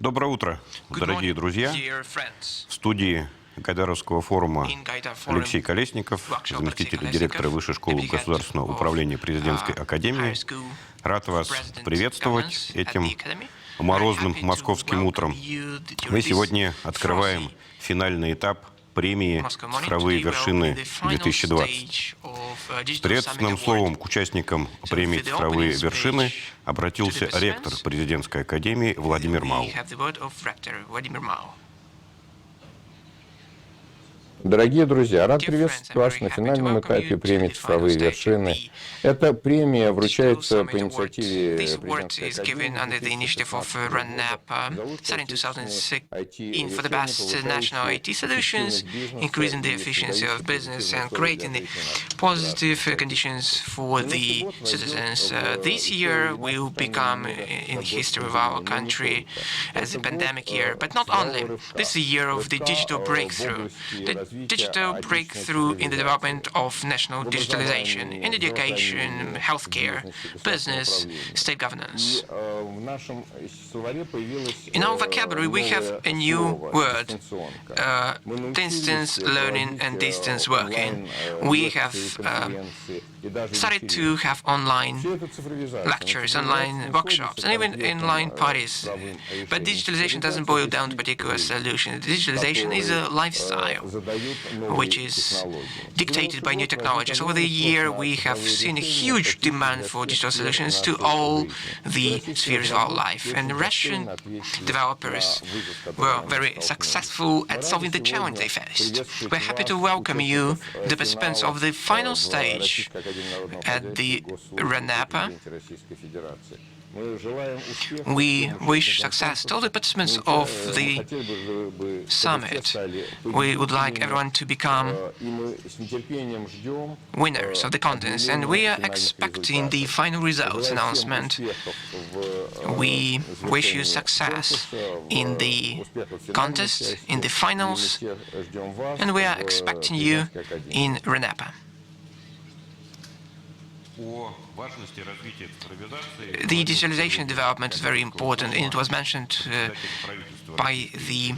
Доброе утро, дорогие друзья. В студии Гайдаровского форума Алексей Колесников, заместитель директора Высшей школы государственного управления президентской академии. Рад вас приветствовать этим морозным московским утром. Мы сегодня открываем финальный этап премии «Цифровые вершины-2020». С приветственным словом к участникам премии «Цифровые вершины» обратился ректор президентской академии Владимир Мау. Дорогие друзья, рад приветствовать вас на финальном этапе премии «Цифровые вершины». Эта премия вручается по инициативе президентской академии starting 2016 for the best national IT solutions, increasing the efficiency of business and creating the positive conditions for the citizens. This year will become in the history of our country as a pandemic year, but not only. This is a year of the digital breakthrough. The digital breakthrough in the development of national digitalization in education, healthcare, business, state governance. In our vocabulary, we have a new word, distance learning and distance working. We have started to have online lectures, online workshops, and even online parties. But digitalization doesn't boil down to particular solutions. Digitalization is a lifestyle, which is dictated by new technologies. Over the year, we have seen a huge demand for digital solutions to all the spheres of our life. And Russian developers were very successful at solving the challenge they faced. We're happy to welcome you, the participants of the final stage at the RANEPA. We wish success to all the participants of the summit. We would like everyone to become winners of the contest, and we are expecting the final results announcement. We wish you success in the contest, in the finals, and we are expecting you in RANEPA. The digitalization development is very important, and it was mentioned by the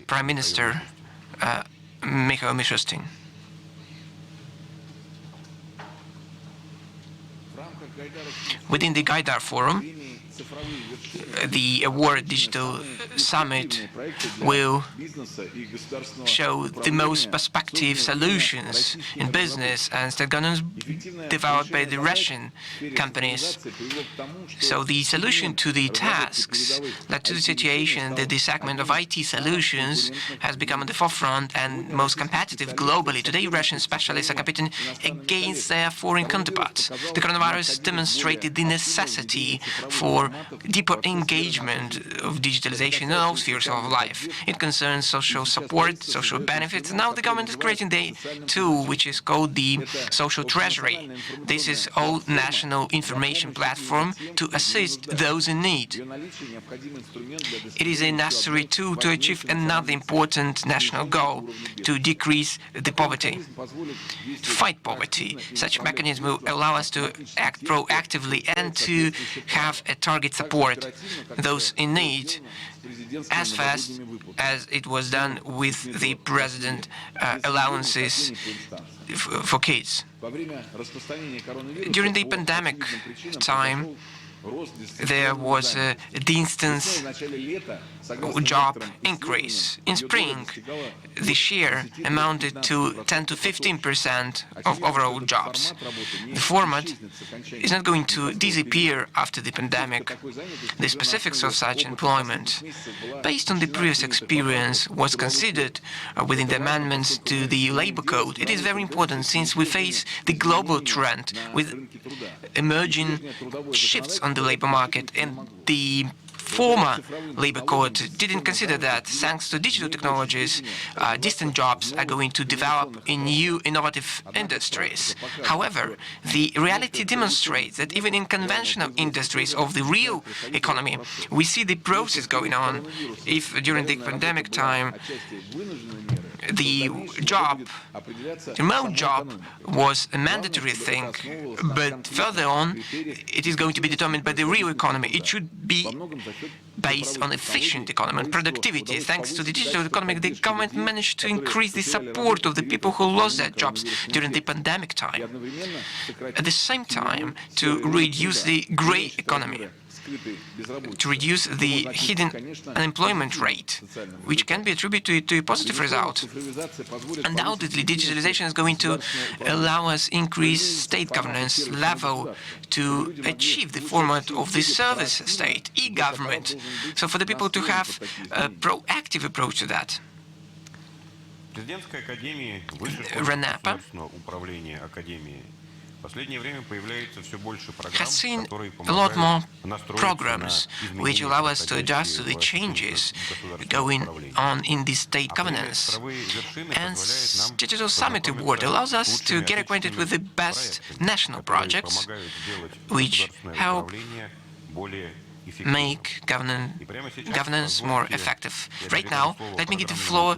Prime Minister, Mikhail Mishustin. Within the Gaidar Forum, the Award Digital Summit will show the most perspective solutions in business and state governance developed by the Russian companies. So the solution to the tasks led to the situation that the segment of IT solutions has become at the forefront and most competitive globally. Today, Russian specialists are competing against their foreign counterparts. The coronavirus demonstrated the necessity for deeper engagement of digitalization in all spheres of life. It concerns social support, social benefits. Now the government is creating the tool which is called the social treasury. This is all national information platform to assist those in need. It is a necessary tool to achieve another important national goal, to decrease the poverty, to fight poverty. Such mechanism will allow us to act proactively and to have a target support those in need as fast as it was done with the president allowances for kids. During the pandemic time, there was a distance job increase. In spring, the share amounted to 10 to 15% of overall jobs. The format is not going to disappear after the pandemic. The specifics of such employment, based on the previous experience, was considered within the amendments to the labor code. It is very important since we face the global trend with emerging shifts on the labor market, and the former labor code didn't consider that. Thanks to digital technologies, distant jobs are going to develop in new innovative industries. However, the reality demonstrates that even in conventional industries of the real economy, we see the process going on. If during the pandemic time, the remote job was a mandatory thing, but further on, it is going to be determined by the real economy. It should be based on efficient economy and productivity. Thanks to the digital economy, the government managed to increase the support of the people who lost their jobs during the pandemic time. At the same time, to reduce the grey economy, to reduce the hidden unemployment rate, which can be attributed to a positive result. Undoubtedly, digitalization is going to allow us increase state governance level to achieve the format of the service state, e-government. So for the people to have a proactive approach to that. RANEPA has seen a lot more programs which allow us to adjust to the changes going on in the state governance. And Digital Summit Award allows us to get acquainted with the best national projects which help make governance more effective. Right now, let me give the floor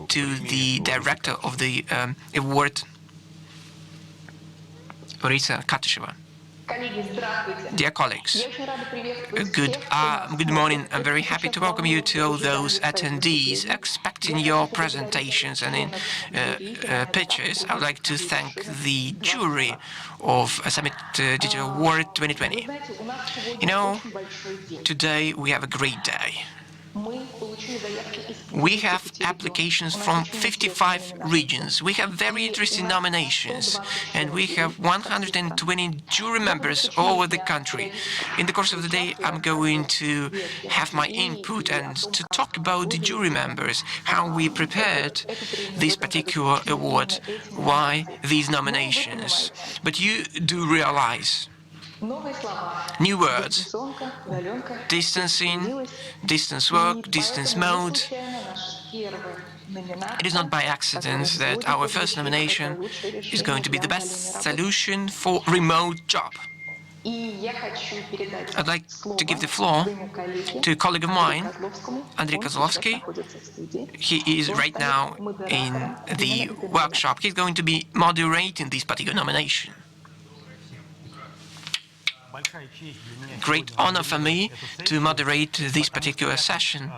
to the director of the award, Larisa, Katysheva. Dear colleagues, good morning. I'm very happy to welcome you to all those attendees expecting your presentations and in pitches. I would like to thank the jury of Summit Digital Award 2020. You know, today we have a great day. We have applications from 55 regions. We have very interesting nominations, and we have 120 jury members all over the country. In the course of the day, I'm going to have my input and to talk about the jury members, how we prepared this particular award, why these nominations. But you do realize new words: distancing, distance work, distance mode. It is not by accident that our first nomination is going to be the best solution for remote job. I'd like to give the floor to a colleague of mine, Andrei Kozlovsky. He is right now in the workshop. He's going to be moderating this particular nomination. Great honor for me to moderate this particular session,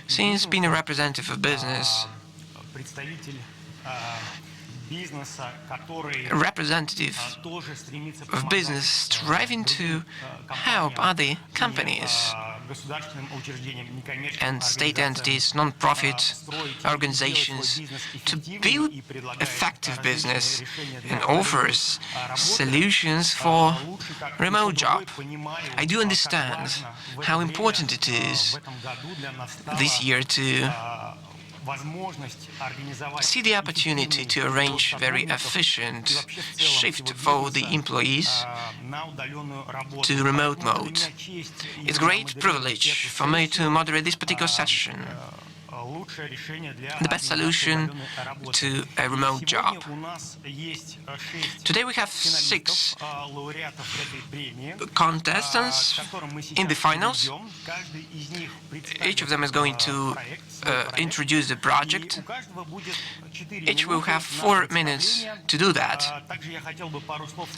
since being a representative of business, a representative of business striving to help other companies and state entities, non-profit organizations to build effective business and offers solutions for remote job. I do understand how important it is this year to see the opportunity to arrange very efficient shift for the employees to remote mode. It's a great privilege for me to moderate this particular session, the best solution to a remote job. Today we have 6 contestants in the finals. Each of them is going to introduce the project. Each will have 4 minutes to do that.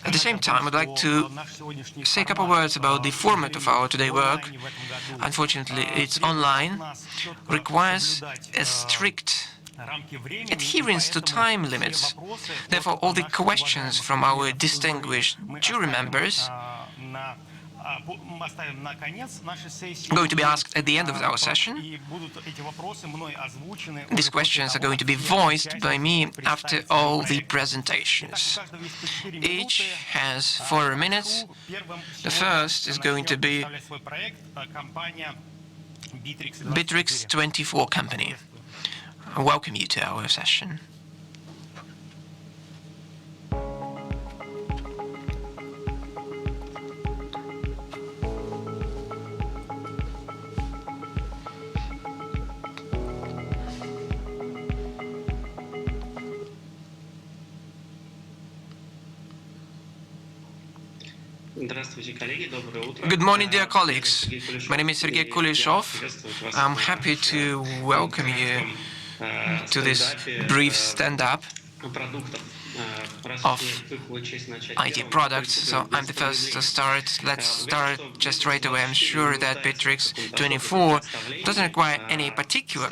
At the same time, I'd like to say a couple words about the format of our today work. Unfortunately, it's online, requires a strict adherence to time limits. Therefore, all the questions from our distinguished jury members going to be asked at the end of our session. These questions are going to be voiced by me after all the presentations. Each has 4 minutes. The first is going to be Bittrex 24 company. I welcome you to our session. Good morning, dear colleagues. My name is Sergei Kuleshov. I'm happy to welcome you to this brief stand-up of IT products. So I'm the first to start. Let's start just right away. I'm sure that Bittrex 24 doesn't require any particular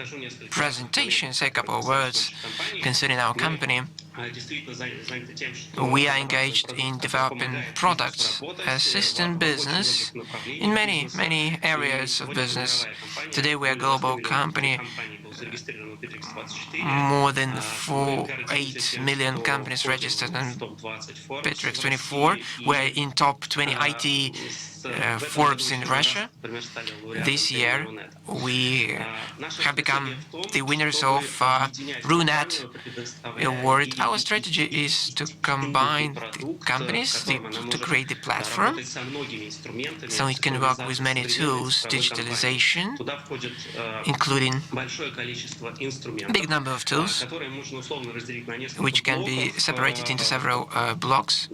presentation. Say a couple of words concerning our company. We are engaged in developing products, assisting business in many areas of business. Today we are a global company. More than 8 million companies registered on Bittrex 24. We're in top 20 IT Forbes in Russia. This year, we have become the winners of RANEPA award. Our strategy is to combine the companies to create the platform so it can work with many tools, digitalization, including a big number of tools, which can be separated into several blocks.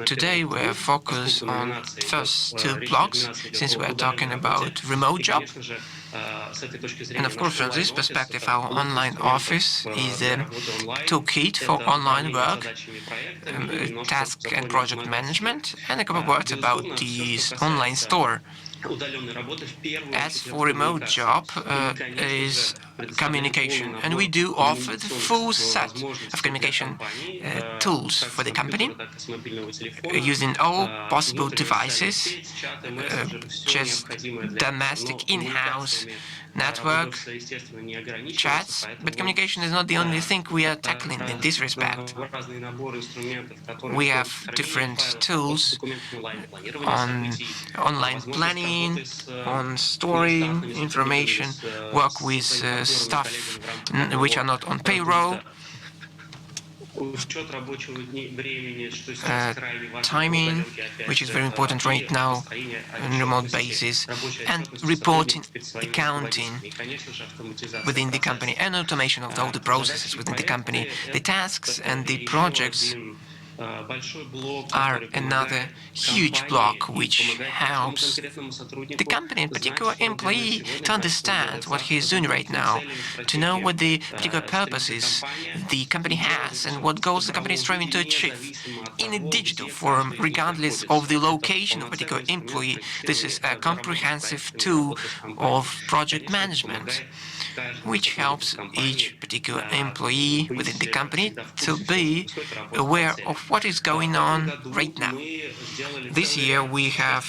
Today we are focused on first two blocks, since we are talking about remote job. And of course, from this perspective, our online office is a toolkit for online work, task and project management, and a couple of words about this online store. As for remote job, is communication, and we do offer the full set of communication tools for the company, using all possible devices, just domestic in-house network, chats, but communication is not the only thing we are tackling in this respect. We have different tools on online planning, on storing information, work with staff which are not on payroll, timing, which is very important right now on a remote basis, and reporting, accounting within the company, and automation of all the processes within the company. The tasks and the projects are another huge block which helps the company, in particular employee, to understand what he is doing right now, to know what the particular purposes the company has and what goals the company is striving to achieve in a digital form, regardless of the location of a particular employee. This is a comprehensive tool of project management, which helps each particular employee within the company to be aware of what is going on right now. This year we have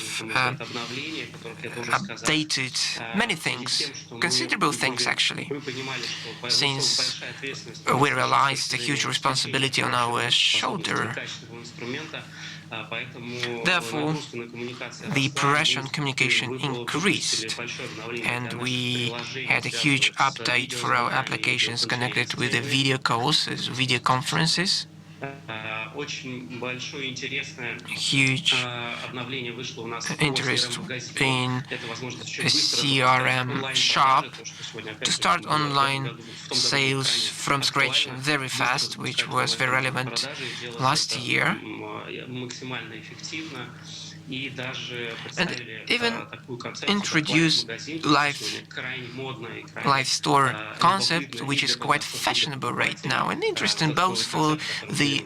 updated many things, considerable things actually, since we realized a huge responsibility on our shoulder. Therefore, the pressure on communication increased, and we had a huge update for our applications connected with the video calls, video conferences. Huge interest in a CRM shop to start online sales from scratch very fast, which was very relevant last year. And even introduce live store concept, which is quite fashionable right now and interesting both for the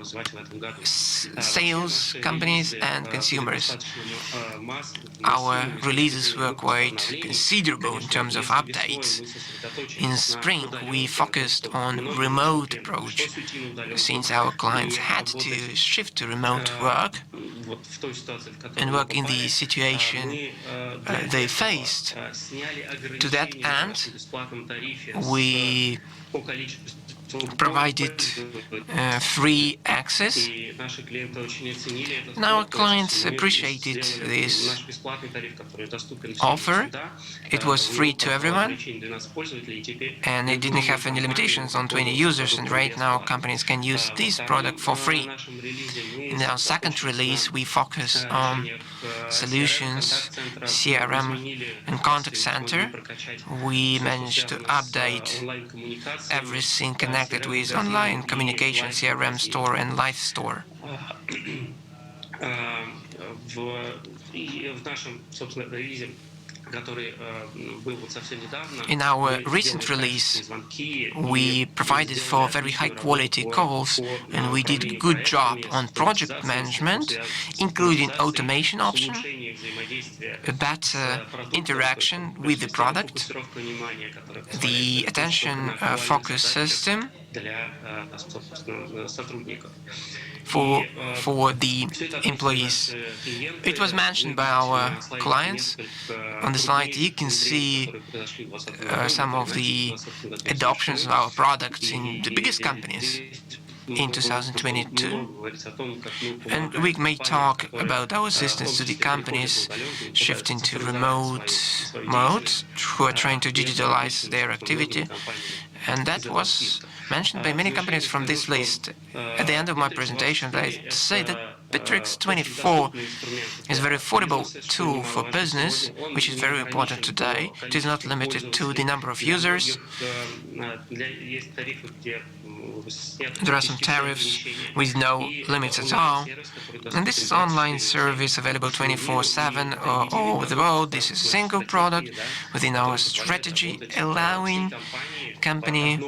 sales companies and consumers. Our releases were quite considerable in terms of updates. In spring, we focused on remote approach, since our clients had to shift to remote work and work in the situation they faced. To that end, we provided free access, and our clients appreciated this offer. It was free to everyone, and it didn't have any limitations on 20 users, and right now companies can use this product for free. In our second release, we focus on solutions, CRM and contact center. We managed to update everything connected with online communication, CRM store and live store. In our recent release, we provided for very high-quality calls, and we did a good job on project management, including automation option, a better interaction with the product, the attention focus system for the employees. It was mentioned by our clients. On the slide, you can see some of the adoptions of our products in the biggest companies in 2022. And we may talk about our assistance to the companies shifting to remote mode, who are trying to digitalize their activity. And that was mentioned by many companies from this list. At the end of my presentation, I say that Bittrex 24 is a very affordable tool for business, which is very important today. It is not limited to the number of users. There are some tariffs with no limits at all. And this is online service available 24/7 all over the world. This is a single product within our strategy, allowing company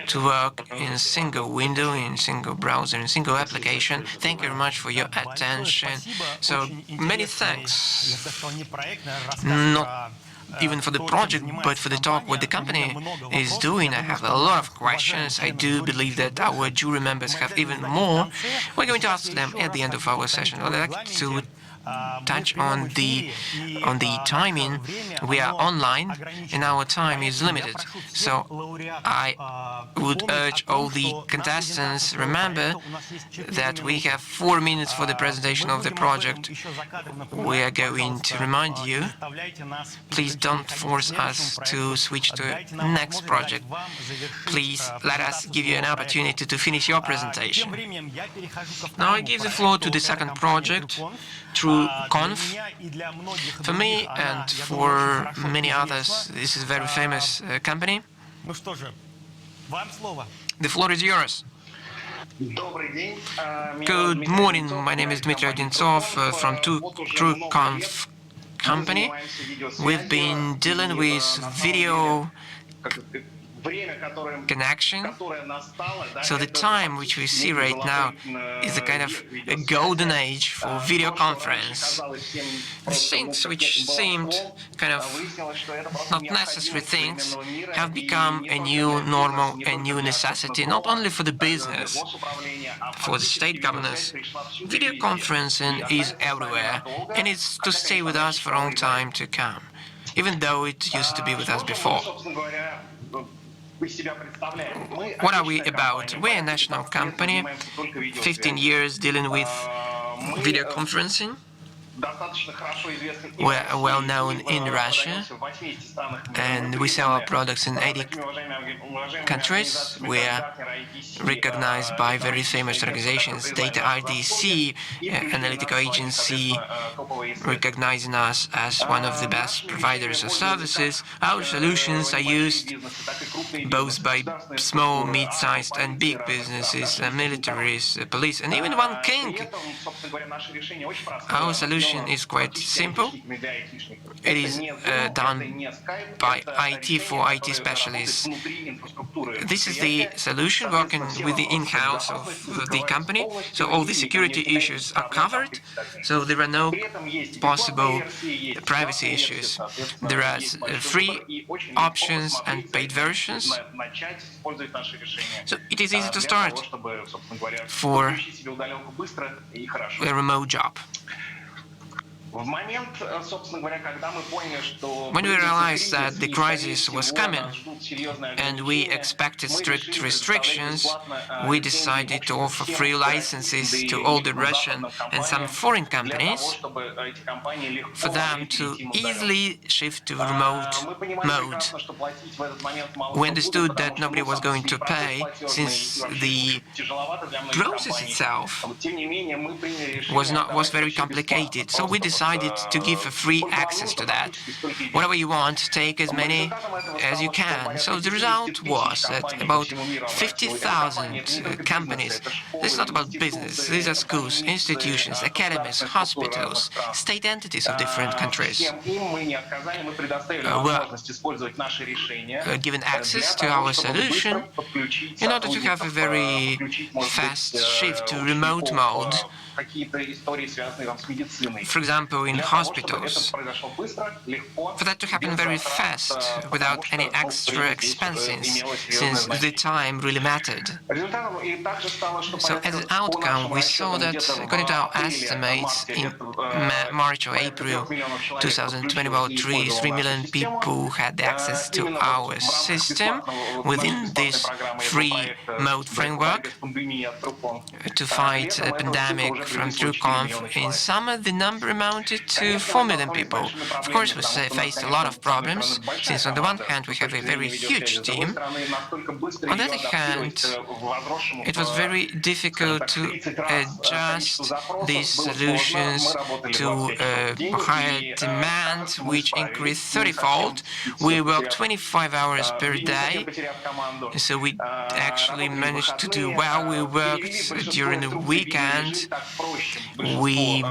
to work in a single window, in a single browser, in a single application. Thank you very much for your attention. So many thanks. Not even for the project, but for the talk what the company is doing. I have a lot of questions. I do believe that our jury members have even more. We're going to ask them at the end of our session. I'd like to touch on the timing. We are online and our time is limited. So I would urge all the contestants, remember that we have 4 minutes for the presentation of the project. We are going to remind you, please don't force us to switch to next project. Please let us give you an opportunity to finish your presentation. Now I give the floor to the second project, TrueConf. For me and for many others, this is a very famous company. The floor is yours. Good morning. My name is Dmitry Odintsov from TrueConf company. We've been dealing with video connection. So the time which we see right now is a kind of a golden age for video conference. Things which seemed kind of not necessary things have become a new normal, a new necessity, not only for the business, for the state governance. Video conferencing is everywhere, and it's to stay with us for a long time to come, even though it used to be with us before. What are we about? We're a national company, 15 years dealing with video conferencing. We're well known in Russia, and we sell our products in 80 countries. We are recognized by very famous organizations, Data RDC, analytical agency, recognizing us as one of the best providers of services. Our solutions are used both by small, mid-sized and big businesses, militaries, police, and even one king. Our solution is quite simple. It is done by IT for IT specialists. This is the solution working with the in-house of the company. So all the security issues are covered. So there are no possible privacy issues. There are free options and paid versions. So it is easy to start for a remote job. When we realized that the crisis was coming and we expected strict restrictions, we decided to offer free licenses to all the Russian and some foreign companies for them to easily shift to remote mode. We understood that nobody was going to pay since the process itself was very complicated. So we decided decided to give a free access to that. Whatever you want, take as many as you can. So the result was that about 50,000 companies, this is not about business, these are schools, institutions, academies, hospitals, state entities of different countries, were given access to our solution in order to have a very fast shift to remote mode. For example, in hospitals, for that to happen very fast, without any extra expenses, since the time really mattered. So as an outcome, we saw that, according to our estimates, in March or April 2020, about 3 million people had access to our system within this free mode framework to fight a pandemic from TrueConf. In summer, the number amounted to 4 million people. Of course, we faced a lot of problems, since on the one hand we have a very huge team. On the other hand, it was very difficult to adjust these solutions to higher demand, which increased 30-fold. We worked 25 hours per day, so we actually managed to do well. We worked during the weekend. We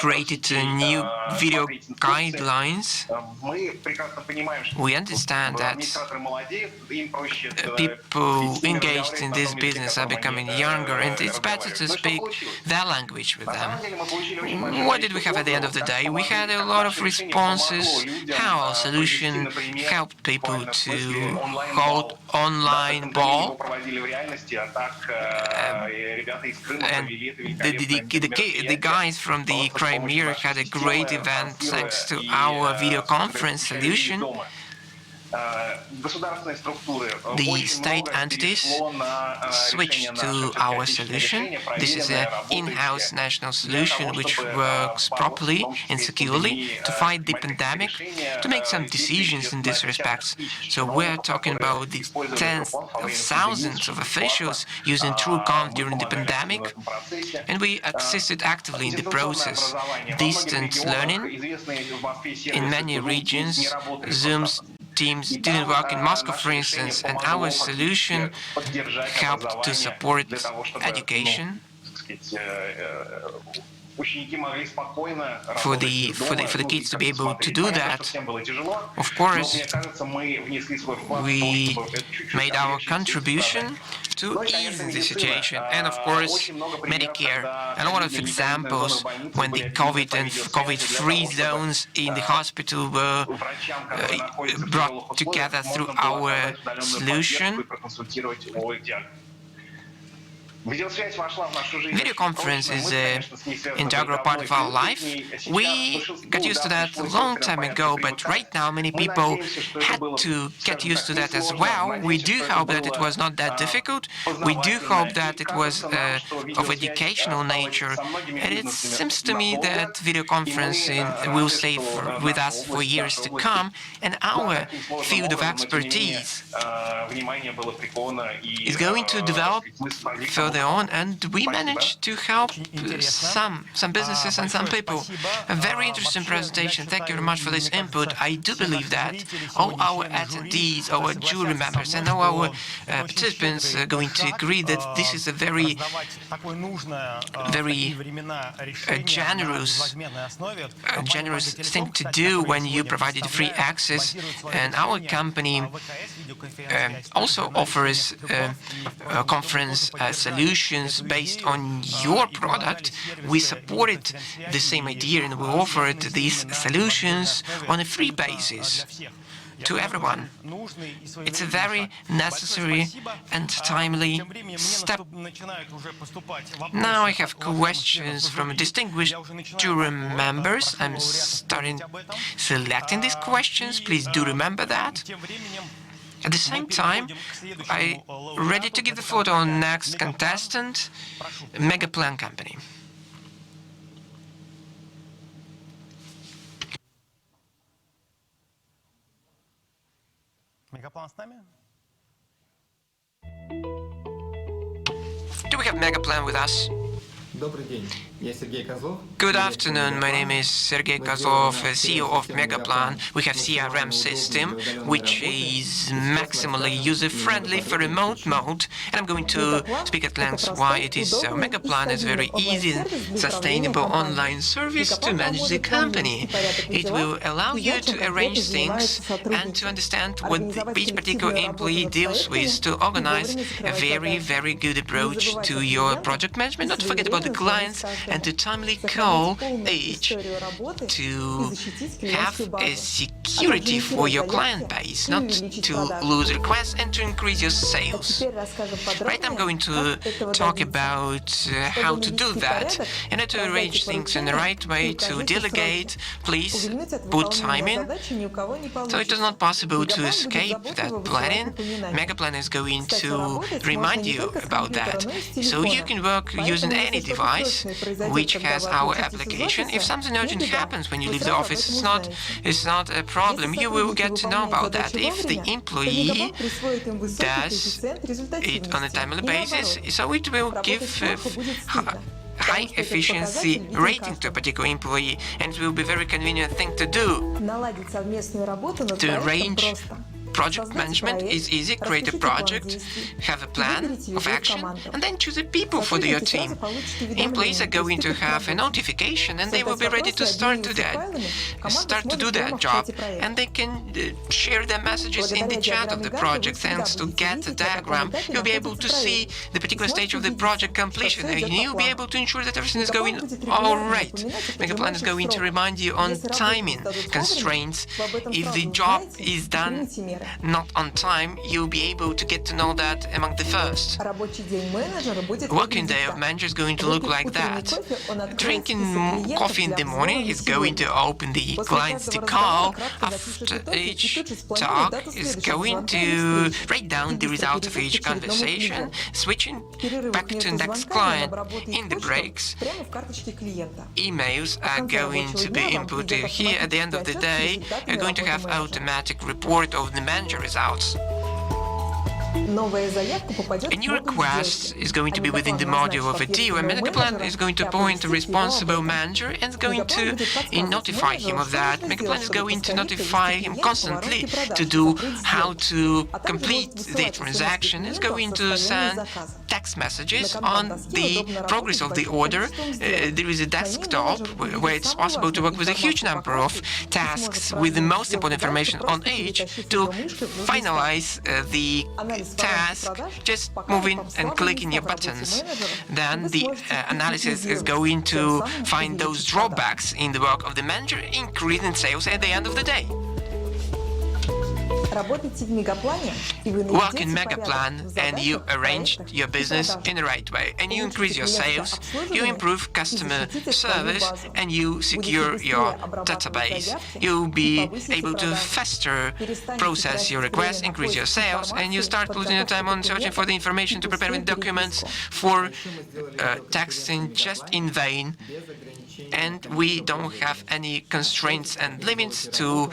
created new video guidelines. We understand that people engaged in this business are becoming younger, and it's better to speak their language with them. What did we have at the end of the day? We had a lot of responses, how our solution helped people to hold online ball. And the guys from the Crimea had a great event thanks to our video conference solution. The state entities switched to our solution. This is an in-house national solution which works properly and securely to fight the pandemic, to make some decisions in this respect. So we're talking about the tens of thousands of officials using TrueConf during the pandemic, and we assisted actively in the process. Distant learning in many regions, Zoom's teams didn't work in Moscow, for instance, and our solution helped to support education for the kids to be able to do that. Of course, we made our contribution to ease the situation. And of course, Medicare, and a lot of examples when the COVID and COVID-free zones in the hospital were brought together through our solution. Video conference is an integral part of our life. We got used to that a long time ago, but right now many people had to get used to that as well. We do hope that it was not that difficult. We do hope that it was of educational nature. And it seems to me that video conferencing will stay with us for years to come, and our field of expertise is going to develop further on, and we managed to help some businesses and some people. A very interesting presentation. Thank you very much for this input. I do believe that all our attendees, our jury members, and all our participants are going to agree that this is a very generous thing to do when you provided free access. And our company also offers conference solutions based on your product. We supported the same idea, and we offered these solutions on a free basis to everyone. It's a very necessary and timely step. Now I have questions from distinguished jury members. I'm starting selecting these questions. Please do remember that. At the same time, I'm ready to give the floor to our next contestant, Megaplan Company. Do we have Megaplan with us? Good afternoon. My name is Sergey Kozlov, CEO of Megaplan. We have CRM system, which is maximally user-friendly for remote mode. And I'm going to speak at length why it is so. Megaplan is very easy and sustainable online service to manage the company. It will allow you to arrange things and to understand what each particular employee deals with to organize a very, very good approach to your project management. Not to forget about the clients and to timely call each to have a security for your client base, not to lose requests and to increase your sales. Right now I'm going to talk about how to do that. In order to arrange things in the right way, to delegate, please put time in. So it is not possible to escape that planning. Megaplan is going to remind you about that. So you can work using any device which has our application. If something urgent happens when you leave the office, it's not a problem. You will get to know about that. If the employee does it on a timely basis, so it will give high efficiency rating to a particular employee, and it will be a very convenient thing to do. To arrange project management is easy. Create a project, have a plan of action, and then choose the people for your team. Employees are going to have a notification, and they will be ready to start to do that job, and they can share their messages in the chat of the project. Thanks to Get the diagram, you'll be able to see the particular stage of the project completion, and you'll be able to ensure that everything is going all right. Megaplan is going to remind you on timing constraints. If the job is done not on time, you'll be able to get to know that among the first. Working day of manager is going to look like that. Drinking coffee in the morning is going to open the clients to call. After each talk is going to write down the result of each conversation, switching back to next client. In the breaks, emails are going to be inputted here. At the end of the day, you're going to have automatic report of the manager results. A new request is going to be within the module of a deal, and Megaplan is going to appoint a responsible manager and is going to notify him of that. Megaplan is going to notify him constantly to do how to complete the transaction. It's going to send text messages on the progress of the order. There is a desktop where it's possible to work with a huge number of tasks with the most important information on each to finalize the task, just moving and clicking your buttons. Then the analysis is going to find those drawbacks in the work of the manager, increasing sales at the end of the day. Work in Megaplan and you arrange your business in the right way, and you increase your sales, you improve customer service, and you secure your database. You'll be able to faster process your requests, increase your sales, and you start putting your time on searching for the information to preparing documents for texting just in vain. And we don't have any constraints and limits to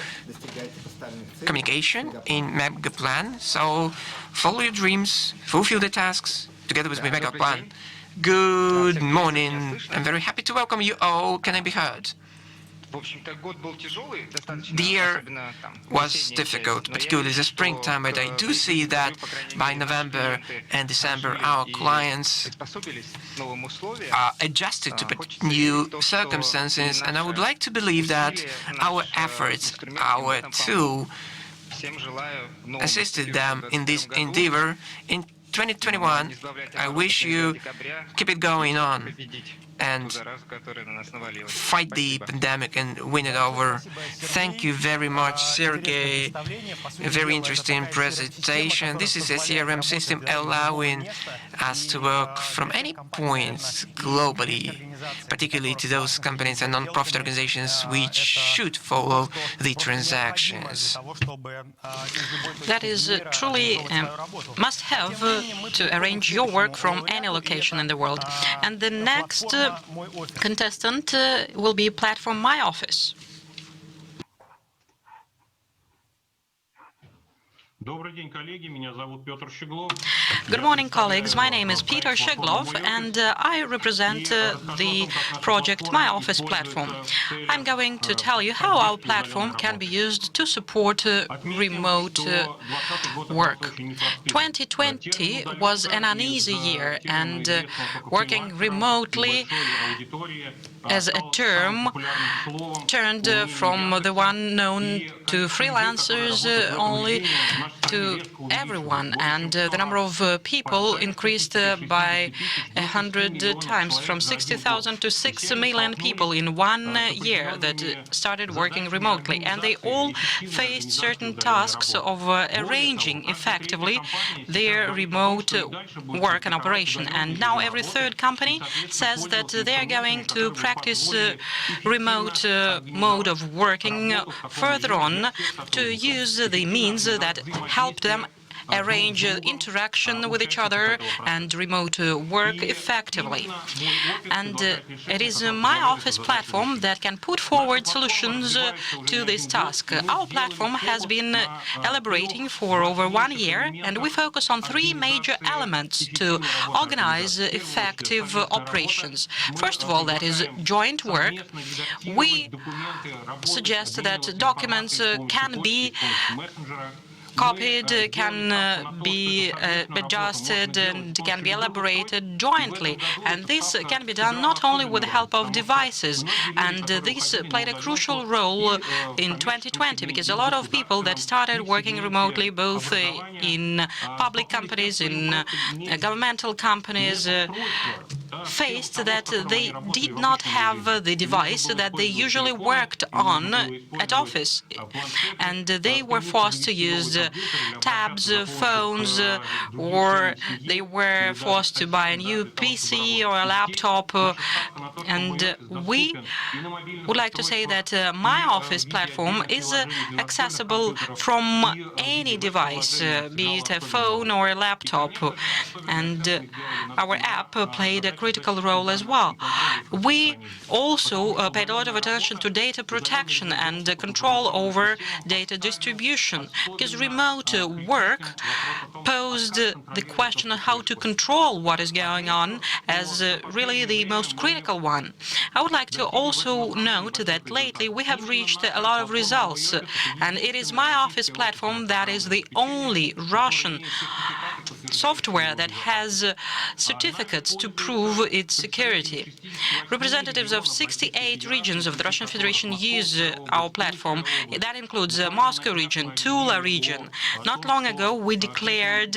communication in Megaplan. So follow your dreams, fulfill the tasks together with Megaplan. Good morning. I'm very happy to welcome you all. Can I be heard? The year was difficult, particularly the springtime, but I do see that by November and December our clients are adjusted to new circumstances, and I would like to believe that our efforts, our tool, assisted them in this endeavor. In 2021, I wish you keep it going on and fight the pandemic and win it over. Thank you very much, Sergey. A very interesting presentation. This is a CRM system allowing us to work from any point globally, particularly to those companies and non-profit organizations which should follow the transactions. That is truly must-have to arrange your work from any location in the world. And the next contestant will be Platform My Office. Good morning, colleagues. My name is Peter Sheglov, and I represent the project My Office platform. I'm going to tell you how our platform can be used to support remote work. 2020 was an uneasy year, and working remotely as a term turned from the one known to freelancers only to everyone, and the number of people increased by 100 times, from 60,000 to 6 million people in 1 year that started working remotely, and they all faced certain tasks of arranging effectively their remote work and operation. And now every third company says that they are going to practice remote mode of working further on, to use the means that help them arrange interaction with each other and remote work effectively. And it is My Office platform that can put forward solutions to this task. Our platform has been elaborating for over 1 year, and we focus on 3 major elements to organize effective operations. First of all, that is joint work. We suggest that documents can be copied, can be adjusted, and can be elaborated jointly. And this can be done not only with the help of devices. And this played a crucial role in 2020, because a lot of people that started working remotely, both in public companies, in governmental companies, faced that they did not have the device that they usually worked on at office. And they were forced to use tabs, phones, or they were forced to buy a new PC or a laptop. And we would like to say that My Office platform is accessible from any device, be it a phone or a laptop. And our app played a critical role as well. We also paid a lot of attention to data protection and control over data distribution, because remote work posed the question of how to control what is going on as really the most critical one. I would like to also note that lately we have reached a lot of results, and it is My Office platform that is the only Russian software that has certificates to prove its security. Representatives of 68 regions of the Russian Federation use our platform. That includes the Moscow region, Tula region. Not long ago, we declared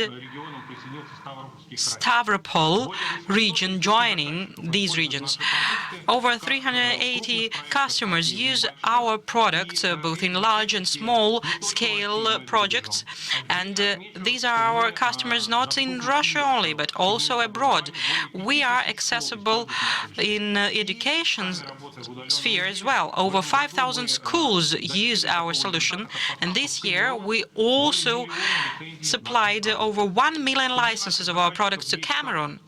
Stavropol region joining these regions. Over 380 customers use our products, both in large and small scale projects. And these are our customers not in Russia only, but also abroad. We are accessible in education sphere as well. Over 5,000 schools use our solution. And this year, we also supplied over 1 million licenses of our products to Cameroon.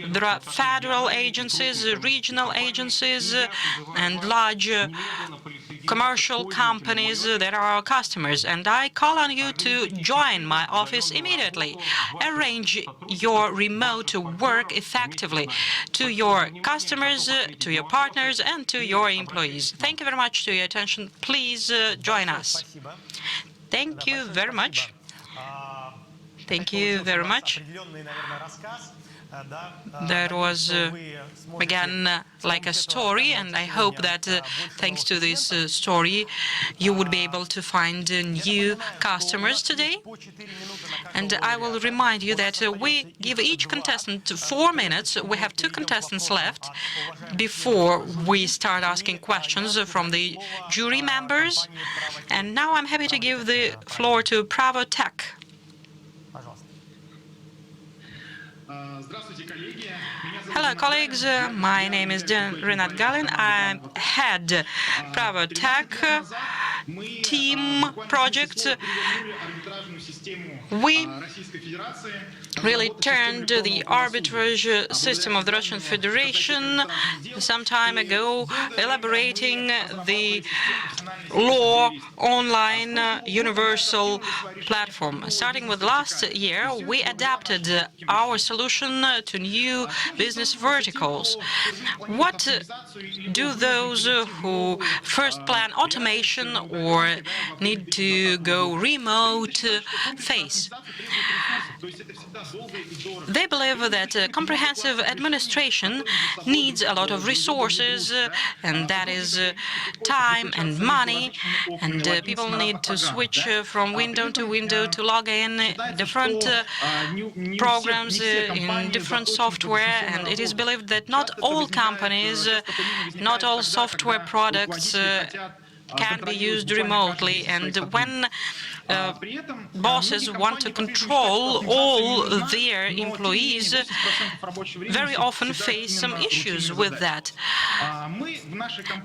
There are federal agencies, regional agencies, and large commercial companies that are our customers. And I call on you to join My Office immediately. Arrange your remote work effectively to your customers, to your partners, and to your employees. Thank you very much for your attention. Please join us. Thank you very much. Thank you very much. That was, again, like a story, and I hope that thanks to this story, you would be able to find new customers today. And I will remind you that we give each contestant 4 minutes. We have 2 contestants left before we start asking questions from the jury members. And now I'm happy to give the floor to Pravo Tech. Hello, colleagues. My name is Renat Galin. I head Pravo Tech team project. We really turned the arbitrage system of the Russian Federation some time ago, elaborating the law online universal platform. Starting with last year, we adapted our solution to new business verticals. What do those who first plan automation or need to go remote face? They believe that comprehensive administration needs a lot of resources, and that is time and money, and people need to switch from window to window to log in different programs in different software, and it is believed that not all companies, not all software products can be used remotely, and when bosses want to control all their employees, very often face some issues with that.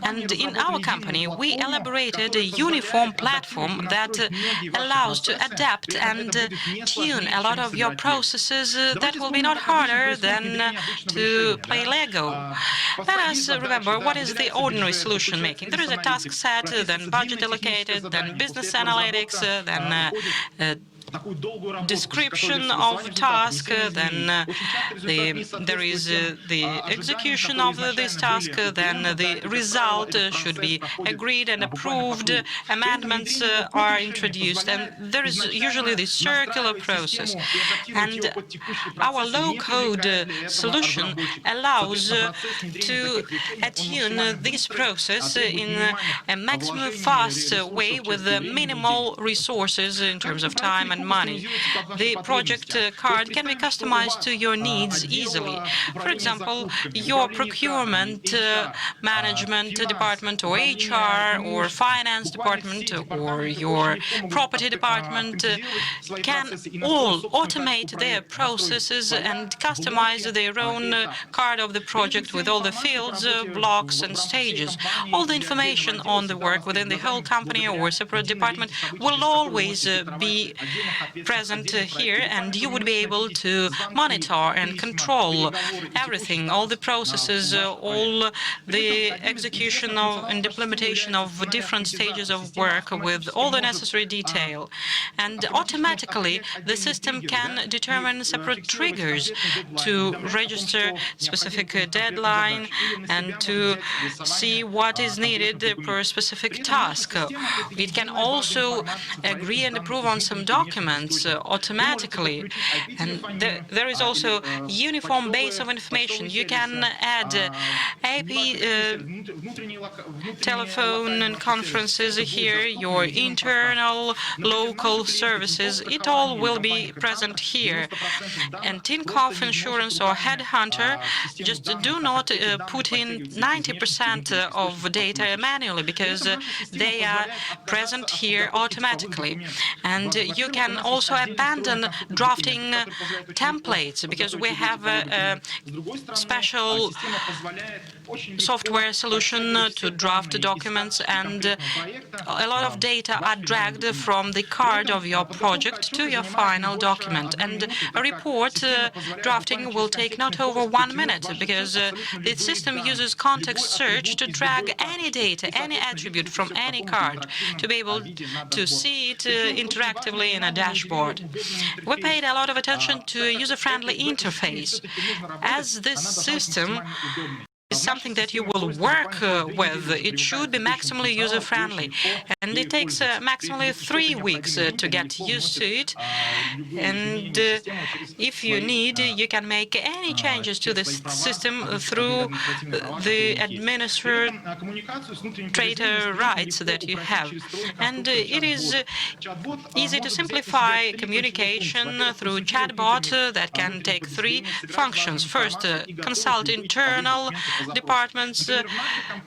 And in our company, we elaborated a uniform platform that allows to adapt and tune a lot of your processes that will be not harder than to play Lego. Let us remember what is the ordinary solution making. There is a task set, then budget allocated, then business analytics, then description of task, then there is the execution of this task, then the result should be agreed and approved, amendments are introduced, and there is usually this circular process. And our low-code solution allows to attune this process in a maximum fast way with minimal resources in terms of time and money. The project card can be customized to your needs easily. For example, your procurement management department or HR or finance department or your property department can all automate their processes and customize their own card of the project with all the fields, blocks and stages. All the information on the work within the whole company or separate department will always be present here, and you would be able to monitor and control everything, all the processes, all the execution of and implementation of different stages of work with all the necessary detail. And automatically, the system can determine separate triggers to register specific deadline and to see what is needed per specific task. It can also agree and approve on some documents automatically. And there is also uniform base of information. You can add IP telephone and conferences here, your internal local services. It all will be present here. And Tinkoff Insurance or Headhunter just do not put in 90% of data manually, because they are present here automatically. And you can also abandon drafting templates, because we have a special software solution to draft documents, and a lot of data are dragged from the card of your project to your final document. And a report drafting will take not over 1 minute, because the system uses context search to drag any data, any attribute from any card, to be able to see it interactively in a dashboard. We paid a lot of attention to a user-friendly interface, as this system is something that you will work with. It should be maximally user-friendly, and it takes maximally 3 weeks to get used to it. And if you need, you can make any changes to this system through the administrator rights that you have. And it is easy to simplify communication through chatbot that can take 3 functions. First, consult internal departments.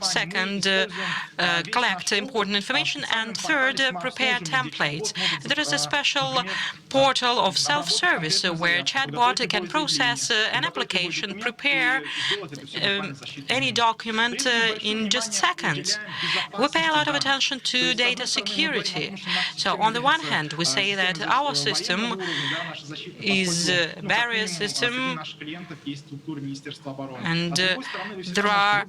Second, collect important information. And third, prepare templates. There is a special portal of self-service where chatbot can process an application, prepare any document in just seconds. We pay a lot of attention to data security. So on the one hand, we say that our system is a barrier system, and there are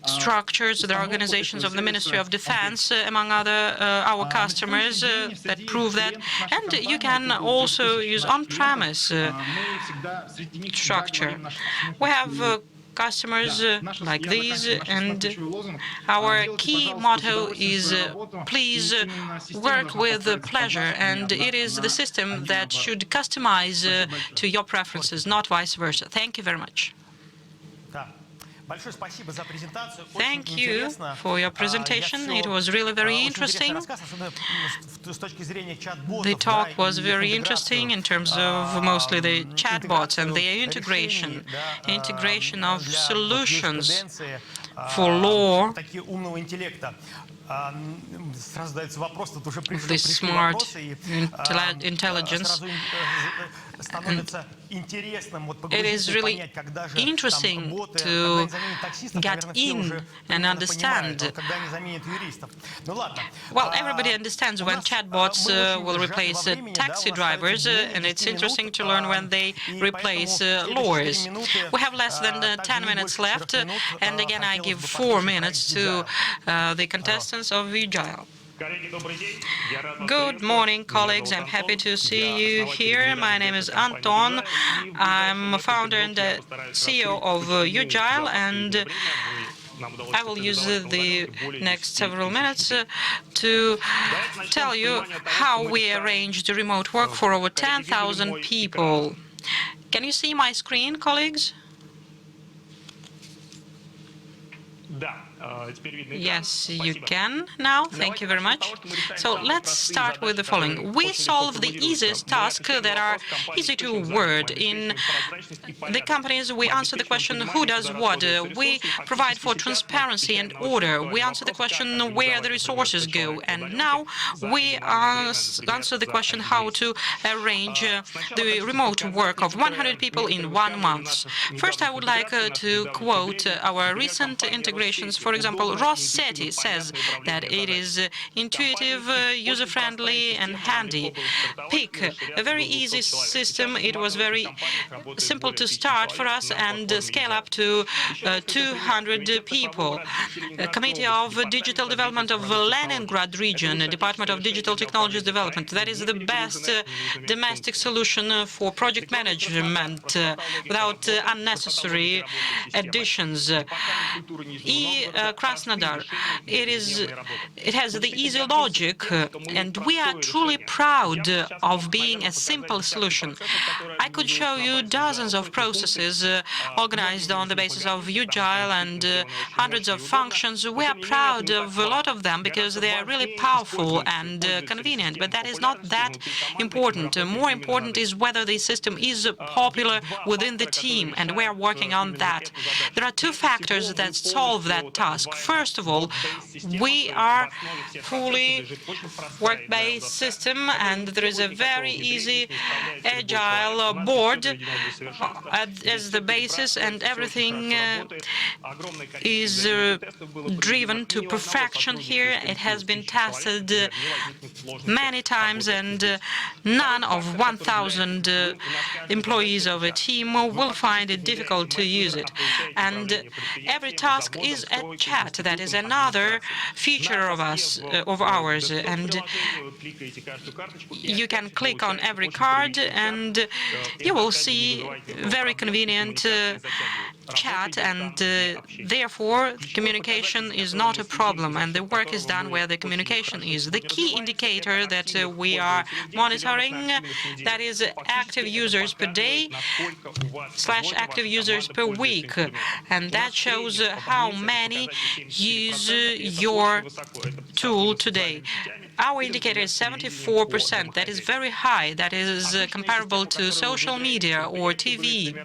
structures, there are organizations of the Ministry of Defense, among other our customers, that prove that. And you can also use on-premise structure. We have customers like these, and our key motto is please work with pleasure, and it is the system that should customize to your preferences, not vice versa. Thank you very much. Thank you for your presentation. It was really very interesting. The talk was very interesting in terms of mostly the chatbots and their integration of solutions for law, the smart intelligence. And it is really interesting to get in and understand. Well, everybody understands when chatbots will replace taxi drivers, and it's interesting to learn when they replace lawyers. We have less than 10 minutes left, and again I give 4 minutes to the contestants of Vigile. Good morning, colleagues. I'm happy to see you here. My name is Anton. I'm founder and CEO of Vigile, and I will use the next several minutes to tell you how we arranged remote work for over 10,000 people. Can you see my screen, colleagues? Yes, you can now. Thank you very much. So let's start with the following. We solve the easiest tasks that are easy to word. In the companies, we answer the question, who does what? We provide for transparency and order. We answer the question, where the resources go. And now we answer the question, how to arrange the remote work of 100 people in 1 month. First, I would like to quote our recent integrations. For example, Rossetti says that it is intuitive, user-friendly, and handy. Pick, a very easy system. It was very simple to start for us and scale up to 200 people. A Committee of Digital Development of Leningrad region, Department of Digital Technologies Development. That is the best domestic solution for project management without unnecessary additions. Krasnodar. It has the easy logic, and we are truly proud of being a simple solution. I could show you dozens of processes organized on the basis of Vigile and hundreds of functions. We are proud of a lot of them because they are really powerful and convenient, but that is not that important. More important is whether the system is popular within the team, and we are working on that. There are 2 factors that solve that task. First of all, we are fully work-based system, and there is a very easy agile board as the basis, and everything is driven to perfection here. It has been tested many times, and none of 1,000 employees of a team will find it difficult to use it. And every task is a chat. That is another feature of ours, and you can click on every card and you will see very convenient chat, and therefore communication is not a problem, and the work is done where the communication is. The key indicator that we are monitoring, that is active users per day / active users per week, and that shows how many use your tool today. our indicator is 74%. That is very high. That is comparable to social media or TV.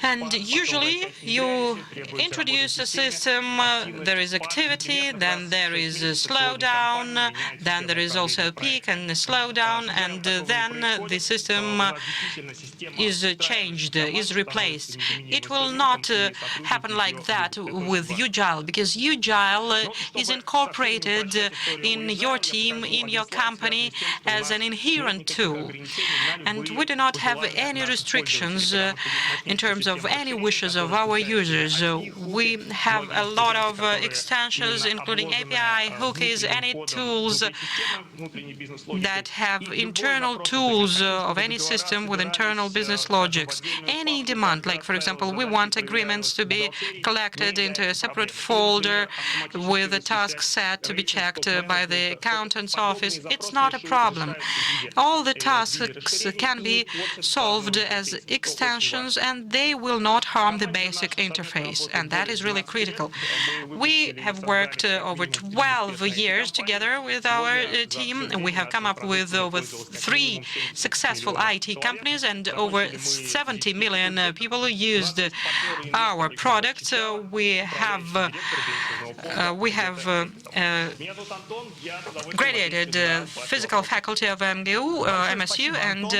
And usually you introduce a system, there is activity, then there is a slowdown, then there is also a peak and a slowdown, and then the system is changed, is replaced. It will not happen like that with Agile, because Agile is incorporated in your team, in your company, as an inherent tool. And we do not have any restrictions in terms of any wishes of our users. We have a lot of extensions, including API, cookies, any tools that have internal tools of any system with internal business logics. Any demand, like for example, we want agreements to be collected into a separate folder with a task set to be checked by the accountant's office. It's not a problem. All the tasks can be solved as extensions, and they will not harm the basic interface, and that is really critical. We have worked over 12 years together with our team, and we have come up with over 3 successful IT companies, and over 70 million people used our products. We have graduated physical faculty of MSU, and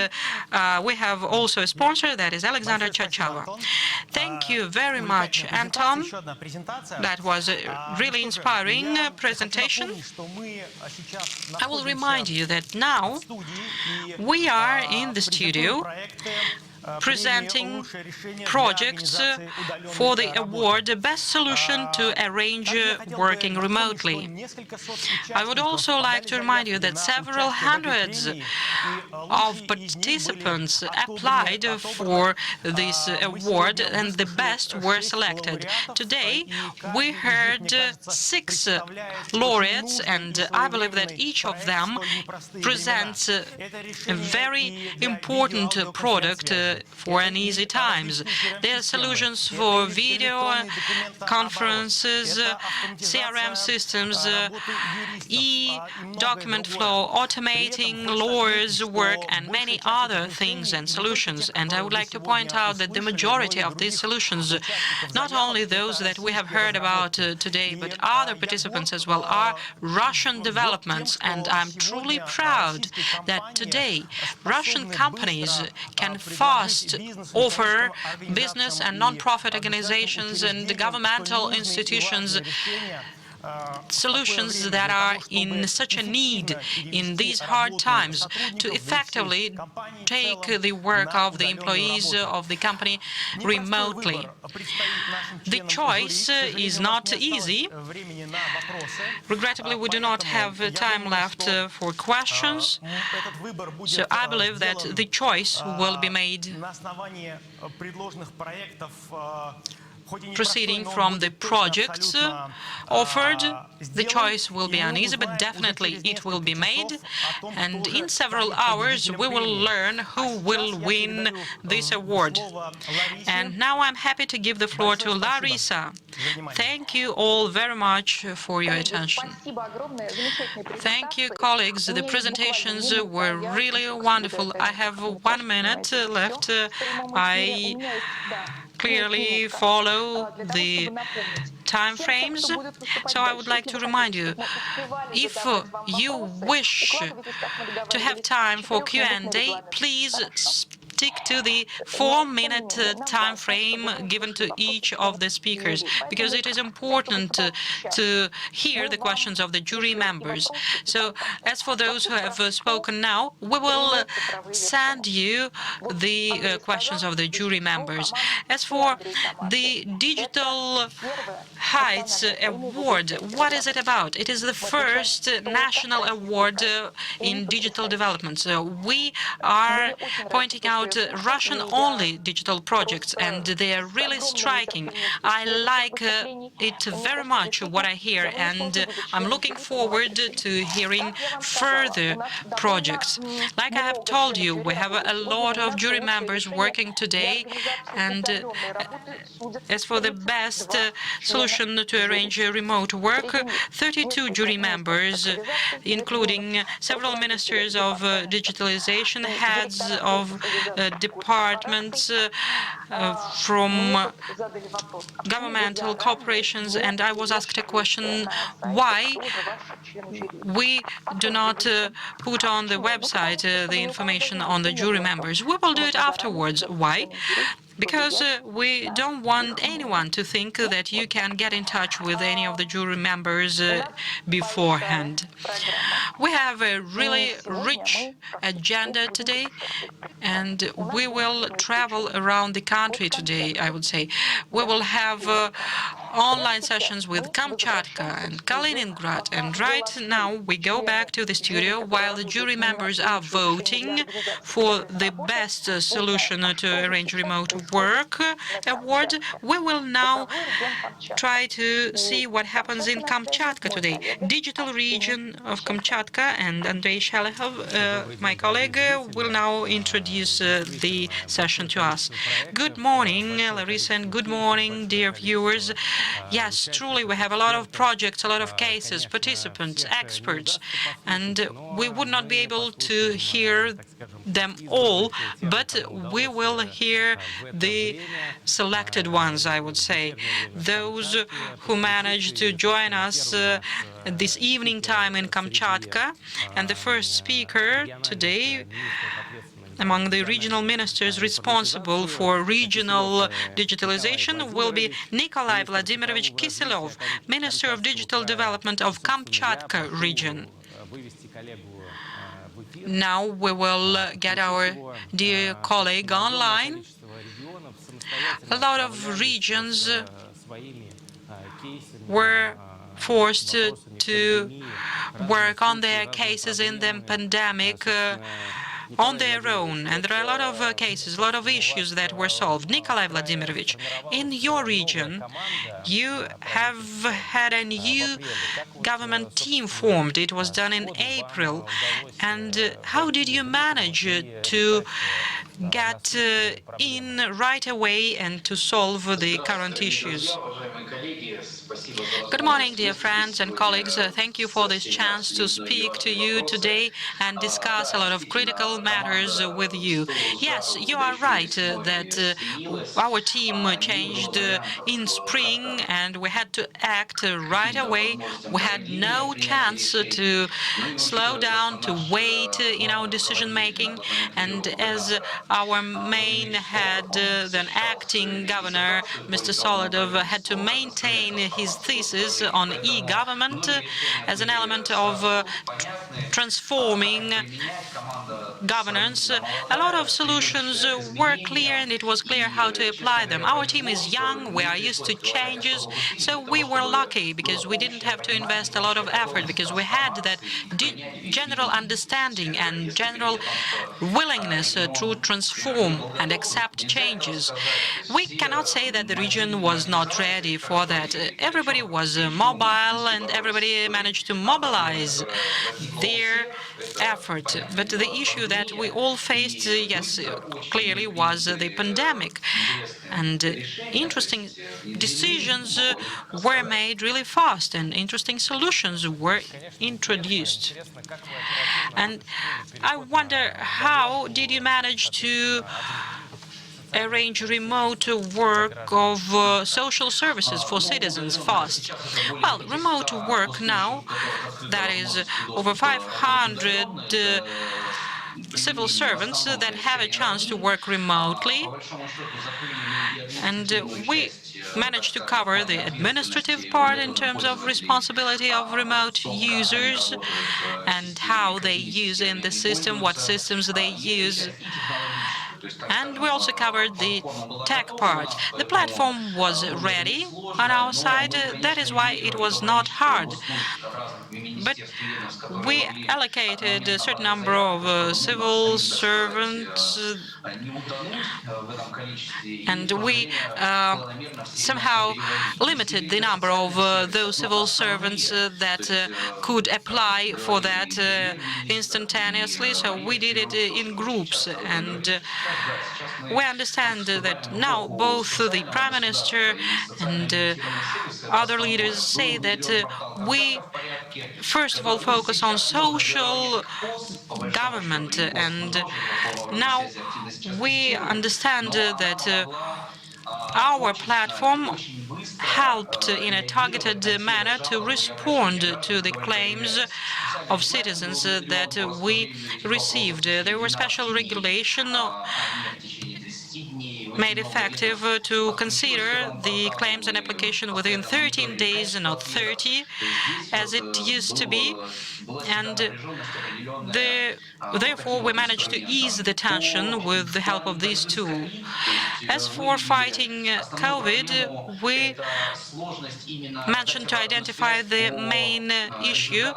we have also a sponsor, that is Alexander Chachava. Thank you very much, Anton. That was a really inspiring presentation. I will remind you that now we are in the studio presenting projects for the award Best Solution to Arrange Working Remotely. I would also like to remind you that several hundreds of participants applied for this award, and the best were selected. Today we heard 6 laureates, and I believe that each of them presents a very important product for an easy times. There are solutions for video conferences, CRM systems, e-document flow, automating lawyers' work, and many other things and solutions. And I would like to point out that the majority of these solutions, not only those that we have heard about today, but other participants as well, are Russian developments. And I'm truly proud that today Russian companies can fast offer business and non-profit organizations and governmental institutions solutions that are in such a need in these hard times to effectively take the work of the employees of the company remotely. The choice is not easy. Regrettably, we do not have time left for questions, so I believe that the choice will be made proceeding from the projects offered. The choice will be uneasy, but definitely it will be made. And in several hours, we will learn who will win this award. And now I'm happy to give the floor to Larisa. Thank you all very much for your attention. Thank you, colleagues. The presentations were really wonderful. I have 1 minute left. I clearly follow the time frames, so I would like to remind you, if you wish to have time for Q&A, please stick to the 4-minute time frame given to each of the speakers, because it is important to hear the questions of the jury members. So, as for those who have spoken now, we will send you the questions of the jury members. As for the Digital Heights Award, what is it about? It is the first national award in digital development. So we are pointing out about Russian-only digital projects, and they are really striking. I like it very much, what I hear, and I'm looking forward to hearing further projects. Like I have told you, we have a lot of jury members working today, and as for the best solution to arrange remote work, 32 jury members, including several ministers of digitalization, heads of departments from governmental corporations, and I was asked a question, why we do not put on the website the information on the jury members. We will do it afterwards. Why? Because we don't want anyone to think that you can get in touch with any of the jury members beforehand. We have a really rich agenda today, and we will travel around the country today, I would say. We will have online sessions with Kamchatka and Kaliningrad, and right now we go back to the studio while the jury members are voting for the best solution to arrange remote work award. We will now try to see what happens in Kamchatka today. Digital region of Kamchatka, and Andrei Shalihov, my colleague, will now introduce the session to us. Good morning, Larisa, and good morning, dear viewers. Yes, truly, we have a lot of projects, a lot of cases, participants, experts, and we would not be able to hear them all, but we will hear the selected ones, I would say, those who managed to join us this evening time in Kamchatka. And the first speaker today among the regional ministers responsible for regional digitalization will be Nikolai Vladimirovich Kiselov, Minister of Digital Development of Kamchatka region. Now we will get our dear colleague online. A lot of regions were forced to work on their cases in the pandemic on their own, and there are a lot of cases, a lot of issues that were solved. Nikolai Vladimirovich, in your region, you have had a new government team formed. It was done in April. And how did you manage to get in right away and to solve the current issues? Good morning, dear friends and colleagues. Thank you for this chance to speak to you today and discuss a lot of critical matters with you. Yes, you are right that our team changed in spring and we had to act right away. We had no chance to slow down, to wait in our decision-making. And as our main head, then acting governor, Mr. Soledov, had to maintain his thesis on e-government as an element of transforming governance. A lot of solutions were clear, and it was clear how to apply them. Our team is young, we are used to changes, so we were lucky because we didn't have to invest a lot of effort, because we had that general understanding and general willingness to transform and accept changes. We cannot say that the region was not ready for that. Everybody was mobile and everybody managed to mobilize their effort. But the issue that we all faced, yes, clearly was the pandemic. And interesting decisions were made really fast, and interesting solutions were introduced. And I wonder, how did you manage to arrange remote work of social services for citizens fast? Well, remote work now, that is over 500 civil servants that have a chance to work remotely. And we managed to cover the administrative part in terms of responsibility of remote users and how they use in the system, what systems they use. And we also covered the tech part. The platform was ready on our side. That is why it was not hard. But we allocated a certain number of civil servants, and we somehow limited the number of those civil servants that could apply for that instantaneously. So we did it in groups, and we understand that now both the Prime Minister and other leaders say that we first of all focus on social government, and now we understand that our platform helped in a targeted manner to respond to the claims of citizens that we received. There were special regulations made effective to consider the claims and application within 13 days and not 30, as it used to be. And therefore, we managed to ease the tension with the help of these tools. As for fighting COVID, we mentioned to identify the main issue,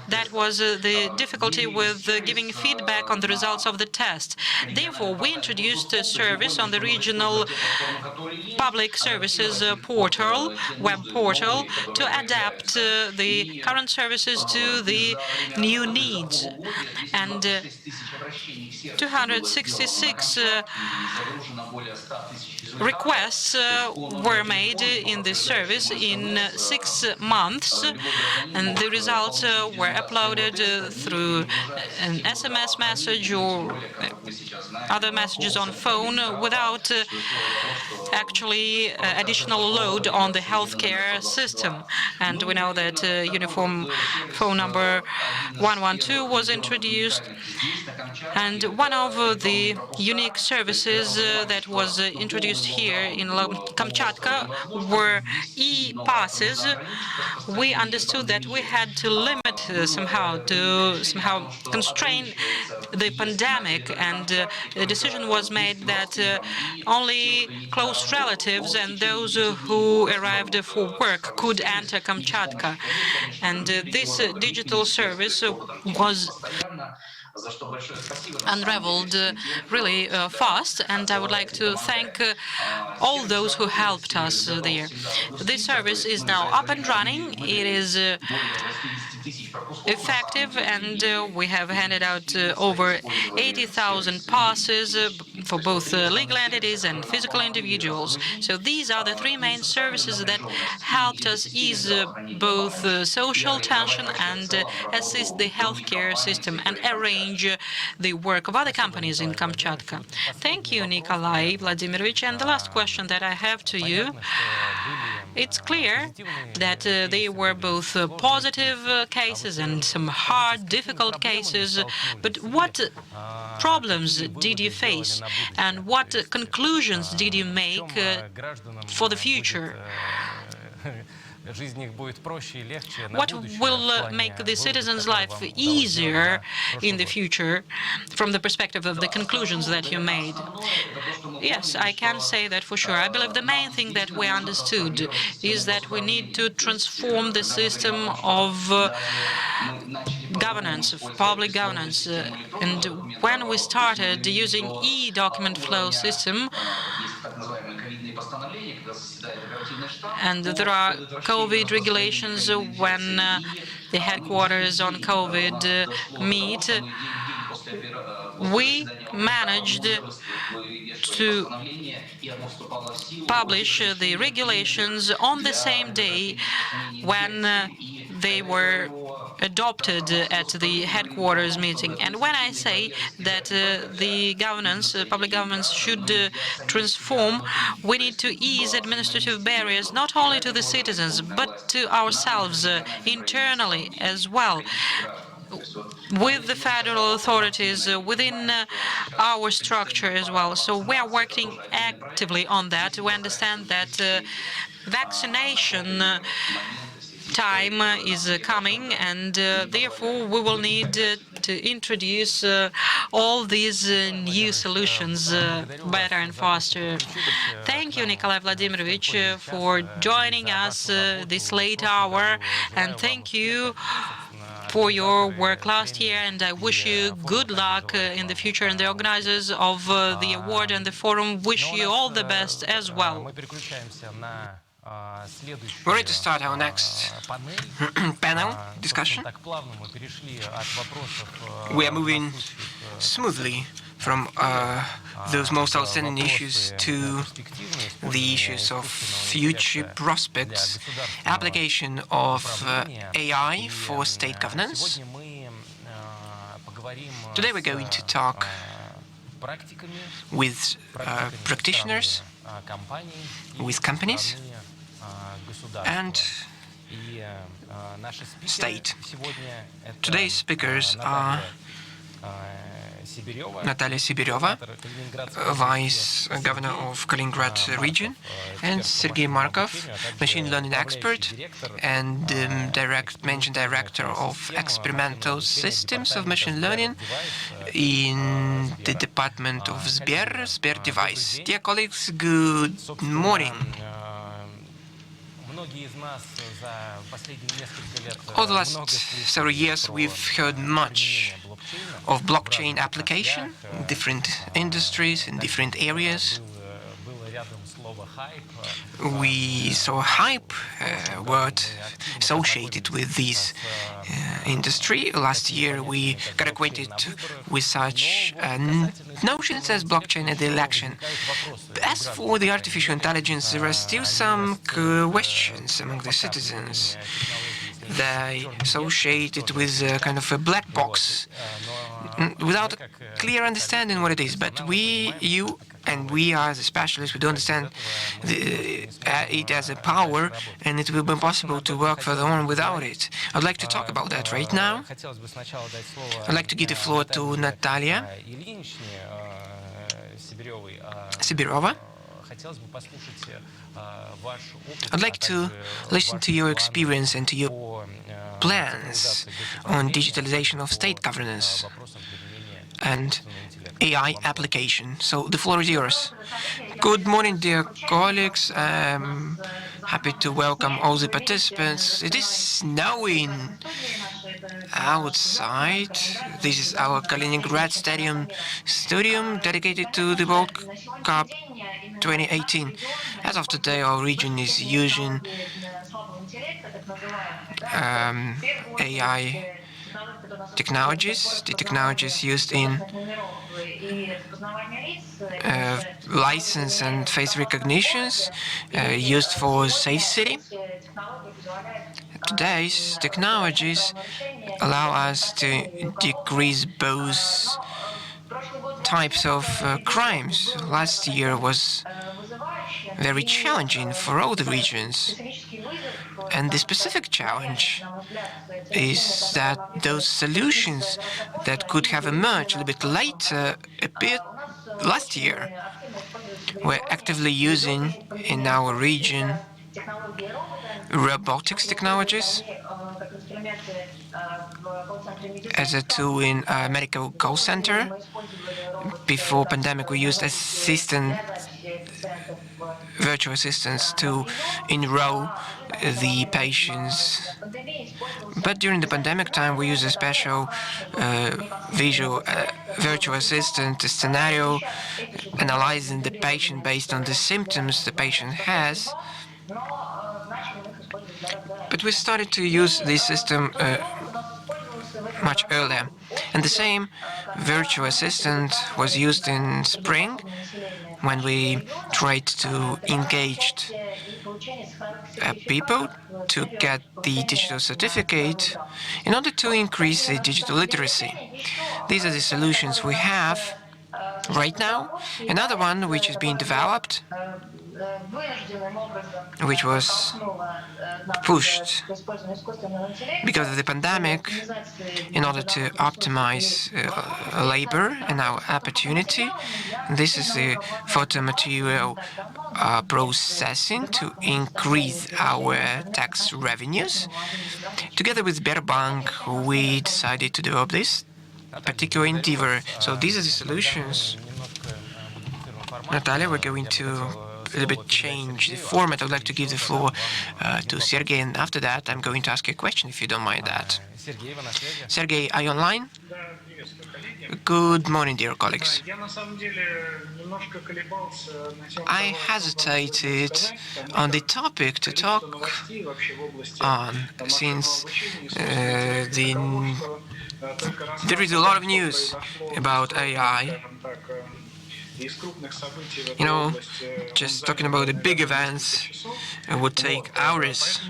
that was the difficulty with giving feedback on the results of the test. Therefore, we introduced a service on the regional public services portal, web portal, to adapt the current services to the new needs. And 266 requests were made in this service in 6 months, and the results were uploaded through an SMS message or other messages on phone without actually additional load on the healthcare system. And we know that uniform phone number 112 was introduced, and one of the unique services that was introduced here in Kamchatka were e-passes. We understood that we had to limit somehow constrain the pandemic, and the decision was made that only close relatives and those who arrived for work could enter Kamchatka. And this digital service was unraveled really fast, and I would like to thank all those who helped us there. This service is now up and running. It is effective, and we have handed out over 80,000 passes for both legal entities and physical individuals. So these are the three main services that helped us ease both social tension and assist the healthcare system and arrange the work of other companies in Kamchatka. Thank you, Nikolai Vladimirovich. And the last question that I have to you, it's clear that there were both positive cases and some hard, difficult cases, but what problems did you face, and what conclusions did you make for the future? What will make the citizens' life easier in the future from the perspective of the conclusions that you made? Yes, I can say that for sure. I believe the main thing that we understood is that we need to transform the system of governance, of public governance. And when we started using e-document flow system, and there are COVID regulations when the headquarters on COVID meet, we managed to publish the regulations on the same day when they were adopted at the headquarters meeting. And when I say that the governance, public governance should transform, we need to ease administrative barriers not only to the citizens but to ourselves internally as well, with the federal authorities, within our structure as well. So we are working actively on that. We understand that vaccination time is coming, and therefore we will need to introduce all these new solutions better and faster. Thank you, Nikolai Vladimirovich, for joining us this late hour, and thank you for your work last year, and I wish you good luck in the future. And the organizers of the award and the forum wish you all the best as well. We're ready to start our next panel discussion. We are moving smoothly from those most outstanding issues to the issues of future prospects, application of AI for state governance. Today we're going to talk with practitioners, with companies, and state. Today's speakers are Natalia Sibirova, Vice Governor of Kaliningrad region, and Sergei Markov, machine learning expert and Managing Director of Experimental Systems of Machine Learning in the Department of Sber Device. Dear colleagues, good morning. Over the last several years, we've heard much of blockchain application in different industries, in different areas. We saw hype word associated with this industry. Last year, we got acquainted with such notions as blockchain at the election. As for the artificial intelligence, there are still some questions among the citizens. They associated with a kind of a black box without a clear understanding what it is. But we are the specialists, we do understand it as a power, and it will be impossible to work further on without it. I'd like to talk about that right now. I'd like to give the floor to Natalia Sibirova. I'd like to listen to your experience and to your plans on digitalization of state governance and AI application. So the floor is yours. Good morning, dear colleagues. I'm happy to welcome all the participants. It is snowing outside. This is our Kaliningrad Stadium dedicated to the World Cup 2018. As of today, our region is using AI technologies, the technologies used in license and face recognitions used for safe city. Today's technologies allow us to decrease both types of crimes. Last year was very challenging for all the regions. And the specific challenge is that those solutions that could have emerged a little bit later appeared last year. We're actively using in our region robotics technologies as a tool in a medical call center. Before pandemic, we used virtual assistants to enroll the patients. But during the pandemic time, we used a special virtual assistant scenario, analyzing the patient based on the symptoms the patient has. But we started to use this system much earlier. And the same virtual assistant was used in spring when we tried to engage people to get the digital certificate in order to increase the digital literacy. These are the solutions we have right now. Another one which is being developed, which was pushed because of the pandemic in order to optimize labor and our opportunity. This is the photomaterial processing to increase our tax revenues. Together with Sberbank, we decided to develop this particular endeavor. So these are the solutions. Natalia, we're going to little bit change the format. I would like to give the floor to Sergey, and after that, I'm going to ask you a question, if you don't mind that. Sergey, are you online? Good morning, dear colleagues. I hesitated on the topic to talk on, since there is a lot of news about AI. You know, just talking about the big events would take hours.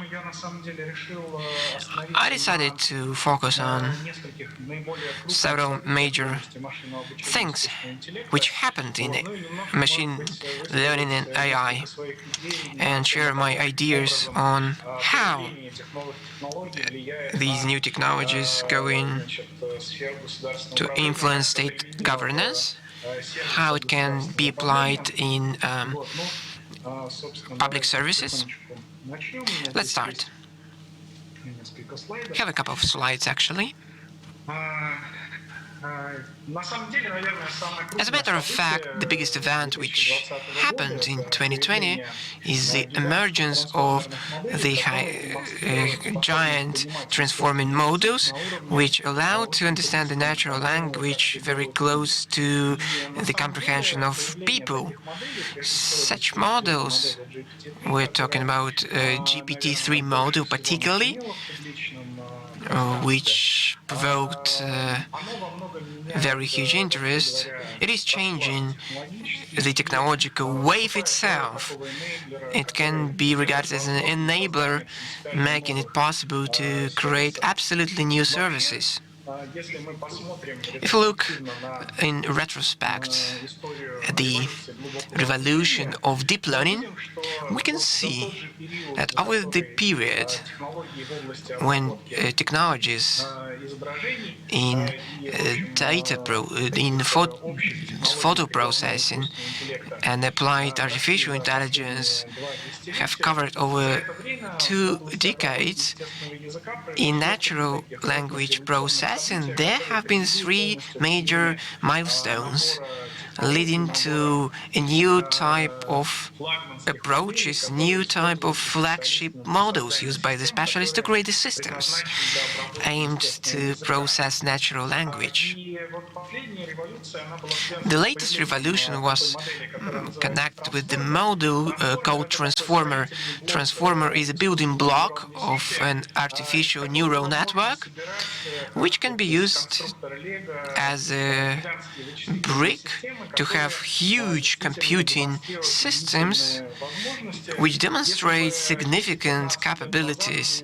I decided to focus on several major things which happened in machine learning and AI, and share my ideas on how these new technologies going to influence state governance, how it can be applied in public services. Let's start. I have a couple of slides, actually. As a matter of fact, the biggest event which happened in 2020 is the emergence of the giant transforming models, which allow to understand the natural language very close to the comprehension of people. Such models, we're talking about GPT-3 model particularly, which provoked very huge interest. It is changing the technological wave itself. It can be regarded as an enabler, making it possible to create absolutely new services. If you look in retrospect at the revolution of deep learning, we can see that over the period when technologies in photo processing and applied artificial intelligence have covered over 2 decades, in natural language processing, there have been 3 major milestones leading to a new type of approaches, new type of flagship models used by the specialists to create the systems aimed to process natural language. The latest revolution was connected with the model called transformer. Transformer is a building block of an artificial neural network, which can be used as a brick to have huge computing systems which demonstrate significant capabilities.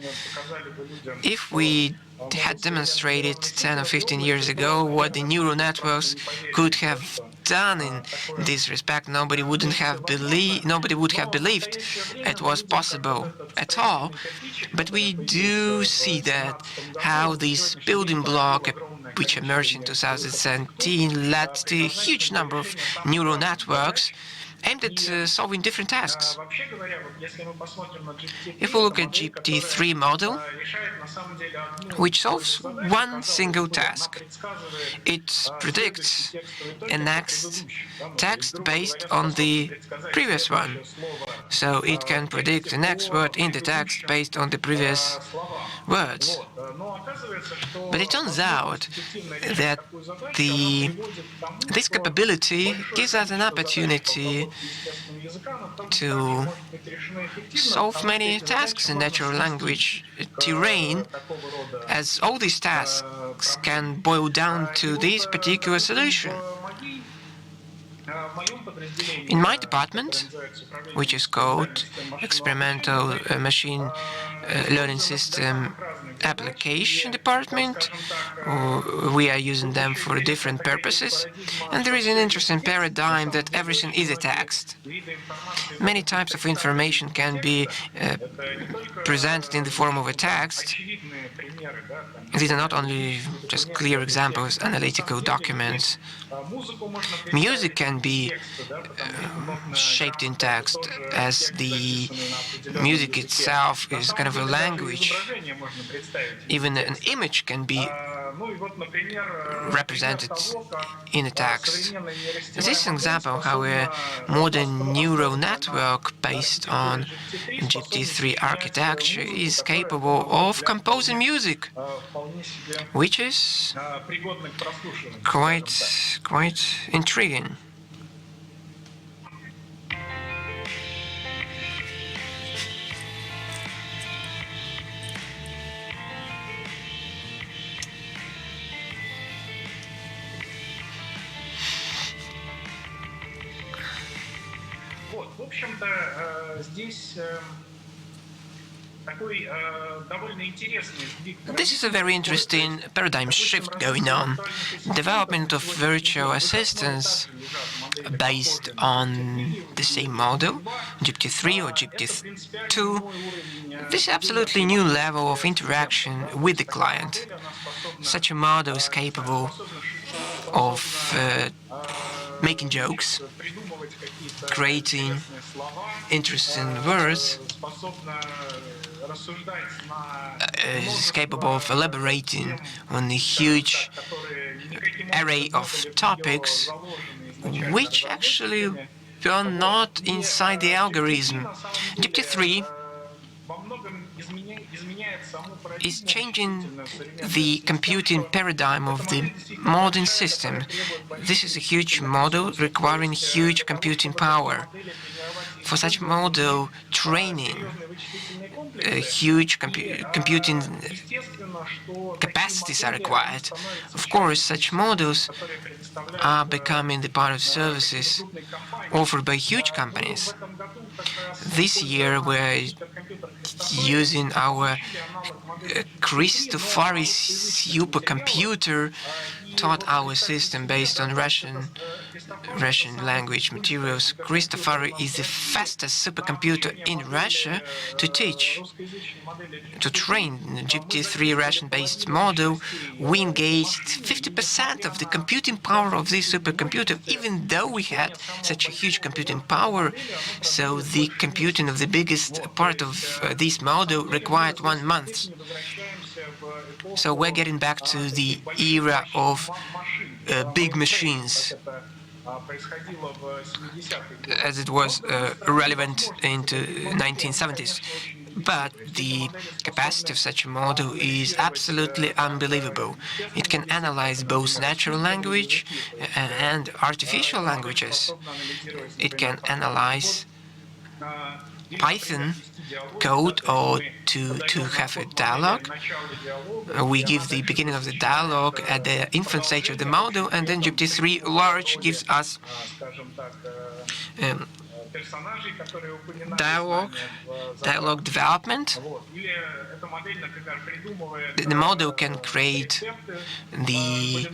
If we had demonstrated 10 or 15 years ago what the neural networks could have done in this respect, nobody would have believed it was possible at all. But we do see that how this building block, which emerged in 2017, led to a huge number of neural networks aimed at solving different tasks. If we look at GPT-3 model, which solves one single task, it predicts a next text based on the previous one. So it can predict the next word in the text based on the previous words. But it turns out that this capability gives us an opportunity to solve many tasks in natural language terrain, as all these tasks can boil down to this particular solution. In my department, which is called Experimental Machine Learning System Application Department, we are using them for different purposes, and there is an interesting paradigm that everything is a text. Many types of information can be presented in the form of a text. These are not only just clear examples, analytical documents. Music can be shaped in text, as the music itself is kind of a language. Even an image can be represented in a text. This is an example how a modern neural network based on GPT-3 architecture is capable of composing music, which is quite intriguing. This is a very interesting paradigm shift going on. Development of virtual assistants based on the same model, GPT-3 or GPT-2. This is absolutely new level of interaction with the client. Such a model is capable of making jokes, creating interesting words, is capable of elaborating on a huge array of topics which actually are not inside the algorithm. GPT-3 is changing the computing paradigm of the modern system. This is a huge model requiring huge computing power. For such model training, huge computing capacities are required. Of course, such models are becoming the part of services offered by huge companies. This year, we're using our Christofari supercomputer taught our system based on Russian language materials. Christofari is the fastest supercomputer in Russia to teach. To train the GPT-3 Russian-based model, we engaged 50% of the computing power of this supercomputer, even though we had such a huge computing power. So the computing of the biggest part of this model required 1 month. So we're getting back to the era of big machines, as it was relevant into 1970s. But the capacity of such a model is absolutely unbelievable. It can analyze both natural language and artificial languages. It can analyze Python code or to have a dialogue. We give the beginning of the dialogue at the infant stage of the model, and then GPT-3 large gives us dialogue development. The model can create the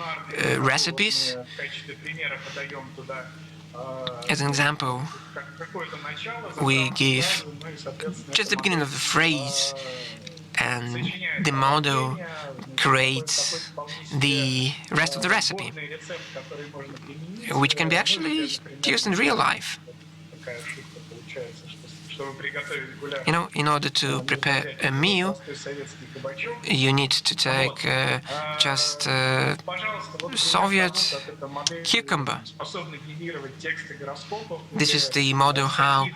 recipes. As an example, we give just the beginning of the phrase, and the model creates the rest of the recipe, which can be actually used in real life. You know, in order to prepare a meal, you need to take just Soviet cucumber. This is the model how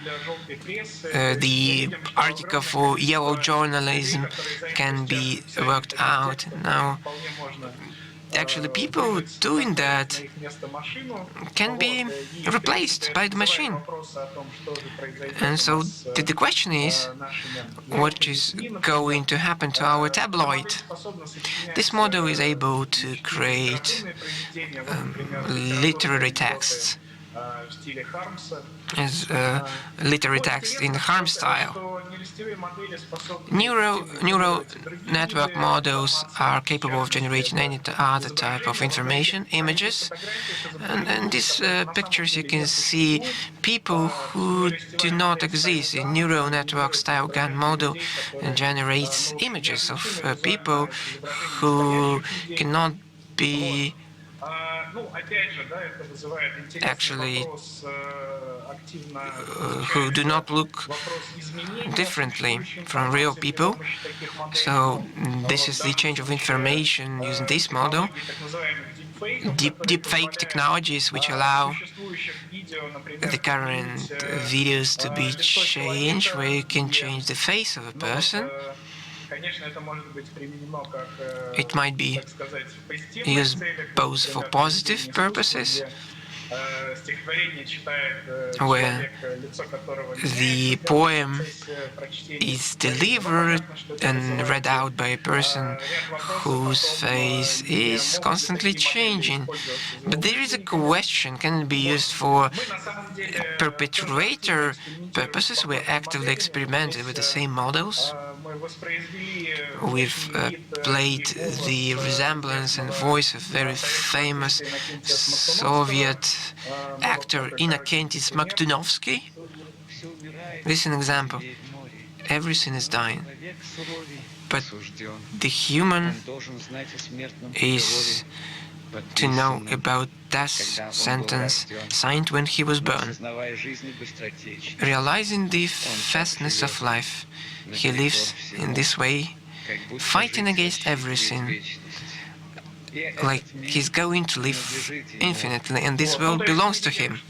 the article for yellow journalism can be worked out. Now, actually, people doing that can be replaced by the machine. And so the question is, what is going to happen to our tabloid? This model is able to create literary texts, as literary text in Harm style. Neural network models are capable of generating any other type of information, images. And in these pictures you can see people who do not exist. A neural network style GAN model generates images of people who cannot be actually who do not look differently from real people. So this is the change of information using this model. Deep fake technologies which allow the current videos to be changed, where you can change the face of a person. It might be used both for positive purposes, where the poem is delivered and read out by a person whose face is constantly changing. But there is a question, can it be used for perpetrator purposes? We actively experimented with the same models. We've played the resemblance and voice of very famous Soviet actor Innokentis Maktunovsky. This is an example. Everything is dying. But the human is to know about death sentence signed when he was born. Realizing the fastness of life, he lives in this way, fighting against everything, like he's going to live infinitely, and this world belongs to him.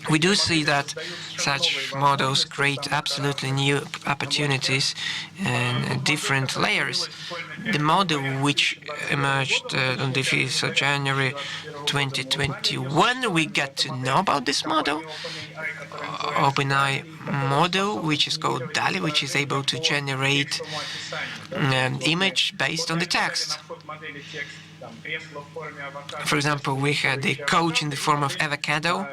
We do see that such models create absolutely new opportunities and different layers. The model which emerged on the 5th of January 2021, we got to know about this model. OpenAI model, which is called DALL-E, which is able to generate an image based on the text. For example, we had a coach in the form of avocado,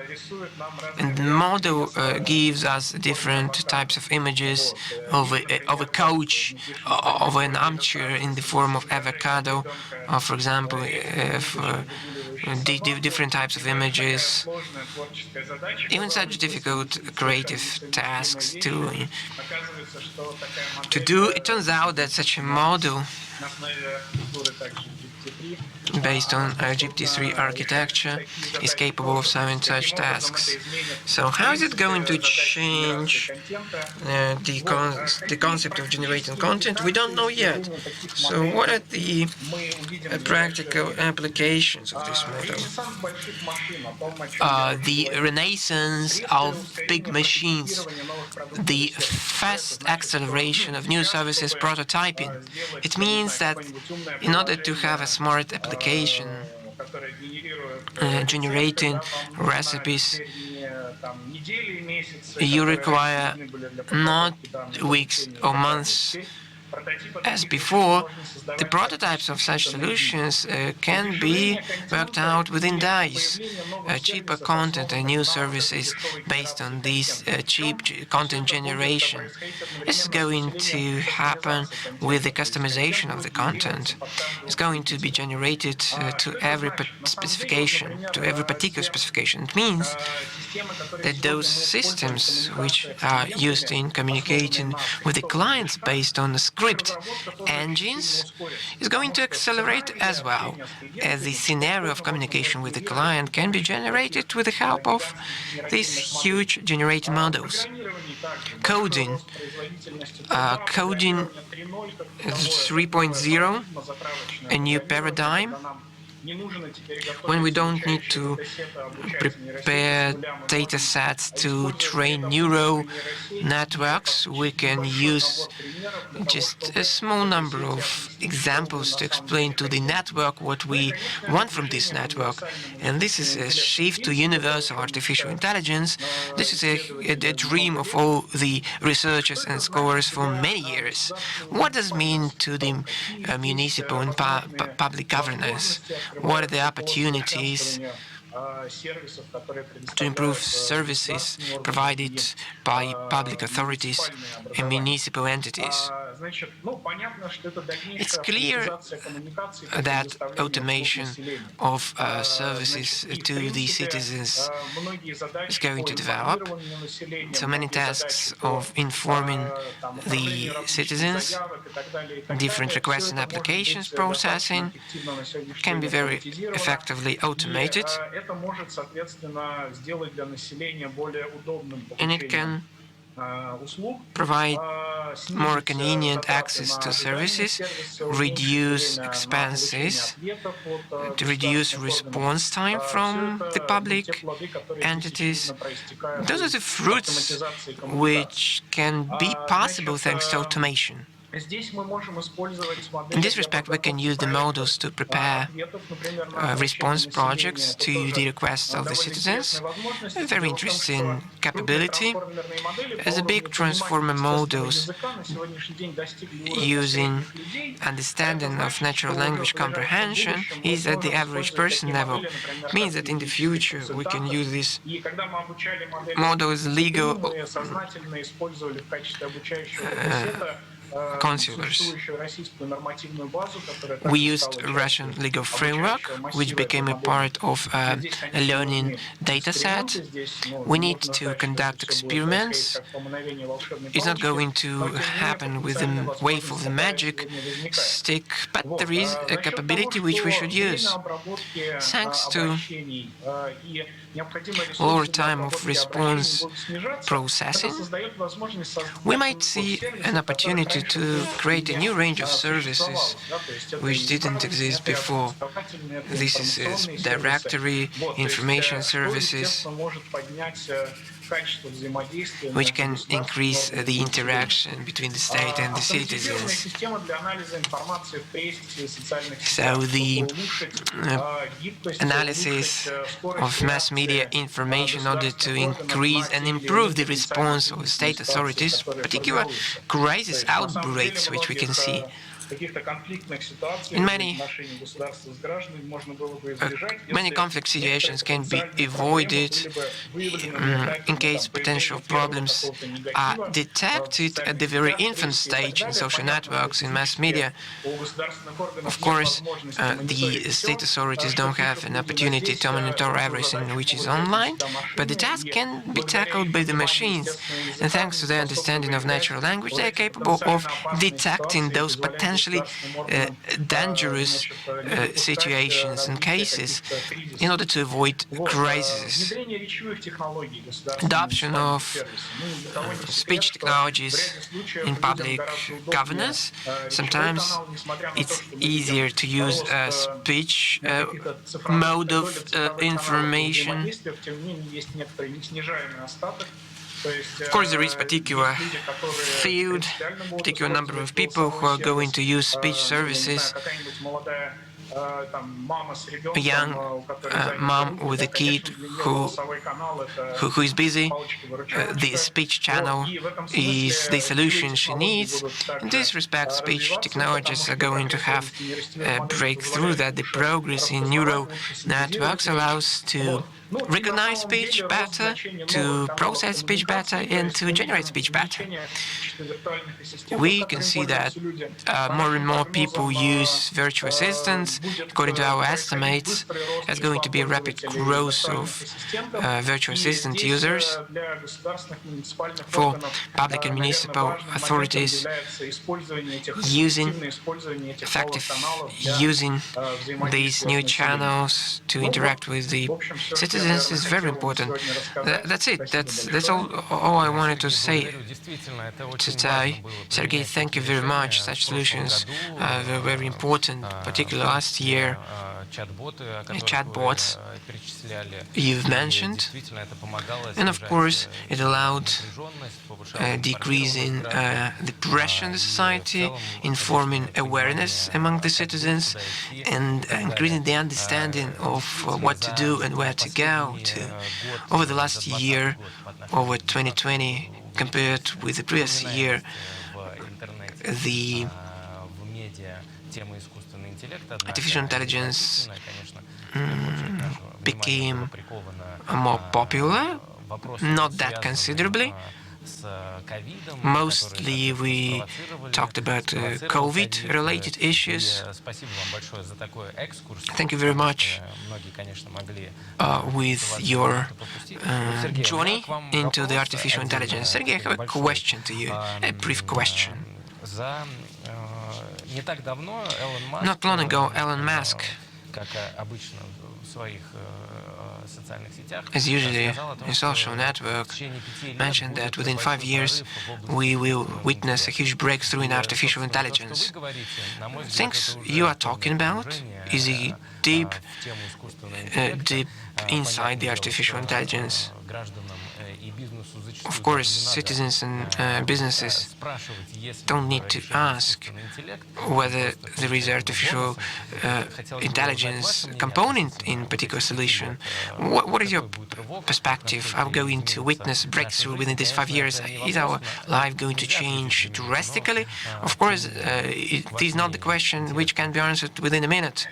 and the model gives us different types of images of a coach, of an armchair in the form of avocado, or for example, different types of images. Even such difficult creative tasks to do, it turns out that such a model based on GPT-3 architecture is capable of solving such tasks. So how is it going to change the concept of generating content? We don't know yet. So what are the practical applications of this model? The renaissance of big machines, the fast acceleration of new services prototyping. It means that in order to have a smart application generating recipes, you require not weeks or months as before. The prototypes of such solutions can be worked out within days. Cheaper content and new services based on this cheap content generation. This is going to happen with the customization of the content. It's going to be generated to every specification, to every particular specification. It means that those systems which are used in communicating with the clients based on the script engines is going to accelerate as well, as the scenario of communication with the client can be generated with the help of these huge generating models. Coding 3.0, a new paradigm, when we don't need to prepare data sets to train neural networks, we can use just a small number of examples to explain to the network what we want from this network. And this is a shift to universal artificial intelligence. This is a dream of all the researchers and scholars for many years. What does it mean to the municipal and public governance? What are the opportunities to improve services provided by public authorities and municipal entities? It's clear that automation of services to the citizens is going to develop. So many tasks of informing the citizens, different requests and applications processing can be very effectively automated, and it can provide more convenient access to services, reduce expenses, to reduce response time from the public entities. Those are the fruits which can be possible thanks to automation. In this respect, we can use the models to prepare response projects to the requests of the citizens. A very interesting capability. As a big transformer models using understanding of natural language comprehension is at the average person level. It means that in the future we can use this model as legal consumers. We used Russian legal framework, which became a part of a learning data set. We need to conduct experiments. It's not going to happen with the wave of the magic stick, but there is a capability which we should use. Thanks to lower time of response processing, we might see an opportunity to create a new range of services which didn't exist before. This is directory, information services, which can increase the interaction between the state and the citizens. So the analysis of mass media information in order to increase and improve the response of state authorities, particular crisis outbreaks which we can see. In many conflict situations can be avoided in case potential problems are detected at the very infant stage in social networks, in mass media. Of course, the state authorities don't have an opportunity to monitor everything which is online, but the task can be tackled by the machines. And thanks to their understanding of natural language, they are capable of detecting those potentially dangerous situations and cases in order to avoid crises. Adoption of speech technologies in public governance. Sometimes it's easier to use a speech mode of information. Of course, there is particular field, particular number of people who are going to use speech services. A young mom with a kid who is busy. The speech channel is the solution she needs. In this respect, speech technologists are going to have a breakthrough that the progress in neural networks allows to recognize speech better, to process speech better, and to generate speech better. We can see that more and more people use virtual assistants. According to our estimates, there's going to be a rapid growth of virtual assistant users for public and municipal authorities using these new channels to interact with the citizens is very important. That's it. That's all I wanted to say today. Sergey, thank you very much. Such solutions were very important, particularly last year. Chatbots you've mentioned, and of course it allowed a decrease in the pressure in the society, informing awareness among the citizens, and increasing the understanding of what to do and where to go to. Over the last year, over 2020, compared with the previous year, the artificial intelligence became more popular, not that considerably, Mostly we talked about COVID-related issues. Thank you very much with your journey into the artificial intelligence. Sergey, I have a question to you, a brief question. Not long ago, Elon Musk, as usually in social network, mentioned that within 5 years we will witness a huge breakthrough in artificial intelligence. Things you are talking about is a deep inside the artificial intelligence. Of course, citizens and businesses don't need to ask whether there is artificial intelligence component in particular solution. What is your perspective? Are we going to witness breakthrough within these 5 years? Is our life going to change drastically? Of course, it is not the question which can be answered within a minute.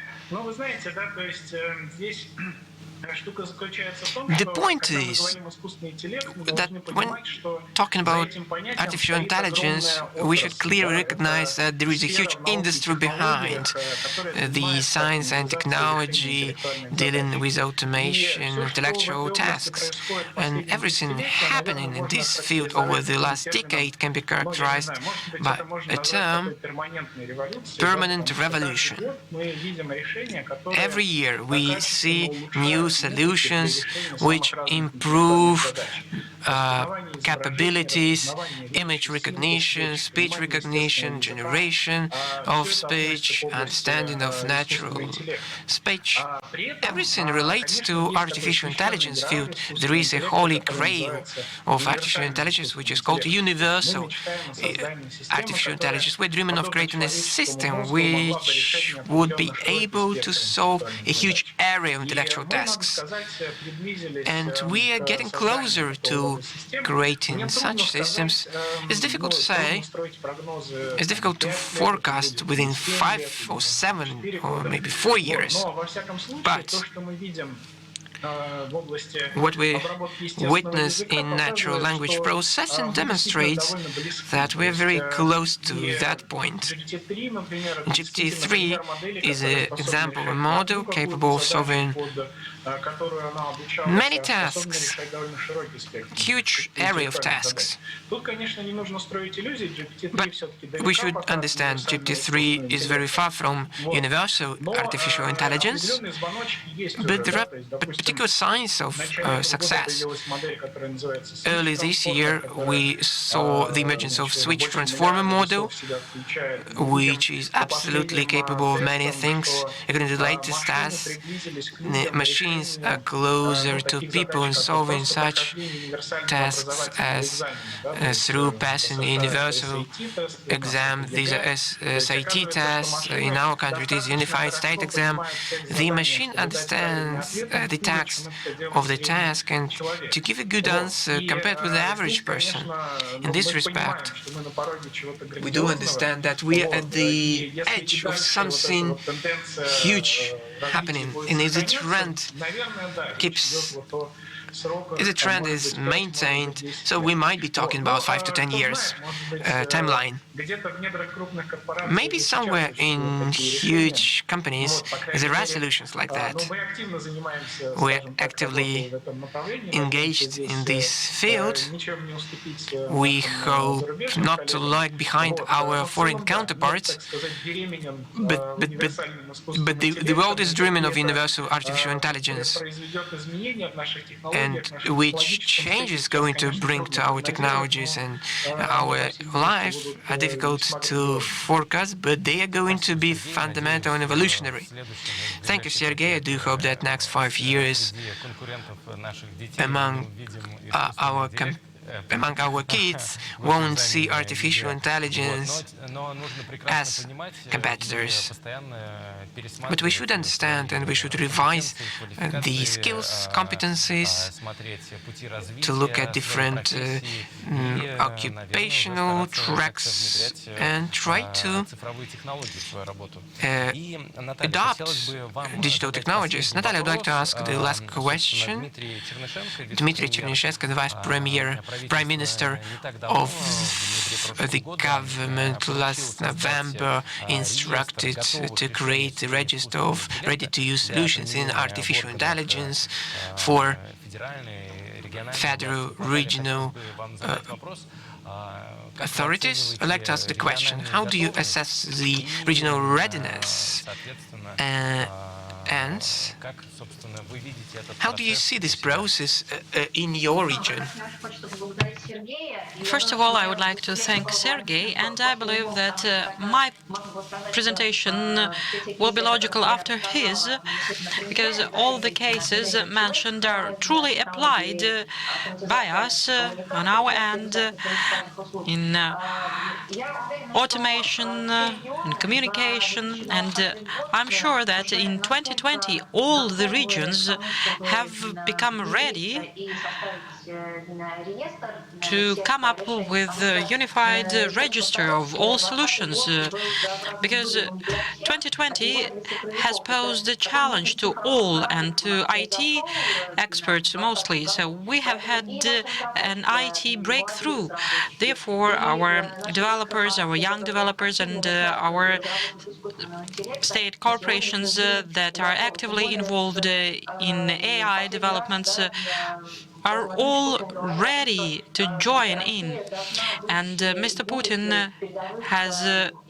The point is that when talking about artificial intelligence, we should clearly recognize that there is a huge industry behind the science and technology dealing with automation, intellectual tasks. And everything happening in this field over the last decade can be characterized by a term, permanent revolution. Every year we see new solutions which improve capabilities, image recognition, speech recognition, generation of speech, understanding of natural speech. Everything relates to artificial intelligence field. There is a holy grail of artificial intelligence which is called universal artificial intelligence. We're dreaming of creating a system which would be able to solve a huge area of intellectual tasks. And we are getting closer to creating such systems. It's difficult to say. It's difficult to forecast within 5 or 7 or maybe 4 years. But what we witness in natural language processing demonstrates that we're very close to that point. GPT-3 is an example of a model capable of solving many tasks, huge area of tasks. But we should understand GPT-3 is very far from universal artificial intelligence, but there are particular signs of success. Early this year, we saw the emergence of switch transformer model, which is absolutely capable of many things. According to the latest tests, the machines are closer to people in solving such tasks as through passing the universal exam. These are SAT tests. In our country, it is Unified State Exam. The machine understands the text of the task and to give a good answer compared with the average person. In this respect, we do understand that we are at the edge of something huge happening, and if the trend if the trend is maintained, so we might be talking about 5 to 10 years timeline. Maybe somewhere in huge companies there are solutions like that. We're actively engaged in this field. We hope not to lag behind our foreign counterparts, but the world is dreaming of universal artificial intelligence, and which changes going to bring to our technologies and our life are difficult to forecast, but they are going to be fundamental and evolutionary. Thank you, Sergey. I do hope that next 5 years among our kids won't see artificial intelligence as competitors. But we should understand and we should revise the skills, competencies, to look at different occupational tracks and try to adopt digital technologies. Natalia, I would like to ask the last question. Dmitry Chernyshenko, the Prime Minister of the government, last November instructed to create a register of ready-to-use solutions in artificial intelligence for federal, regional authorities. I'd like to ask the question, how do you assess the regional readiness and how do you see this process in your region? First of all, I would like to thank Sergey, and I believe that my presentation will be logical after his, because all the cases mentioned are truly applied by us on our end in automation, in communication, and I'm sure that in 2020 all the regions have become ready to come up with a unified register of all solutions, because 2020 has posed a challenge to all and to IT experts mostly. So we have had an IT breakthrough. Therefore, our developers, our young developers, and our state corporations that are actively involved in AI developments are all ready to join in. And Mr. Putin has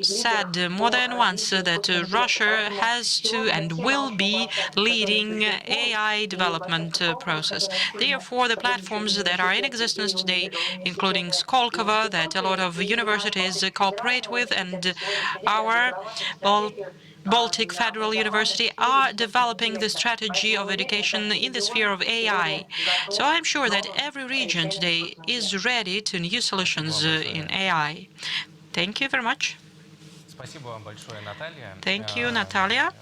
said more than once that Russia has to and will be leading AI development process. Therefore, the platforms that are in existence today, including Skolkovo, that a lot of universities cooperate with, and our Baltic Federal University are developing the strategy of education in the sphere of AI. So I'm sure that every region today is ready to new solutions in AI. Thank you very much. Thank you, Natalia.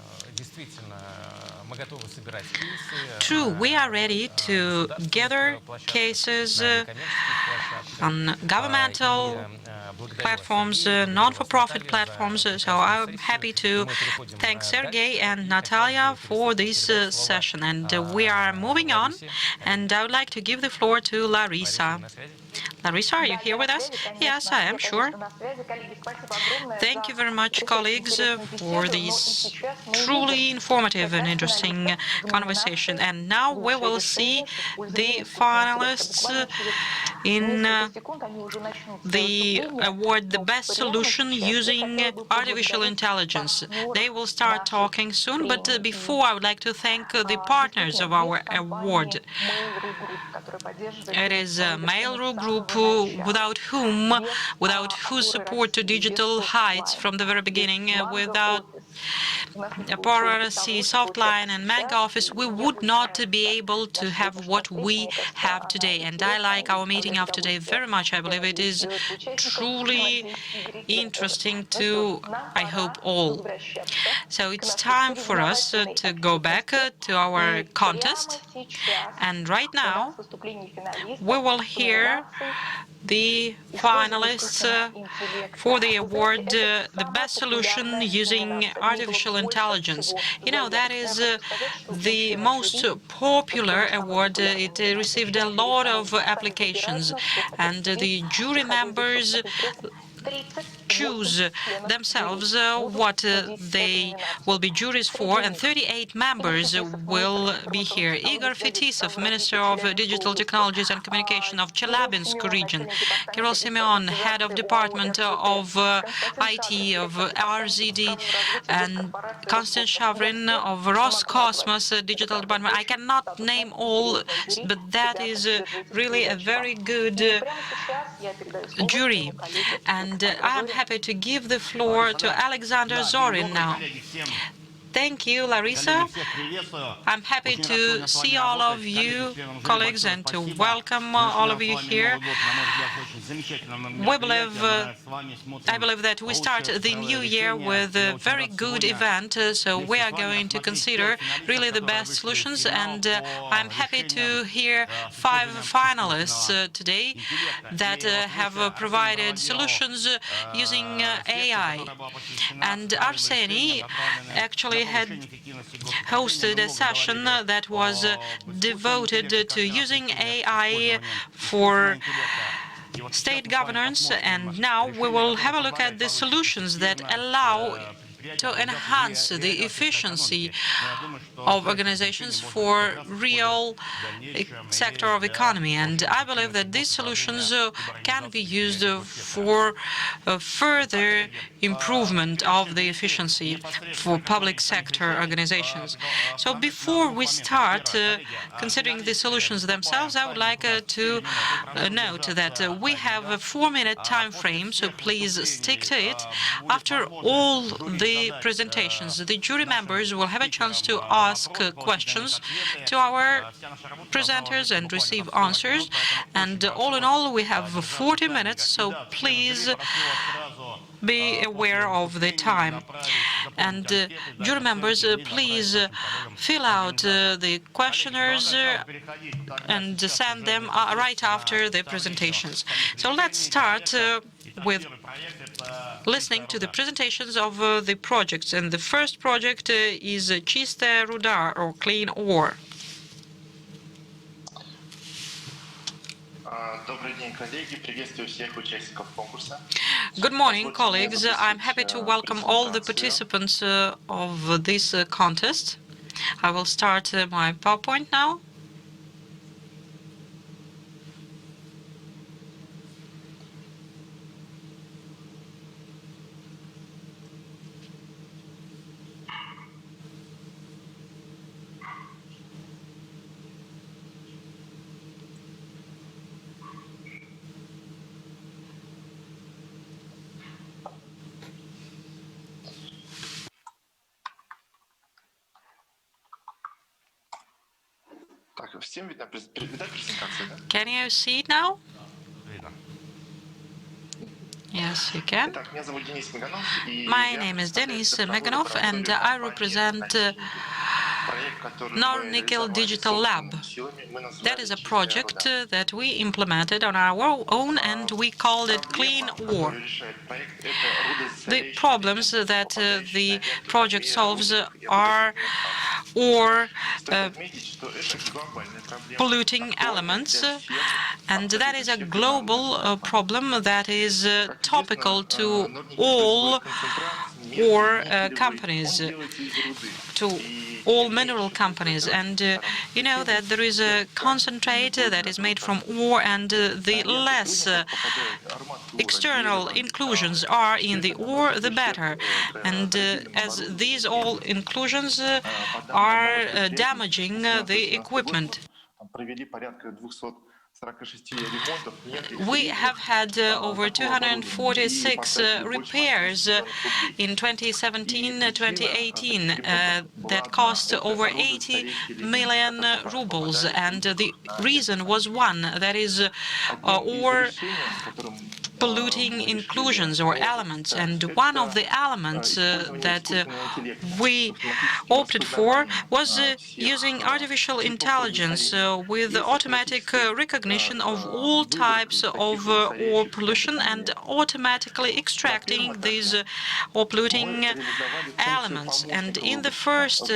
True, we are ready to gather cases on governmental platforms, non-for-profit platforms. So I'm happy to thank Sergey and Natalia for this session. And we are moving on, and I would like to give the floor to Larisa. Larisa, are you here with us? Yes, I am, sure. Thank you very much, colleagues, for this truly informative and interesting conversation. And now we will see the finalists in the award The Best Solution Using Artificial Intelligence. They will start talking soon, but before I would like to thank the partners of our award. It is a Mail.ru group without whose support to digital heights from the very beginning, without Porosity, Softline, and Mega Office, we would not be able to have what we have today. And I like our meeting of today very much. I believe it is truly interesting to, I hope, all. So it's time for us to go back to our contest. And right now, we will hear the finalists for the award The Best Solution Using Artificial Intelligence. You know, that is the most popular award. It received a lot of applications, and the jury members choose themselves what they will be juries for, and 38 members will be here. Igor Fetisov, Minister of Digital Technologies and Communication of Chelyabinsk region. Kirill Semyon, Head of Department of IT of RZD, and Konstantin Shavrin of Roscosmos Digital Department. I cannot name all, but that is really a very good jury. And I'm happy to give the floor to Alexander Zorin now. Thank you, Larisa. I'm happy to see all of you, colleagues, and to welcome all of you here. I believe that we start the new year with a very good event, so we are going to consider really the best solutions, and I'm happy to hear 5 finalists today that have provided solutions using AI. And Arseny actually had hosted a session that was devoted to using AI for state governance, and now we will have a look at the solutions that allow to enhance the efficiency of organizations for real sector of economy. And I believe that these solutions can be used for further improvement of the efficiency for public sector organizations. So before we start considering the solutions themselves, I would like to note that we have a 4-minute time frame, so please stick to it. After all the presentations, the jury members will have a chance to ask questions to our presenters and receive answers. And all in all, we have 40 minutes, so please be aware of the time. And jury members, please fill out the questionnaires and send them right after the presentations. So let's start with listening to the presentations of the projects. And the first project is Чистая руда, or clean ore. Good morning, colleagues. I'm happy to welcome all the participants of this contest. I will start my PowerPoint now. Can you see it now? Yes, you can. My name is Denis Meganov, and I represent Nickel Digital Lab. That is a project that we implemented on our own, and we called it Clean Ore. The problems that the project solves are ore polluting elements, and that is a global problem that is topical to all ore companies, to all mineral companies. And you know that there is a concentrate that is made from ore, and the less external inclusions are in the ore, the better. And as these all inclusions are damaging the equipment. We have had over 246 repairs in 2017-2018 that cost over 80 million rubles, and the reason was one, that is ore polluting inclusions or elements. And one of the elements that we opted for was using artificial intelligence with automatic recognition of all types of ore pollution and automatically extracting these ore polluting elements. And in the first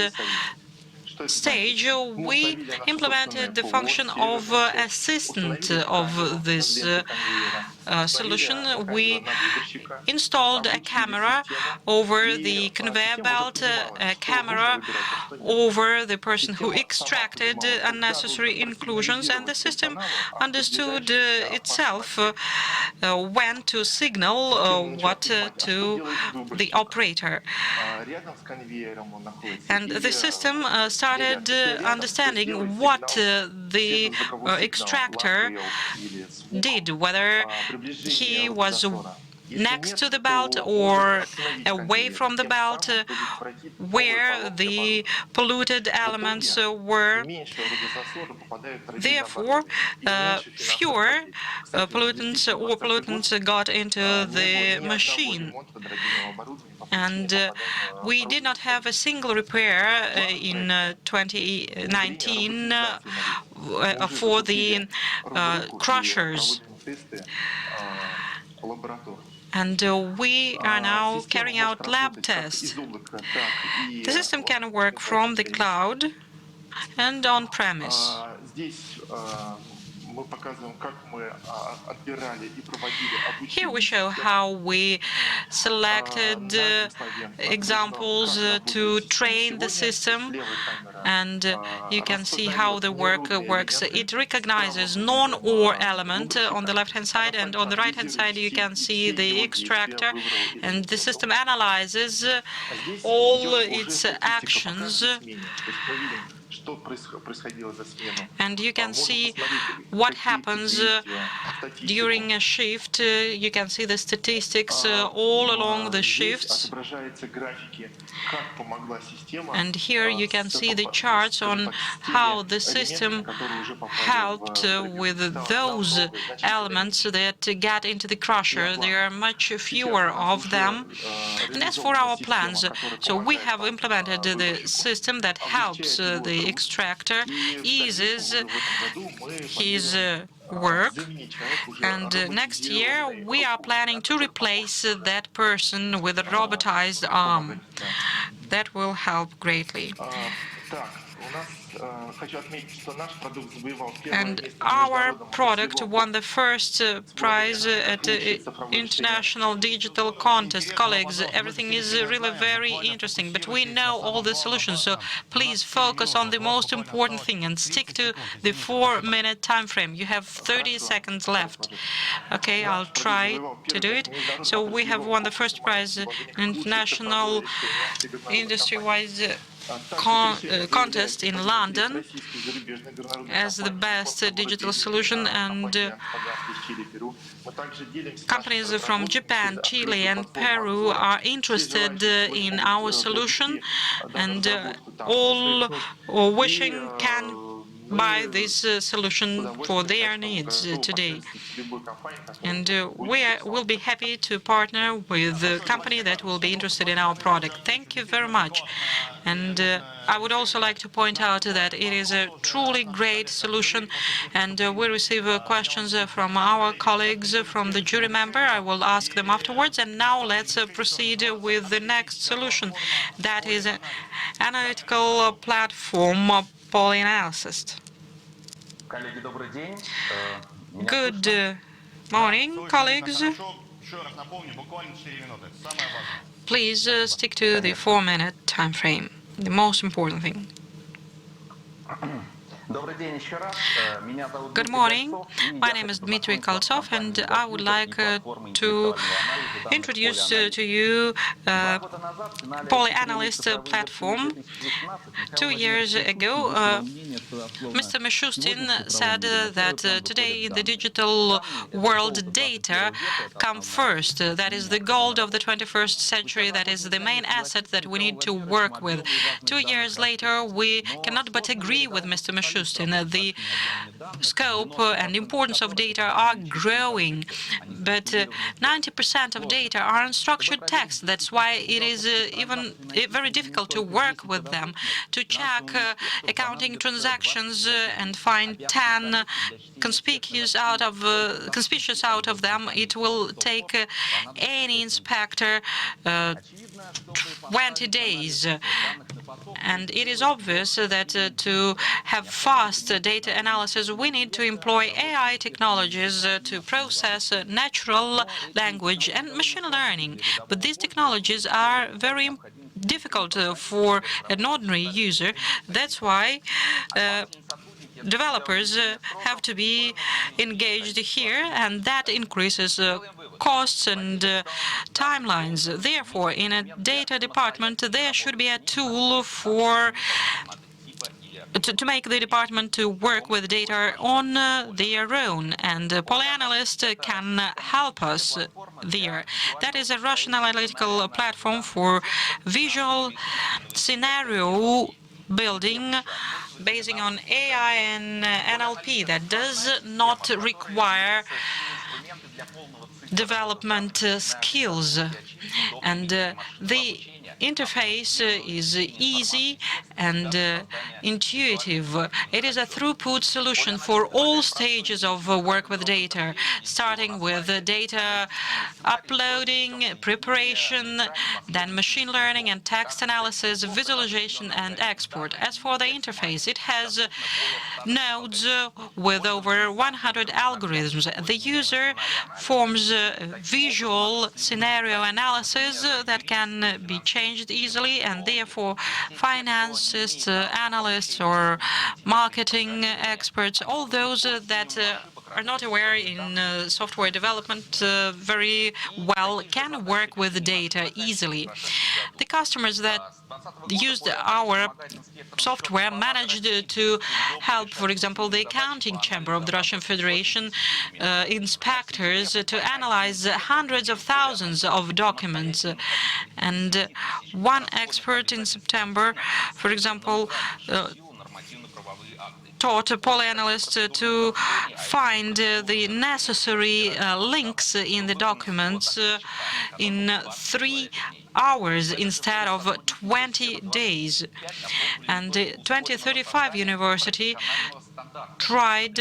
stage, we implemented the function of assistant of this solution. We installed a camera over the conveyor belt, a camera over the person who extracted unnecessary inclusions, and the system understood itself when to signal what to the operator. And the system started understanding what the extractor did, whether he was next to the belt or away from the belt, where the polluted elements were. Therefore, fewer pollutants got into the machine. And we did not have a single repair in 2019 for the crushers. And we are now carrying out lab tests. The system can work from the cloud and on-premise. Here we show how we selected examples to train the system, and you can see how the work works. It recognizes non-ore element on the left-hand side, and on the right-hand side you can see the extractor, and the system analyzes all its actions. And you can see what happens during a shift. You can see the statistics all along the shifts. And here you can see the charts on how the system helped with those elements that get into the crusher. There are much fewer of them. And as for our plans, so we have implemented the system that helps the extractor, eases his work, and next year we are planning to replace that person with a robotized arm. That will help greatly. And our product won the first prize at the International Digital Contest. Colleagues, everything is really very interesting, but we know all the solutions, so please focus on the most important thing and stick to the 4-minute time frame. You have 30 seconds left. Okay, I'll try to do it. So we have won the first prize, International Industry-wise contest in London as the best digital solution, and companies from Japan, Chile and Peru are interested in our solution, and all wishing can buy this solution for their needs today. And we will be happy to partner with a company that will be interested in our product. Thank you very much. And I would also like to point out that it is a truly great solution, and we receive questions from our colleagues from the jury member. I will ask them afterwards. And now let's proceed with the next solution. That is an analytical platform polyanalysis. Good morning, colleagues. Please stick to the 4-minute time frame, the most important thing. Good morning. My name is Dmitry Koltsov, and I would like to introduce to you polyanalyst platform. 2 years ago, Mr. Mishustin said that today in the digital world, data come first. That is the gold of the 21st century. That is the main asset that we need to work with. 2 years later, we cannot but agree with Mr. Mishustin. The scope and importance of data are growing, but 90% of data are unstructured text. That's why it is even very difficult to work with them, to check accounting transactions and find 10 conspicuous out of them. It will take any inspector 20 days. And it is obvious that to have fast data analysis, we need to employ AI technologies to process natural language and machine learning. But these technologies are very difficult for an ordinary user. That's why developers have to be engaged here, and that increases costs and timelines. Therefore, in a data department, there should be a tool for to make the department to work with data on their own, and polyanalyst can help us there. That is a Russian analytical platform for visual scenario building basing on AI and NLP that does not require development skills, and the interface is easy and intuitive. It is a throughput solution for all stages of work with data, starting with data uploading, preparation, then machine learning and text analysis, visualization and export. As for the interface, it has nodes with over 100 algorithms. The user forms visual scenario analysis that can be changed easily, and therefore financists, analysts or marketing experts, all those that are not aware in software development very well, can work with data easily. The customers that used our software managed to help, for example, the accounting chamber of the Russian Federation, inspectors, to analyze hundreds of thousands of documents. And one expert in September, for example, taught a polyanalyst to find the necessary links in the documents in 3 hours instead of 20 days. And the 2035 University tried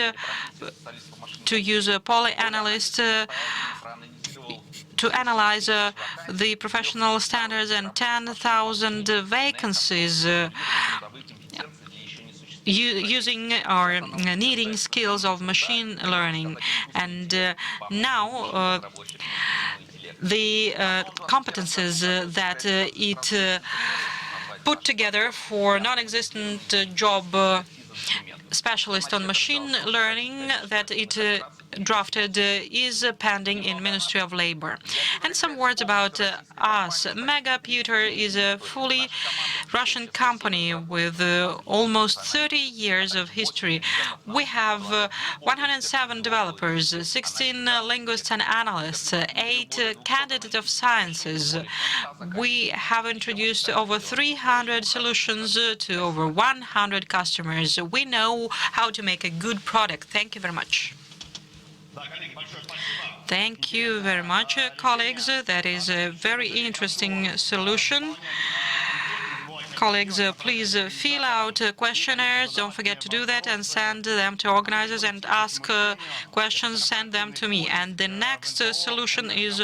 to use a polyanalyst to analyze the professional standards and 10,000 vacancies using or needing skills of machine learning. And now the competences that it put together for non-existent job specialist on machine learning that it drafted is pending in Ministry of Labor. And some words about us. Megaputer is a fully Russian company with almost 30 years of history. We have 107 developers, 16 linguists and analysts, 8 candidates of sciences. We have introduced over 300 solutions to over 100 customers. We know how to make a good product. Thank you very much. Thank you very much, colleagues. That is a very interesting solution. Colleagues, please fill out questionnaires. Don't forget to do that and send them to organizers, and ask questions, send them to me. And the next solution is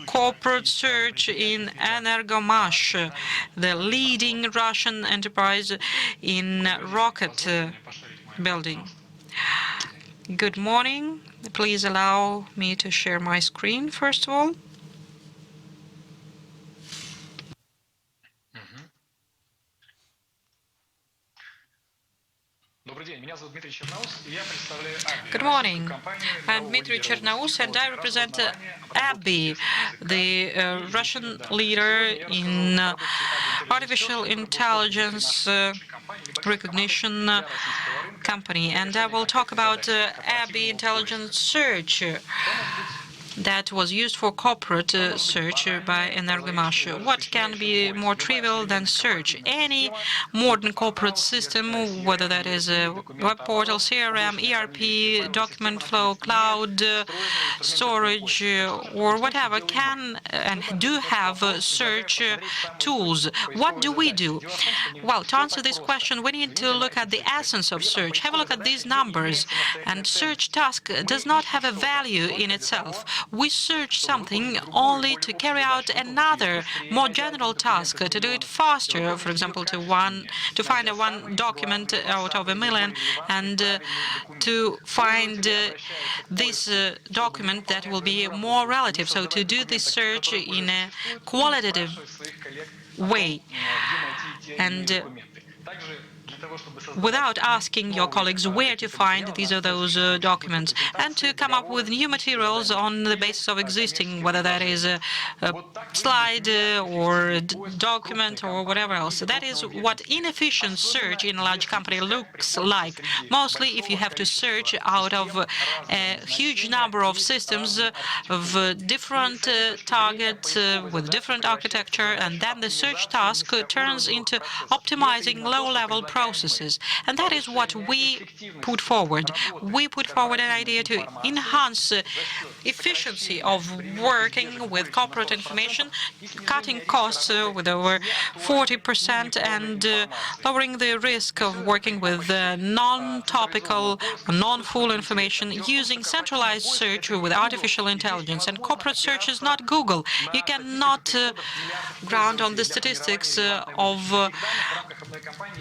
corporate search in Energomash, the leading Russian enterprise in rocket building. Good morning. Please allow me to share my screen, first of all. Good morning. I'm Dmitry Chernaus, and I represent ABI, the Russian leader in artificial intelligence recognition company. And I will talk about ABI Intelligence Search that was used for corporate search by Energomash. What can be more trivial than search? Any modern corporate system, whether that is a web portal, CRM, ERP, document flow, cloud, storage, or whatever, can and do have search tools. What do we do? Well, to answer this question, we need to look at the essence of search. Have a look at these numbers. And search task does not have a value in itself. We search something only to carry out another, more general task, to do it faster, for example, to find one document out of a million, and to find this document that will be more relative. So to do this search in a qualitative way. And without asking your colleagues where to find these or those documents, and to come up with new materials on the basis of existing, whether that is a slide or a document or whatever else. That is what inefficient search in a large company looks like. Mostly if you have to search out of a huge number of systems of different targets with different architecture, and then the search task turns into optimizing low-level processes. And that is what we put forward. We put forward an idea to enhance efficiency of working with corporate information, cutting costs with over 40% and lowering the risk of working with non-topical, non-full information using centralized search with artificial intelligence. And corporate search is not Google. You cannot ground on the statistics of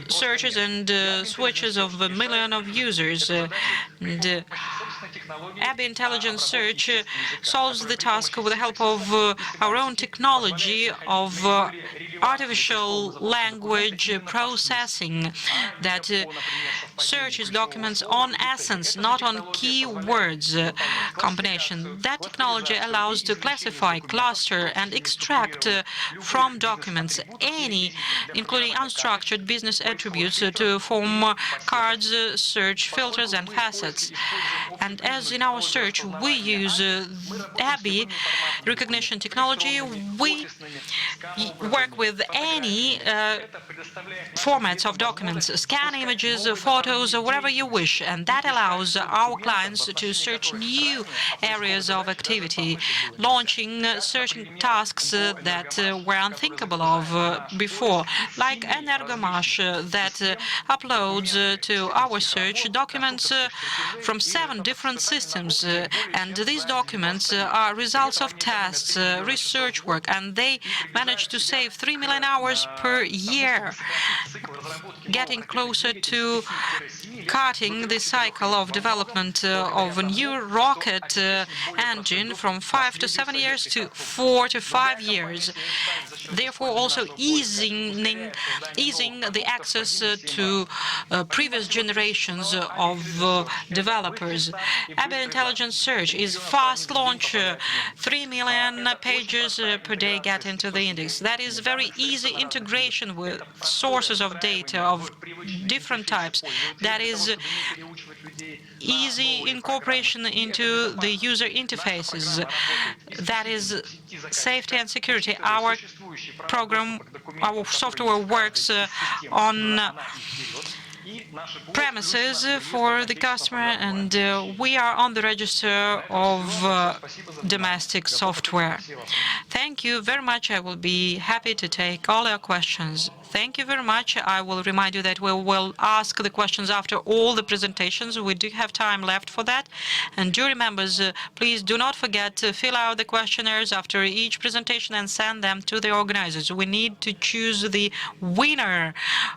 searches and switches of a million of users. Abbey Intelligence Search solves the task with the help of our own technology of artificial language processing that searches documents on essence, not on keywords combination. That technology allows to classify, cluster, and extract from documents any, including unstructured business attributes, to form cards, search filters, and facets. And as in our search we use Abbey recognition technology, we work with any formats of documents, scan images, photos, or whatever you wish, and that allows our clients to search new areas of activity, launching searching tasks that were unthinkable of before, like Energomash that uploads to our search documents from 7 different systems, and these documents are results of tests, research work, and they manage to save 3 million hours per year, getting closer to cutting the cycle of development of a new rocket engine from 5 to 7 years to 4 to 5 years, therefore also easing the access to previous generations of developers. Abbey Intelligence Search is fast launch, 3 million pages per day get into the index. That is very easy integration with sources of data of different types. That is easy incorporation into the user interfaces. That is safety and security. Our program, our software works on premises for the customer, and we are on the register of domestic software. Thank you very much. I will be happy to take all your questions. Thank you very much. I will remind you that we will ask the questions after all the presentations. We do have time left for that. And jury members, please do not forget to fill out the questionnaires after each presentation and send them to the organizers. We need to choose the winner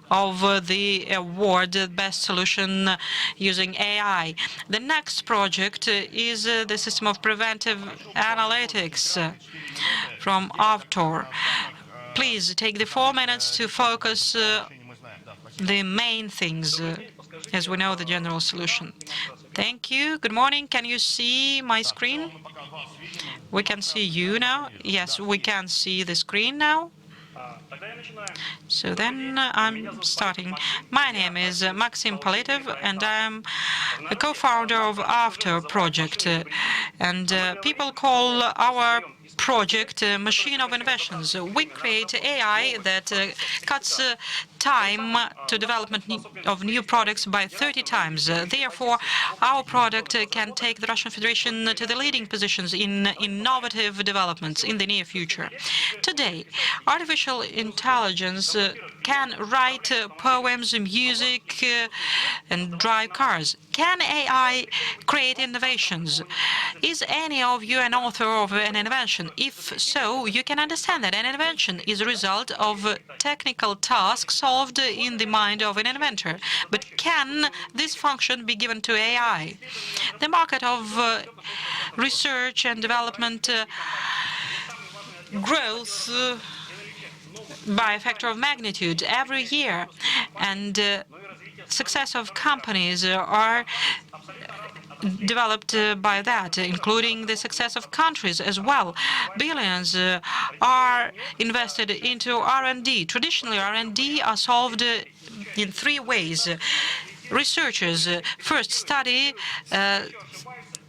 of the award, Best Solution using AI. The next project is the system of preventive analytics from Avtor. Please take the 4 minutes to focus the main things, as we know the general solution. Thank you. Good morning. Can you see my screen? We can see you now. Yes, we can see the screen now. So then I'm starting. My name is Maxim Politov, and I'm a co-founder of Avtor project. And people call our project Machine of Inventions. We create AI that cuts time to development of new products by 30 times. Therefore, our product can take the Russian Federation to the leading positions in innovative developments in the near future. Today, artificial intelligence can write poems, music, and drive cars. Can AI create innovations? Is any of you an author of an invention? If so, you can understand that an invention is a result of technical tasks solved in the mind of an inventor. But can this function be given to AI? The market of research and development grows by a factor of magnitude every year, and success of companies are developed by that, including the success of countries as well. Billions are invested into R&D. Traditionally, R&D are solved in three ways. Researchers first study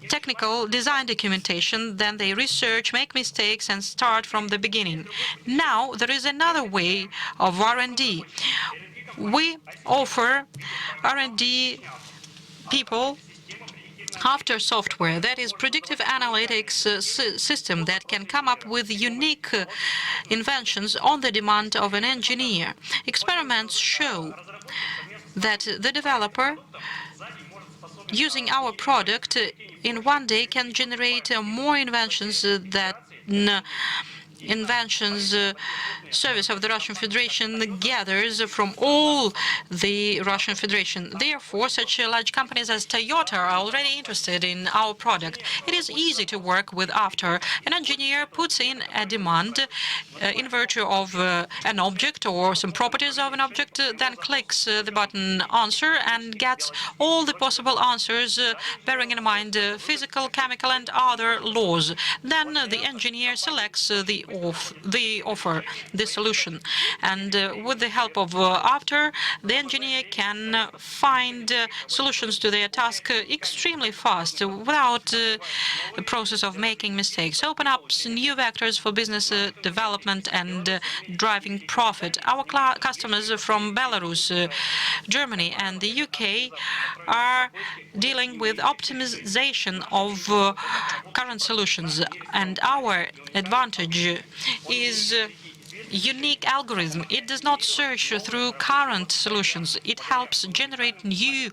technical design documentation, then they research, make mistakes, and start from the beginning. Now, there is another way of R&D. We offer R&D people after software, that is predictive analytics system that can come up with unique inventions on the demand of an engineer. Experiments show that the developer using our product in one day can generate more inventions than inventions service of the Russian Federation gathers from all the Russian Federation. Therefore, such large companies as Toyota are already interested in our product. It is easy to work with after. An engineer puts in a demand in virtue of an object or some properties of an object, then clicks the button answer and gets all the possible answers, bearing in mind physical, chemical, and other laws. Then the engineer selects the offer, the solution. And with the help of after, the engineer can find solutions to their task extremely fast without the process of making mistakes. Open up new vectors for business development and driving profit. Our customers from Belarus, Germany, and the UK are dealing with optimization of current solutions, and our advantage is unique algorithm. It does not search through current solutions. It helps generate new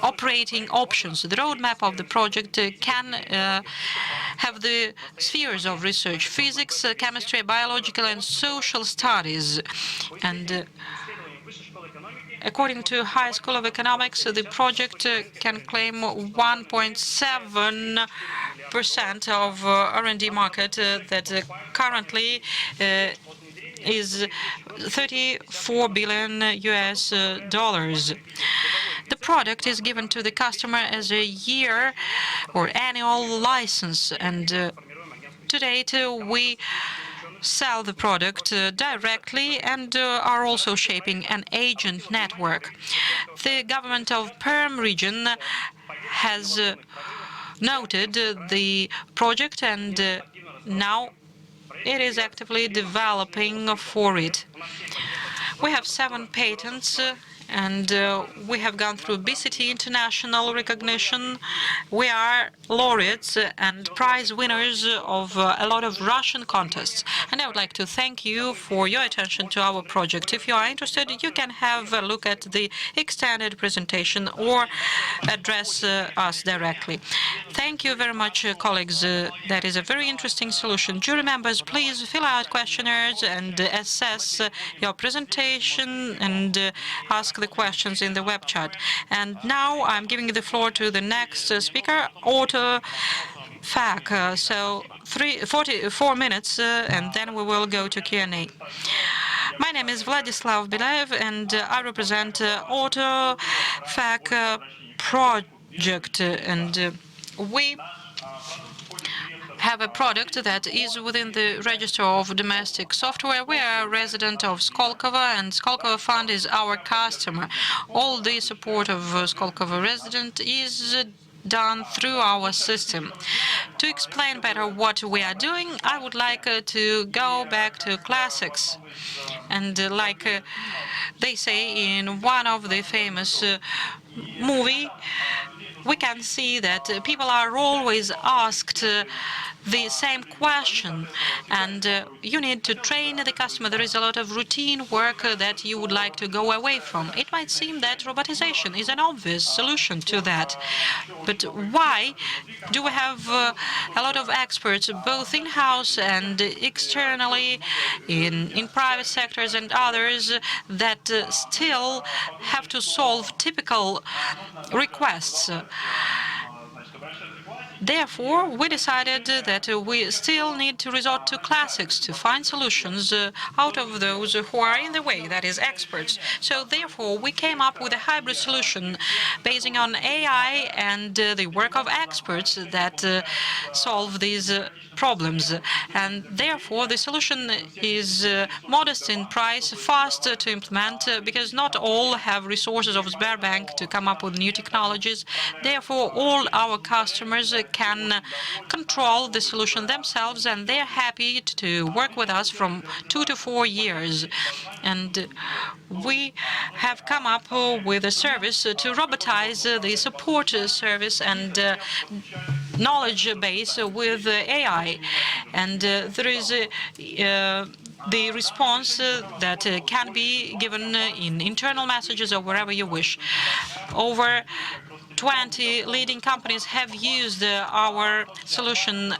operating options. The roadmap of the project can have the spheres of research: physics, chemistry, biological, and social studies. And according to High School of Economics, the project can claim 1.7% of R&D market that currently is $34 billion US. The product is given to the customer as a year or annual license, and to date we sell the product directly and are also shaping an agent network. The government of Perm region has noted the project, and now it is actively developing for it. We have 7 patents, and we have gone through BCT international recognition. We are laureates and prize winners of a lot of Russian contests. And I would like to thank you for your attention to our project. If you are interested, you can have a look at the extended presentation or address us directly. Thank you very much, colleagues. That is a very interesting solution. Jury members, please fill out questionnaires and assess your presentation and ask the questions in the web chat. And now I'm giving the floor to the next speaker, Otto Fak. So 44 minutes, and then we will go to Q&A. My name is Vladislav Belayev, and I represent Otto Fak project, and we have a product that is within the register of domestic software. We are a resident of Skolkovo, and Skolkovo Fund is our customer. All the support of Skolkovo resident is done through our system. To explain better what we are doing, I would like to go back to classics. And like they say in one of the famous movie, we can see that people are always asked the same question, and you need to train the customer. There is a lot of routine work that you would like to go away from. It might seem that robotization is an obvious solution to that, but why do we have a lot of experts, both in-house and externally, in private sectors and others, that still have to solve typical requests? Therefore, we decided that we still need to resort to classics to find solutions out of those who are in the way, that is, experts. So therefore, we came up with a hybrid solution basing on AI and the work of experts that solve these problems. And therefore, the solution is modest in price, fast to implement, because not all have resources of Sberbank to come up with new technologies. Therefore, all our customers can control the solution themselves, and they're happy to work with us from 2 to 4 years. And we have come up with a service to robotize the support service and knowledge base with AI. And there is the response that can be given in internal messages or wherever you wish. Over 20 leading companies have used our solution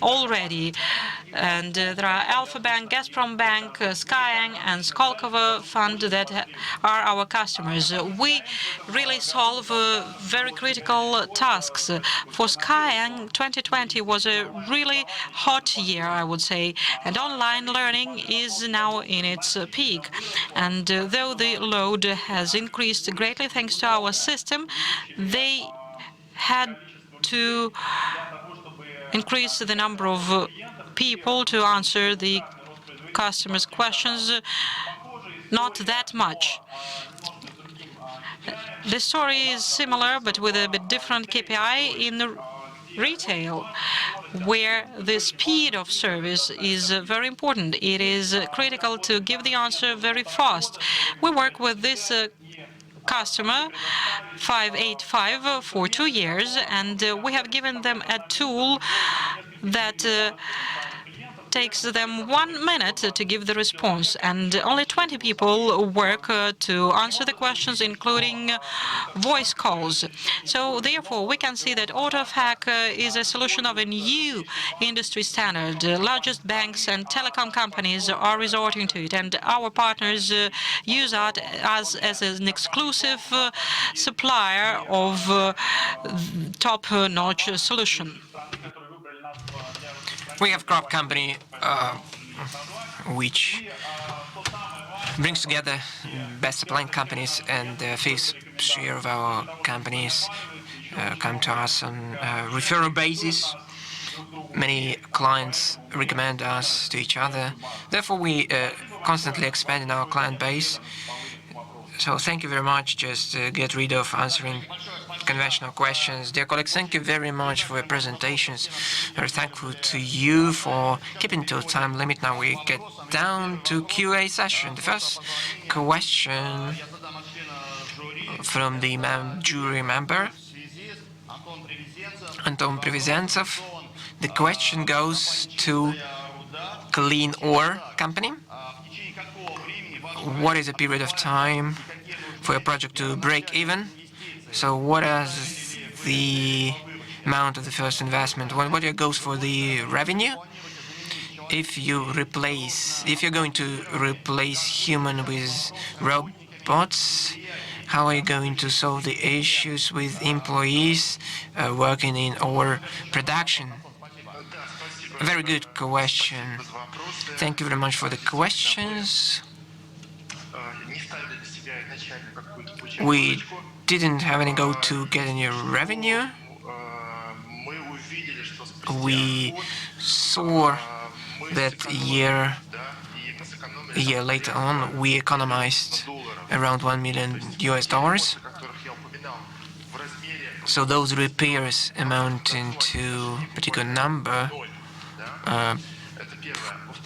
already. And there are Alpha Bank, Gazprom Bank, Skyeng, and Skolkovo Fund that are our customers. We really solve very critical tasks. For Skyeng, 2020 was a really hot year, I would say, and online learning is now in its peak. And though the load has increased greatly thanks to our system, they had to increase the number of people to answer the customers' questions, not that much. The story is similar, but with a bit different KPI in retail, where the speed of service is very important. It is critical to give the answer very fast. We work with this customer 585 for 2 years, and we have given them a tool that takes them 1 minute to give the response, and only 20 people work to answer the questions, including voice calls. So therefore, we can see that AutoFAQ is a solution of a new industry standard. The largest banks and telecom companies are resorting to it, and our partners use us as an exclusive supplier of top-notch solution. We have Crop Company, which brings together best supplying companies, and the fifth share of our companies come to us on a referral basis. Many clients recommend us to each other. Therefore, we constantly expand in our client base. So thank you very much. Just get rid of answering conventional questions. Dear colleagues, thank you very much for your presentations. Very thankful to you for keeping to a time limit. Now we get down to QA session. The first question from the jury member, Anton Privizentsov. The question goes to Clean Ore Company. What is the period of time for a project to break even? So what is the amount of the first investment? What goes for the revenue? If you're going to replace human with robots, how are you going to solve the issues with employees working in ore production? A very good question. Thank you very much for the questions. We didn't have any goal to get any revenue. We saw that a year later on, we economized around $1 million. So those repairs amounting to a particular number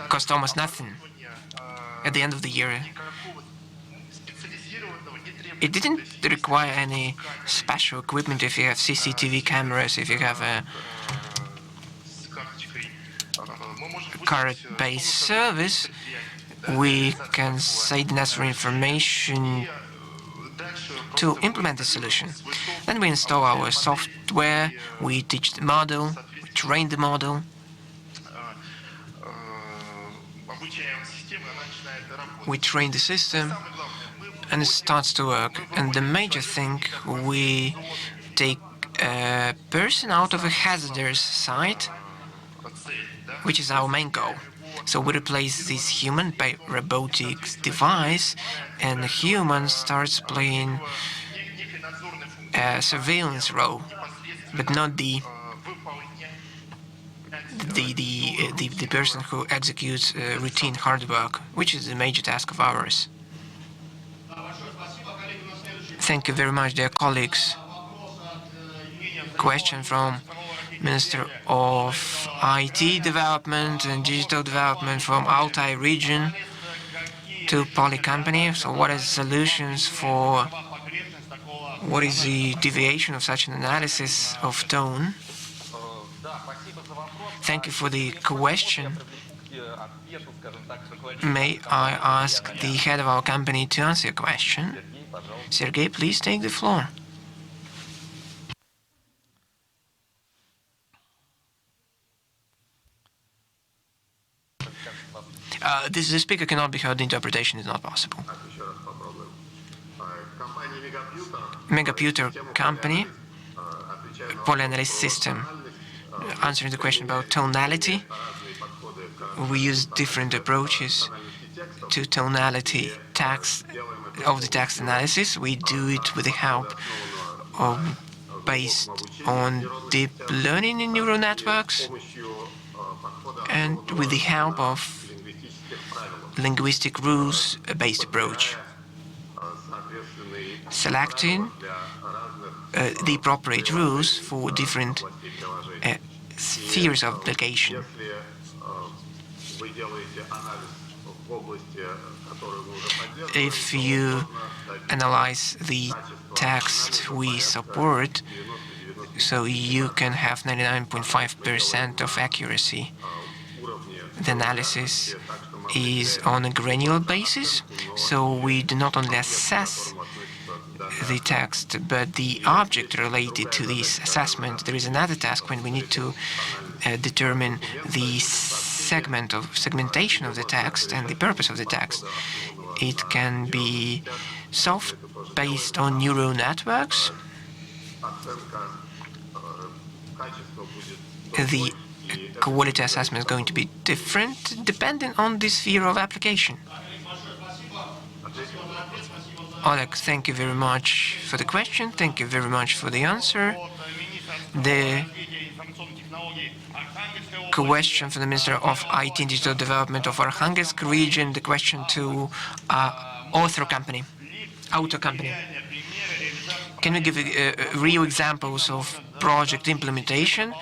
cost almost nothing at the end of the year. It didn't require any special equipment. If you have CCTV cameras, if you have a card-based service, we can say the necessary information to implement the solution. Then we install our software, we teach the model, we train the model. We train the system, and it starts to work. And the major thing, we take a person out of a hazardous site, which is our main goal. So we replace this human by robotic device, and the human starts playing a surveillance role, but not the person who executes routine hard work, which is the major task of ours. Thank you very much, dear colleagues. Question from Minister of IT Development and Digital Development from Altai region to Poly company. So what is solutions for what is the deviation of such an analysis of tone? Thank you for the question. May I ask the head of our company to answer your question? Sergey, please take the floor. The speaker cannot be heard. The interpretation is not possible. Megaputer company, polyanalysis system, answering the question about tonality. We use different approaches to tonality of the text analysis. We do it with the help of based on deep learning in neural networks and with the help of linguistic rules-based approach, selecting the appropriate rules for different spheres of application. If you analyze the text we support, so you can have 99.5% of accuracy. The analysis is on a granular basis, so we do not only assess the text, but the object related to this assessment. There is another task when we need to determine the segmentation of the text and the purpose of the text. It can be solved based on neural networks. The quality assessment is going to be different depending on the sphere of application. Oleg, thank you very much for the question. Thank you very much for the answer. The question from the Minister of IT and Digital Development of Arkhangelsk region, the question to auto company. Can you give real examples of project implementation?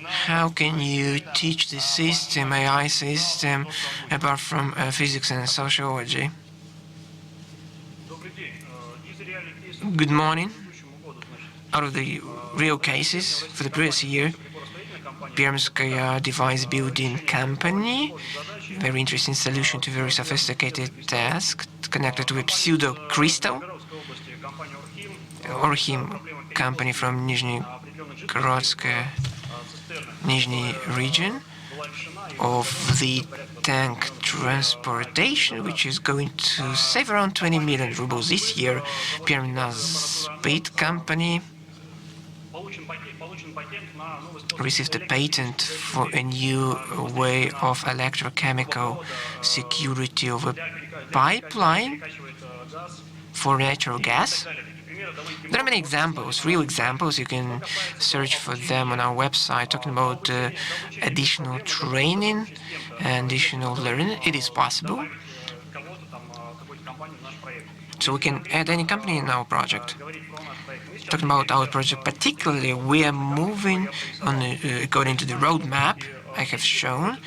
How can you teach the system, AI system, apart from physics and sociology? Good morning. Out of the real cases for the previous year, Permskaya device building company, very interesting solution to very sophisticated task connected to a pseudo crystal. Orhim company from Nizhny region of the tank transportation, which is going to save around 20 million rubles this year. Permnaz Paint company received a patent for a new way of electrochemical security of a pipeline for natural gas. There are many examples, real examples. You can search for them on our website, talking about additional training and additional learning. It is possible. So we can add any company in our project. Talking about our project particularly, we are moving on according to the roadmap I have shown,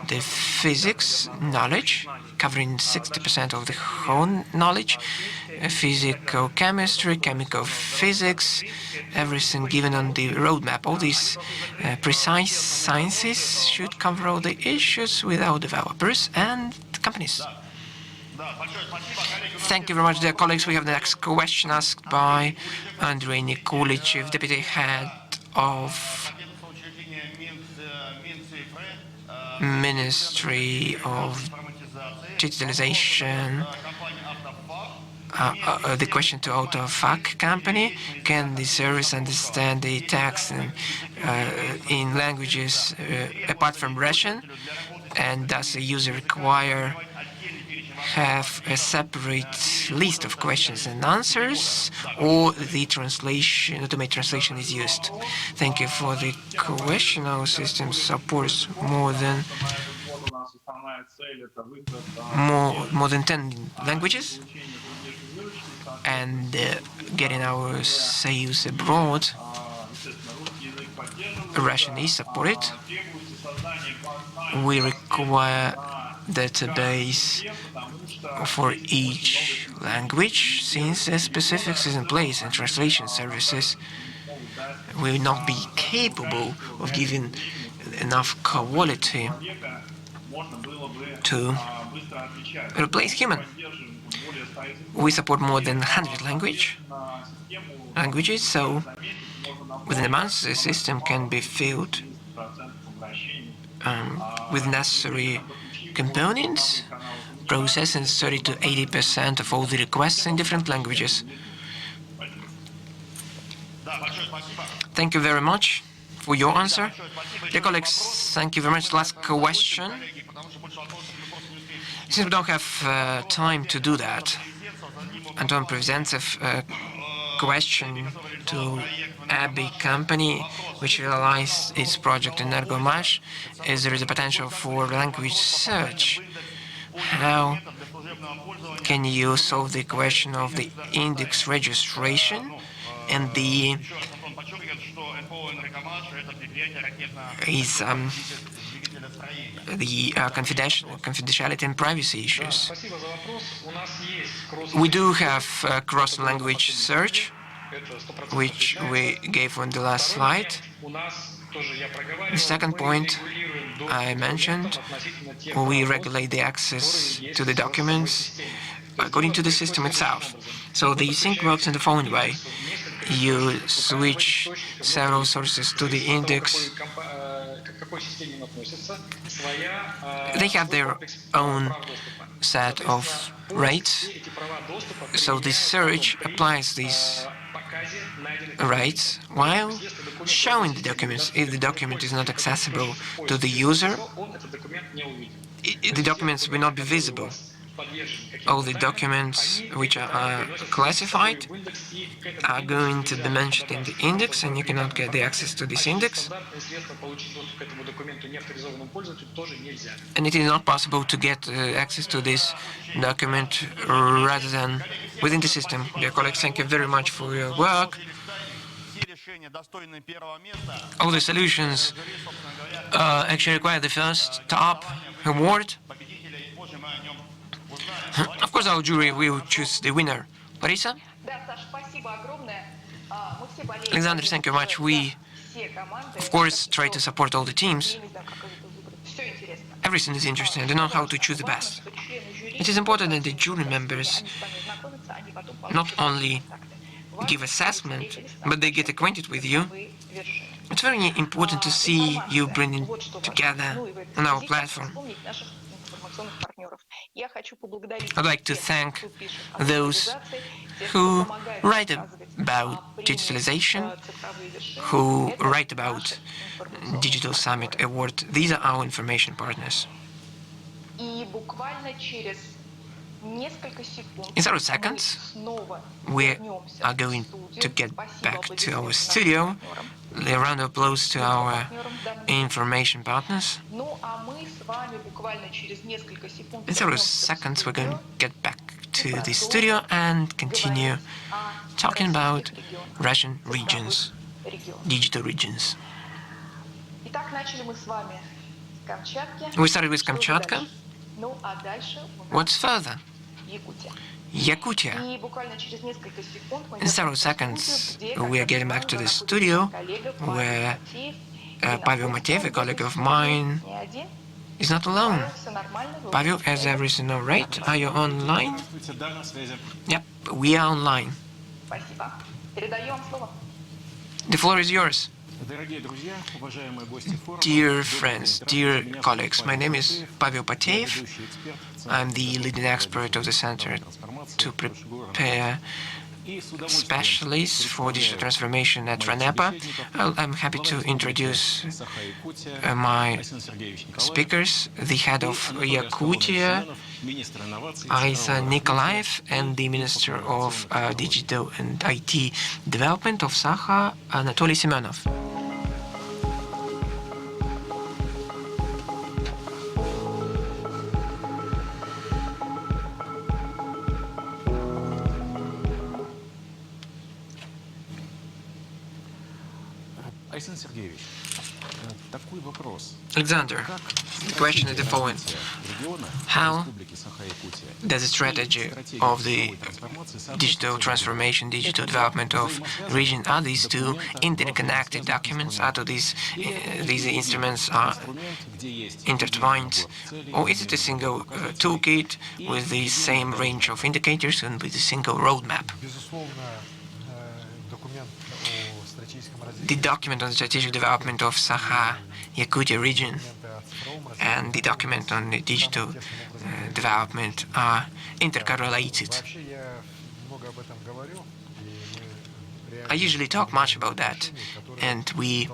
the physics knowledge, covering 60% of the whole knowledge, physical chemistry, chemical physics, everything given on the roadmap. All these precise sciences should cover all the issues with our developers and companies. Thank you very much, dear colleagues. We have the next question asked by Andrei Nikolichev, Deputy Head of Ministry of Digitalization, the question to AutoFac company: can the service understand the text in languages apart from Russian? And does the user require have a separate list of questions and answers, or the translation, automated translation is used? Thank you for the question. Our system supports more than 10 languages, and getting our sales abroad, Russian is supported. We require database for each language, since the specifics is in place and translation services will not be capable of giving enough quality to replace human. We support more than 100 languages, so within a month the system can be filled with necessary components, processing 30 to 80% of all the requests in different languages. Thank you very much for your answer. Dear colleagues, thank you very much. Last question. Since we don't have time to do that, Anton presents a question to Abbey company, which realized its project in Energomash, is there is a potential for language search. How can you solve the question of the index registration and the confidentiality and privacy issues? We do have cross-language search, which we gave on the last slide. The second point I mentioned, we regulate the access to the documents according to the system itself. So the sync works in the following way. You switch several sources to the index. They have their own set of rates. So the search applies these rates while showing the documents. If the document is not accessible to the user, the documents will not be visible. All the documents which are classified are going to be mentioned in the index, and you cannot get the access to this index. And it is not possible to get access to this document rather than within the system. Dear colleagues, thank you very much for your work. All the solutions actually require the first top award. Of course, our jury will choose the winner. Larisa? Alexander, thank you very much. We, of course, try to support all the teams. Everything is interesting. I don't know how to choose the best. It is important that the jury members not only give assessment, but they get acquainted with you. It's very important to see you bringing together on our platform. I'd like to thank those who write about digitalization, who write about Digital Summit Award. These are our information partners. In several seconds, we are going to get back to our studio. A round of applause to our information partners. In several seconds, we're going to get back to the studio and continue talking about Russian regions, digital regions. We started with Kamchatka. What's further? Yakutia. In several seconds, we are getting back to the studio where Pavel Matev, a colleague of mine, is not alone. Pavel, is everything all right? Are you online? Yep, we are online. The floor is yours. Dear friends, dear colleagues, my name is Pavel Matev. I'm the leading expert of the Center to prepare specialists for digital transformation at RANEPA. I'm happy to introduce my speakers, the head of Yakutia, Larisa Nikolaev, and the Minister of Digital and IT Development of Sakha, Anatoly Semenov. Alexander, the question is the following. How does the strategy of the digital transformation, digital development of region, are these two interconnected documents? Are these instruments are intertwined? Or is it a single toolkit with the same range of indicators and with a single roadmap? The document on the strategic development of Sakha-Yakutia region and the document on the digital development are intercorrelated. I usually talk much about that, and we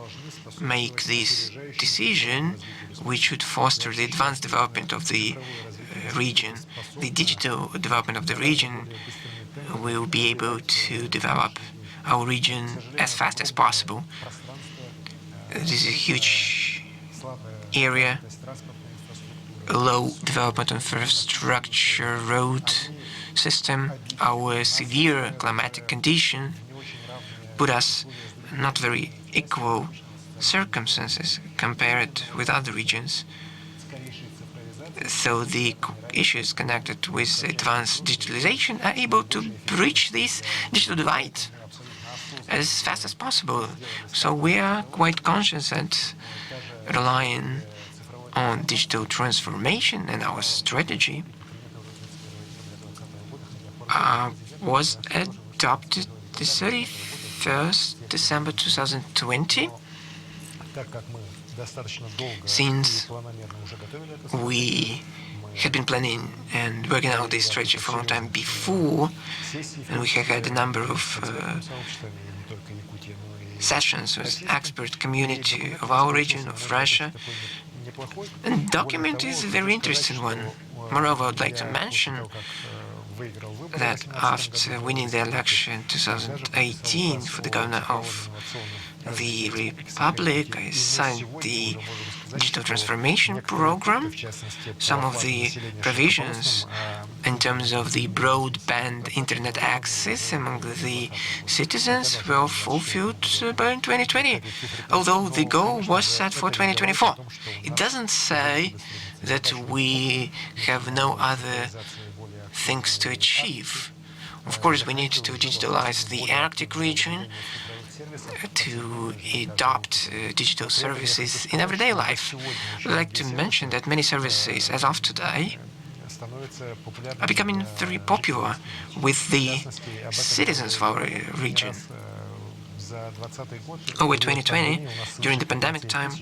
make this decision which should foster the advanced development of the region. The digital development of the region will be able to develop our region as fast as possible. This is a huge area, low development infrastructure, road system. Our severe climatic condition put us not very equal circumstances compared with other regions. So the issues connected with advanced digitalization are able to bridge this digital divide as fast as possible. So we are quite conscious and relying on digital transformation, and our strategy was adopted the 31st December 2020. Since we had been planning and working out this strategy for a long time before, and we have had a number of sessions with expert community of our region, of Russia. And document is a very interesting one. Moreover, I would like to mention that after winning the election in 2018 for the governor of the Republic, I signed the digital transformation program. Some of the provisions in terms of the broadband internet access among the citizens were fulfilled by 2020, although the goal was set for 2024. It doesn't say that we have no other things to achieve. Of course, we need to digitalize the Arctic region, to adopt digital services in everyday life. I'd like to mention that many services, as of today, are becoming very popular with the citizens of our region. Over 2020, during the pandemic time,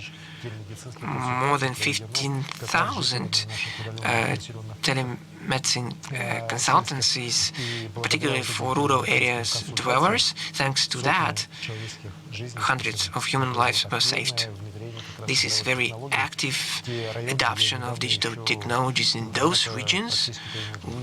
more than 15,000 telemedicine consultancies, particularly for rural areas dwellers. Thanks to that, hundreds of human lives were saved. This is very active adoption of digital technologies in those regions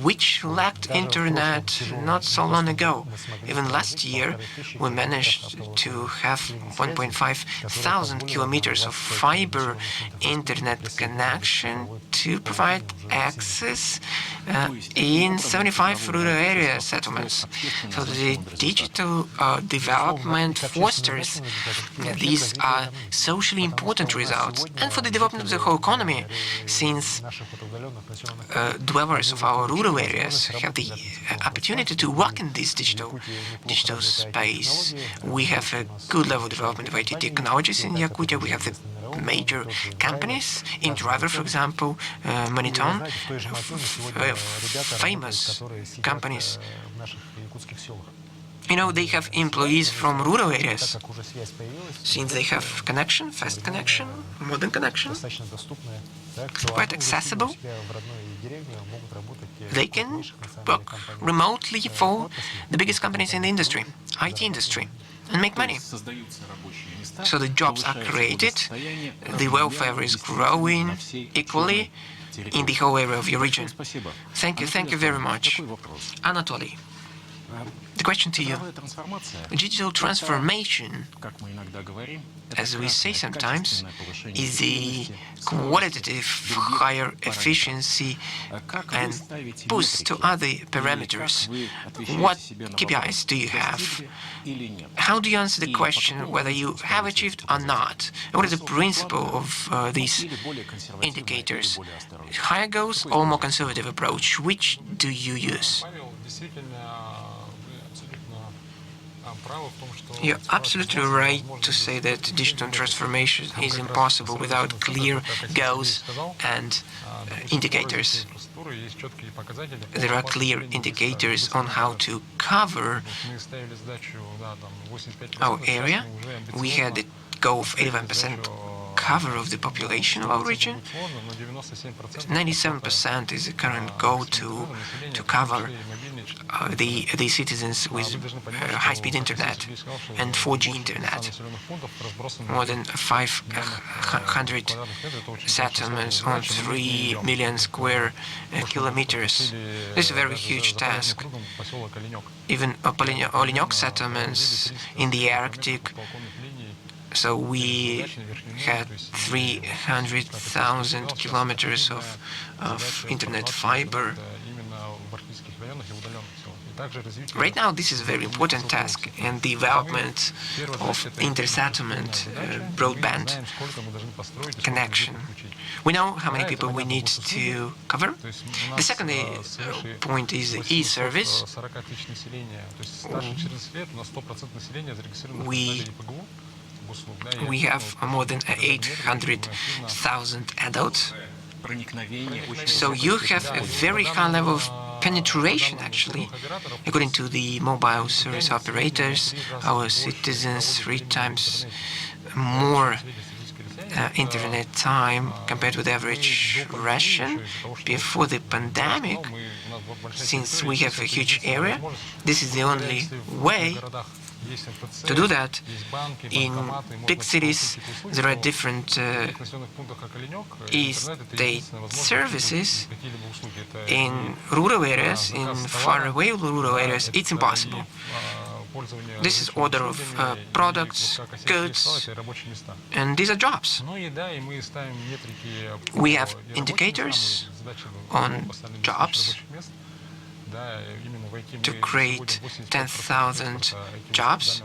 which lacked internet not so long ago. Even last year, we managed to have 1,500 kilometers of fiber internet connection to provide access in 75 rural area settlements. So the digital development fosters these are socially important results, and for the development of the whole economy, since dwellers of our rural areas have the opportunity to work in this digital space. We have a good level of development of IT technologies in Yakutia. We have the major companies in Driver, for example, Moniton, famous companies. You know, they have employees from rural areas. Since they have connection, fast connection, modern connection, quite accessible, they can work remotely for the biggest companies in the industry, IT industry, and make money. So the jobs are created, the welfare is growing equally in the whole area of your region. Thank you very much. Anatoly, the question to you. Digital transformation, as we say sometimes, is the qualitative higher efficiency and boost to other parameters. What KPIs do you have? How do you answer the question whether you have achieved or not? What is the principle of these indicators? Higher goals or more conservative approach? Which do you use? You're absolutely right to say that digital transformation is impossible without clear goals and indicators. There are clear indicators on how to cover our area. We had a goal of 81% cover of the population of our region. 97% is the current goal to cover the citizens with high-speed internet and 4G internet. More than 500 settlements on 3 million square kilometers. This is a very huge task. Even Olenyok settlements in the Arctic. So we had 300,000 kilometers of internet fiber. Right now, this is a very important task, and the development of inter-settlement broadband connection. We know how many people we need to cover. The second point is the e-service. We have more than 800,000 adults. So you have a very high level of penetration, actually. According to the mobile service operators, our citizens 3 times more internet time compared with average Russian before the pandemic. Since we have a huge area, this is the only way to do that. In big cities, there are different e-state services. In rural areas, in faraway rural areas, it's impossible. This is order of products, goods, and these are jobs. We have indicators on jobs to create 10,000 jobs.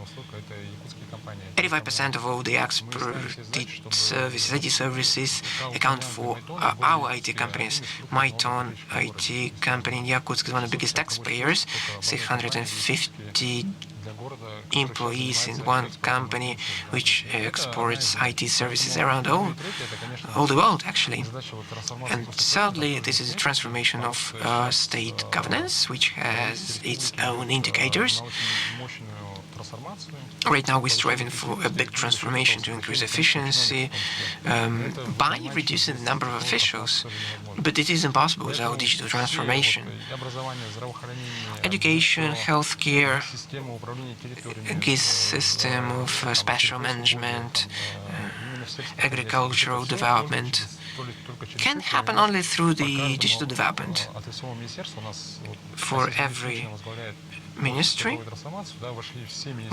85% of all the exported services, IT services, account for our IT companies. My own IT company in Yakutsk is one of the biggest taxpayers, 650 employees in one company which exports IT services around all the world, actually. And thirdly, this is a transformation of state governance, which has its own indicators. Right now, we're striving for a big transformation to increase efficiency by reducing the number of officials. But it is impossible without digital transformation. Education, healthcare, a GIS system of spatial management, agricultural development can happen only through the digital development. For every ministry,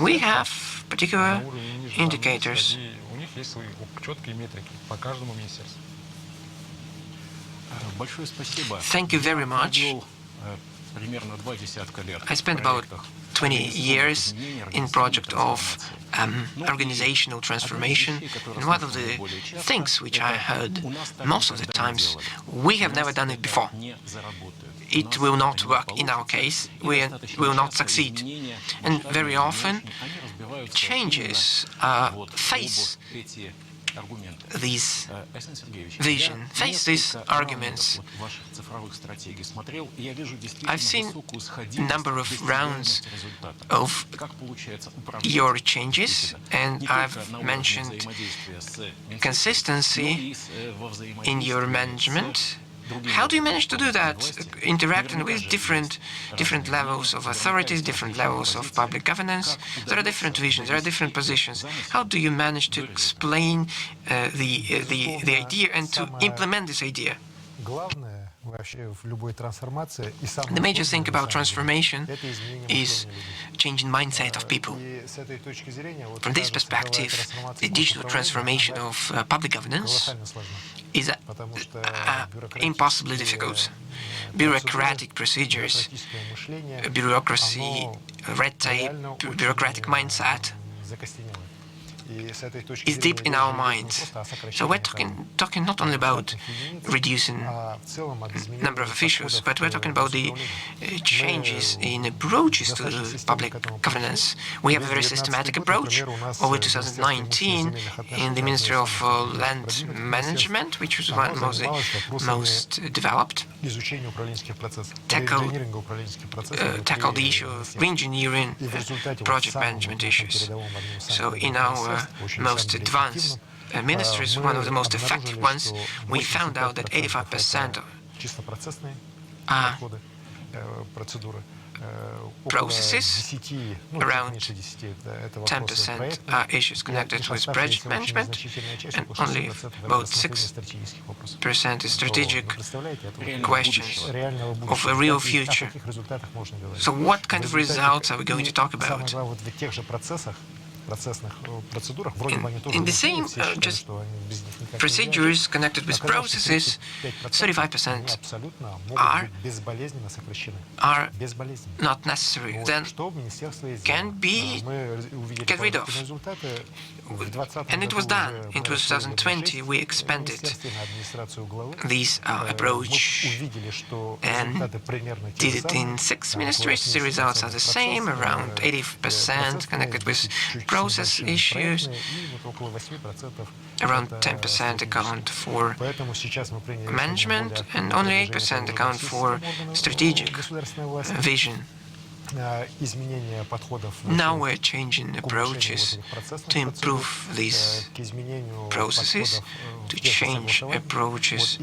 we have particular indicators. Thank you very much. I spent about 20 years in project of organizational transformation, and one of the things which I heard most of the times, we have never done it before. It will not work in our case, we will not succeed. And very often, changes face this vision, face these arguments. I've seen a number of rounds of your changes, and I've mentioned consistency in your management. How do you manage to do that, interacting with different levels of authorities, different levels of public governance? There are different visions, there are different positions. How do you manage to explain the idea and to implement this idea? The major thing about transformation is changing mindset of people. From this perspective, the digital transformation of public governance is impossibly difficult. Bureaucratic procedures, bureaucracy, red tape, bureaucratic mindset is deep in our minds. So we're talking not only about reducing number of officials, but we're talking about the changes in approaches to public governance. We have a very systematic approach. Over 2019, in the Ministry of Land Management, which was one of the most developed, tackle the issue of re-engineering project management issues. So in our most advanced ministries, one of the most effective ones, we found out that 85% are processes, around 10% are issues connected with project management, and only about 6% is strategic questions of a real future. So what kind of results are we going to talk about? In the same just procedures connected with processes, 35% are not necessary, then can be get rid of. And it was done. In 2020, we expanded this approach and did it in 6 ministries. The results are the same, around 80% connected with process issues, around 10% account for management, and only 8% account for strategic vision. Now we're changing approaches to improve these processes, to change approaches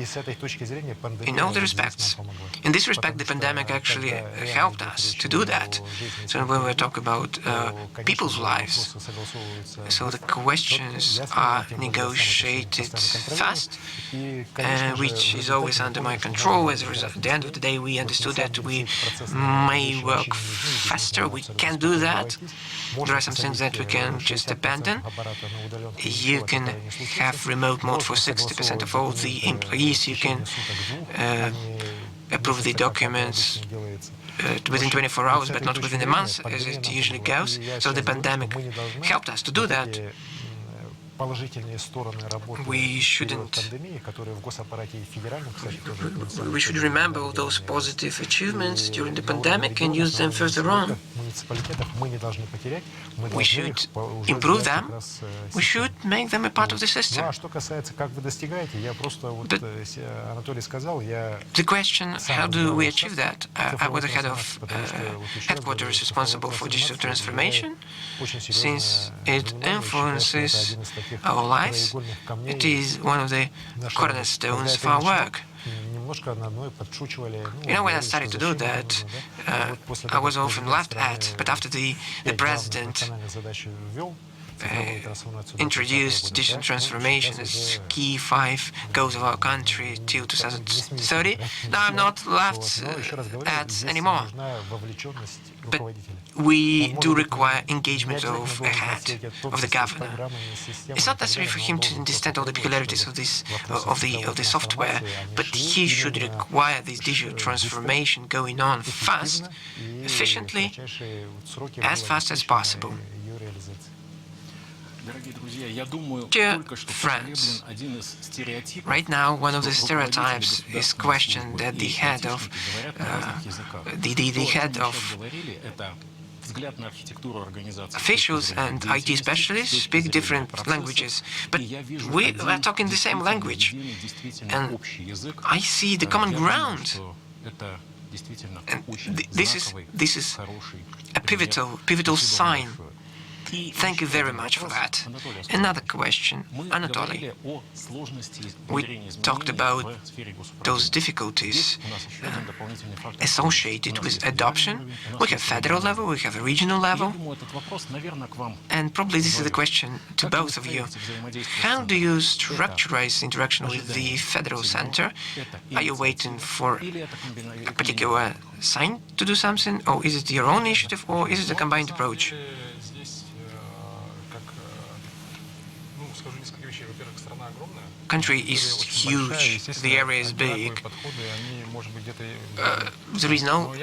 in all the respects. In this respect, the pandemic actually helped us to do that. So when we talk about people's lives, so the questions are negotiated fast, which is always under my control. As a result, at the end of the day, we understood that we may work faster. We can do that. There are some things that we can just abandon. You can have remote mode for 60% of all the employees. You can approve the documents within 24 hours, but not within a month, as it usually goes. So the pandemic helped us to do that. We should remember all those positive achievements during the pandemic and use them further on. We should improve them. We should make them a part of the system. But the question, how do we achieve that? I was the head of headquarters responsible for digital transformation. Since it influences our lives, it is one of the cornerstones of our work. You know, when I started to do that, I was often laughed at, but after the president introduced digital transformation as key 5 goals of our country till 2030, now I'm not laughed at anymore. But we do require engagement of a head, of the governor. It's not necessary for him to understand all the peculiarities of this, of the software, but he should require this digital transformation going on fast, efficiently, as fast as possible. Dear friends, right now one of the stereotypes is questioned that the head of officials and IT specialists speak different languages, but we are talking the same language. And I see the common ground. And this is a pivotal sign. Thank you very much for that. Another question, Anatoly. We talked about those difficulties associated with adoption. We have federal level, we have a regional level. And probably this is a question to both of you. How do you structurize interaction with the federal center? Are you waiting for a particular sign to do something? Or is it your own initiative? Or is it a combined approach? Country is huge, the area is big. There is no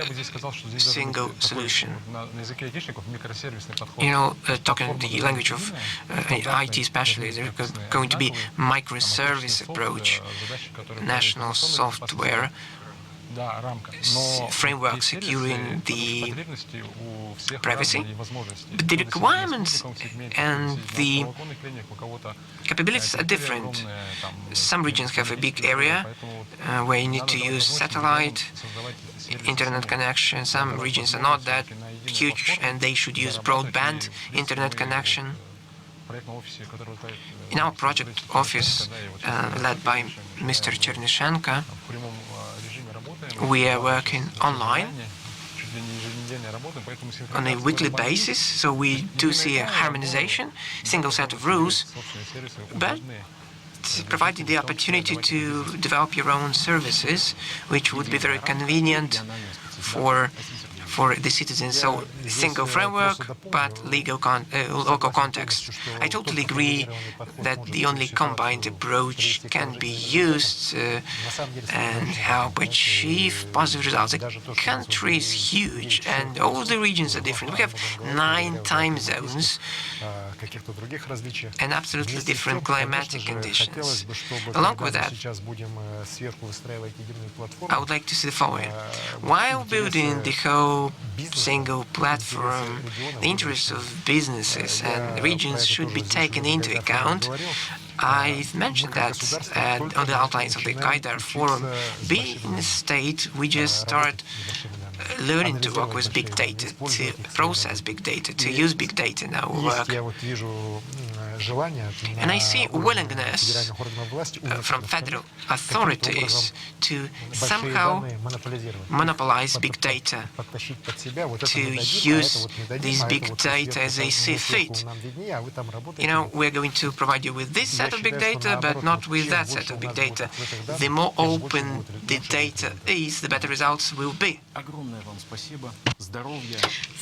single solution. You know, talking the language of IT specialists, there's going to be microservice approach, national software framework securing the privacy, but the requirements and the capabilities are different. Some regions have a big area where you need to use satellite internet connection. Some regions are not that huge and they should use broadband internet connection. In our project office, led by Mr. Chernyshenko, we are working online on a weekly basis, so we do see a harmonization, single set of rules, but providing the opportunity to develop your own services, which would be very convenient for the citizens. So single framework, but local context. I totally agree that the only combined approach can be used and help achieve positive results. The country is huge and all the regions are different. We have 9 time zones and absolutely different climatic conditions. Along with that, I would like to see the following. While building the whole single platform, the interests of businesses and regions should be taken into account. I've mentioned that on the outlines of the GAIDAR forum. Being in a state, we just start learning to work with big data, to process big data, to use big data in our work. And I see willingness from federal authorities to somehow monopolize big data, to use these big data as they see fit. You know, we're going to provide you with this set of big data, but not with that set of big data. The more open the data is, the better results will be.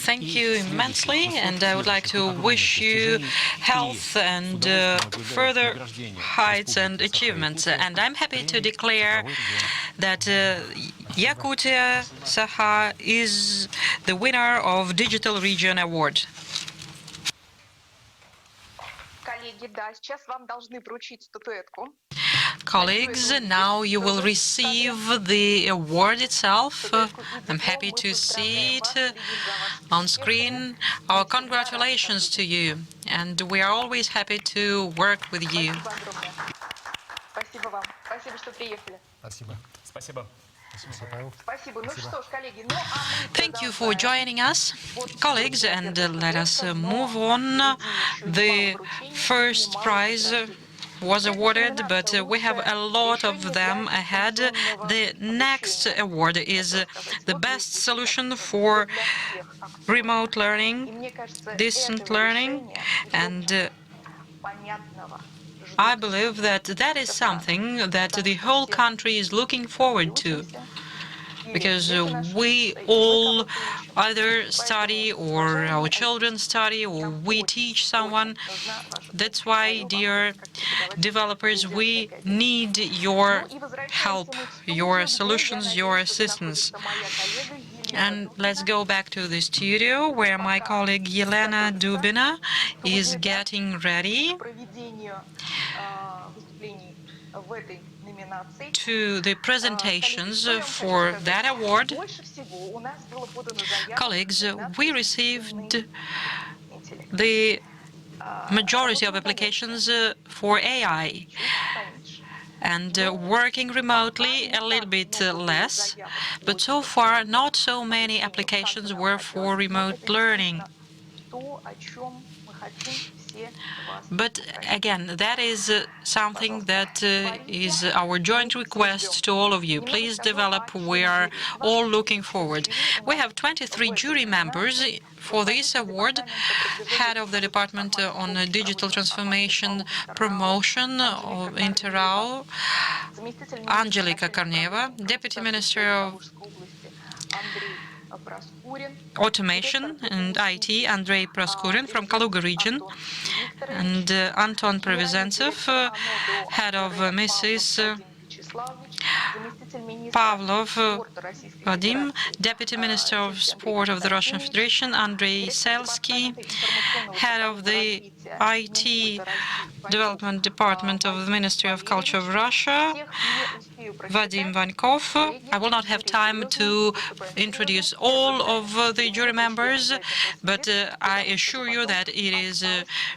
Thank you immensely, and I would like to wish you health and further heights and achievements. And I'm happy to declare that Yakutia Saha is the winner of Digital Region Award. Colleagues, now you will receive the award itself. I'm happy to see it on screen. Our congratulations to you, and we are always happy to work with you. Thank you for joining us, colleagues, and let us move on. The first prize was awarded, but we have a lot of them ahead. The next award is the best solution for remote learning, distant learning, and I believe that that is something that the whole country is looking forward to, because we all either study or our children study or we teach someone. That's why, dear developers, we need your help, your solutions, your assistance. And let's go back to the studio where my colleague Elena Dubina is getting ready. to the presentations for that award. Colleagues, we received the majority of applications for AI, and working remotely a little bit less, but so far not so many applications were for remote learning. But again, that is something that is our joint request to all of you. Please develop. We are all looking forward. We have 23 jury members for this award. Head of the Department on Digital Transformation Promotion of Interau, Angelika Korneva, Deputy Minister of Automation and IT, Andrei Proskurin from Kaluga region, and Anton Prevezensev, head of Mrs. Pavlov Vadim, Deputy Minister of Sport of the Russian Federation, Andrei Selsky, head of the IT Development Department of the Ministry of Culture of Russia, Vadim Vankov. I will not have time to introduce all of the jury members, but I assure you that it is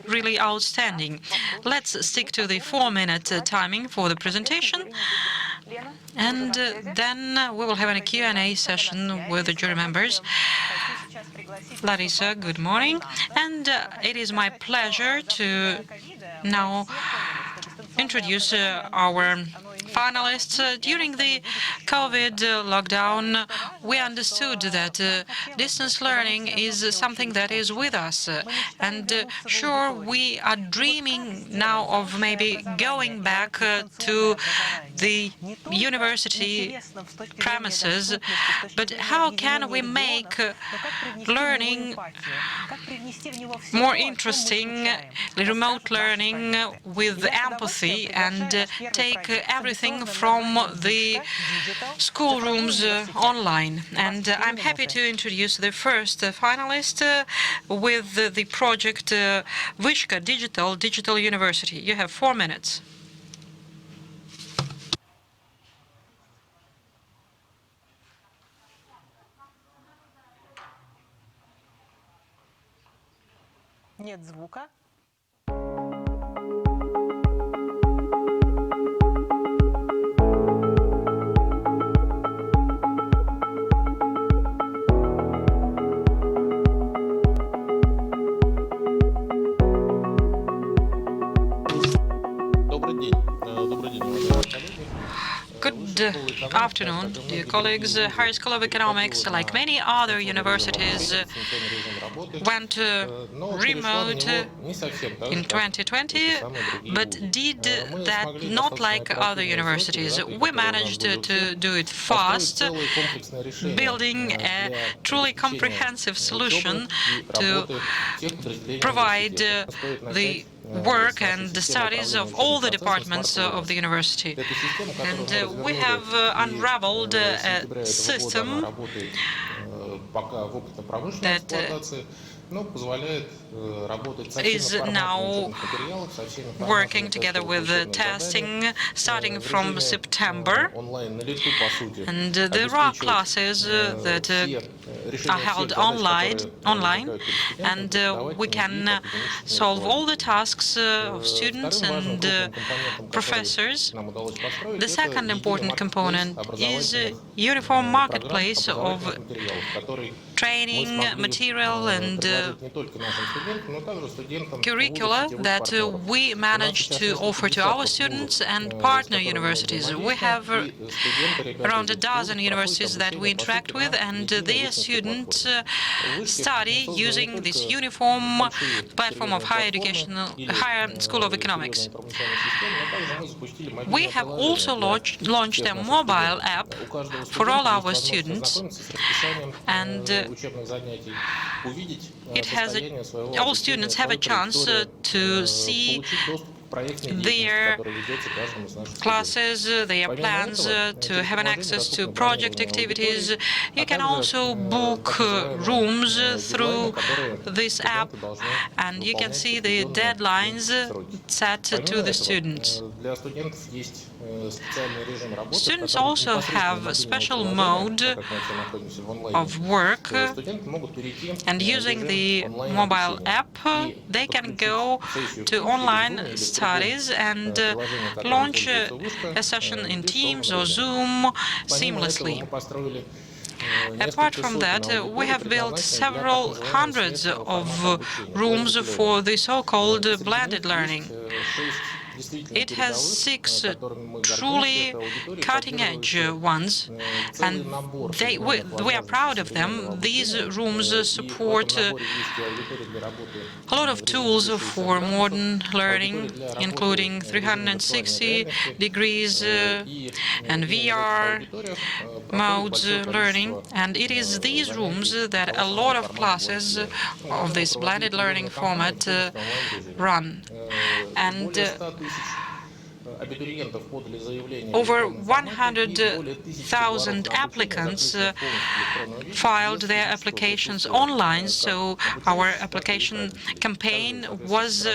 really outstanding. Let's stick to the 4-minute timing for the presentation, and then we will have a Q&A session with the jury members. Larisa, good morning, and it is my pleasure to now introduce our finalists. During the COVID lockdown, we understood that distance learning is something that is with us. And sure, we are dreaming now of maybe going back to the university premises. But how can we make learning more interesting, remote learning with empathy, and take everything from the schoolrooms online? And I'm happy to introduce the first finalist with the project Vishka Digital University. You have 4 minutes. Нет звука. Good afternoon, dear colleagues. Higher School of Economics, like many other universities, went remote in 2020, but did that not like other universities. We managed to do it fast, building a truly comprehensive solution to provide the work and the studies of all the departments of the university. And we have unraveled a system that is now working together with testing starting from September. And there are classes that are held online, and we can solve all the tasks of students and professors. The second important component is a uniform marketplace of training material and curricula that we manage to offer to our students and partner universities. We have around a dozen universities that we interact with, and their students study using this uniform platform of higher School of Economics. We have also launched a mobile app for all our students, and all students have a chance to see their classes, their plans to have an access to project activities. You can also book rooms through this app, and you can see the deadlines set to the students. Students also have a special mode of work, and using the mobile app, they can go to online studies and launch a session in Teams or Zoom seamlessly. Apart from that, we have built several hundreds of rooms for the so-called blended learning. It has 6 truly cutting-edge ones, and we are proud of them. These rooms support a lot of tools for modern learning, including 360 degrees and VR modes learning. And it is these rooms that a lot of classes of this blended learning format run. And over 100,000 applicants filed their applications online, so our application campaign was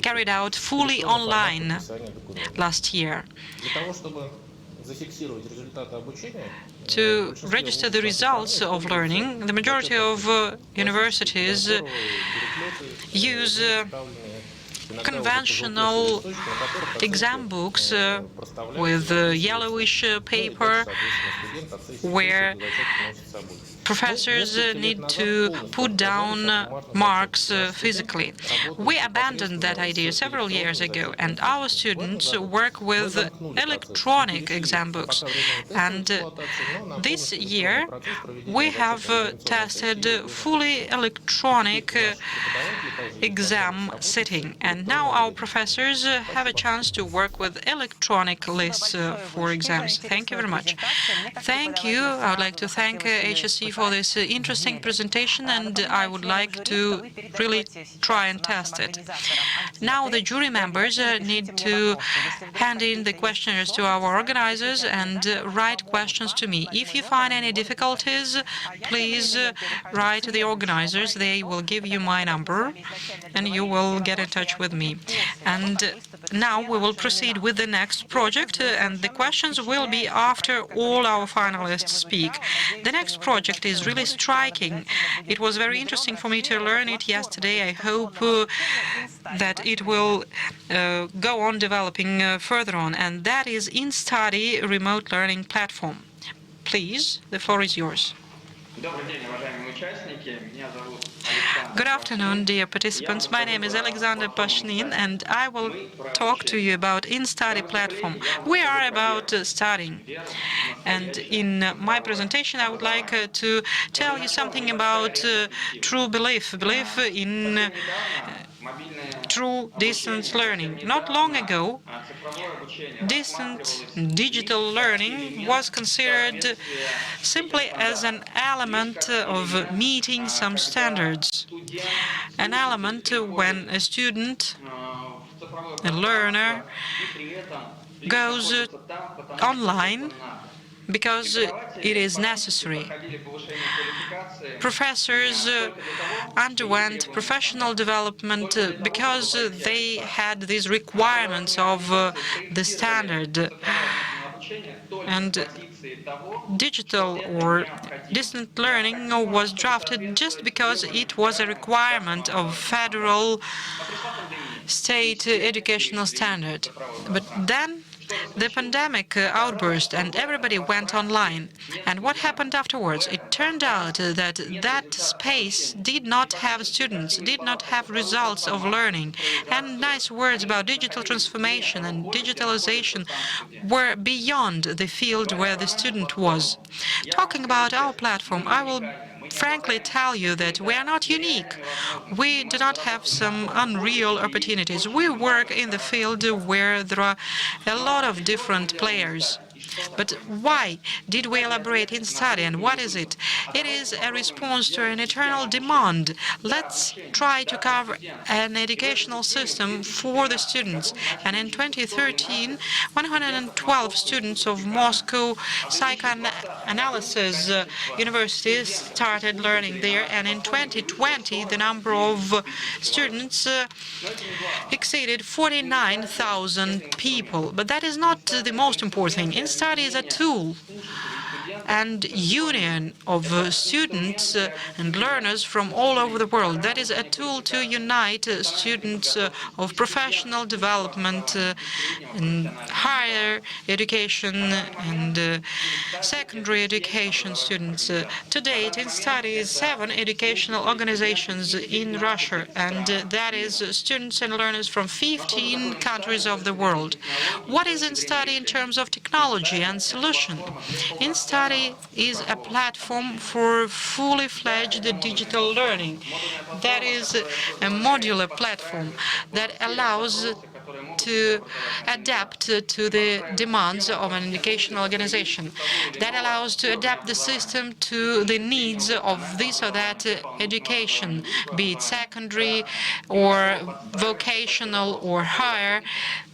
carried out fully online last year. To register the results of learning, the majority of universities use conventional exam books with yellowish paper, where professors need to put down marks physically. We abandoned that idea several years ago, and our students work with electronic exam books. And this year, we have tested fully electronic exam sitting, and now our professors have a chance to work with electronic lists for exams. Thank you very much. Thank you. I would like to thank HSC for this interesting presentation, and I would like to really try and test it. Now the jury members need to hand in the questionnaires to our organizers and write questions to me. If you find any difficulties, please write to the organizers. They will give you my number, and you will get in touch with me. And now we will proceed with the next project, and the questions will be after all our finalists speak. The next project is really striking. It was very interesting for me to learn it yesterday. I hope that it will go on developing further on, and that is InStudy remote learning platform. Please, the floor is yours. Good afternoon, dear participants. My name is Alexander Parshin, and I will talk to you about InStudy platform. We are about studying. And in my presentation, I would like to tell you something about true belief in true distance learning. Not long ago, distant digital learning was considered simply as an element of meeting some standards, an element when a student, a learner, goes online because it is necessary. Professors underwent professional development because they had these requirements of the standard. And digital or distant learning was drafted just because it was a requirement of federal state educational standard. But then the pandemic outburst and everybody went online. And what happened afterwards? It turned out that that space did not have students, did not have results of learning. And nice words about digital transformation and digitalization were beyond the field where the student was. Talking about our platform, I will frankly tell you that we are not unique. We do not have some unreal opportunities. We work in the field where there are a lot of different players. But why did we elaborate in study, and what is it? It is a response to an eternal demand. Let's try to cover an educational system for the students. And in 2013, 112 students of Moscow Psychoanalysis University started learning there, and in 2020 the number of students exceeded 49,000 people. But that is not the most important thing. InStudy is a tool and union of students and learners from all over the world. That is a tool to unite students of professional development in higher education and secondary education students. To date, InStudy is 7 educational organizations in Russia, and that is students and learners from 15 countries of the world. What is InStudy in terms of technology and solution? InStudy is a platform for fully fledged digital learning. That is a modular platform that allows to adapt to the demands of an educational organization, that allows to adapt the system to the needs of this or that education, be it secondary or vocational or higher.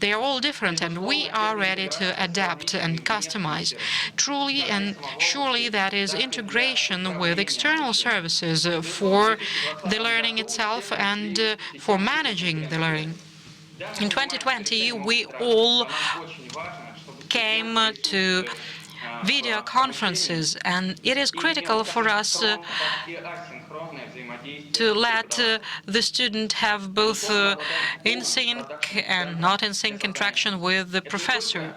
They are all different, and we are ready to adapt and customize. Truly and surely that is integration with external services for the learning itself and for managing the learning. In 2020, we all came to video conferences, and it is critical for us to let the student have both in sync and not in sync interaction with the professor.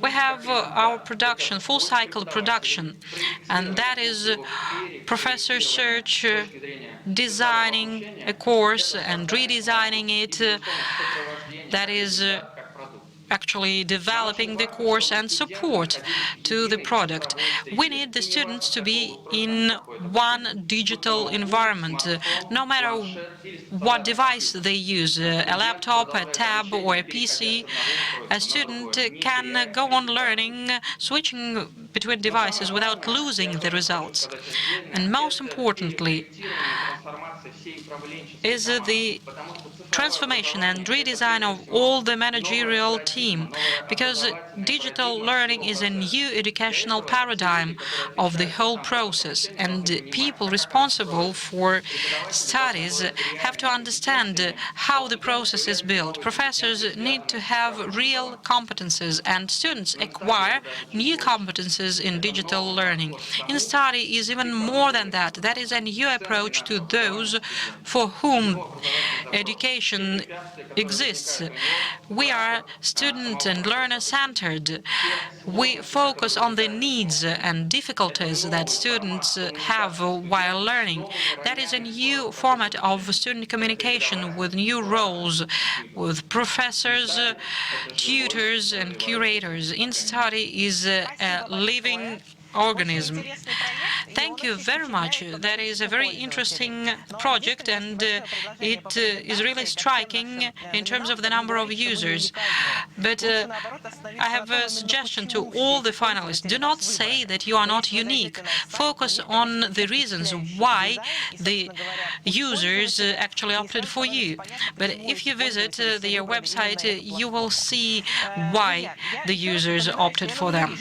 We have our production, full cycle production, and that is professor search, designing a course and redesigning it. That is actually developing the course and support to the product. We need the students to be in one digital environment, no matter what device they use, a laptop, a tab, or a PC. A student can go on learning, switching between devices without losing the results. And most importantly is the transformation and redesign of all the managerial team, because digital learning is a new educational paradigm of the whole process, and people responsible for studies have to understand how the process is built. Professors need to have real competences, and students acquire new competences in digital learning. InStudy is even more than that. That is a new approach to those for whom education exists. We are student and learner-centered. We focus on the needs and difficulties that students have while learning. That is a new format of student communication with new roles, with professors, tutors, and curators. InStudy is a living organism. Thank you very much. That is a very interesting project, and it is really striking in terms of the number of users. But I have a suggestion to all the finalists. Do not say that you are not unique. Focus on the reasons why the users actually opted for you. But if you visit their website, you will see why the users opted for them.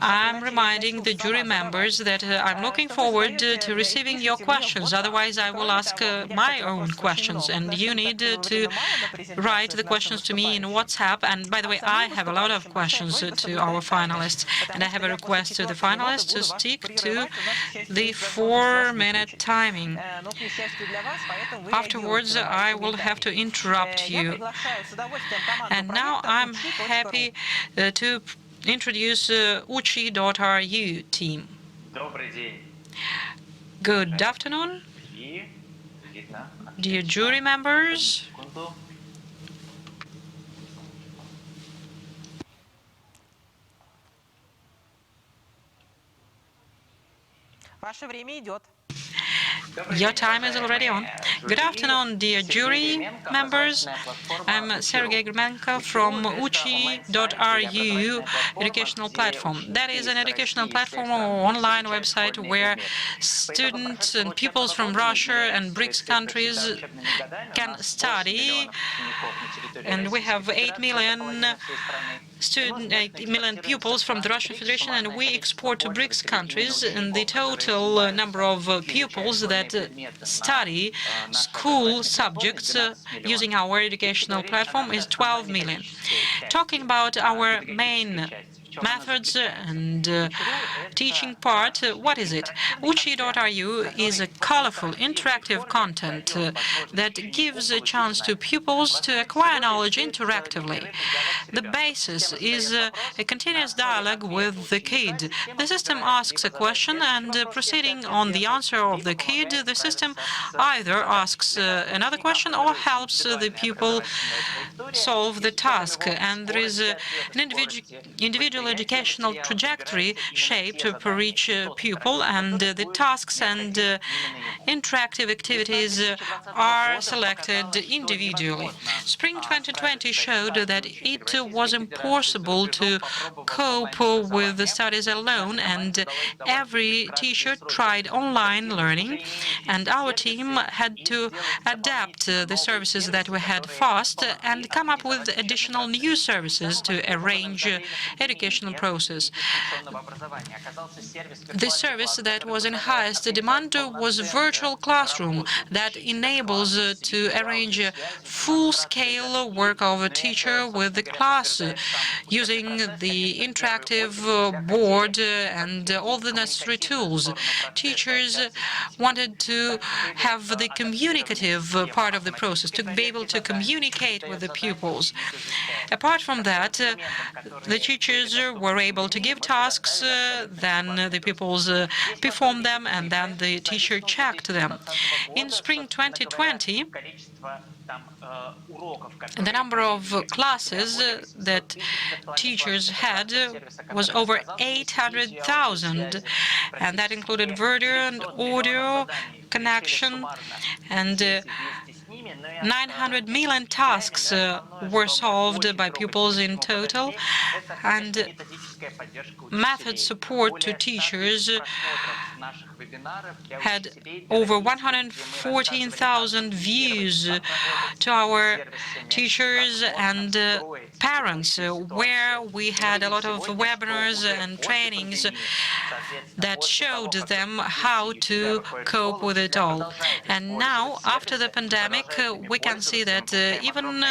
I'm reminding the jury members that I'm looking forward to receiving your questions. Otherwise, I will ask my own questions, and you need to write the questions to me in WhatsApp. And by the way, I have a lot of questions to our finalists, and I have a request to the finalists to stick to the 4-minute timing. Afterwards, I will have to interrupt you. And now I'm happy to introduce Uchi.ru team. Good afternoon, dear jury members. Your time is already on. Good afternoon, dear jury members. I'm Sergei Grimenko from uchi.ru educational platform. That is an educational platform or online website where students and pupils from Russia and BRICS countries can study. And we have 8 million pupils from the Russian Federation, and we export to BRICS countries. And the total number of pupils that study school subjects using our educational platform is 12 million. Talking about our main methods and teaching part, what is it? Uchi.ru is a colorful, interactive content that gives a chance to pupils to acquire knowledge interactively. The basis is a continuous dialogue with the kid. The system asks a question, and proceeding on the answer of the kid, the system either asks another question or helps the pupil solve the task. And there is an individual educational trajectory shaped per each pupil, and the tasks and interactive activities are selected individually. Spring 2020 showed that it was impossible to cope with the studies alone, and every teacher tried online learning, and our team had to adapt the services that we had fast and come up with additional new services to arrange educational process. The service that was in highest demand was virtual classroom that enables to arrange a full-scale work of a teacher with the class using the interactive board and all the necessary tools. Teachers wanted to have the communicative part of the process, to be able to communicate with the pupils. Apart from that, the teachers were able to give tasks, then the pupils performed them, and then the teacher checked them. In spring 2020, the number of classes that teachers had was over 800,000, and that included video and audio connection, and 900 million tasks were solved by pupils in total, and method support to teachers had over 114,000 views to our teachers and parents, where we had a lot of webinars and trainings that showed them how to cope with it all. And now, after the pandemic, we can see that even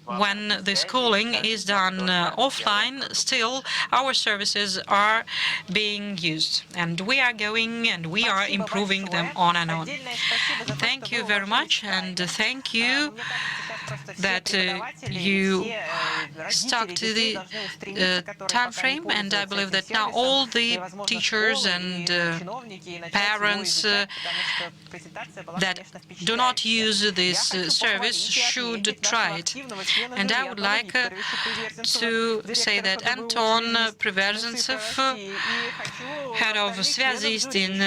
when the schooling is done offline, still our services are being used, and we are going and we are improving them on and on. Thank you very much, and thank you that you stuck to the time frame, and I believe that now all the teachers and parents that do not use this service should try it. And I would like to say that Anton Priverzhentsov, head of Svyazist in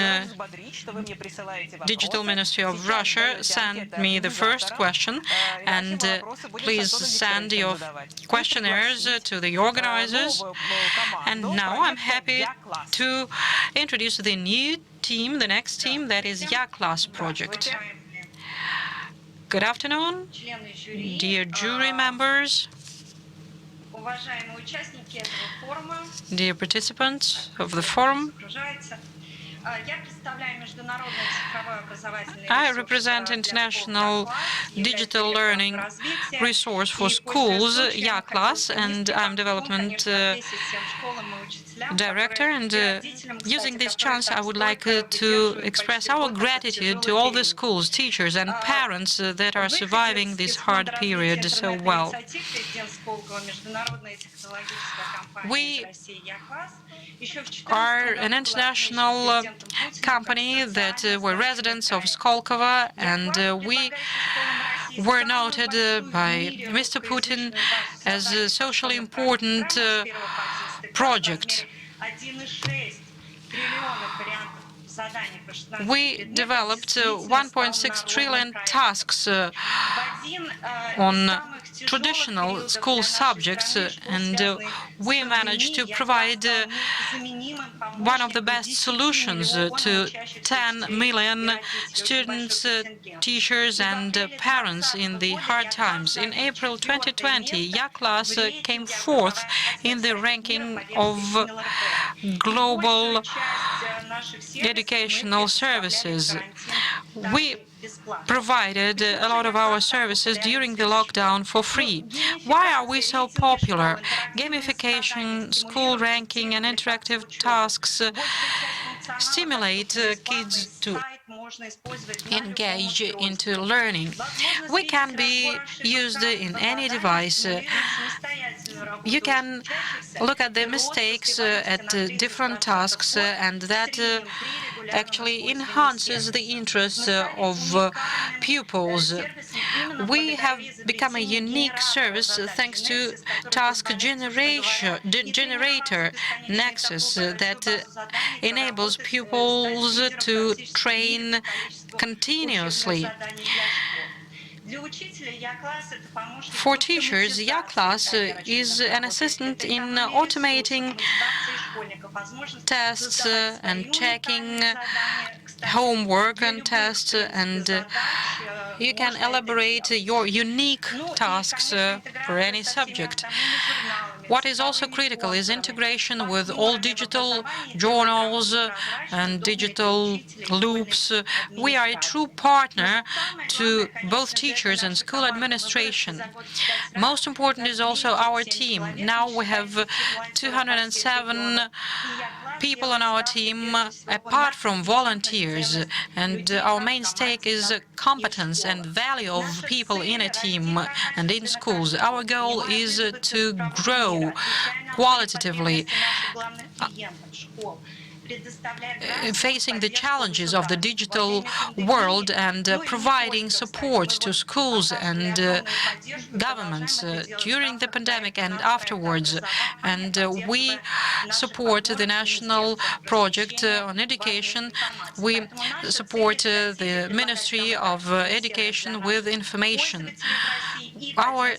Digital Ministry of Russia, sent me the first question, and please send your questionnaires to the organizers. And now I'm happy to introduce the new team, the next team, that is Ya-Class project. Good afternoon, dear jury members, dear participants of the forum. I represent International Digital Learning Resource for Schools, Ya-Class, and I'm Development Director. And using this chance, I would like to express our gratitude to all the schools, teachers, and parents that are surviving this hard period so well. We are an international company that were residents of Skolkovo, and we were noted by Mr. Putin as a socially important project. we developed 1.6 trillion tasks on traditional school subjects, and we managed to provide one of the best solutions to 10 million students, teachers, and parents in the hard times. In April 2020, Ya-class came fourth in the ranking of global educational services. We provided a lot of our services during the lockdown for free. Why are we so popular? Gamification, school ranking, and interactive tasks stimulate kids to engage into learning. We can be used in any device. You can look at the mistakes at different tasks, and that actually enhances the interest of pupils. We have become a unique service thanks to task generator Nexus that enables pupils to train continuously. For teachers, Ya-class is an assistant in automating tests and checking homework and tests, and you can elaborate your unique tasks for any subject. What is also critical is integration with all digital journals and digital loops. We are a true partner to both teachers and school administration. Most important is also our team. Now we have 207 people on our team, apart from volunteers, and our main stake is competence and value of people in a team and in schools. Our goal is to grow qualitatively, facing the challenges of the digital world and providing support to schools and governments during the pandemic and afterwards. And we support the national project on education. We support the Ministry of Education with information. Our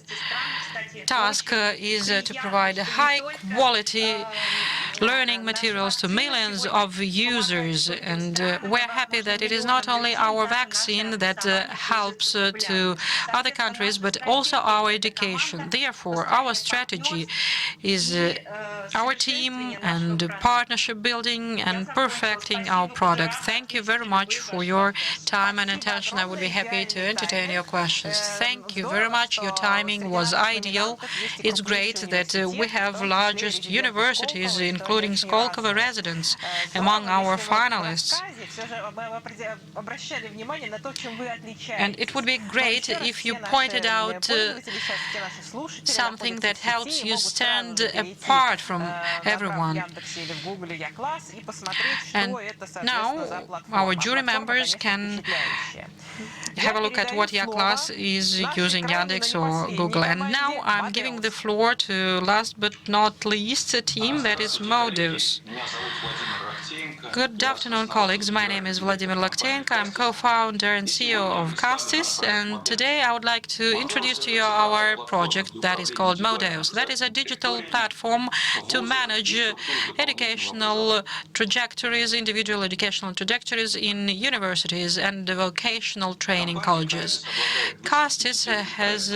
task is to provide high-quality learning materials to millions of users, and we're happy that it is not only our vaccine that helps to other countries, but also our education. Therefore, our strategy is our team and partnership building and perfecting our product. Thank you very much for your time and attention. I would be happy to entertain your questions. Thank you very much. Your timing was ideal. It's great that we have largest universities, including Skolkovo residents, among our finalists. And it would be great if you pointed out something that helps you stand apart from everyone. And now our jury members can have a look at what Ya-class is using Yandex or Google. And now I'm giving the floor to, last but not least, a team that is Moderators. Good afternoon, colleagues. My name is Vladimir Loktenko. I'm co-founder and CEO of Katysheva, and today I would like to introduce to you our project that is called Moderators. That is a digital platform to manage educational trajectories, individual educational trajectories in universities and vocational training colleges. Katysheva has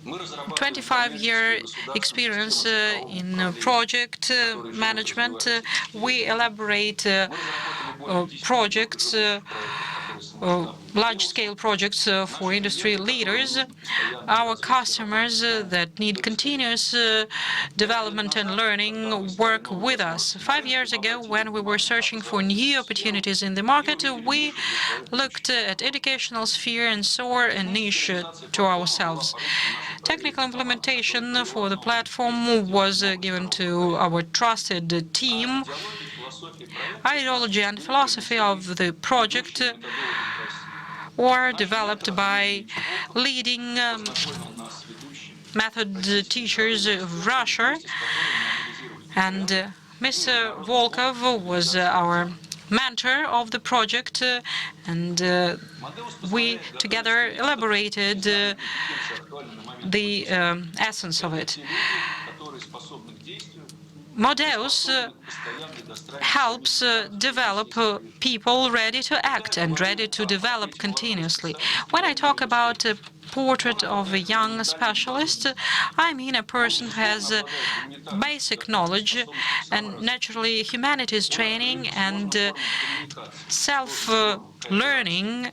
25-year experience in project management. We elaborate projects, large-scale projects for industry leaders. Our customers that need continuous development and learning work with us. 5 years ago, when we were searching for new opportunities in the market, we looked at educational sphere and saw a niche to ourselves. Technical implementation for the platform was given to our trusted team. Ideology and philosophy of the project were developed by leading method teachers of Russia, and Mr. Volkov was our mentor of the project, and we together elaborated the essence of it. Modeus helps develop people ready to act and ready to develop continuously. When I talk about a portrait of a young specialist, I mean a person who has basic knowledge and naturally humanities training and self-learning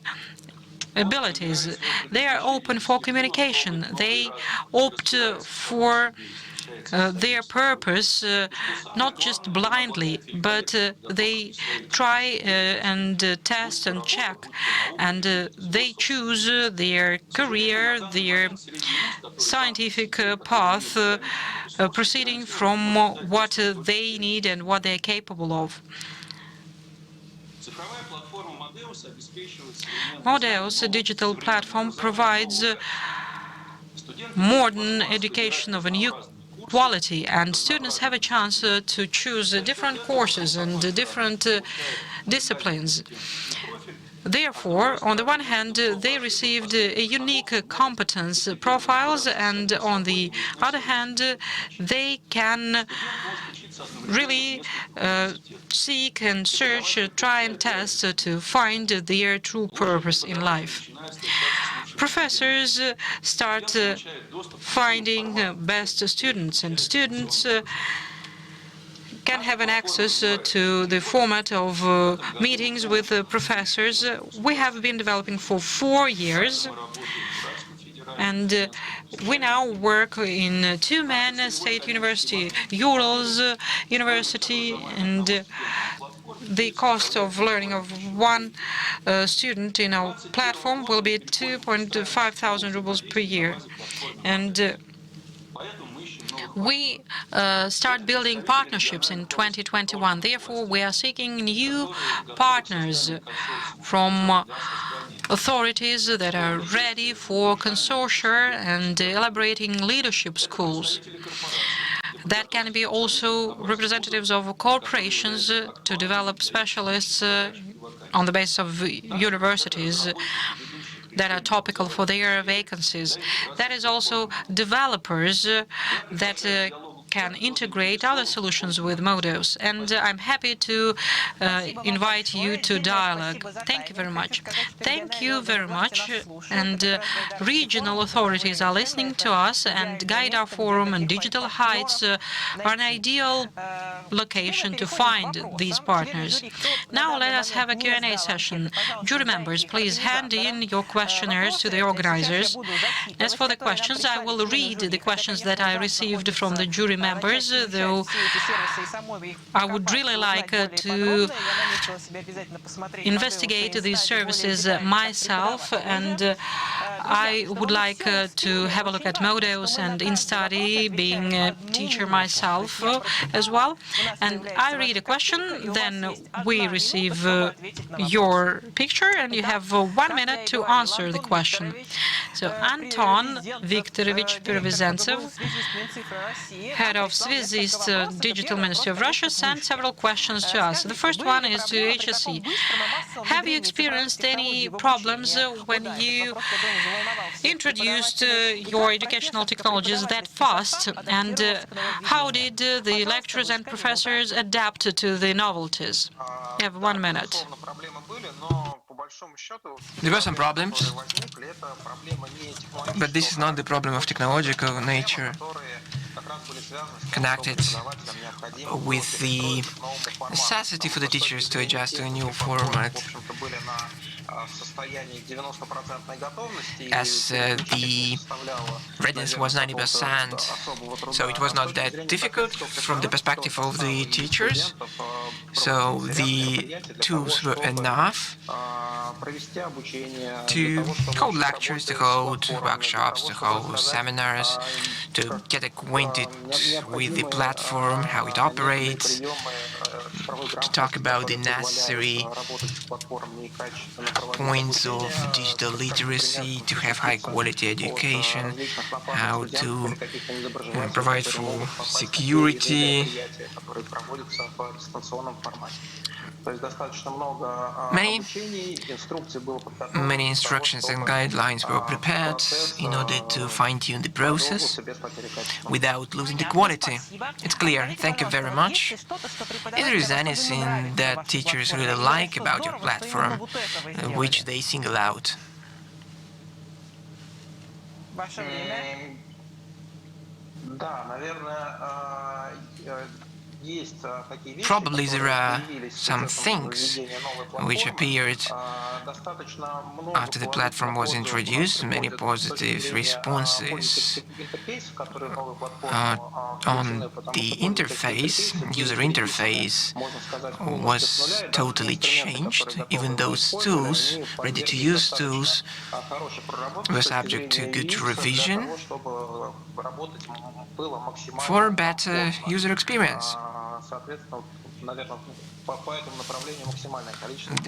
abilities. They are open for communication. They opt for their purpose, not just blindly, but they try and test and check, and they choose their career, their scientific path, proceeding from what they need and what they're capable of. Modeus, a digital platform, provides modern education of a new quality, and students have a chance to choose different courses and different disciplines. Therefore, on the one hand, they received a unique competence profiles, and on the other hand, they can really seek and search, try and test to find their true purpose in life. Professors start finding best students, and students can have an access to the format of meetings with professors. We have been developing for 4 years, and we now work in 2 main state university, Urals University, and the cost of learning of one student in our platform will be 2,500 rubles per year. And we start building partnerships in 2021. Therefore, we are seeking new partners from authorities that are ready for consortia and elaborating leadership schools. That can be also representatives of corporations to develop specialists on the basis of universities that are topical for their vacancies. That is also developers that can integrate other solutions with Modeus. And I'm happy to invite you to dialogue. Thank you very much. Thank you very much. And regional authorities are listening to us, and Gaidar Forum and Digital Heights are an ideal location to find these partners. Now let us have a Q&A session. Jury members, please hand in your questionnaires to the organizers. As for the questions, I will read the questions that I received from the jury members, though I would really like to investigate these services myself, and I would like to have a look at Modeus and InStudy, being a teacher myself as well. And I read a question, then we receive your picture, and you have 1 minute to answer the question. So Anton Viktorovich Pervizentsev, head of Svezist Digital Ministry of Russia, sent several questions to us. The first one is to HSE. Have you experienced any problems when you introduced your educational technologies that fast, and how did the lecturers and professors adapt to the novelties? You have 1 minute. There were some problems, but this is not the problem of technological nature connected with the necessity for the teachers to adjust to a new format. As the readiness was 90%, so it was not that difficult from the perspective of the teachers. So the tools were enough to hold lectures, to hold workshops, to hold seminars, to get acquainted with the platform, how it operates, to talk about the necessary points of digital literacy, to have high-quality education, how to provide for security. Many instructions and guidelines were prepared in order to fine-tune the process without losing the quality. It's clear. Thank you very much. If there is anything that teachers really like about your platform, which they single out. Probably there are some things which appeared after the platform was introduced, many positive responses on the interface. User interface was totally changed. Even those tools, ready-to-use tools, were subject to good revision for a better user experience.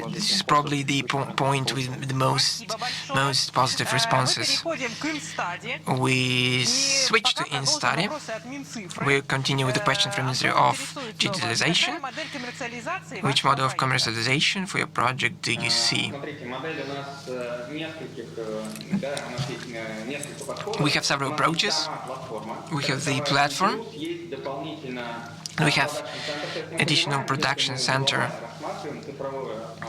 This is probably the point with the most positive responses. We switch to InStudy. We continue with the question from Ministry of Digitalization. Which model of commercialization for your project do you see? We have several approaches. We have the platform. We have additional production center,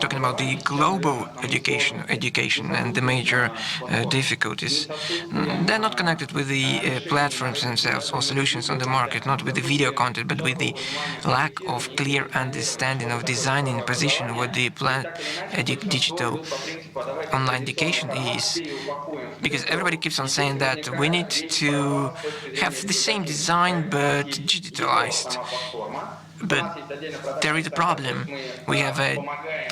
talking about the global education and the major difficulties. They're not connected with the platforms themselves or solutions on the market, not with the video content, but with the lack of clear understanding of designing and position what the digital online education is. Because everybody keeps on saying that we need to have the same design but digitalized. But there is a problem. We have a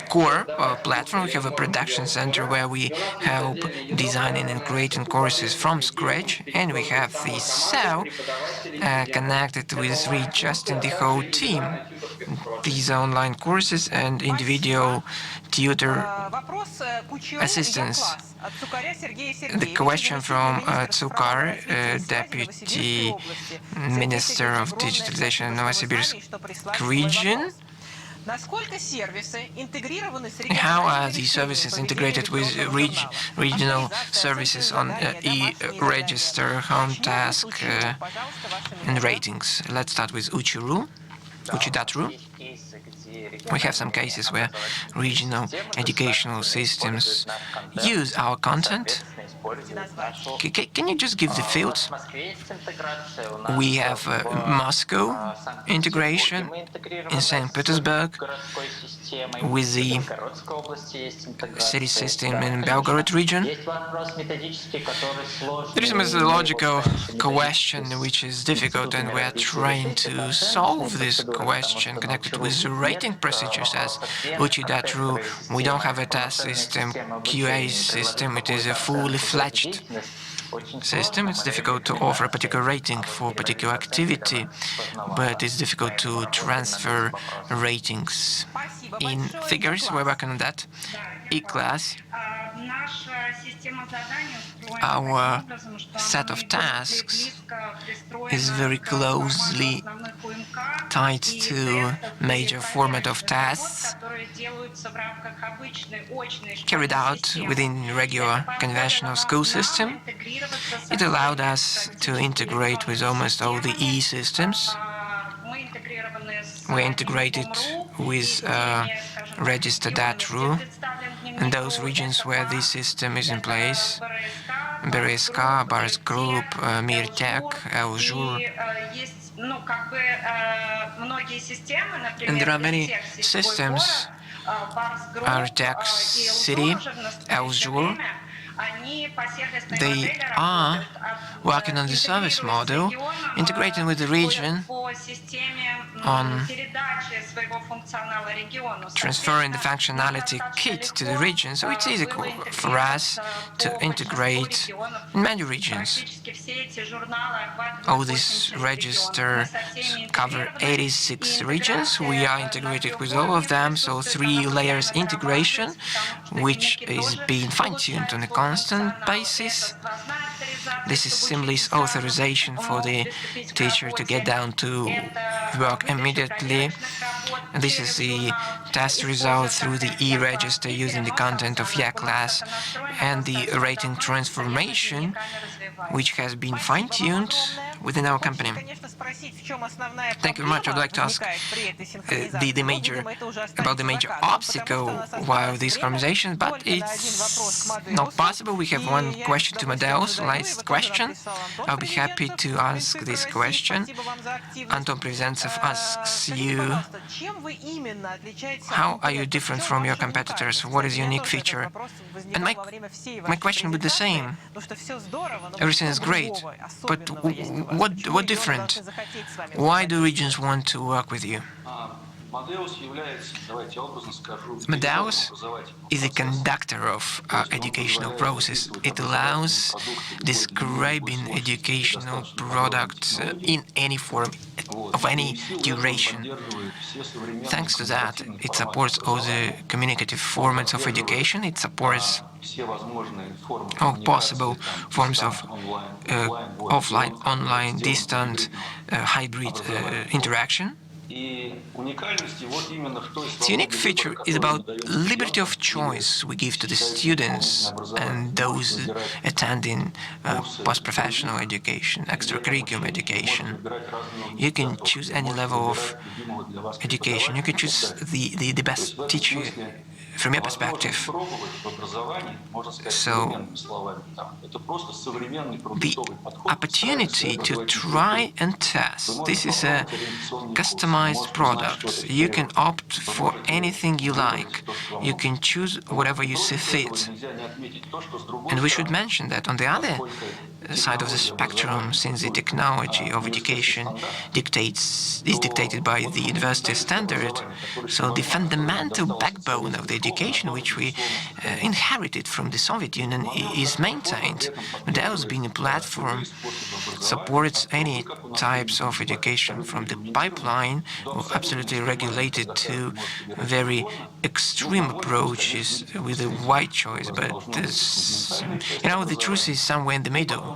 core platform, we have a production center where we help designing and creating courses from scratch, and we have the cell connected with readjusting the whole team. These are online courses and individual tutor assistance. The question from Tsukar, Deputy Minister of Digitalization in Novosibirsk region. How are the services integrated with regional services on e-register, home task, and ratings? Let's start with Uchi.ru. We have some cases where regional educational systems use our content. Can you just give the fields? We have Moscow integration in St. Petersburg with the city system in Belgorod region. There is a methodological question which is difficult, and we are trying to solve this question connected with the rating procedures as Uchi.ru. We don't have a test system, QA system. It is a fully fledged system. It's difficult to offer a particular rating for a particular activity, but it's difficult to transfer ratings in figures. We're working on that. E-class. Our set of tasks is very closely tied to major format of tasks carried out within regular conventional school system. It allowed us to integrate with almost all the e-systems. We integrated with Register.ru in those regions where this system is in place. BRSK, Bars Group, Mirtech, Eljour. And there are many systems, Artec City, Eljour. They are working on the service model, integrating with the region on transferring the functionality kit to the region, so it's easy for us to integrate in many regions. All these registers cover 86 regions. We are integrated with all of them, so 3 layers integration, which is being fine-tuned on a constant basis. This is seamless authorization for the teacher to get down to work immediately. This is the test result through the e-register using the content of your class, and the rating transformation, which has been fine-tuned within our company. Thank you very much. I'd like to ask about the major obstacle while these conversations, but it's not possible. We have one question to Amadeus, last question. I'll be happy to ask this question. Anton Privzentsev asks you, how are you different from your competitors? What is your unique feature? And my question would be the same. Everything is great, but what different? Why do regions want to work with you? Amadeus is a conductor of educational process. It allows describing educational products in any form, of any duration. Thanks to that, it supports all the communicative formats of education. It supports all possible forms of offline, online, distant, hybrid interaction. Its unique feature is about liberty of choice we give to the students and those attending post-professional education, extracurricular education. You can choose any level of education. You can choose the best teacher from your perspective. So the opportunity to try and test, this is a customized product. You can opt for anything you like. You can choose whatever you see fit. And we should mention that on the other side of the spectrum, since the technology of education is dictated by the university standard, so the fundamental backbone of the education which we inherited from the Soviet Union is maintained. Amadeus, being a platform, supports any types of education from the pipeline, absolutely regulated, to very extreme approaches with a wide choice. But the truth is somewhere in the middle.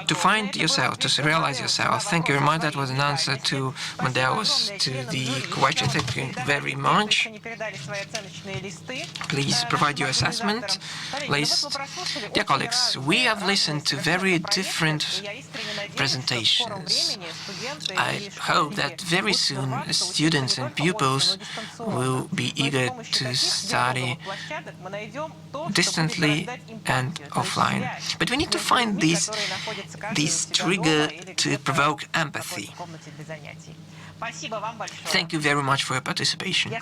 To find yourself, to realize yourself. Thank you very much. That was an answer to Amadeus, to the question. Thank you very much. Please provide your assessment list. Dear colleagues, we have listened to very different presentations. I hope that very soon students and pupils will be eager to study distantly and offline. But we need to find this trigger to provoke empathy. Thank you very much for your participation.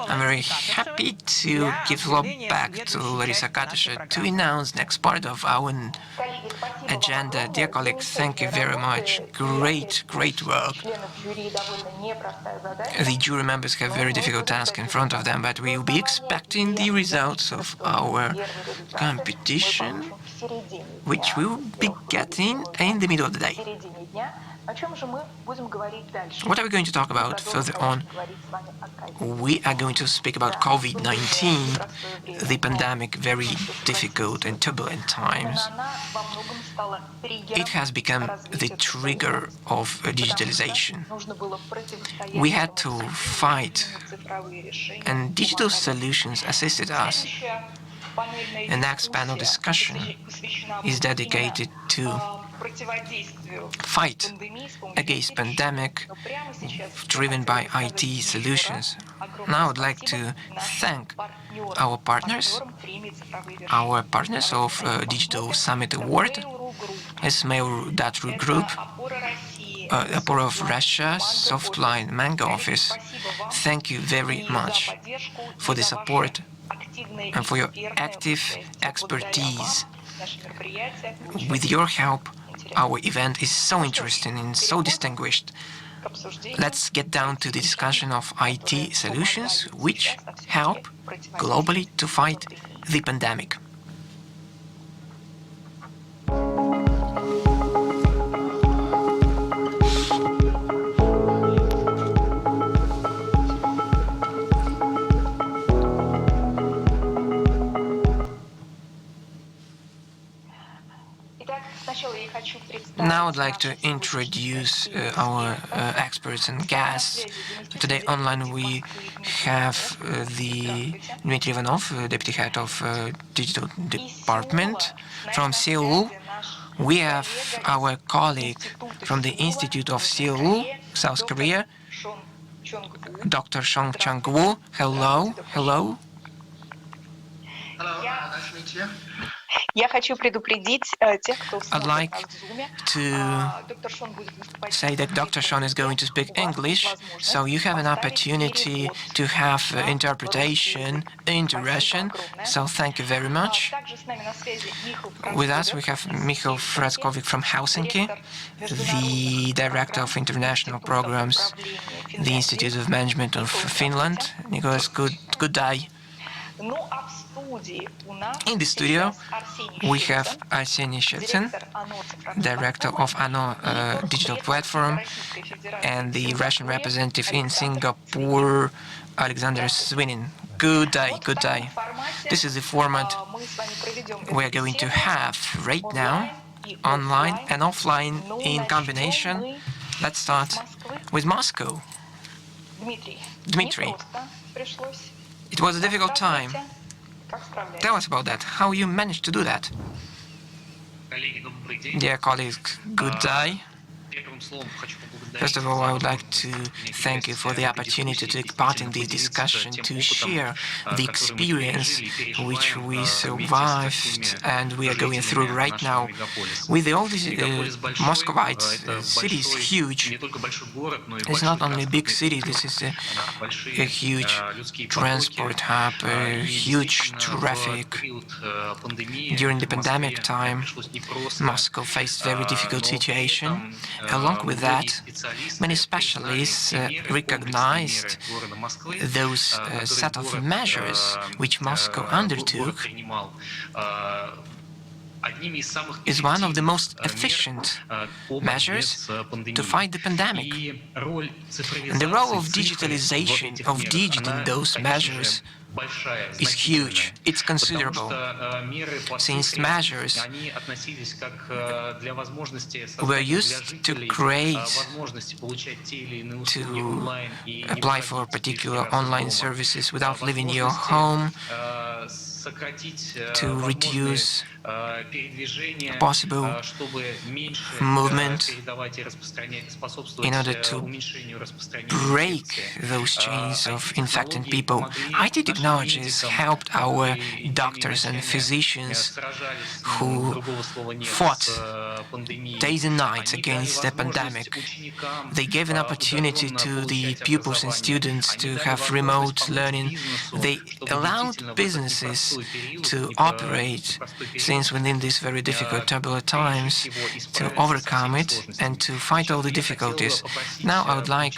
I'm very happy to give floor back to Larisa Katysheva to announce next part of our agenda. Dear colleagues, thank you very much. Great work. The jury members have a very difficult task in front of them, but we will be expecting the results of our competition, which we will be getting in the middle of the day. What are we going to talk about further on? We are going to speak about COVID-19, the pandemic, very difficult and turbulent times. It has become the trigger of digitalization. We had to fight, and digital solutions assisted us. The next panel discussion is dedicated to fight against pandemic driven by IT solutions. Now I'd like to thank our partners of Digital Summit Award, Esmail.ru Group, Opera of Russia, Softline Mango Office. Thank you very much for the support and for your active expertise. With your help, our event is so interesting and so distinguished. Let's get down to the discussion of IT solutions which help globally to fight the pandemic. Now I'd like to introduce our experts and guests. Today online we have the Dmitry Ivanov, Deputy Head of Digital Department from Seoul. We have our colleague from the Institute of Seoul, South Korea, Dr. Song Chang-woo. Hello. Hello. Hello, nice to meet you. I'd like to say that Dr. Sean is going to speak English, so you have an opportunity to have interpretation in Russian, so thank you very much. With us we have Michał Frackovic from Helsinki, the Director of International Programs, the Institute of Management of Finland. Nicholas, good day. In the studio, we have Arseniy Shevtsin, Director of ANO Digital Platform, and the Russian representative in Singapore, Alexander Swinin. Good day, good day. This is the format we're going to have right now, online and offline in combination. Let's start with Moscow. Dmitry, it was a difficult time. Tell us about that, how you managed to do that. Dear colleagues, good day. First of all, I would like to thank you for the opportunity to take part in this discussion, to share the experience which we survived and we are going through right now. With all these Muscovite city is huge. It's not only a big city, this is a huge transport hub, huge traffic. During the pandemic time, Moscow faced very difficult situation. Along with that, many specialists recognized those set of measures which Moscow undertook is one of the most efficient measures to fight the pandemic. And the role of digitalization, of in those measures, is huge, it's considerable, since measures were used to create, to apply for particular online services without leaving your home, to reduce possible movement in order to break those chains of infected people. IT technologies helped our doctors and physicians who fought days and nights against the pandemic. They gave an opportunity to the pupils and students to have remote learning. They allowed businesses to operate since within these very difficult, turbulent times, to overcome it and to fight all the difficulties. Now I would like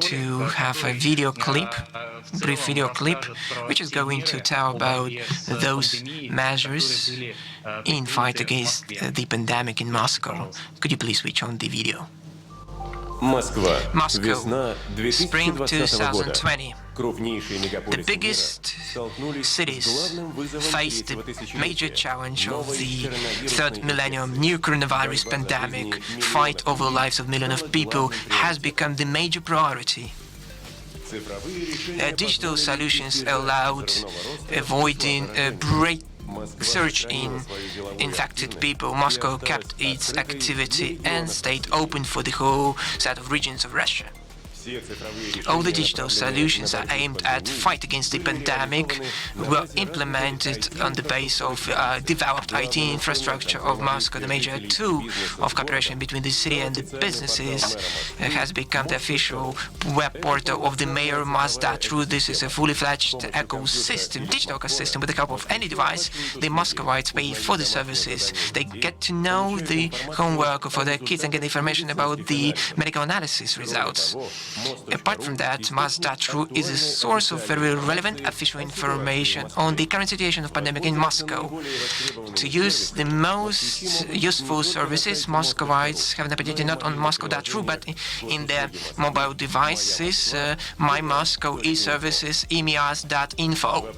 to have a video clip, brief video clip, which is going to tell about those measures in fight against the pandemic in Moscow. Could you please switch on the video? Moscow, spring 2020. The biggest cities faced the major challenge of the third millennium. New coronavirus pandemic, fight over the lives of millions of people has become the major priority. Digital solutions allowed avoiding a great surge in infected people. Moscow kept its activity and stayed open for the whole set of regions of Russia. All the digital solutions are aimed at fight against the pandemic were implemented on the base of developed IT infrastructure of Moscow. The major tool of cooperation between the city and the businesses has become the official web portal of the mayor Mosdatru. This is a fully fledged ecosystem, digital ecosystem. With the help of any device, the Muscovites pay for the services. They get to know the homework for their kids and get information about the medical analysis results. Apart from that, Mosdatru is a source of very relevant official information on the current situation of pandemic in Moscow. To use the most useful services, Muscovites have an opportunity not on Moscow.ru, but in their mobile devices, My Moscow e-services, emias.info.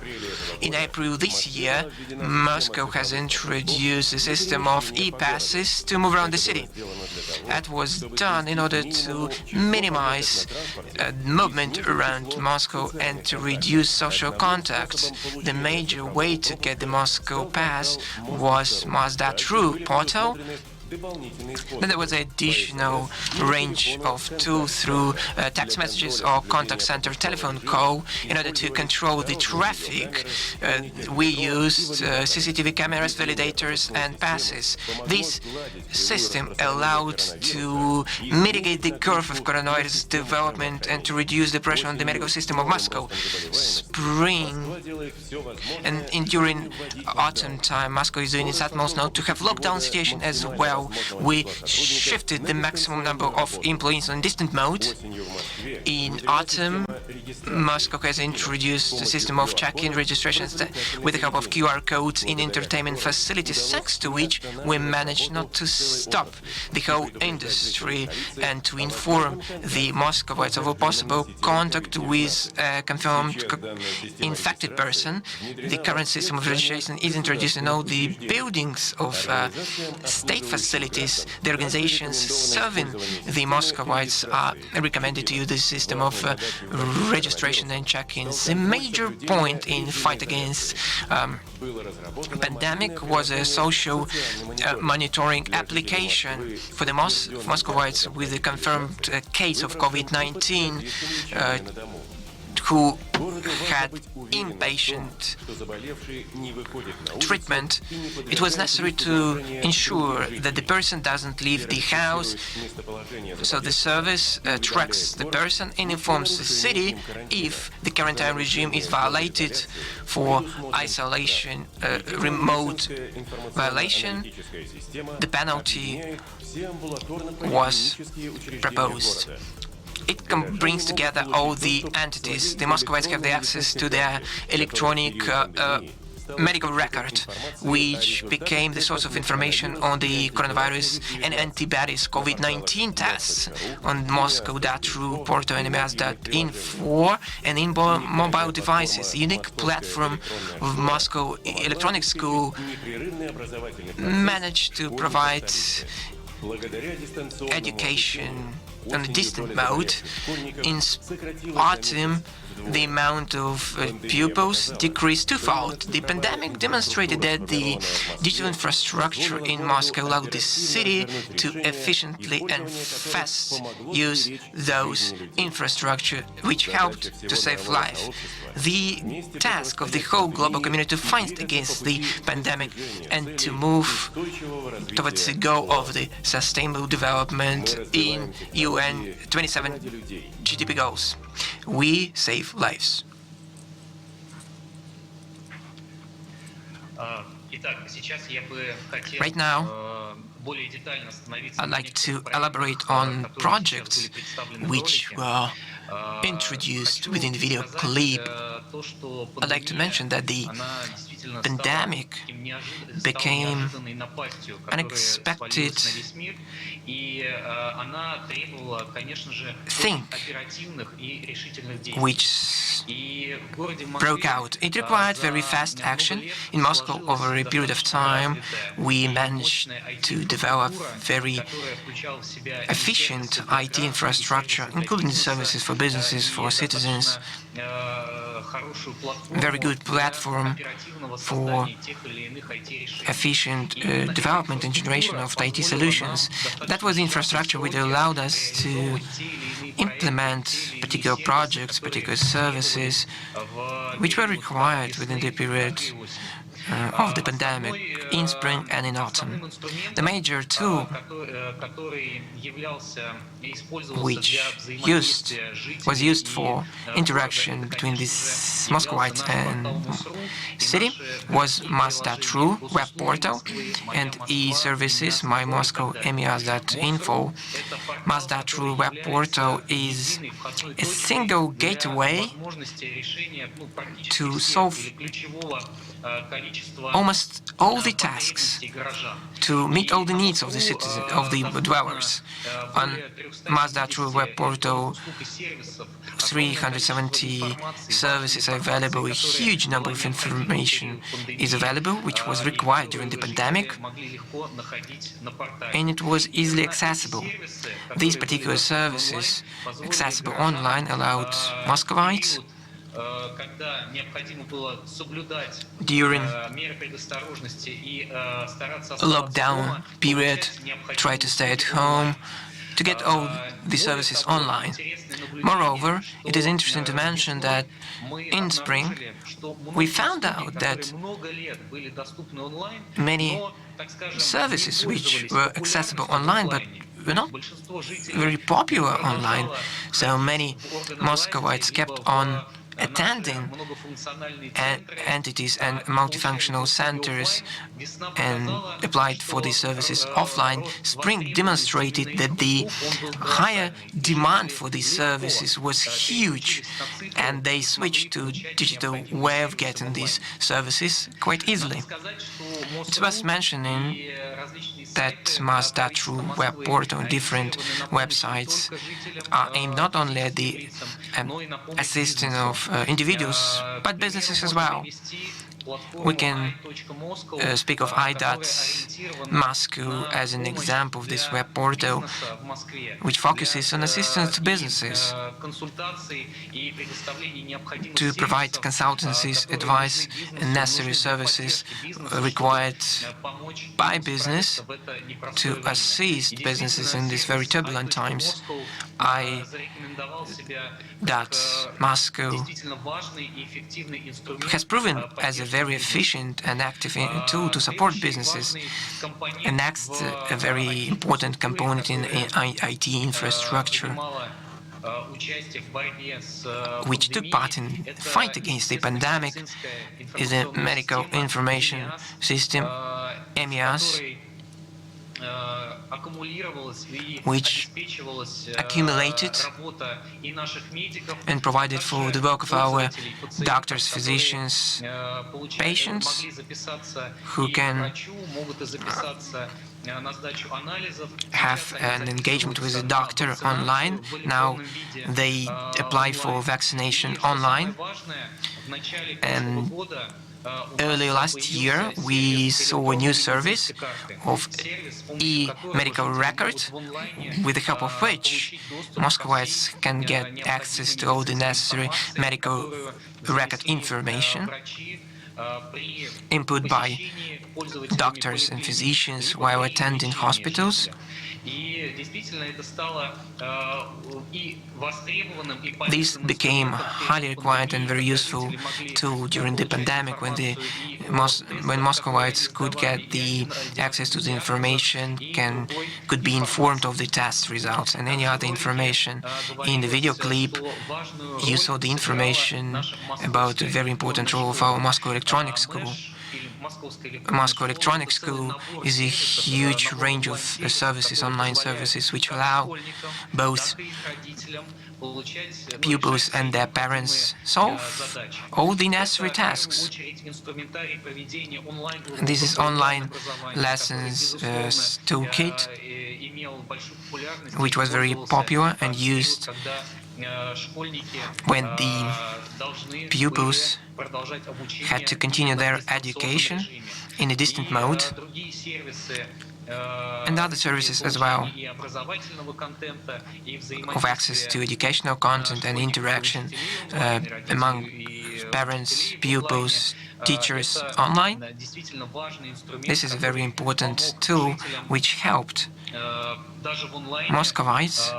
In April this year, Moscow has introduced a system of e-passes to move around the city. That was done in order to minimize movement around Moscow and to reduce social contacts. The major way to get the Moscow pass was Mosdatru portal. Then there was an additional range of tools through text messages or contact center telephone call in order to control the traffic. We used CCTV cameras, validators, and passes. This system allowed to mitigate the curve of coronavirus development and to reduce the pressure on the medical system of Moscow. Spring and during autumn time, Moscow is doing its utmost now to have lockdown situation as well. We shifted the maximum number of employees on distant mode. In autumn, Moscow has introduced a system of check-in registrations with the help of QR codes in entertainment facilities, thanks to which we managed not to stop the whole industry and to inform the Muscovites of a possible contact with a confirmed infected person. The current system of registration is introduced in all the buildings of state facilities. The organizations serving the Muscovites are recommended to use this system of registration and check-ins. The major point in fight against pandemic was a social monitoring application for the Muscovites with a confirmed case of COVID-19 who had inpatient treatment. It was necessary to ensure that the person doesn't leave the house, so the service tracks the person and informs the city if the quarantine regime is violated. For isolation, remote violation, the penalty was proposed. It brings together all the entities. The Muscovites have the access to their electronic medical record, which became the source of information on the coronavirus and antibodies COVID-19 tests on Moscow.ru, portal and emias.info, and in mobile devices. The unique platform of Moscow Electronic School managed to provide education on a distant mode. In autumn, the amount of pupils decreased twofold. The pandemic demonstrated that the digital infrastructure in Moscow allowed the city to efficiently and fast use those infrastructure, which helped to save lives. The task of the whole global community to fight against the pandemic and to move towards the goal of the sustainable development in UN 27 GDP goals. We save lives. Right now, I'd like to elaborate on projects which were introduced within the video clip. I'd like to mention that the pandemic became unexpected thing which broke out. It required very fast action. In Moscow, over a period of time, we managed to develop very efficient IT infrastructure, including services for businesses, for citizens. Very good platform for efficient development and generation of IT solutions. That was the infrastructure which allowed us to implement particular projects, particular services, which were required within the period of the pandemic in spring and in autumn. The major tool which was used for interaction between this Muscovite and city was Mas.ru web portal and e-services My Moscow MEAS.info. Mas.ru web portal is a single gateway to solve almost all the tasks, to meet all the needs of the citizens, of the dwellers. On Mas.ru web portal, 370 services are available. A huge number of information is available, which was required during the pandemic, and it was easily accessible. These particular services, accessible online, allowed Muscovites during lockdown period, try to stay at home, to get all the services online. Moreover, it is interesting to mention that in spring, we found out that many services which were accessible online but were not very popular online, so many Muscovites kept on attending entities and multifunctional centers and applied for these services offline. Spring demonstrated that the higher demand for these services was huge, and they switched to digital way of getting these services quite easily. It's worth mentioning that Mas.ru web portal and different websites are aimed not only at the assisting of individuals, but businesses as well. We can speak of i.Moscow as an example of this web portal, which focuses on assistance to businesses to provide consultancies, advice, and necessary services required by business to assist businesses in these very turbulent times. Moscow has proven as a very efficient and active tool to support businesses. And next, a very important component in IT infrastructure, which took part in the fight against the pandemic, is a medical information system, MEAS, which accumulated and provided for the work of our doctors, physicians, patients who can have an engagement with a doctor online. Now they apply for vaccination online. And early last year, we saw a new service of e-medical record, with the help of which Muscovites can get access to all the necessary medical record information input by doctors and physicians while attending hospitals. This became highly required and very useful tool during the pandemic, when Muscovites could get the access to the information, could be informed of the test results and any other information. In the video clip, you saw the information about the very important role of our Moscow Electronics School. Moscow Electronics School is a huge range of services, online services, which allow both pupils and their parents solve all the necessary tasks. This is online lessons toolkit, which was very popular and used when the pupils had to continue their education in a distant mode, and other services as well, of access to educational content and interaction among parents, pupils, teachers online. This is a very important tool which helped Muscovites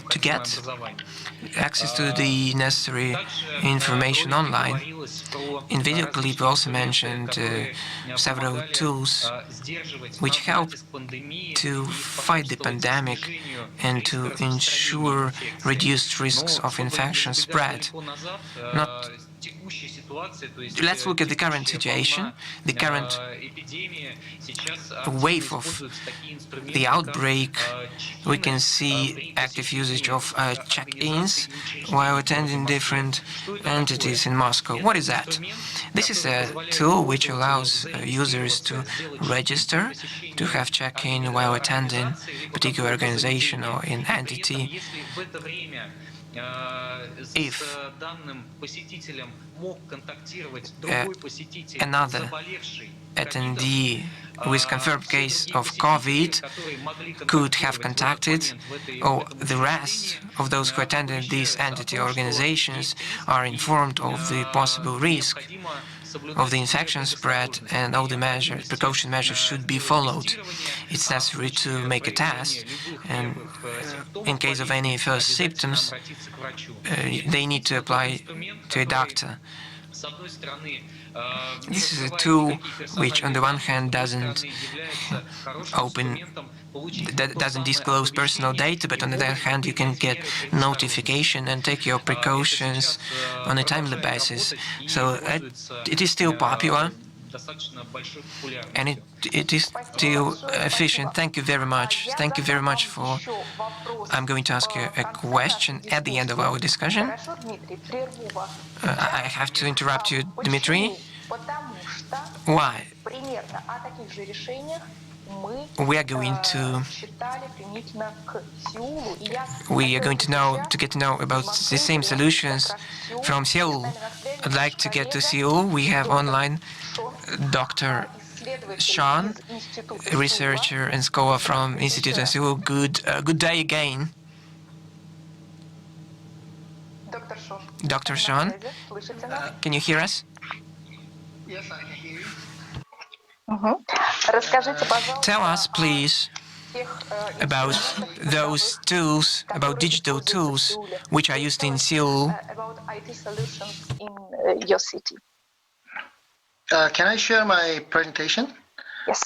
to get access to the necessary information online. In video clip, we also mentioned several tools which help to fight the pandemic and to ensure reduced risks of infection spread. Let's look at the current situation, the current wave of the outbreak. We can see active usage of check-ins while attending different entities in Moscow. What is that? This is a tool which allows users to register, to have check-in while attending a particular organization or an entity. If another attendee with confirmed case of COVID could have contacted, or the rest of those who attended these entity organizations are informed of the possible risk of the infection spread, and all the precaution measures should be followed. It's necessary to make a test, and in case of any first symptoms, they need to apply to a doctor. This is a tool which, on the one hand, doesn't disclose personal data, but on the other hand, you can get notification and take your precautions on a timely basis. So it is still popular, and it is still efficient. Thank you very much. Thank you very much for... I'm going to ask you a question at the end of our discussion. I have to interrupt you, Dmitry. Why? We are going to get to know about the same solutions from Seoul. I'd like to get to Seoul. We have online Dr. Sean, a researcher and scholar from Institute of Seoul. Good day again. Dr. Sean, can you hear us? Yes, I can hear you. Tell us, please, about those tools, about digital tools which are used in Seoul. About IT solutions in your city. Can I share my presentation? Yes.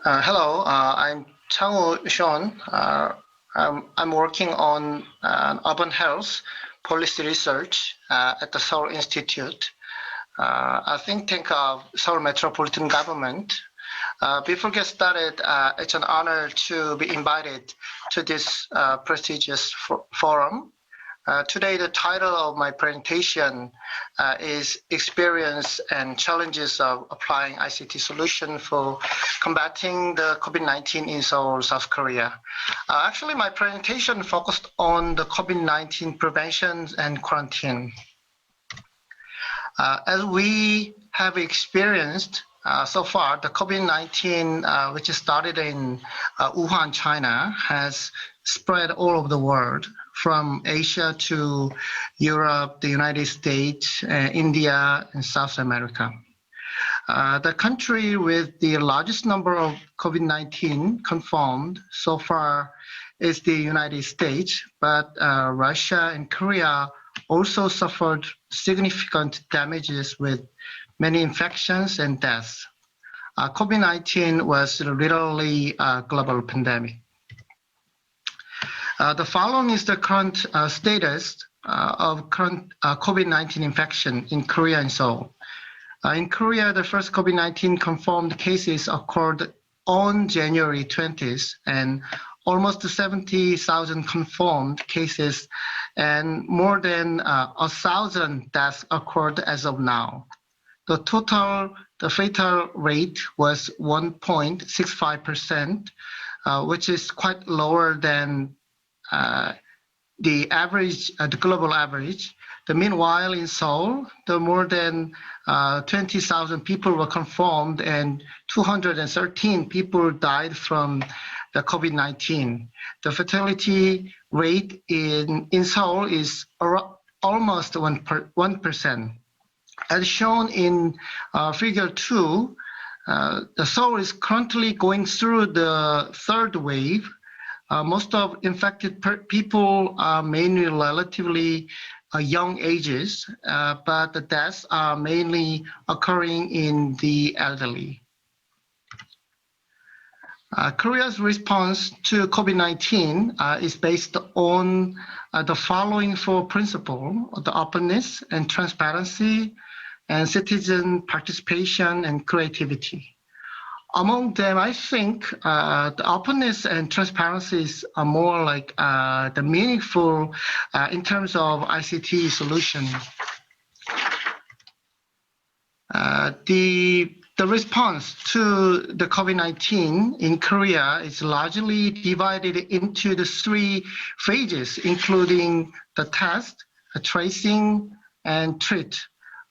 Hello, I'm Changwoo Sean. I'm working on urban health policy research at the Seoul Institute, a think tank of Seoul Metropolitan Government. Before we get started, it's an honor to be invited to this prestigious forum. Today, the title of my presentation is Experience and Challenges of Applying ICT Solution for Combating the COVID-19 in Seoul, South Korea. Actually, my presentation focused on the COVID-19 prevention and quarantine. As we have experienced so far, the COVID-19, which started in Wuhan, China, has spread all over the world, from Asia to Europe, the United States, India, and South America. The country with the largest number of COVID-19 confirmed so far is the United States, but Russia and Korea also suffered significant damages with many infections and deaths. COVID-19 was literally a global pandemic. The following is the current status of current COVID-19 infection in Korea and Seoul. In Korea, the first COVID-19 confirmed cases occurred on January 20th, and almost 70,000 confirmed cases and more than 1,000 deaths occurred as of now. The fatal rate was 1.65%, which is quite lower than the average, the global average. Meanwhile, in Seoul, more than 20,000 people were confirmed and 213 people died from the COVID-19. The fatality rate in Seoul is almost 1%. As shown in figure 2, the Seoul is currently going through the third wave. Most of infected people are mainly relatively young ages, but the deaths are mainly occurring in the elderly. Korea's response to COVID-19 is based on the following four principles: the openness and transparency, and citizen participation and creativity. Among them, I think the openness and transparency are more like the meaningful in terms of ICT solution. The response to the COVID-19 in Korea is largely divided into the three phases, including the test, tracing, and treat,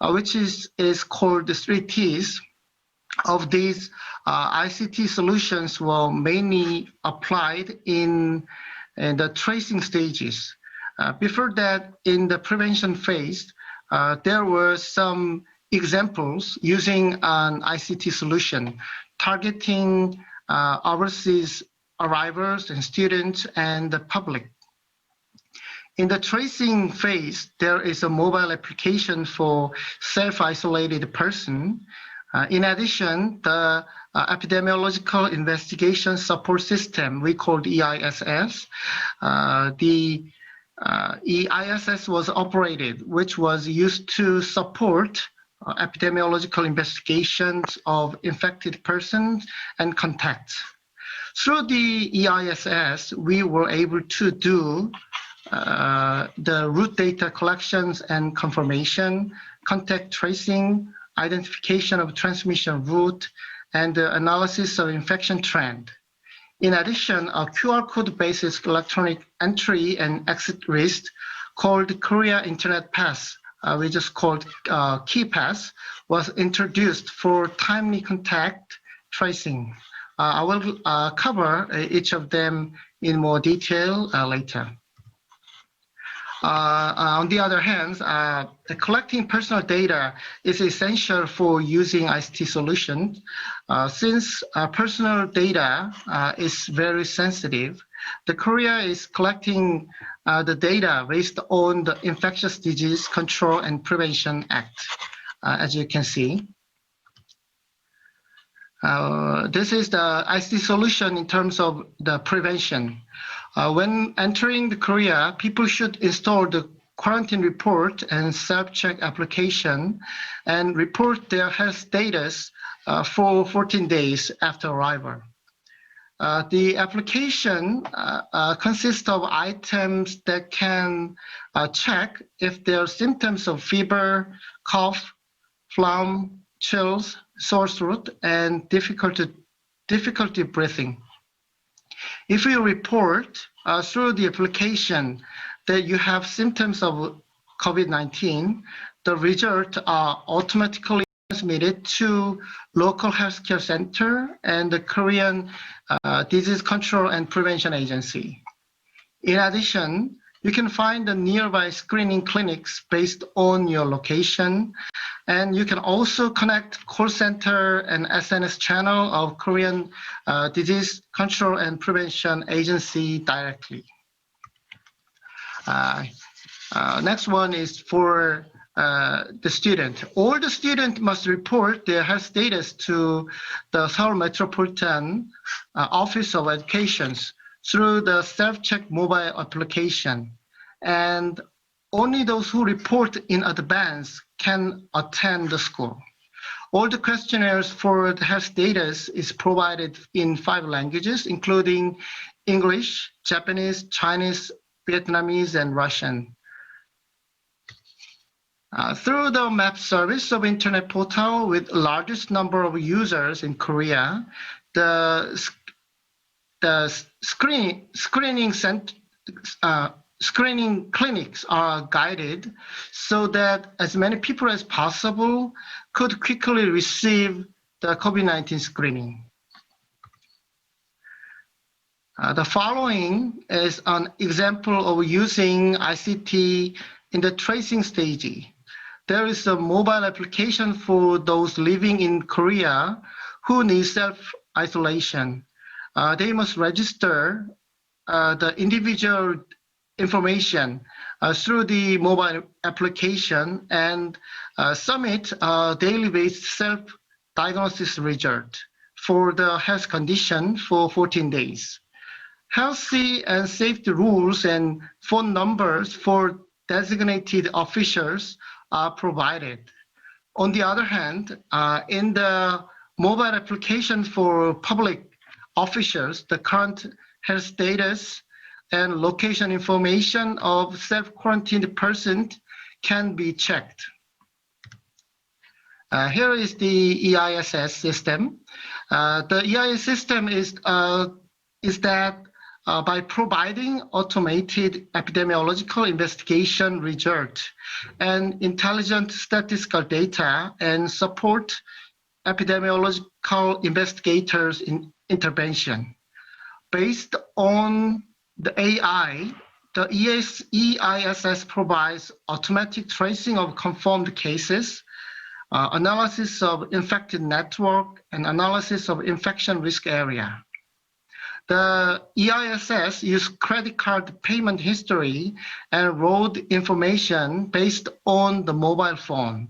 which is called the 3 T's. Of these, ICT solutions were mainly applied in the tracing stages. Before that, in the prevention phase, there were some examples using an ICT solution targeting overseas arrivals and students and the public. In the tracing phase, there is a mobile application for self-isolated person. In addition, the epidemiological investigation support system, we called EISS, the EISS was operated, which was used to support epidemiological investigations of infected persons and contacts. Through the EISS, we were able to do the root data collections and confirmation, contact tracing, identification of transmission route, and the analysis of infection trend. In addition, a QR code-based electronic entry and exit list called Korea Internet Pass, we just called Key Pass, was introduced for timely contact tracing. I will cover each of them in more detail later. On the other hand, collecting personal data is essential for using ICT solutions. Since personal data is very sensitive, the Korea is collecting the data based on the Infectious Disease Control and Prevention Act, as you can see. This is the ICT solution in terms of the prevention. When entering the Korea, people should install the quarantine report and self-check application and report their health status for 14 days after arrival. The application consists of items that can check if there are symptoms of fever, cough, phlegm, chills, sore throat, and difficulty breathing. If you report through the application that you have symptoms of COVID-19, the results are automatically transmitted to local healthcare center and the Korean Disease Control and Prevention Agency. In addition, you can find the nearby screening clinics based on your location, and you can also connect call center and SNS channel of Korean Disease Control and Prevention Agency directly. Next one is for the student. All the students must report their health status to the Seoul Metropolitan Office of Education through the self-check mobile application. And only those who report in advance can attend the school. All the questionnaires for the health status is provided in 5 languages, including English, Japanese, Chinese, Vietnamese, and Russian. Through the map service of internet portal with largest number of users in Korea, the screening screening clinics are guided so that as many people as possible could quickly receive the COVID-19 screening. The following is an example of using ICT in the tracing stage. There is a mobile application for those living in Korea who need self-isolation. They must register the individual information through the mobile application and submit a daily-based self-diagnosis result for the health condition for 14 days. Healthy and safety rules and phone numbers for designated officials are provided. On the other hand, in the mobile application for public officials, the current health status and location information of self-quarantined person can be checked. Here is the EISS system. The EIS system is that by providing automated epidemiological investigation result and intelligent statistical data and support epidemiological investigators in intervention. Based on the AI, the EISS provides automatic tracing of confirmed cases, analysis of infected network, and analysis of infection risk area. The EISS uses credit card payment history and road information based on the mobile phone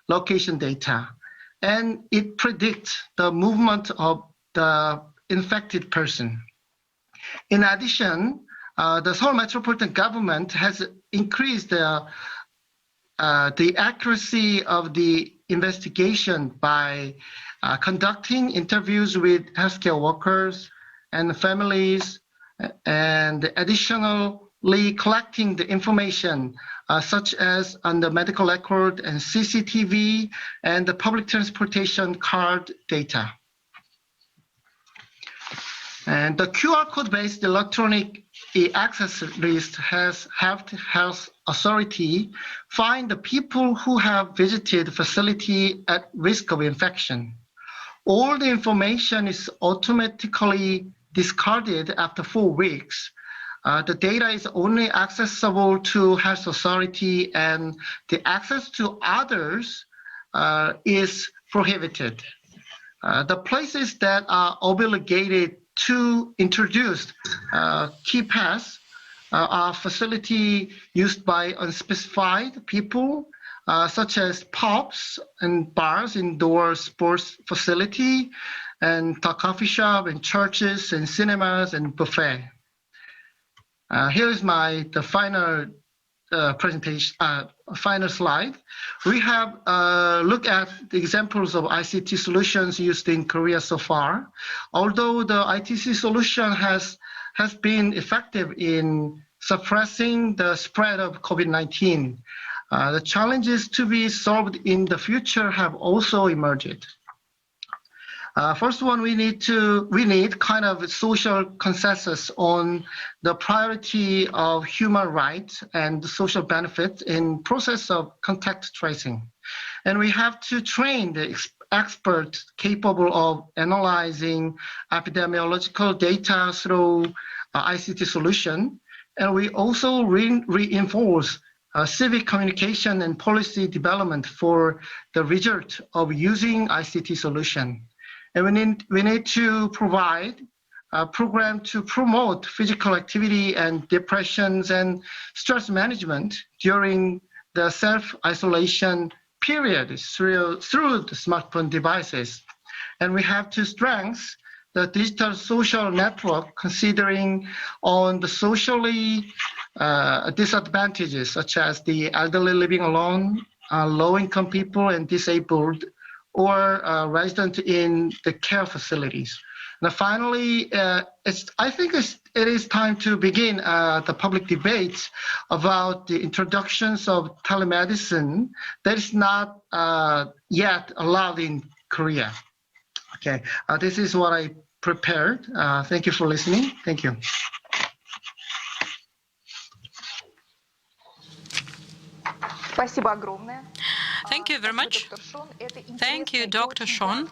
location data, and it predicts the movement of the infected person. In addition, the Seoul Metropolitan Government has increased the accuracy of the investigation by conducting interviews with healthcare workers and families, and additionally collecting the information such as on the medical record and CCTV and the public transportation card data. And the QR code-based electronic access list has helped health authority find the people who have visited the facility at risk of infection. All the information is automatically discarded after 4 weeks. The data is only accessible to health authority, and the access to others is prohibited. The places that are obligated to introduce keypads are facility used by unspecified people, such as pubs and bars, indoor sports facility, and the coffee shop and churches and cinemas and buffet. Here is the final presentation, final slide. We have looked at the examples of ICT solutions used in Korea so far. Although the ITC solution has been effective in suppressing the spread of COVID-19, the challenges to be solved in the future have also emerged. First one, we need kind of social consensus on the priority of human rights and social benefits in process of contact tracing. And we have to train the experts capable of analyzing epidemiological data through ICT solution. And we also reinforce civic communication and policy development for the result of using ICT solution. And we need to provide a program to promote physical activity and depressions and stress management during the self-isolation period through the smartphone devices. And we have to strengthen the digital social network, considering on the socially disadvantages, such as the elderly living alone, low-income people and disabled, or resident in the care facilities. Now, finally, I think it is time to begin the public debate about the introductions of telemedicine that is not yet allowed in Korea. Okay, this is what I prepared. Thank you for listening. Thank you. Спасибо огромное. Thank you very much. Thank you, Dr. Sean.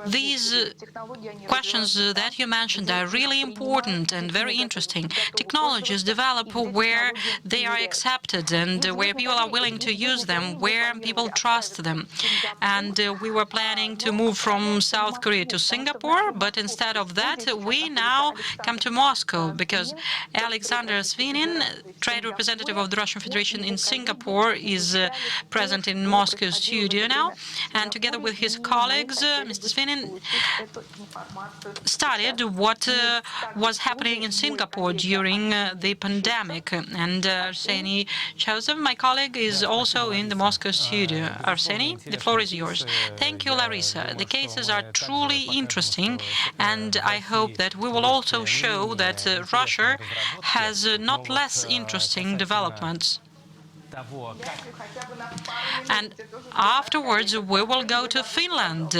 These questions that you mentioned are really important and very interesting. Technologies develop where they are accepted and where people are willing to use them, where people trust them. And we were planning to move from South Korea to Singapore, but instead of that, we now come to Moscow because Alexander Svinin, trade representative of the Russian Federation in Singapore, is present in Moscow studio now, and together with his colleagues, Mr. Svinin studied what was happening in Singapore during the pandemic. And Arseny Chauzov, my colleague, is also in the Moscow studio. Arseny, the floor is yours. Thank you, Larisa. The cases are truly interesting, and I hope that we will also show that Russia has not less interesting developments. And afterwards, we will go to Finland,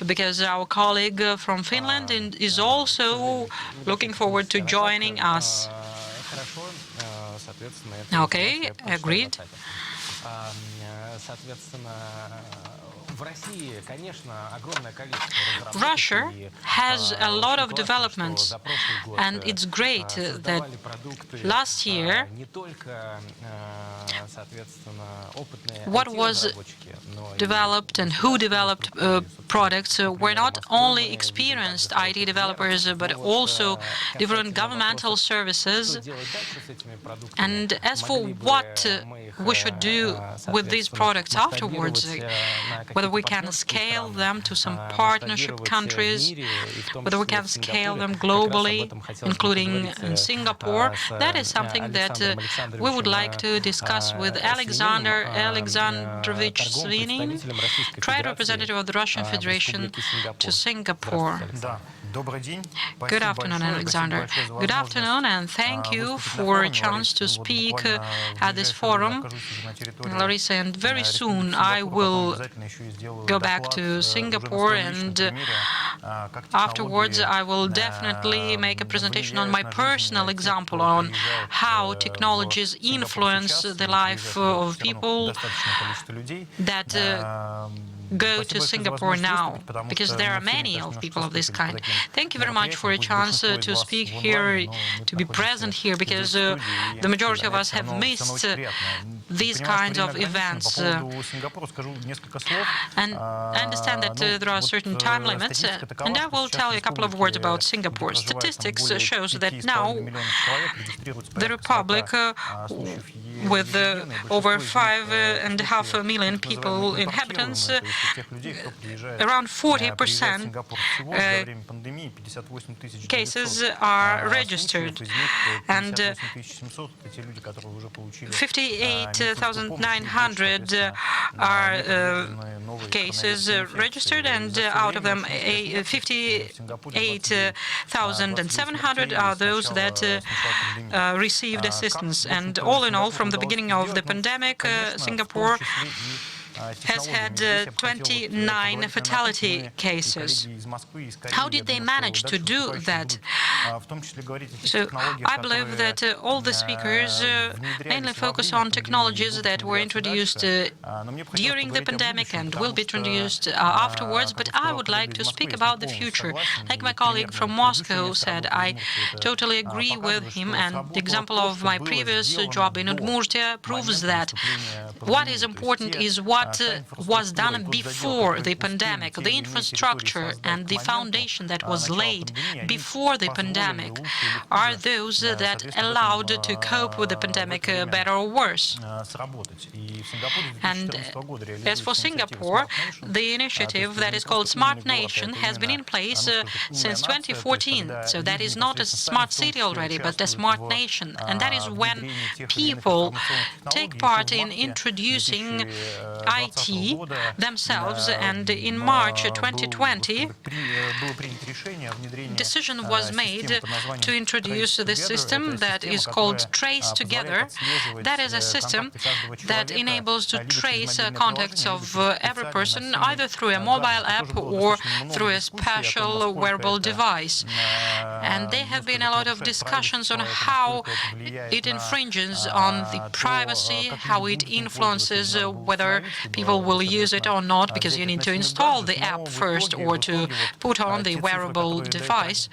because our colleague from Finland is also looking forward to joining us. Okay, agreed. Russia has a lot of developments, and it's great that last year what was developed and who developed products were not only experienced IT developers, but also different governmental services. And as for what we should do with these products afterwards, whether we can scale them to some partnership countries, whether we can scale them globally, including in Singapore, that is something that we would like to discuss with Alexander Alexandrovich Svinin, trade representative of the Russian Federation to Singapore. Good afternoon, Alexander. Good afternoon, and thank you for a chance to speak at this forum, Larisa. And very soon I will go back to Singapore, and afterwards I will definitely make a presentation on my personal example on how technologies influence the life of people that go to Singapore now, because there are many of people of this kind. Thank you very much for a chance to speak here, to be present here, because the majority of us have missed these kinds of events. And I understand that there are certain time limits, and I will tell you a couple of words about Singapore. Statistics shows that now the Republic, with over 5.5 million people, inhabitants, around 40% cases are registered, and 58,900 are cases registered, and out of them 58,700 are those that received assistance. And all in all, from the beginning of the pandemic, Singapore has had 29 fatality cases. How did they manage to do that? So I believe that all the speakers mainly focus on technologies that were introduced during the pandemic and will be introduced afterwards, but I would like to speak about the future. Like my colleague from Moscow said, I totally agree with him, and the example of my previous job in Udmurtia proves that. What is important is what was done before the pandemic, the infrastructure and the foundation that was laid before the pandemic are those that allowed to cope with the pandemic better or worse. And as for Singapore, the initiative that is called Smart Nation has been in place since 2014. So that is not a smart city already, but a smart nation. And that is when people take part in introducing IT themselves, and in March 2020, decision was made to introduce this system that is called Trace Together. That is a system that enables to trace contacts of every person either through a mobile app or through a special wearable device. And there have been a lot of discussions on how it infringes on the privacy, how it influences whether people will use it or not, because you need to install the app first or to put on the wearable device.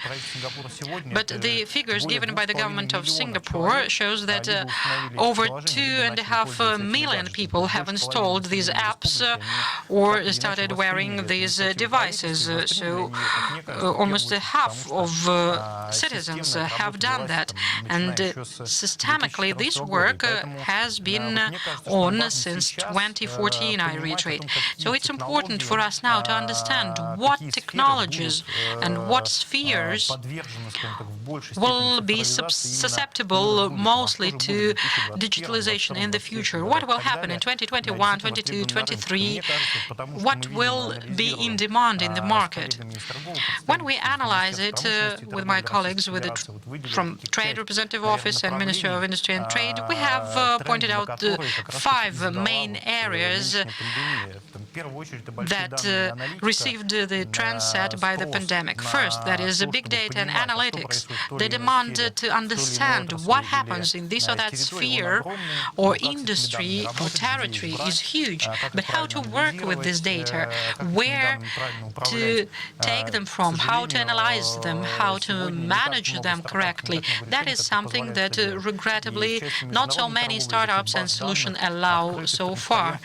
But the figures given by the government of Singapore shows that over 2.5 million people have installed these apps or started wearing these devices. So almost half of citizens have done that. And systemically, this work has been on since 2014, I reiterate. So it's important for us now to understand what technologies and what spheres will be susceptible mostly to digitalization in the future. What will happen in 2021, 22, 23? What will be in demand in the market? When we analyze it with my colleagues from Trade Representative Office and Ministry of Industry and Trade, we have pointed out 5 main areas that received the trend set by the pandemic. First, that is big data and analytics. The demand to understand what happens in this or that sphere or industry or territory is huge. But how to work with this data, where to take them from, how to analyze them, how to manage them correctly, that is something that regrettably not so many startups and solutions allow so far.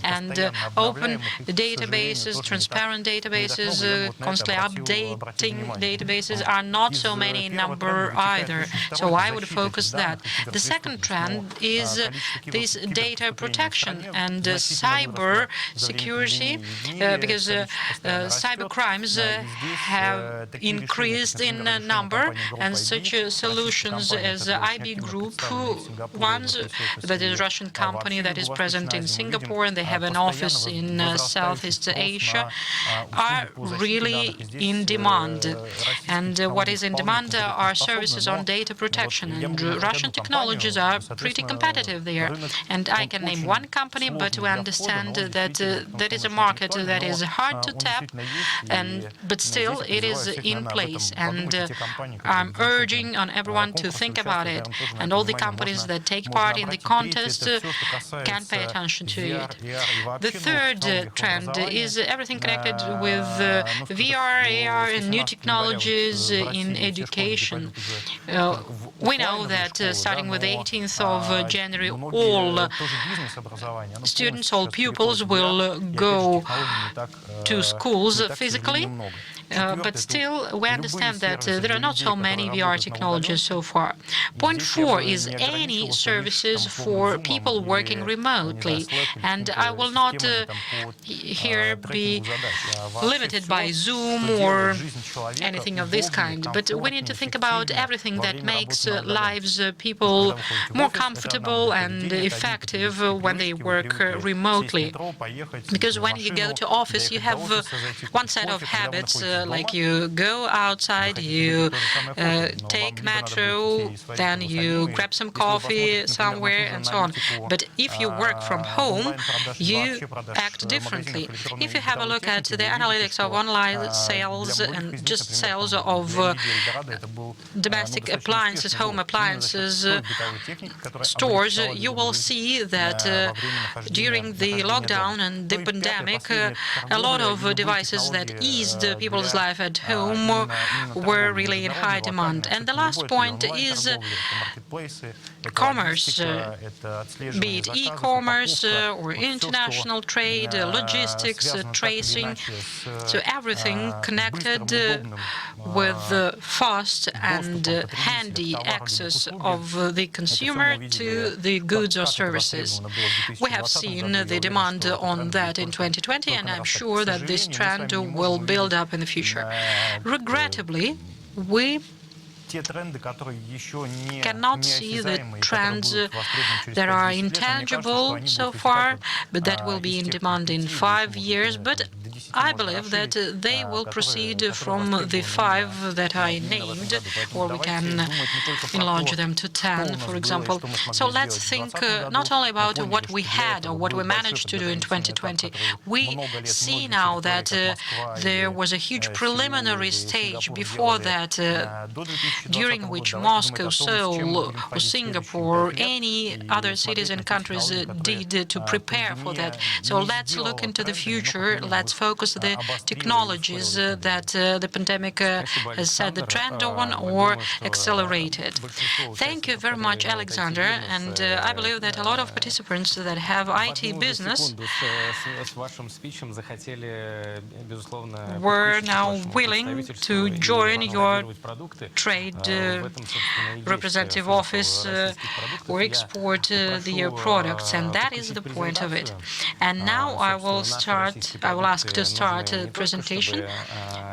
And open databases, transparent databases, constantly updating databases are not so many in number either. So I would focus that. The second trend is this data protection and cyber security, because cyber crimes have increased in number, and such solutions as IB Group, ones that is a Russian company that is present in Singapore, and they have an office in Southeast Asia, are really in demand. And what is in demand are services on data protection, and Russian technologies are pretty competitive there. And I can name one company, but we understand that that is a market that is hard to tap, but still it is in place. And I'm urging on everyone to think about it, and all the companies that take part in the contest can pay attention to it. The third trend is everything connected with VR, AR, and new technologies in education. We know that starting with the 18th of January, all students, all pupils will go to schools physically. But still, we understand that there are not so many VR technologies so far. Point 4 is any services for people working remotely. And I will not here be limited by Zoom or anything of this kind. But we need to think about everything that makes lives people more comfortable and effective when they work remotely. Because when you go to office, you have one set of habits, like you go outside, you take metro, then you grab some coffee somewhere, and so on. But if you work from home, you act differently. If you have a look at the analytics of online sales and just sales of domestic appliances, home appliances stores, you will see that during the lockdown and the pandemic, a lot of devices that eased people's life at home were really in high demand. And the last point is commerce, be it e-commerce or international trade, logistics, tracing, so everything connected with fast and handy access of the consumer to the goods or services. We have seen the demand on that in 2020, and I'm sure that this trend will build up in the future. Regrettably, we cannot see the trends that are intangible so far, but that will be in demand in 5 years. But I believe that they will proceed from the 5 that I named, or we can enlarge them to 10, for example. So let's think not only about what we had or what we managed to do in 2020. We see now that there was a huge preliminary stage before that, during which Moscow, Seoul, or Singapore, or any other cities and countries did to prepare for that. So let's look into the future. Let's focus the technologies that the pandemic has set the trend on or accelerated. Thank you very much, Alexander. And I believe that a lot of participants that have IT business were now willing to join your trade representative office or export their products, and that is the point of it. And now I will ask to start a presentation.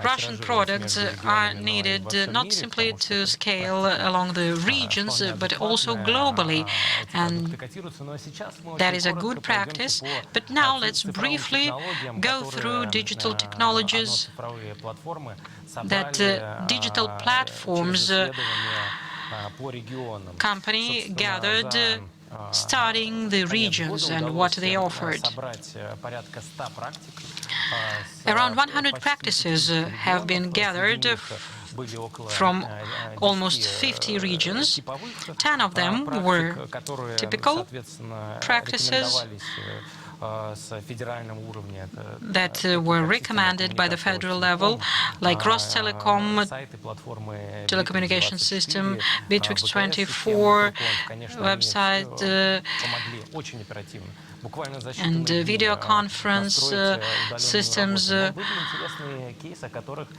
Russian products are needed not simply to scale along the regions, but also globally, and that is a good practice. But now let's briefly go through digital technologies, that digital platforms company gathered studying the regions and what they offered. Around 100 practices have been gathered from almost 50 regions. 10 of them were typical practices that were recommended by the federal level, like Rostelecom, telecommunication system, Bittrex 24 website, and video conference systems.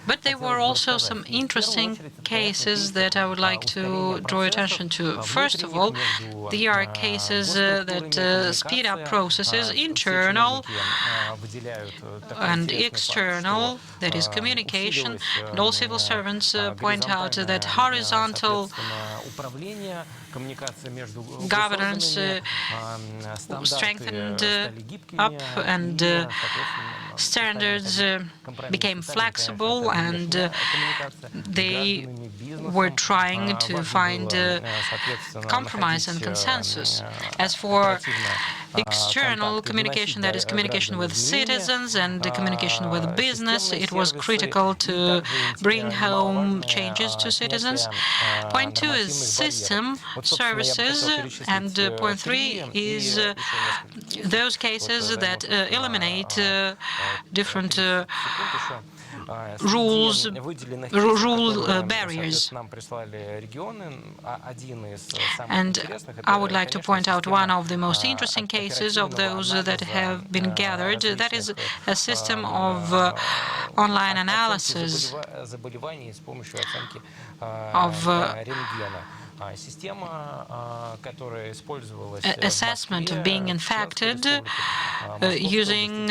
But there were also some interesting cases that I would like to draw attention to. First of all, there are cases that speed up processes, internal and external, that is communication, and all civil servants point out that horizontal governance strengthened up, and standards became flexible, and they were trying to find compromise and consensus. As for external communication, that is communication with citizens and communication with business, it was critical to bring home changes to citizens. Point 2 is system services, and point 3 is those cases that eliminate different rule barriers. And I would like to point out one of the most interesting cases of those that have been gathered. That is a system of online analysis of assessment of being infected using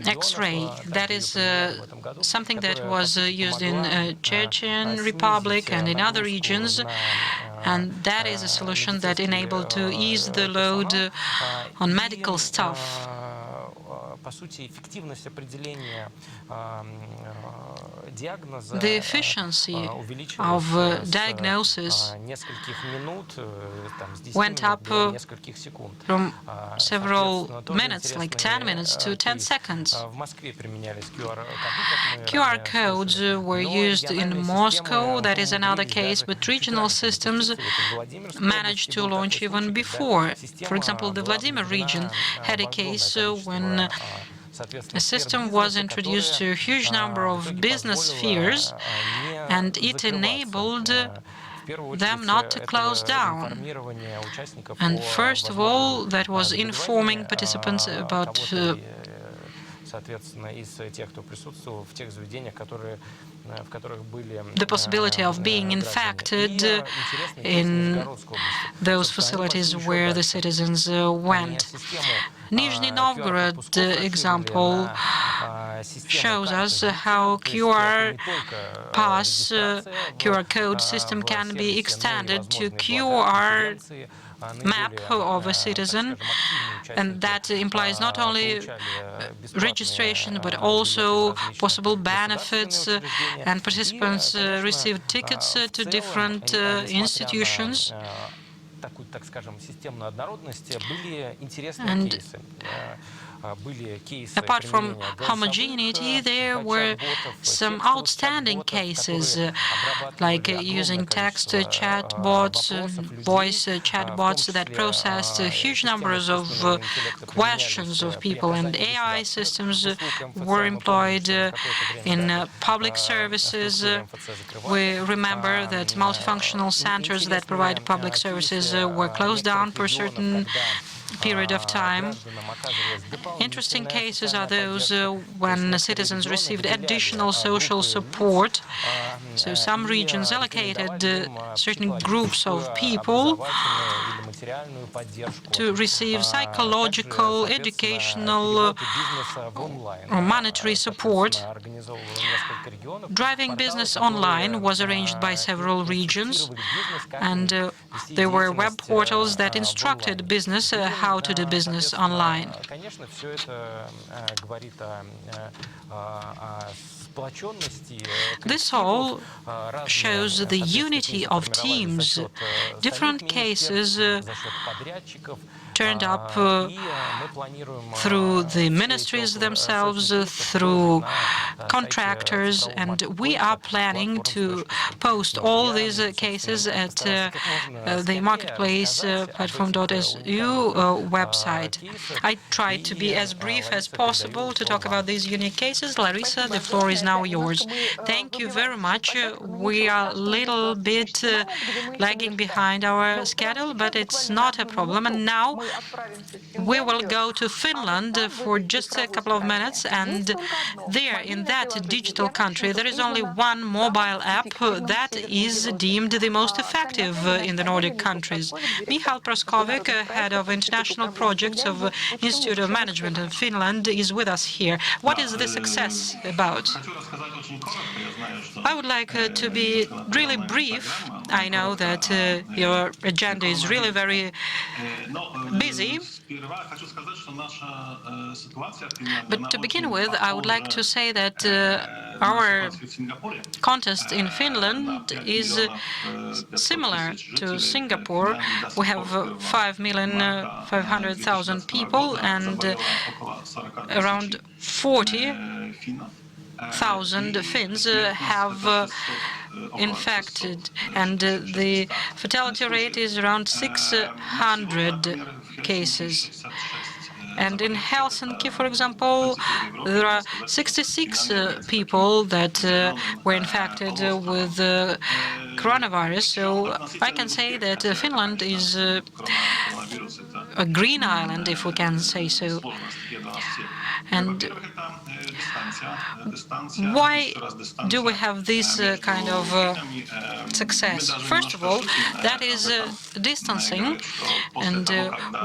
X-ray. That is something that was used in Chechen Republic and in other regions, and that is a solution that enabled to ease the load on medical staff. The efficiency of diagnosis went up from several minutes, like 10 minutes, to 10 seconds. QR codes were used in Moscow. That is another case, but regional systems managed to launch even before. For example, the Vladimir region had a case when a system was introduced to a huge number of business spheres, and it enabled them not to close down. And first of all, that was informing participants about the possibility of being infected in those facilities where the citizens went. Nizhny Novgorod example shows us how QR QR code system can be extended to QR map of a citizen, and that implies not only registration but also possible benefits, and participants receive tickets to different institutions. And apart from homogeneity, there were some outstanding cases, like using text chatbots, voice chatbots that processed huge numbers of questions of people, and AI systems were employed in public services. We remember that multifunctional centers that provide public services were closed down for a certain period of time. Interesting cases are those when citizens received additional social support. So some regions allocated certain groups of people to receive psychological, educational, or monetary support. Driving business online was arranged by several regions, and there were web portals that instructed business how to do business online. This all shows the unity of teams. Different cases turned up through the ministries themselves, through contractors, and we are planning to post all these cases at the marketplace platform.su website. I tried to be as brief as possible to talk about these unique cases. Larisa, the floor is now yours. Thank you very much. We are a little bit lagging behind our schedule, but it's not a problem. And now we will go to Finland for just a couple of minutes, and there, in that digital country, there is only one mobile app that is deemed the most effective in the Nordic countries. Michal Praskovic, head of international projects of Institute of Management in Finland, is with us here. What is the success about? I would like to be really brief. I know that your agenda is really very busy. But to begin with, I would like to say that our contest in Finland is similar to Singapore. We have 5,500,000 people, and around 40,000 Finns have infected, and the fatality rate is around 600 cases. And in Helsinki, for example, there are 66 people that were infected with coronavirus. So I can say that Finland is a green island, if we can say so. And why do we have this kind of success? First of all, that is distancing, and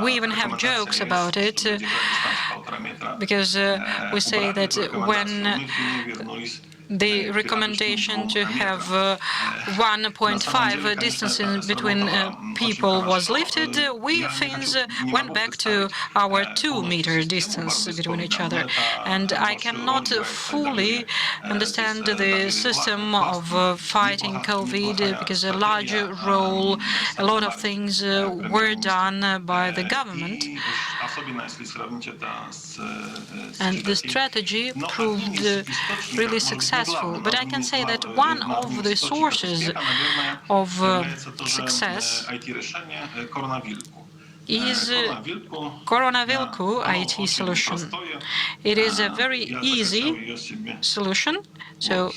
we even have jokes about it, because we say that when the recommendation to have 1.5 distance between people was lifted, we Finns went back to our 2-meter distance between each other. And I cannot fully understand the system of fighting COVID, because a large role, a lot of things were done by the government. And the strategy proved really successful. But I can say that one of the sources of success is Koronavilkku IT solution. It is a very easy solution. So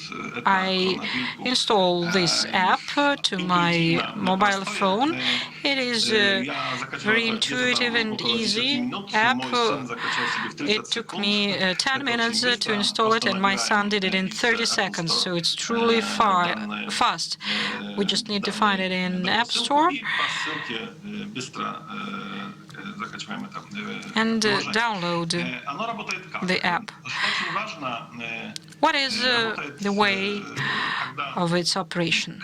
I install this app to my mobile phone. It is a very intuitive and easy app. It took me 10 minutes to install it, and my son did it in 30 seconds. So it's truly fast. We just need to find it in App Store. and download the app. What is the way of its operation?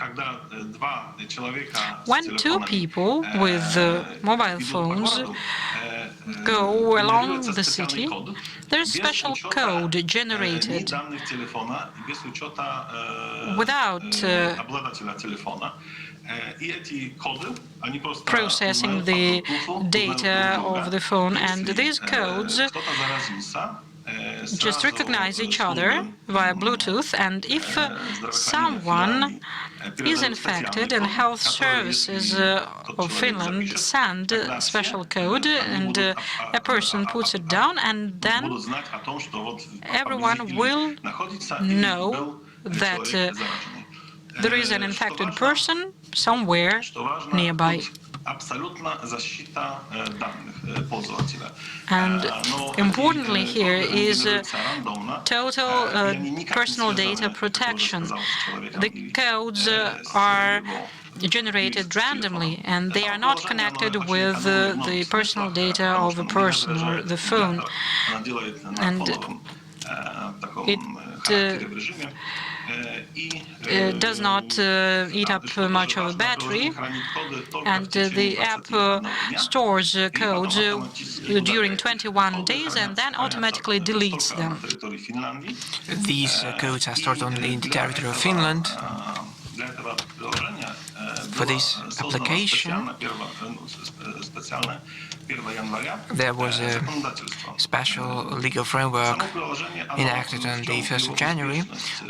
When two people with mobile phones go along the city, there's a special code generated without processing the data of the phone, and these codes just recognize each other via Bluetooth, and if someone is infected, and health services of Finland send a special code, and a person puts it down, and then everyone will know that there is an infected person somewhere nearby. And importantly here is total personal data protection. The codes are generated randomly, and they are not connected with the personal data of a person or the phone. And it does not eat up much of a battery, and the app stores codes during 21 days and then automatically deletes them. These codes are stored only in the territory of Finland. For this application, there was a special legal framework enacted on the 1st of January.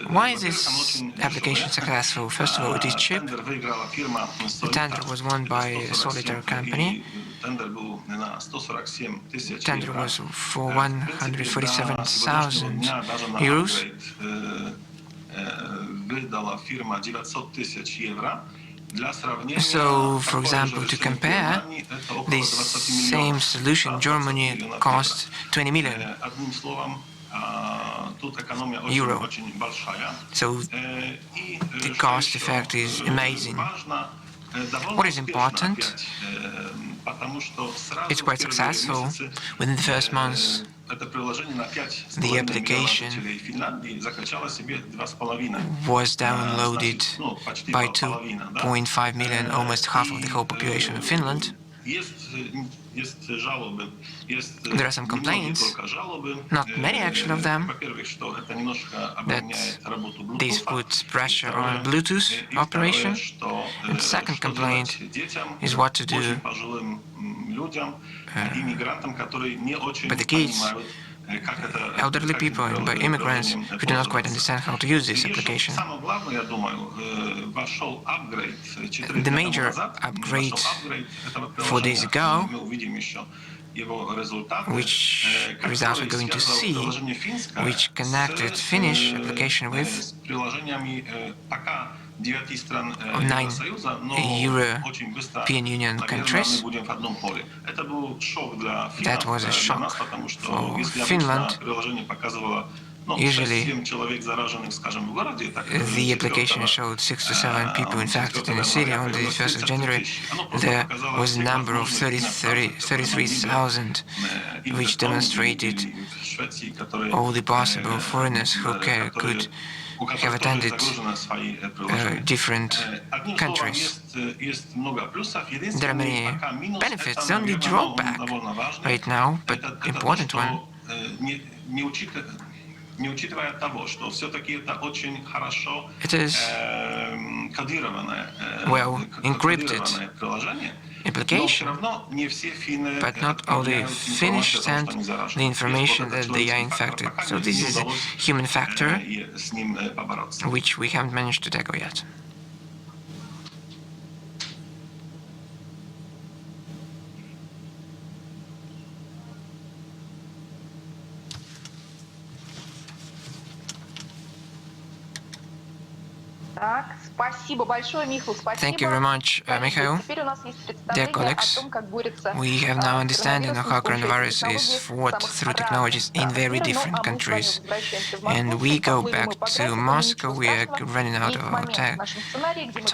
Why is this application successful? First of all, it is cheap. The tender was won by a solitaire company. The tender was for 147,000 euros. So, for example, to compare, this same solution, Germany cost 20 million euro. So the cost effect is amazing. What is important? It's quite successful. Within the first months, the application was downloaded by 2.5 million, almost half of the whole population of Finland. There are some complaints, not many actually of them, that this puts pressure on Bluetooth operation. And the second complaint is what to do by the kids, elderly people, and by immigrants who do not quite understand how to use this application. The major upgrade 4 days ago, which results we're going to see, which connected Finnish application with 9 European Union countries. That was a shock for Finland. Usually, the application showed 6 to 7 people infected in the city. On the 1st of January, there was a number of 33,000, which demonstrated all the possible foreigners who could have attended different countries. There are many benefits. The only drawback right now, but important one, it is well encrypted application, but not all the Finnish send the information that they are infected. So this is a human factor which we haven't managed to tackle yet. Thank you very much, Mikhail. Dear colleagues, we have now understanding of how coronavirus is fought through technologies in very different countries. And we go back to Moscow. We are running out of our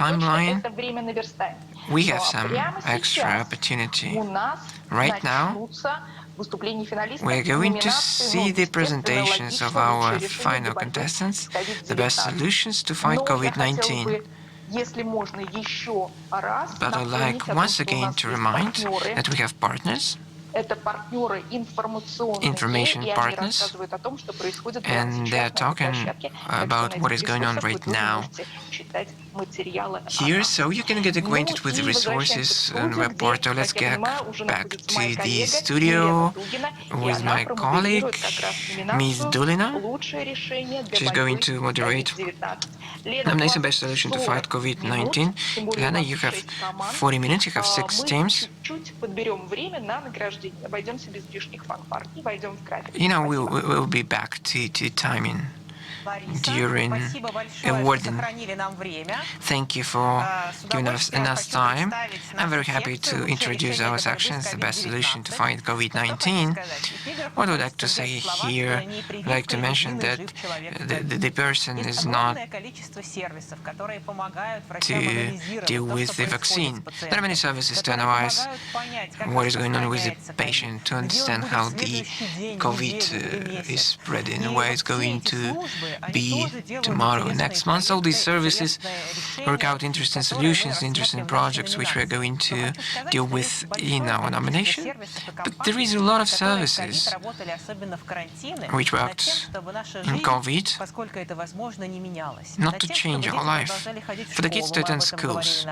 timeline. we have some extra opportunity. Right now, we're going to see the presentations of our final contestants, the best solutions to fight COVID-19. But I'd like once again to remind that we have partners, information partners, and they're talking about what is going on right now here, so you can get acquainted with the resources and web portal. Let's get back to the studio with my colleague, Ms. Dulina. She's going to moderate nomination best solution to fight COVID-19. Lena, you have 40 minutes, you have 6 teams. We'll be back to timing during awarding. Thank you for giving us enough time. I'm very happy to introduce our sections, the best solution to fight COVID-19. What I would like to say here, I'd like to mention that the person is not to deal with the vaccine. There are many services to analyze what is going on with the patient, to understand how the COVID is spreading, where it's going to be tomorrow, next month. All these services work out interesting solutions, interesting projects, which we're going to deal with in our nomination. But there is a lot of services which worked in COVID not to change our life. For the kids to attend schools,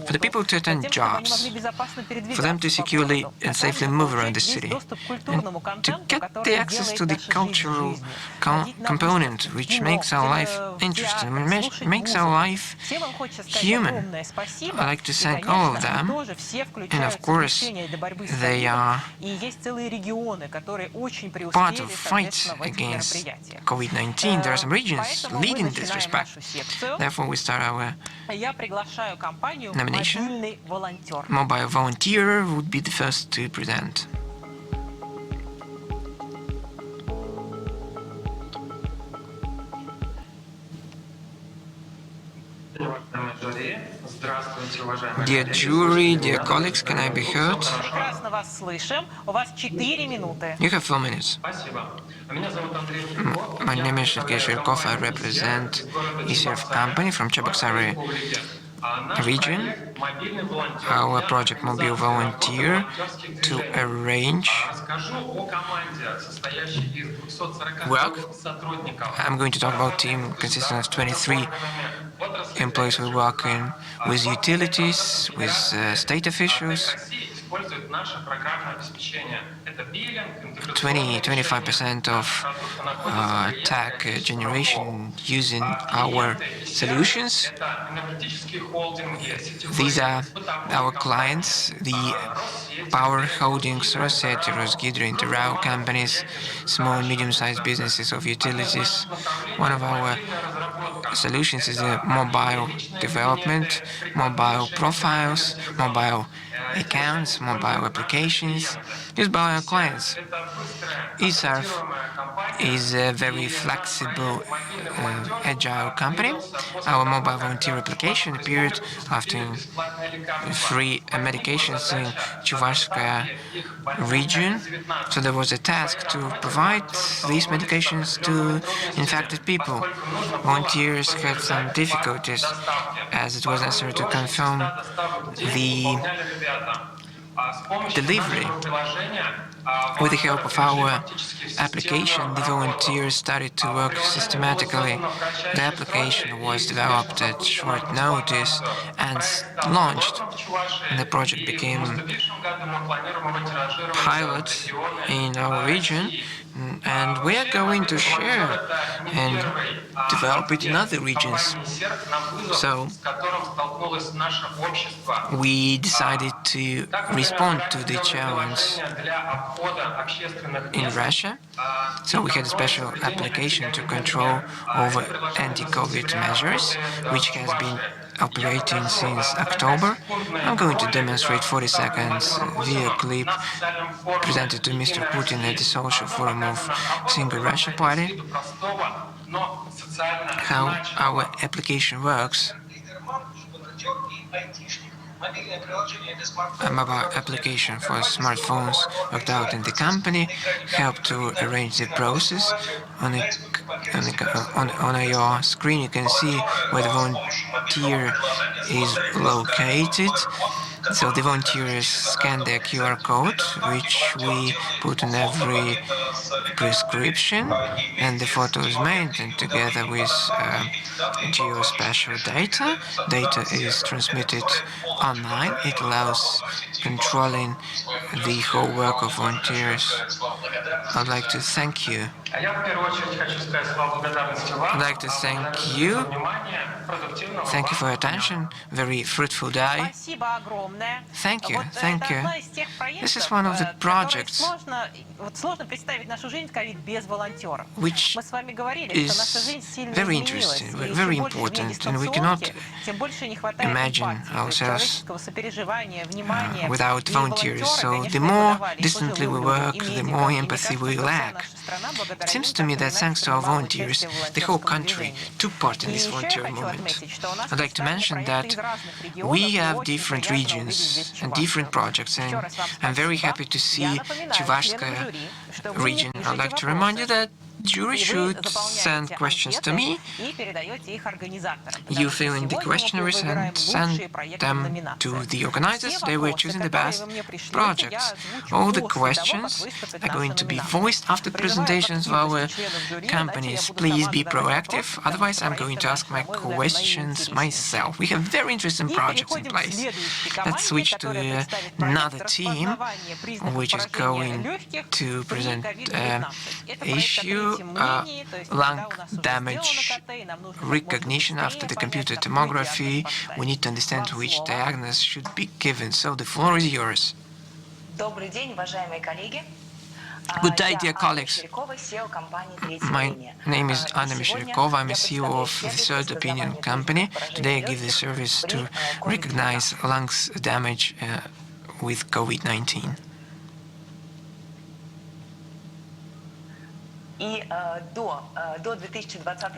for the people to attend jobs, for them to securely and safely move around the city, and to get the access to the cultural component which makes our life interesting, makes our life human. I'd like to thank all of them, and of course they are part of the fight against COVID-19. There are some regions leading in this respect. Therefore, we start our nomination. Mobile volunteer would be the first to present. Dear jury, dear colleagues, can I be heard? You have 4 minutes. My name is Sergei Skolkovo. I represent ECF company from Cheboksary region. Our project Mobile Volunteer to arrange work. I'm going to talk about a team consisting of 23 employees who work with utilities, with state officials. 25% of tech generation using our solutions. These are our clients, the power holdings, Roseti, Rosgidro, Interrail companies, small and medium-sized businesses of utilities. One of our solutions is a mobile development, mobile profiles, mobile accounts, mobile applications used by our clients. eServe is a very flexible, agile company. Our mobile volunteer application appeared after free medications in Chuvashskaya region. So there was a task to provide these medications to infected people. Volunteers had some difficulties as it was necessary to confirm the delivery. With the help of our application, the volunteers started to work systematically. The application was developed at short notice and launched. The project became pilot in our region, and we are going to share and develop it in other regions. So we decided to respond to the challenge in Russia. So we had a special application to control over anti-COVID measures, which has been operating since October. I'm going to demonstrate 40 seconds video clip presented to Mr. Putin at the social forum of Single Russia Party, how our application works. A mobile application for smartphones worked out in the company helped to arrange the process. On your screen, you can see where the volunteer is located. So the volunteers scan their QR code, which we put in every prescription, and the photo is made, and together with geospatial data. Data is transmitted online. It allows controlling the whole work of volunteers. I'd like to thank you. I'd like to thank you. Thank you for your attention. Very fruitful day. Thank you. Thank you. This is one of the projects which is very interesting, very important, and we cannot imagine ourselves without volunteers. So the more distantly we work, the more empathy we lack. It seems to me that thanks to our volunteers, the whole country took part in this volunteer movement. I'd like to mention that we have different regions and different projects, and I'm very happy to see Chuvashskaya region. I'd like to remind you that jury should send questions to me. You fill in the questionnaires and send them to the organizers. They were choosing the best projects. All the questions are going to be voiced after presentations of our companies. Please be proactive, otherwise I'm going to ask my questions myself. We have very interesting projects in place. Let's switch to another team, which is going to present issue. Lung damage recognition after the computer tomography. We need to understand which diagnosis should be given. So the floor is yours. Good day, dear colleagues. My name is Anna Mishirikova. I'm a CEO of the Third Opinion company. Today I give the service to recognize lungs damage with COVID-19.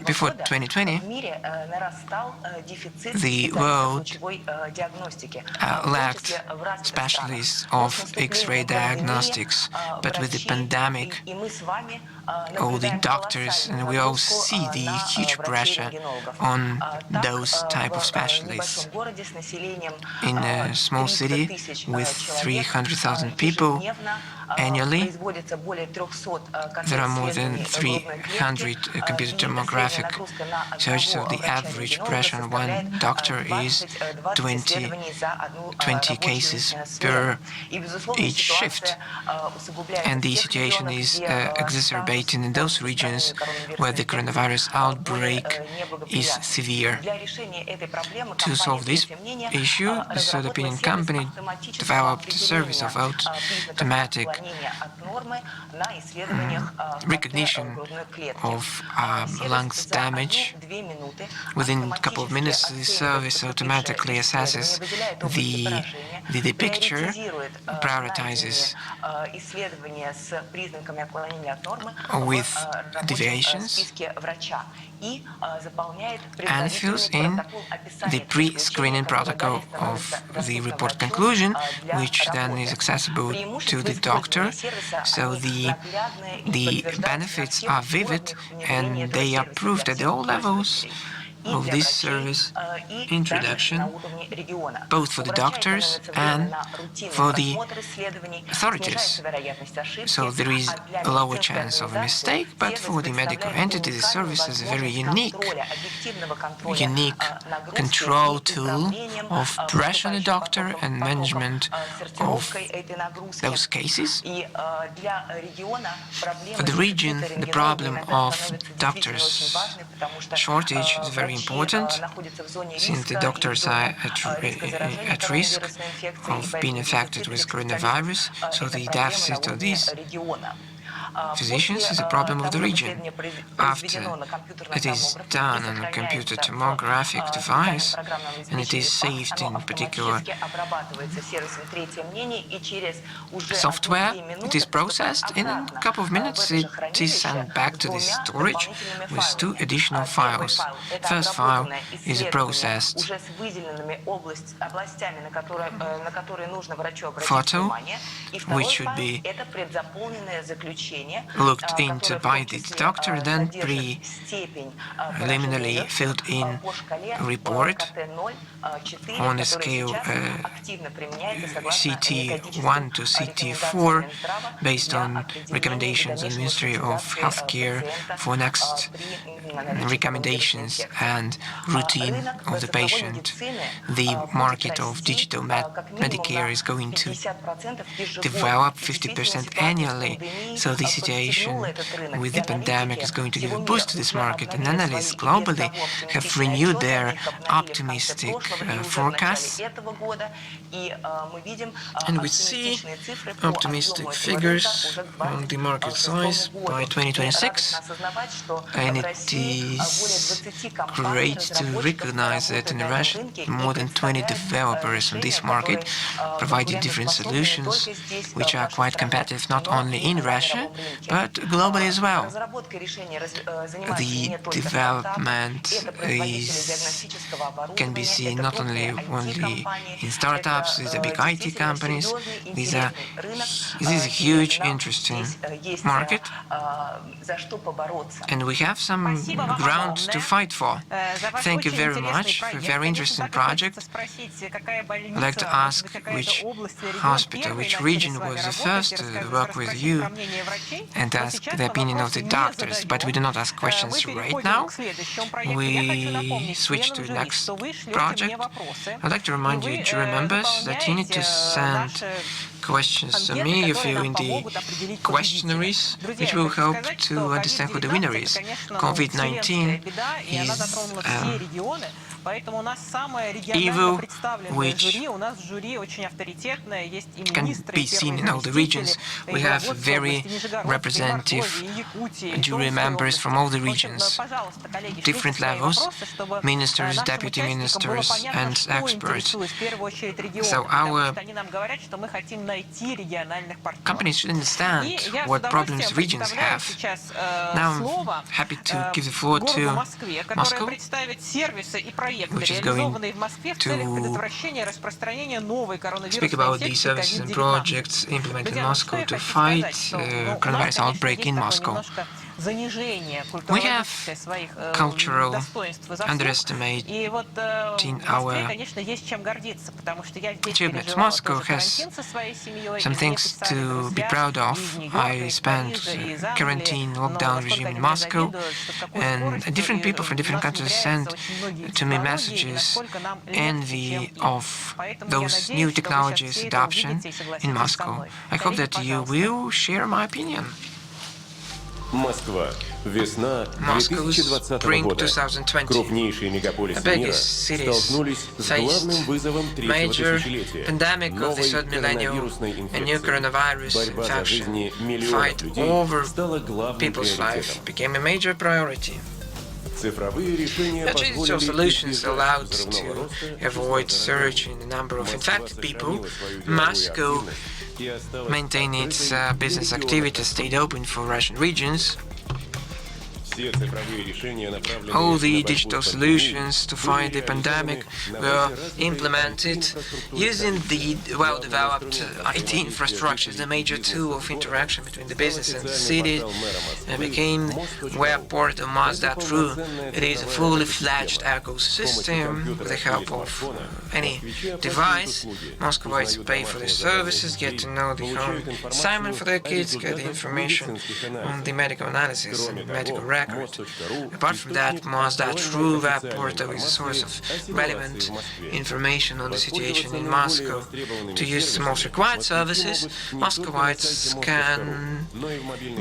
Before 2020, the world lacked specialists of X-ray diagnostics, but with the pandemic, all the doctors, and we all see the huge pressure on those type of specialists. In a small city with 300,000 people annually, there are more than 300 computer tomographic searches, so the average pressure on one doctor is 20 cases per each shift. And the situation is exacerbating in those regions where the coronavirus outbreak is severe. To solve this issue, the Third Opinion company developed a service of automatic recognition of lungs damage. Within a couple of minutes, the service automatically assesses the picture, prioritizes with deviations, and fills in the pre-screening protocol of the report conclusion, which then is accessible to the doctor. So the benefits are vivid and they are proved at all levels of this service introduction, both for the doctors and for the authorities. So there is a lower chance of a mistake, but for the medical entity, the service is a very unique control tool of pressure on the doctor and management of those cases. For the region, the problem of doctors shortage is very important, since the doctors are at risk of being infected with coronavirus, so the deficit of these physicians is a problem of the region. After it is done on a computer tomographic device and it is saved in particular software, it is processed. In a couple of minutes it is sent back to the storage with 2 additional files. First file is processed photo, which should be looked into by the doctor, then preliminarily filled in report on a scale CT1 to CT4 based on recommendations of the Ministry of Healthcare for next recommendations and routine of the patient. The market of digital Medicare is going to develop 50% annually, so the situation with the pandemic is going to give a boost to this market, and analysts globally have renewed their optimistic forecasts, and we see optimistic figures on the market size by 2026, and it is great to recognize that in Russia more than 20 developers on this market provided different solutions which are quite competitive not only in Russia but globally as well. The development can be seen not only in startups, with the big IT companies. This is a huge, interesting market, and we have some ground to fight for. Thank you very much for a very interesting project. I'd like to ask which hospital, which region was the first to work with you, and ask the opinion of the doctors, but we do not ask questions right now. We switch to the next project. I'd like to remind you, jury members, that you need to send questions to me if you're in the questionnaires, which will help to understand who the winner is. COVID-19 is evil, which can be seen in all the regions. We have very representative jury members from all the regions, different levels, ministers, deputy ministers, and experts. So our companies should understand what problems regions have. Now I'm happy to give the floor to Moscow, which is going to speak about the services and projects implemented in Moscow to fight coronavirus outbreak in Moscow. We have cultural underestimating our achievements. Moscow has some things to be proud of. I spent quarantine lockdown regime in Moscow, and different people from different countries sent to me messages envy of those new technologies adoption in Moscow. I hope that you will share my opinion. Москва. Весна 2020 года. Крупнейшие мегаполисы мира столкнулись с главным вызовом третьего тысячелетия – новой коронавирусной инфекцией. Борьба за жизни миллионов людей стала главным приоритетом. Digital solutions allowed to avoid surge in the number of infected people. Moscow maintained its business activity, stayed open for Russian regions. All the digital solutions to fight the pandemic were implemented using the well-developed IT infrastructure, the major tool of interaction between the business and the city, and became web portal Moz.ru. It is a fully fledged ecosystem with the help of any device. Moscovites pay for the services, get to know the home assignment for their kids, get the information on the medical analysis and medical records. accurate. Apart from that, Moz.ru web portal is a source of relevant information on the situation in Moscow. To use the most required services, Muscovites can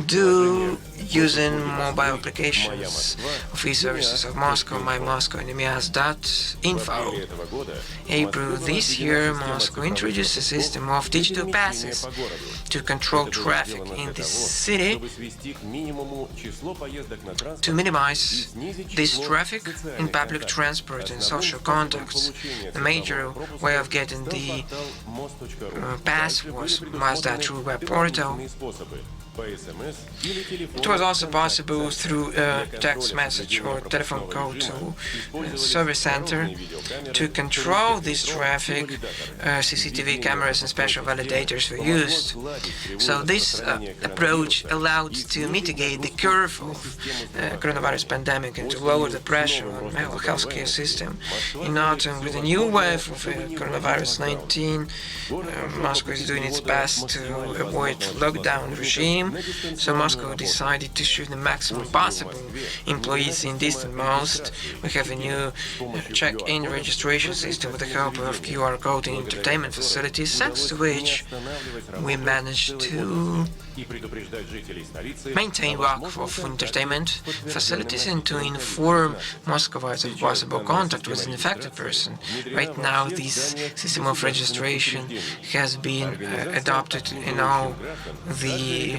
do using mobile applications of e-services of Moscow, My Moscow, and Mias.info. April this year, Moscow introduced a system of digital passes to control traffic in the city. To minimize this traffic in public transport and social contacts, the major way of getting the pass was Moz.ru web portal. It was also possible through a text message or telephone call to a service center. To control this traffic, CCTV cameras and special validators were used. So this approach allowed to mitigate the curve of coronavirus pandemic and to lower the pressure on the healthcare system. In autumn, with a new wave of coronavirus-19, Moscow is doing its best to avoid lockdown regime. So Moscow decided to shoot the maximum possible employees in distant most. We have a new check-in registration system with the help of QR code in entertainment facilities, thanks to which we managed to maintain work of entertainment facilities and to inform Muscovites of possible contact with an infected person. Right now, this system of registration has been adopted in all the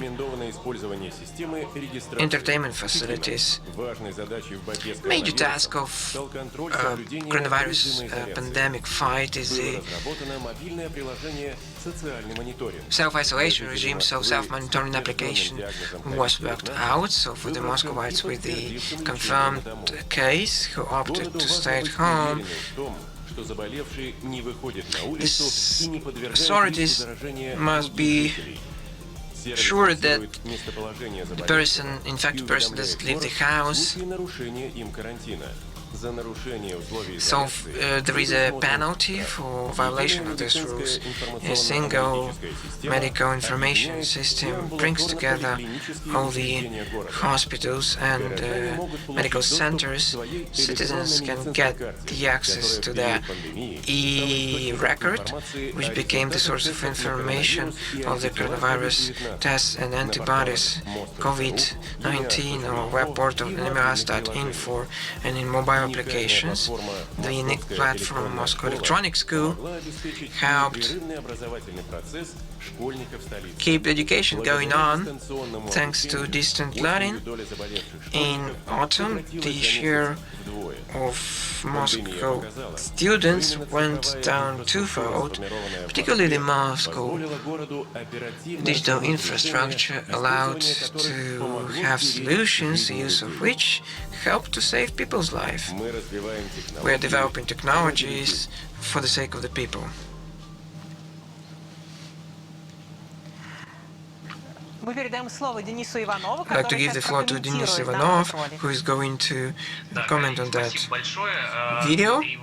entertainment facilities. Major task of coronavirus pandemic fight is the self-isolation regime, so self-monitoring application was worked out. So for the Muscovites with the confirmed case who opted to stay at home, the authorities must be sure that the infected person doesn't leave the house. So there is a penalty for violation of these rules. A single medical information system brings together all the hospitals and medical centers. Citizens can get the access to the e-record, which became the source of information of the coronavirus tests and antibodies, COVID-19, or web portal Mias.info, and in mobile applications. The unique platform Moscow Electronic School helped keep education going on thanks to distant learning. In autumn, the share of Moscow students went down twofold, particularly the Moscow digital infrastructure allowed to have solutions, the use of which helped to save people's lives. We are developing technologies for the sake of the people. I'd like to give the floor to Denis Ivanov, who is going to comment on that video. In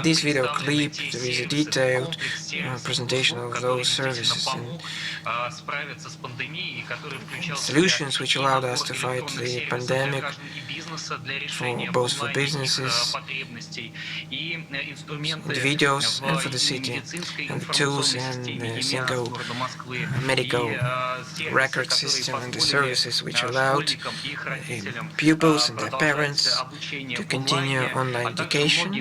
this video clip, there is a detailed presentation of those services and solutions which allowed us to fight the pandemic, both for businesses, individuals, and for the city, and the tools and the single medical record system and the services which allowed pupils and their parents to continue online education,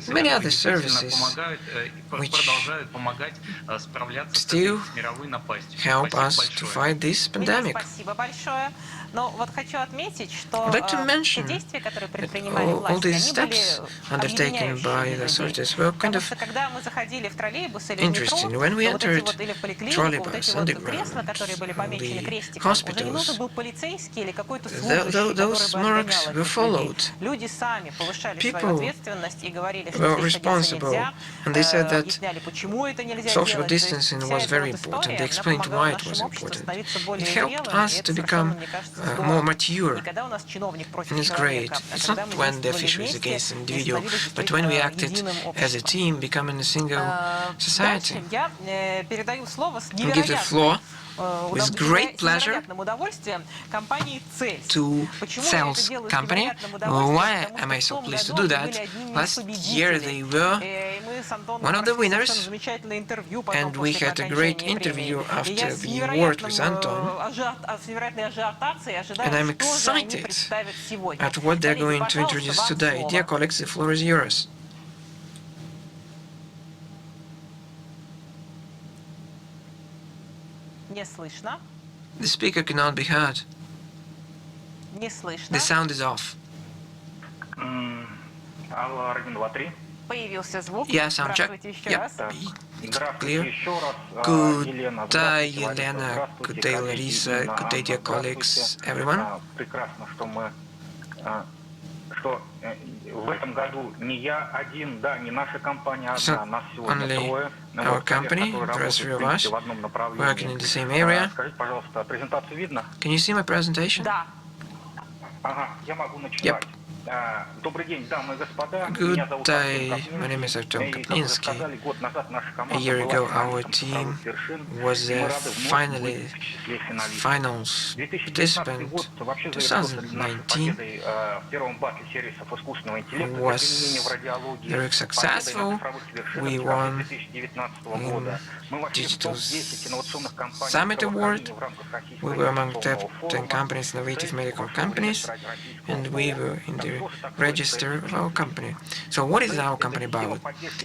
many other services which still help us to fight this pandemic. I'd like to mention that all these steps undertaken by the authorities were kind of interesting. When we entered trolleybus, underground, the hospitals, those marks were followed. People were responsible, and they said that social distancing was very important. They explained why it was important. It helped us to become more mature. And it's great. It's not when the official is against an individual, but when we acted as a team, becoming a single society. I give the floor with great pleasure to Cell's company. Why am I so pleased to do that? Last year they were one of the winners, and we had a great interview after the award with Anton, and I'm excited at what they're going to introduce today. Dear colleagues, the floor is yours. The speaker cannot be heard. The sound is off. Yeah, sound check. Yeah, it's clear. Good day, Елена. Good day, Larisa. Good day, dear colleagues, everyone. It's not only our company, there are three of us working in the same area. Can you see my presentation? Yep. Good day, my name is Artem Kaplinsky. A year ago our team was a finals participant. 2019 was very successful. We won Digital Summit Award. We were among top 10 companies, innovative medical companies, and we were in the register of our company. So what is our company about?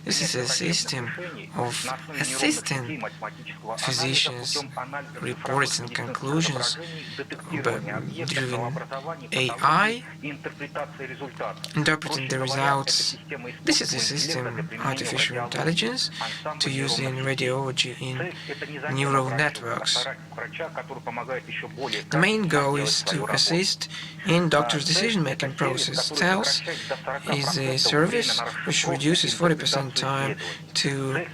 This is a system of assisting physicians, reports and conclusions driven AI, interpreting the results. This is a system, artificial intelligence, to use in radiology in neural networks. The main goal is to assist in doctors' decision-making process. Cells is a service which reduces 40% time to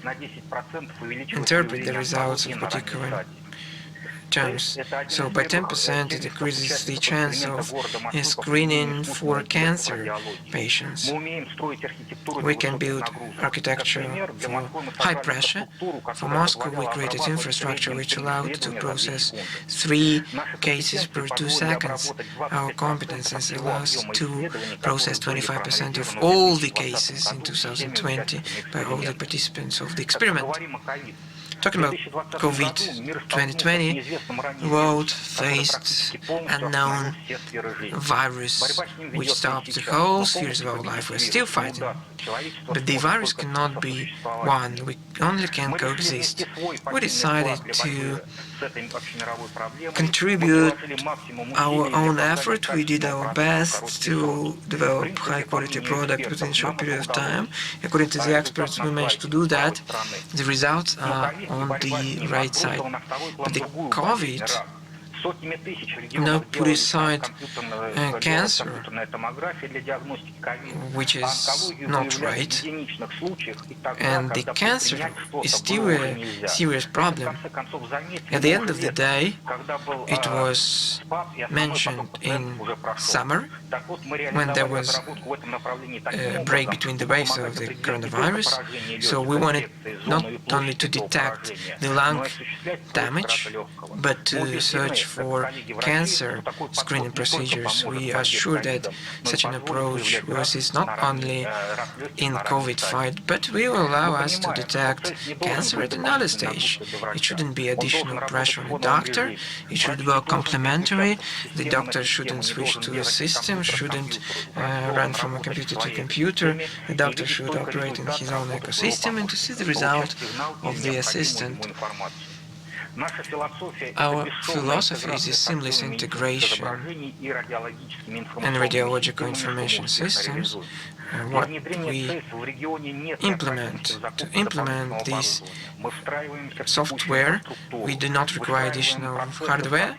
interpret the results of particular terms. So by 10% it decreases the chance of screening for cancer patients. We can build architecture for high pressure. For Moscow we created infrastructure which allowed to process 3 cases per 2 seconds. Our competencies allow us to process 25% of all the cases in 2020 by all the participants of the experiment. Talking about COVID 2020, the world faced unknown virus which stopped the whole spheres of our life. We're still fighting. But the virus cannot be won. We only can coexist. We decided to contribute our own effort. We did our best to develop high-quality product within a short period of time. According to the experts, we managed to do that. The results are on the right side. But the COVID put aside cancer, which is not right, and the cancer is still a serious problem. At the end of the day, it was mentioned in summer, when there was a break between the waves of the coronavirus. So we wanted not only to detect the lung damage, but to search for cancer screening procedures. We are sure that such an approach will assist not only in COVID fight, but will allow us to detect cancer at another stage. It shouldn't be additional pressure on the doctor. It should work complementary. The doctor shouldn't switch to a system, shouldn't run from a computer to computer. The doctor should operate in his own ecosystem and to see the result of the assistant. Our philosophy is a seamless integration and radiological information systems. What we implement, to implement this software, we do not require additional hardware.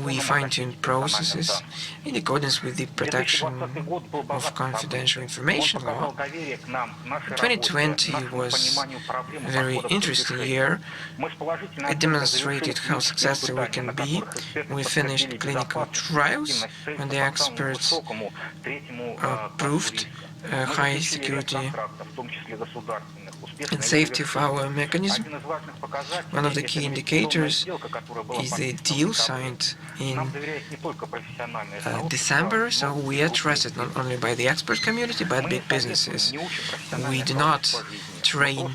We fine-tune processes in accordance with the protection of confidential information law. 2020 was a very interesting year. It demonstrated demonstrated how successful we can be. We finished clinical trials when the experts proved high security and safety of our mechanism. One of the key indicators is the deal signed in December, so we are trusted not only by the expert community but big businesses. We do not train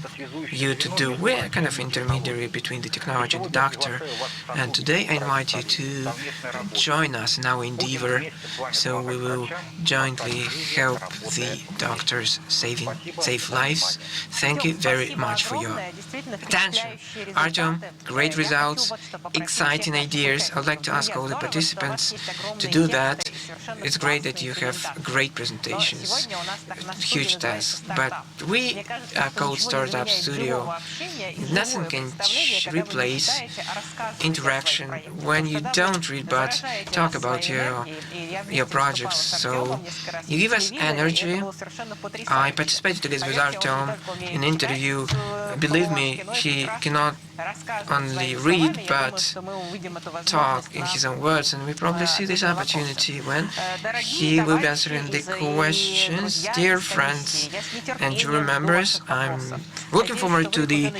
you to do. We're a kind of intermediary between the technology and the doctor, and today I invite you to join us in our endeavor, so we will jointly help the doctors save lives. Thank you very much for your attention. Artyom, great results, exciting ideas. I'd like to ask all the participants to do that. It's great that you have great presentations, huge tasks, but we are called Startup Studio. Nothing can replace interaction when you don't read but talk about your projects. So you give us energy. I participated together with Artyom in an interview. Believe me, he cannot only read but talk in his own words, and we probably see this opportunity when he will be answering the questions. Dear friends and jury members, I'm looking forward to the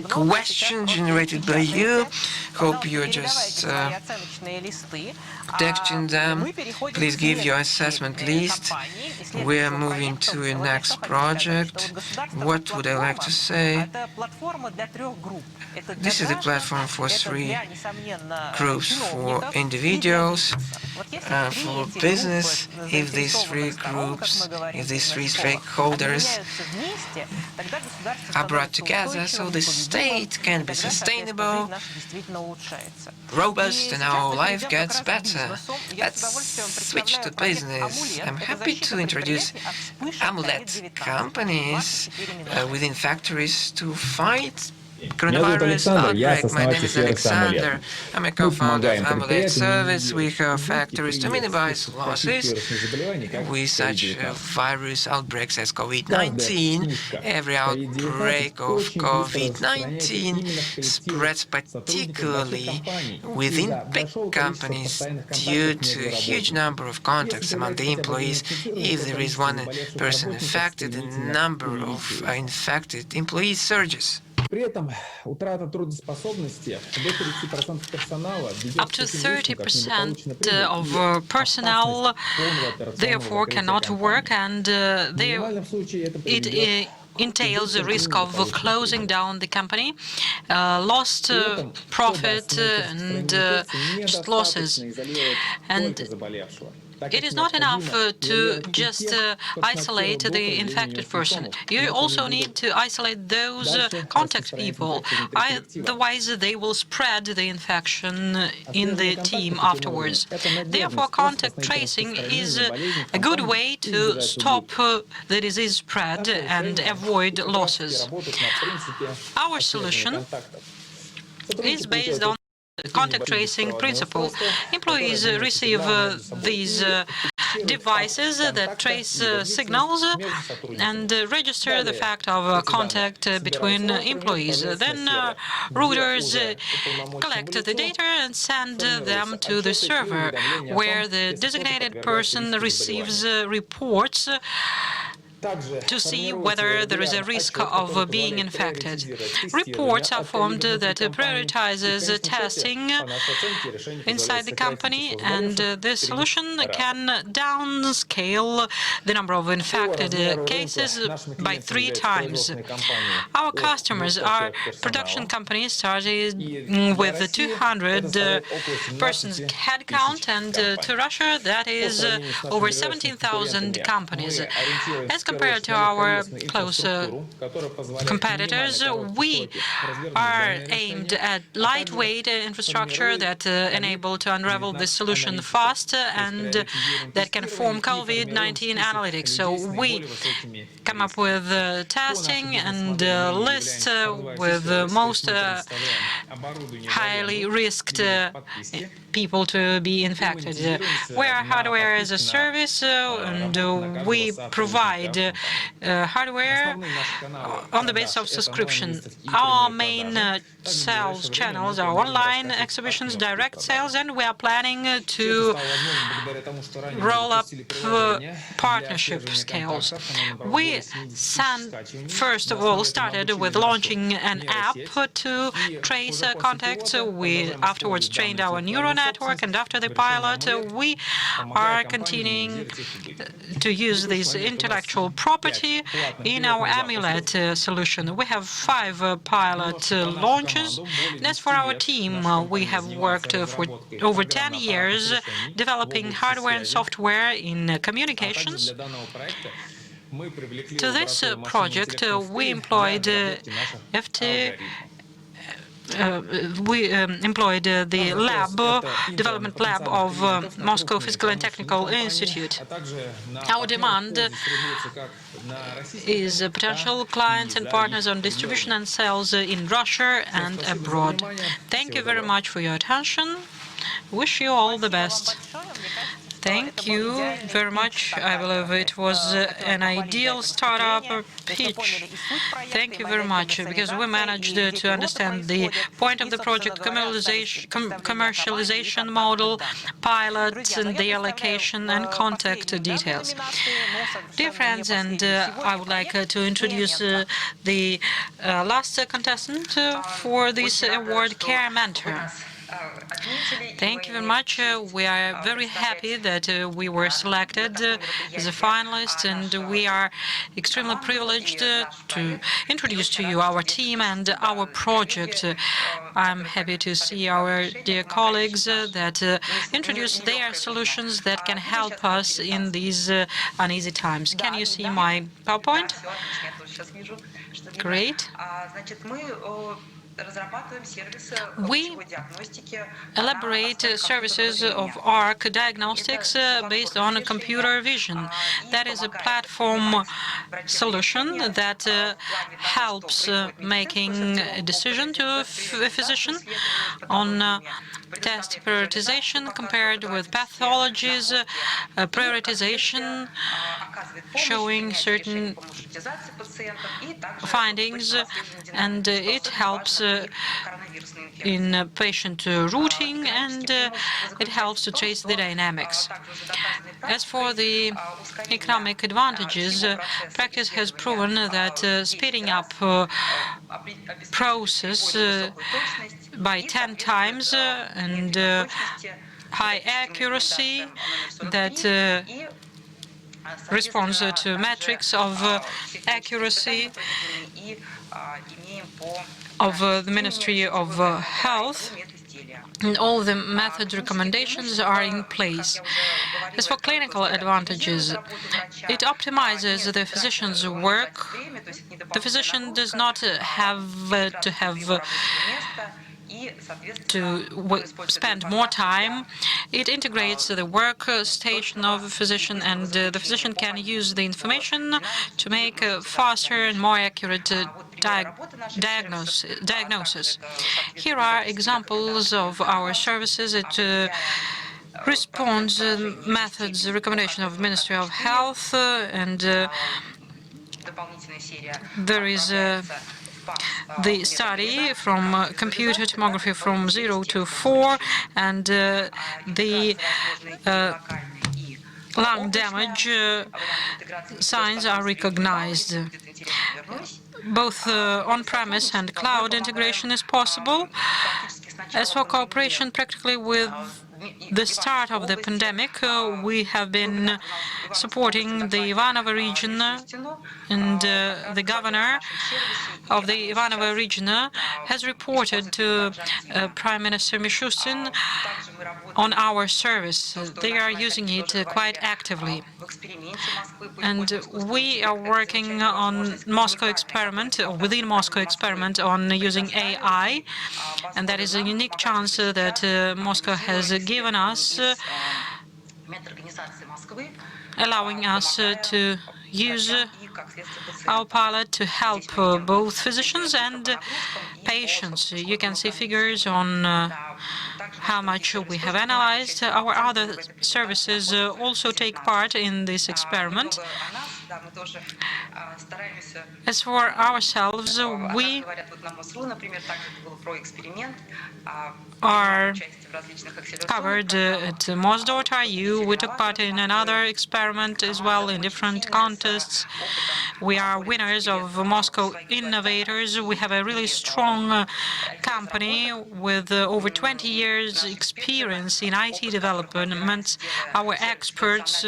question generated by you. Hope you're just texting them. Please give your assessment list. We are moving to a next project. What would I like to say? This is the platform for 3 groups, for individuals, for business. If these 3 groups, if these 3 stakeholders are brought together, so the state can be sustainable, robust, and our life gets better. Let's switch to business. I'm happy to introduce amulet companies within factories to fight coronavirus outbreak. My name is Alexander. I'm a co-founder of Amulet Service. We have factories to minimize losses with such virus outbreaks as COVID-19. Every outbreak of COVID-19 spreads particularly within big companies due to a huge number of contacts among the employees. If there is one person infected, the number of infected employees surges. При этом утрата трудоспособности до 30% персонала Up to 30% of personnel therefore cannot work, and it entails the risk of closing down the company, lost profit, and just losses. And it is not enough to just isolate the infected person. You also need to isolate those contact people, otherwise they will spread the infection in the team afterwards. Therefore, contact tracing is a good way to stop the disease spread and avoid losses. Our solution is based on contact tracing principle. Employees receive these devices that trace signals and register the fact of contact between employees. Then routers collect the data and send them to the server, where the designated person receives reports to see whether there is a risk of being infected. Reports are formed that prioritizes testing inside the company, and the solution can downscale the number of infected cases by 3 times. Our customers are production companies starting with 200 persons headcount, and to Russia that is over 17,000 companies. As compared to our close competitors, we are aimed at lightweight infrastructure that enable to unravel the solution fast and that can form COVID-19 analytics. So we come up with testing and lists with most highly risked people to be infected. We are hardware as a service, and we provide hardware on the basis of subscription. Our main sales channels are online exhibitions, direct sales, and we are planning to roll up partnership scales. We first of all started with launching an app to trace contacts. We afterwards trained our neural network, and after the pilot, we are continuing to use this intellectual property in our amulet solution. We have 5 pilot launches. And as for our team, we have worked for over 10 years developing hardware and software in communications. To this project, we employed the development lab of Moscow Physical and Technical Institute. Our demand is potential clients and partners on distribution and sales in Russia and abroad. Thank you very much for your attention. Wish you all the best. Thank you very much. I believe it was an ideal startup pitch. Thank you very much, because we managed to understand the point of the project, commercialization model, pilots, and the allocation and contact details. Dear friends, and I would like to introduce the last contestant for this award, Care Mentor. Thank you very much. We are very happy that we were selected as a finalist, and we are extremely privileged to introduce to you our team and our project. I'm happy to see our dear colleagues that introduce their solutions that can help us in these uneasy times. Can you see my PowerPoint? Great. We elaborate services of ARC diagnostics based on computer vision. That is a platform solution that helps making a decision to a physician on test prioritization compared with pathologies, prioritization showing certain findings, and it helps in patient routing, and it helps to trace the dynamics. As for the economic advantages, practice has proven that speeding up process by 10 times and high accuracy that responds to metrics of accuracy of the Ministry of Health, and all the method recommendations are in place. As for clinical advantages, it optimizes the physician's work. The physician does not have to spend more time. It integrates the workstation of the physician, and the physician can use the information to make a faster and more accurate diagnosis. Here are examples of our services. It responds methods recommendation of Ministry of Health, and there is the study from computer tomography from 0 to 4, and the lung damage signs are recognized. Both on-premise and cloud integration is possible. As for cooperation practically with the start of the pandemic, we have been supporting the Ivanovo region, and the governor of the Ivanovo region has reported to Prime Minister Mishustin on our service. They are using it quite actively. And we are working on Moscow experiment, within Moscow experiment, on using AI, and that is a unique chance that Moscow has given us, allowing us to use our pilot to help both physicians and patients. You can see figures on how much we have analyzed. Our other services also take part in this experiment. As for ourselves, we are covered at Mosdot.ru. We took part in another experiment as well in different contests. We are winners of Moscow Innovators. We have a really strong company with over 20 years experience in IT development. Our experts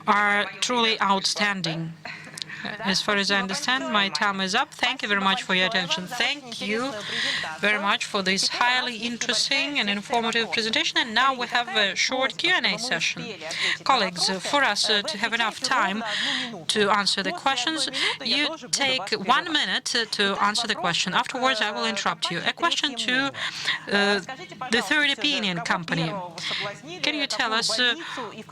are truly outstanding. As far as I understand, my time is up. Thank you very much for your attention. Thank you very much for this highly interesting and informative presentation. And now we have a short Q&A session. Colleagues, for us to have enough time to answer the questions, you take 1 minute to answer the question. Afterwards, I will interrupt you. A question to the Third Opinion company. Can you tell us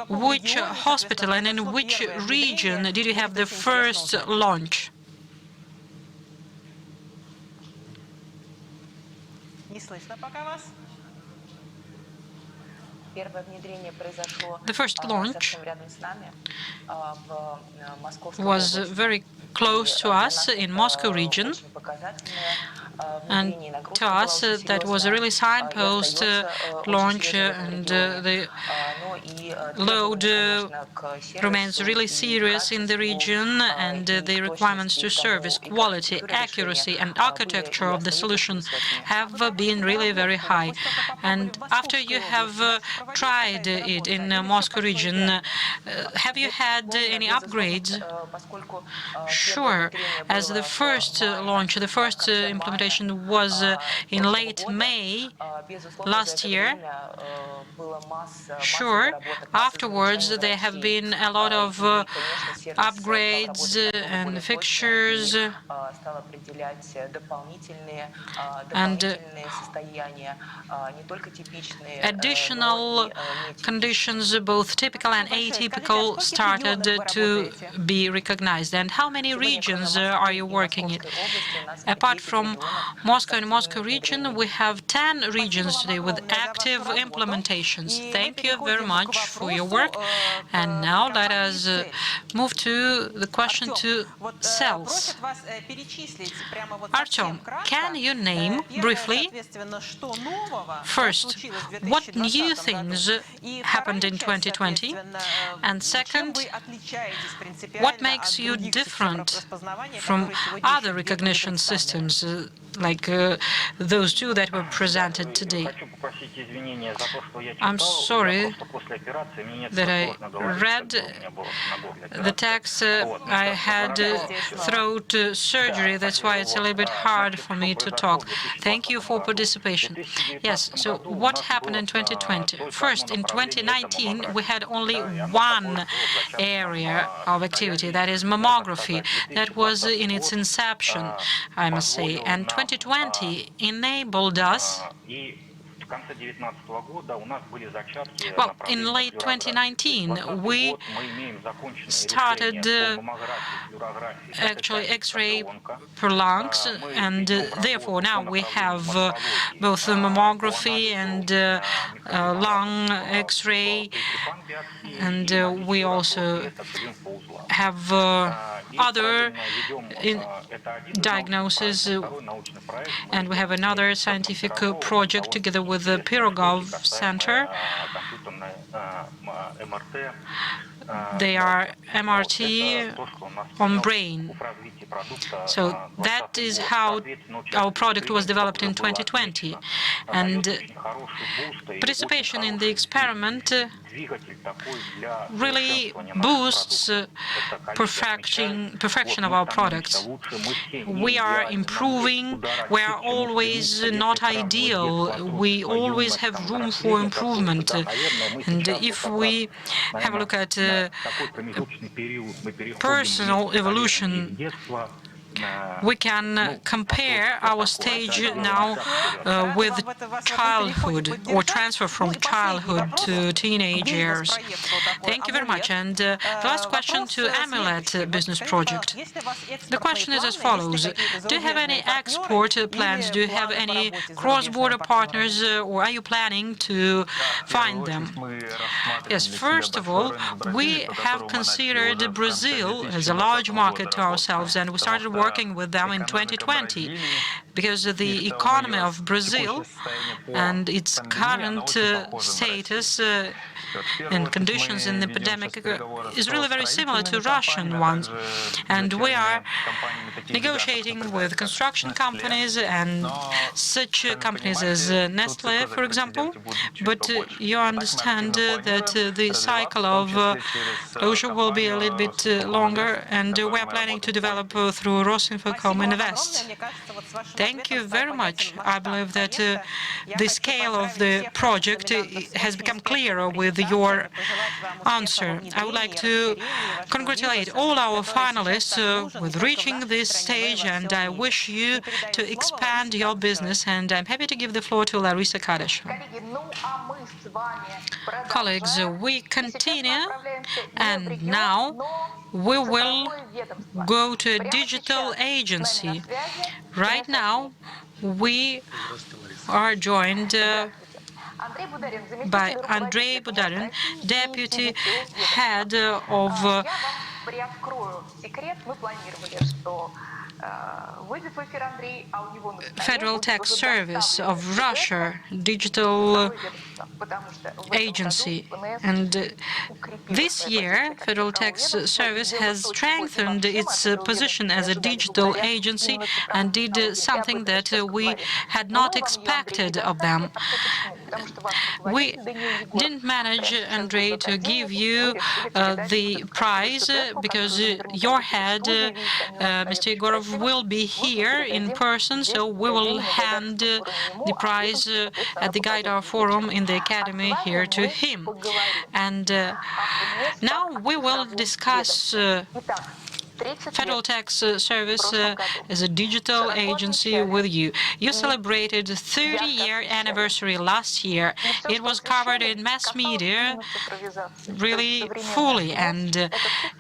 which hospital and in which region did you have the first launch? The first launch was very close to us in Moscow region, and to us that was a really signpost launch, and the load remains really serious in the region, and the requirements to service, quality, accuracy, and architecture of the solution have been really very high. And after you have tried it in Moscow region, have you had any upgrades? Sure. As the first launch, the first implementation was in late May last year. Sure. Afterwards, there have been a lot of upgrades and fixtures and additional conditions, both typical and atypical, started to be recognized. And how many regions are you working in? Apart from Moscow and Moscow region, we have 10 regions today with active implementations. Thank you very much for your work. And now let us move to the question to sales. Artyom, can you name briefly, first, what new things happened in 2020? And second, what makes you different from other recognition systems like those two that were presented today? I'm sorry that I read the text. I had throat surgery, that's why it's a little bit hard for me to talk. Thank you for participation. Yes, so what happened in 2020? First, in 2019, we had only one area of activity, that is mammography. That was in its inception, I must say. And 2020 enabled us. Well, in late 2019, we started actually X-ray per lungs, and therefore now we have both mammography and lung X-ray, and we also have other diagnoses, and we have another scientific project together with the Pirogov Center. They are MRT on brain. So that is how our product was developed in 2020. And participation in the experiment really boosts perfection of our products. We are improving. We are always not ideal. We always have room for improvement. And if we have a look at personal evolution, we can compare our stage now with childhood, or transfer from childhood to teenage years. Thank you very much. And the last question to Amulet business project. The question is as follows. Do you have any export plans? Do you have any cross-border partners, or are you planning to find them? Yes, first of all, we have considered Brazil as a large market to ourselves, and we started working with them in 2020 because the economy of Brazil and its current status and conditions in the pandemic is really very similar to Russian ones. And we are negotiating with construction companies and such companies as Nestle, for example. But you understand that the cycle of closure will be a little bit longer, and we are planning to develop through Rosinfocom Invest. Thank you very much. I believe that the scale of the project has become clearer with your answer. I would like to congratulate all our finalists with reaching this stage, and I wish you to expand your business, and I'm happy to give the floor to Larisa Katysheva. Colleagues, we continue, and now we will go to a digital agency. Right now, we are joined by Andrei Budarin, Deputy Head of Federal Tax Service of Russia, digital agency. And this year, Federal Tax Service has strengthened its position as a digital agency and did something that we had not expected of them. We didn't manage, Andrei, to give you the prize because your head, Mr. Egorov, will be here in person, so we will hand the prize at the Gaidar Forum in the Academy here to him. And now we will discuss Federal Tax Service as a digital agency with you. You celebrated the 30-year anniversary last year. It was covered in mass media really fully, and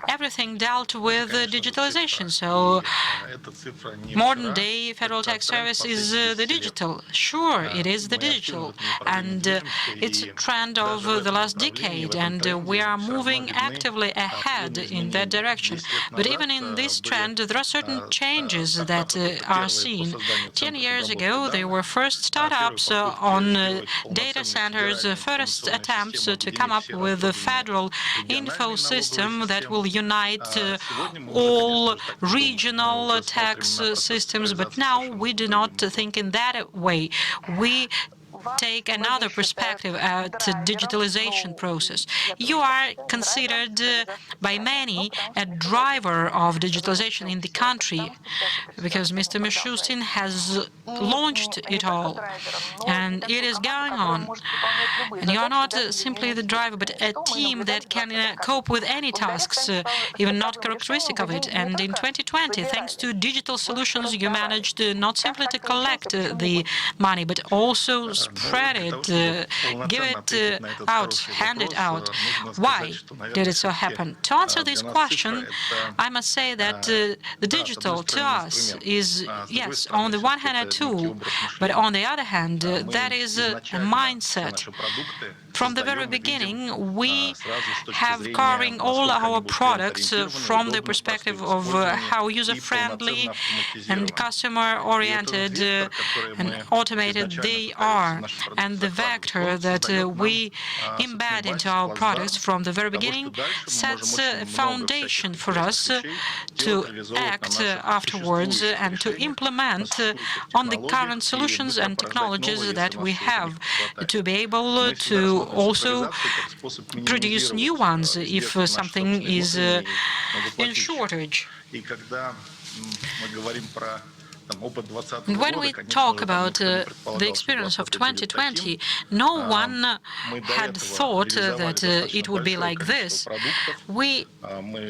everything dealt with digitalization. So modern-day Federal Tax Service is the digital. Sure, it is the digital, and it's a trend of the last decade, and we are moving actively ahead in that direction. But even in this trend, there are certain changes that are seen. 10 years ago, there were first startups on data centers, first attempts to come up with a federal info system that will unite all regional tax systems. But now we do not think in that way. We take another perspective at the digitalization process. You are considered by many a driver of digitalization in the country because Mr. Mishustin has launched it all, and it is going on. And you are not simply the driver, but a team that can cope with any tasks, even not characteristic of it. And in 2020, thanks to digital solutions, you managed not simply to collect the money, but also spread it, give it out, hand it out. Why did it so happen? To answer this question, I must say that the digital to us is, yes, on the one hand a tool, but on the other hand, that is a mindset. From the very beginning, we have covering all our products from the perspective of how user-friendly and customer-oriented and automated they are. And the vector that we embed into our products from the very beginning sets a foundation for us to act afterwards and to implement on the current solutions and technologies that we have, to be able to also produce new ones if something is in shortage. When we talk about the experience of 2020, no one had thought that it would be like this. We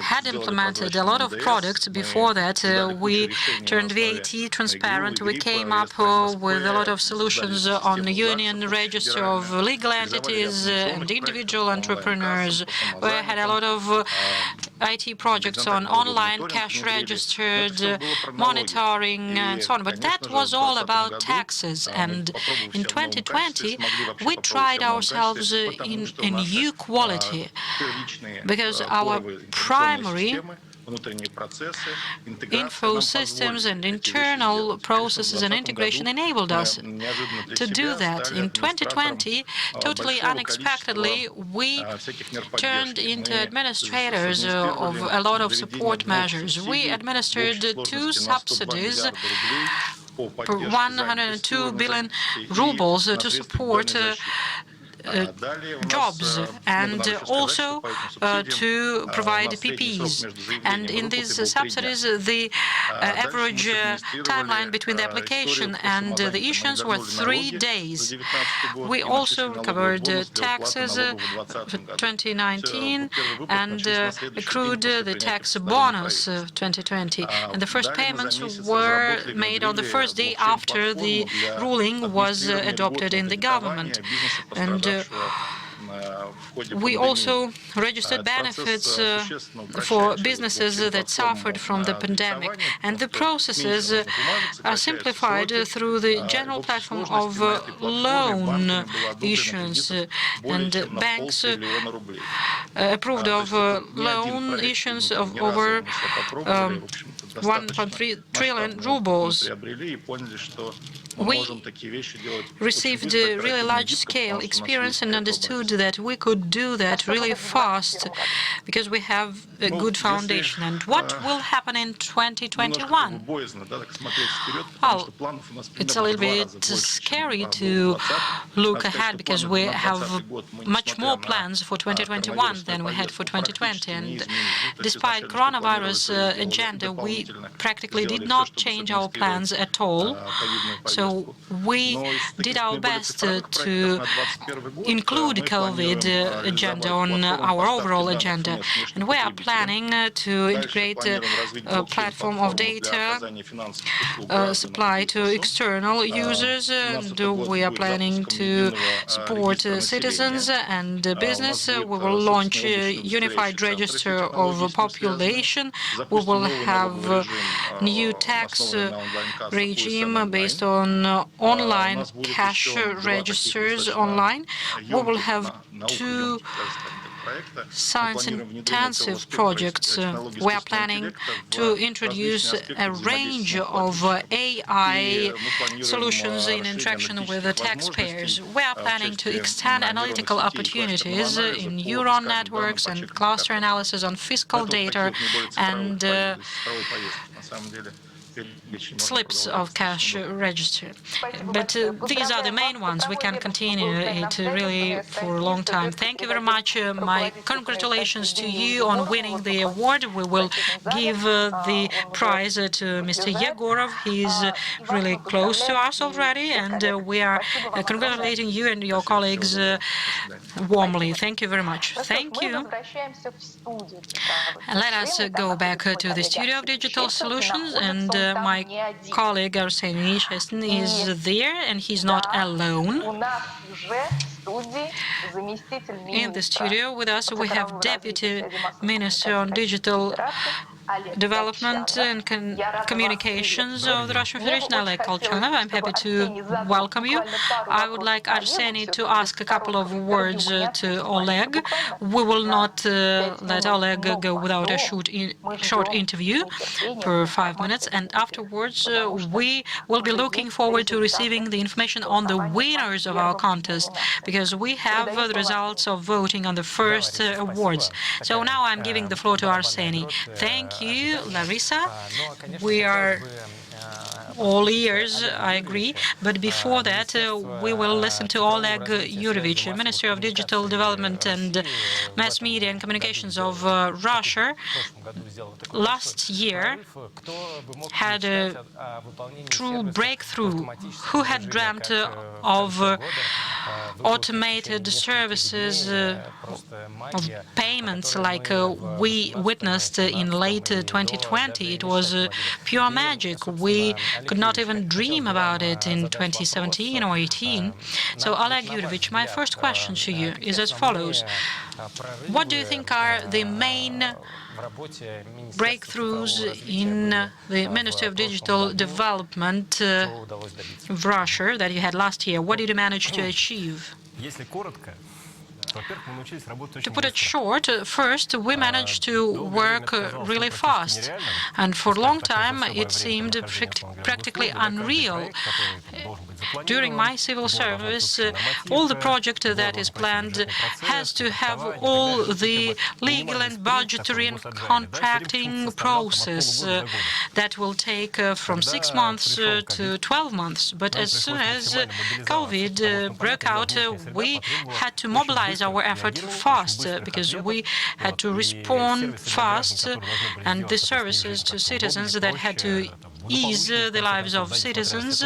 had implemented a lot of products before that. We turned VAT transparent. We came up with a lot of solutions on the union register of legal entities and individual entrepreneurs. We had a lot of IT projects on online cash registered monitoring and so on. But that was all about taxes. And in 2020, we tried ourselves in a new quality, because our primary info systems and internal processes and integration enabled us to do that. In 2020, totally unexpectedly, we turned into administrators of a lot of support measures. We administered 2 subsidies for 102 billion rubles to support jobs and also to provide PPEs. And in these subsidies, the average timeline between the application and the issuance were 3 days. We also recovered taxes for 2019 and accrued the tax bonus of 2020. And the first payments were made on the first day after the ruling was adopted in the government. And we also registered benefits for businesses that suffered from the pandemic. And the processes are simplified through the general platform of loan issuance. And banks approved of loan issuance of over 1.3 trillion rubles. We received a really large-scale experience and understood that we could do that really fast because we have a good foundation. And what will happen in 2021? Well, it's a little bit scary to look ahead because we have much more plans for 2021 than we had for 2020. And despite coronavirus agenda, we practically did not change our plans at all. So we did our best to include COVID agenda on our overall agenda. And we are planning to integrate a platform of data supply to external users. And we are planning to support citizens and business. We will launch a unified register of population. We will have new tax regime based on online cash registers online. We will have 2 science-intensive projects. We are planning to introduce a range of AI solutions in interaction with the taxpayers. We are planning to extend analytical opportunities in neuron networks and cluster analysis on fiscal data and slips of cash register. But these are the main ones. We can continue it really for a long time. Thank you very much. My congratulations to you on winning the award. We will give the prize to Mr. Yegorov. He's really close to us already, and we are congratulating you and your colleagues warmly. Thank you very much. Thank you. Let us go back to the studio of Digital Solutions, and my colleague Arseniy Shestin is there, and he's not alone. In the studio with us, we have Deputy Minister on Digital Development and Communications of the Russian Federation, Oleg Kolchonov. I'm happy to welcome you. I would like Arseniy to ask a couple of words to Oleg. We will not let Oleg go without a short interview for 5 minutes, and afterwards we will be looking forward to receiving the information on the winners of our contest, because we have the results of voting on the first awards. So now I'm giving the floor to Arseniy. Thank you, Larisa. We are all ears, I agree. But before that, we will listen to Oleg Yurovich, Minister of Digital Development and Mass Media and Communications of Russia. Last year had a true breakthrough. Who had dreamt of automated services of payments like we witnessed in late 2020? It was pure magic. We could not even dream about it in 2017 or 18. So, Oleg Yurovich, my first question to you is as follows. What do you think are the main breakthroughs in the Ministry of Digital Development of Russia that you had last year? What did you manage to achieve? To put it short, first, we managed to work really fast. And for a long time, it seemed practically unreal. During my civil service, all the project that is planned has to have all the legal and budgetary and contracting process that will take from 6 months to 12 months. But as soon as COVID broke out, we had to mobilize our effort fast because we had to respond fast, and the services to citizens that had to ease the lives of citizens,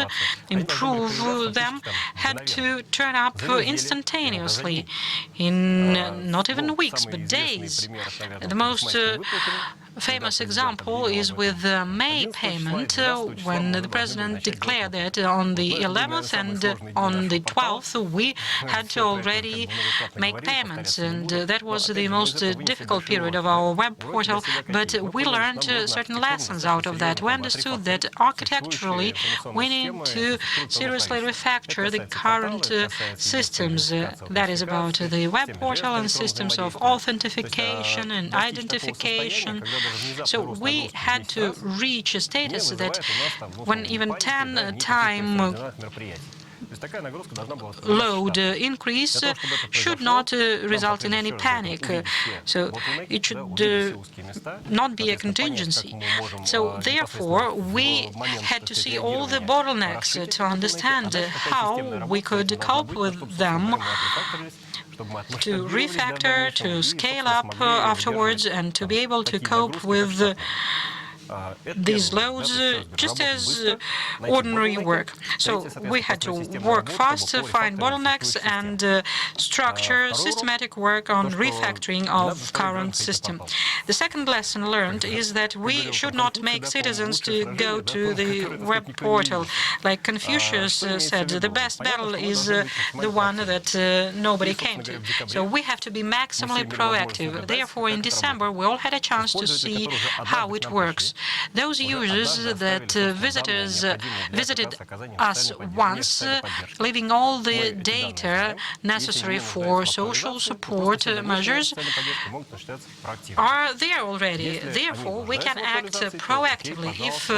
improve them, had to turn up instantaneously in not even weeks but days. The most famous example is with the May payment, when the President declared that on the 11th and on the 12th we had to already make payments, and that was the most difficult period of our web portal, but we learned certain lessons out of that. We understood that architecturally we need to seriously refactor the current systems, that is about the web portal and systems of authentication and identification. So we had to reach a status that when even 10-time load increase should not result in any panic. So it should not be a contingency. So therefore, we had to see all the bottlenecks to understand how we could cope with them, to refactor, to scale up afterwards, and to be able to cope with these loads just as ordinary work. So we had to work fast, find bottlenecks, and structure systematic work on refactoring of current system. The second lesson learned is that we should not make citizens to go to the web portal. Like Confucius said, the best battle is the one that nobody came to. So we have to be maximally proactive. Therefore, in December, we all had a chance to see how it works. Those users that visited us once, leaving all the data necessary for social support measures, are there already. Therefore, we can act proactively. If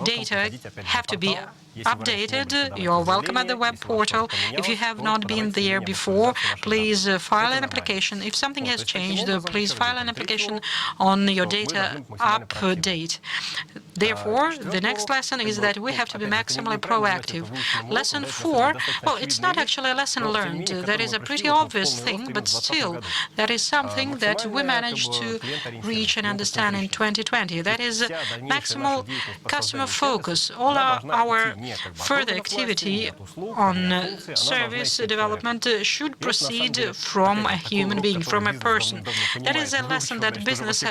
data have to be updated, you're welcome at the web portal. If you have not been there before, please file an application. If something has changed, please file an application on your data update. Therefore, the next lesson is that we have to be maximally proactive. Lesson 4, well, it's not actually a lesson learned. That is a pretty obvious thing, but still, that is something that we managed to reach and understand in 2020. That is maximal customer focus. All our further activity on service development should proceed from a human being, from a person. That is a lesson that business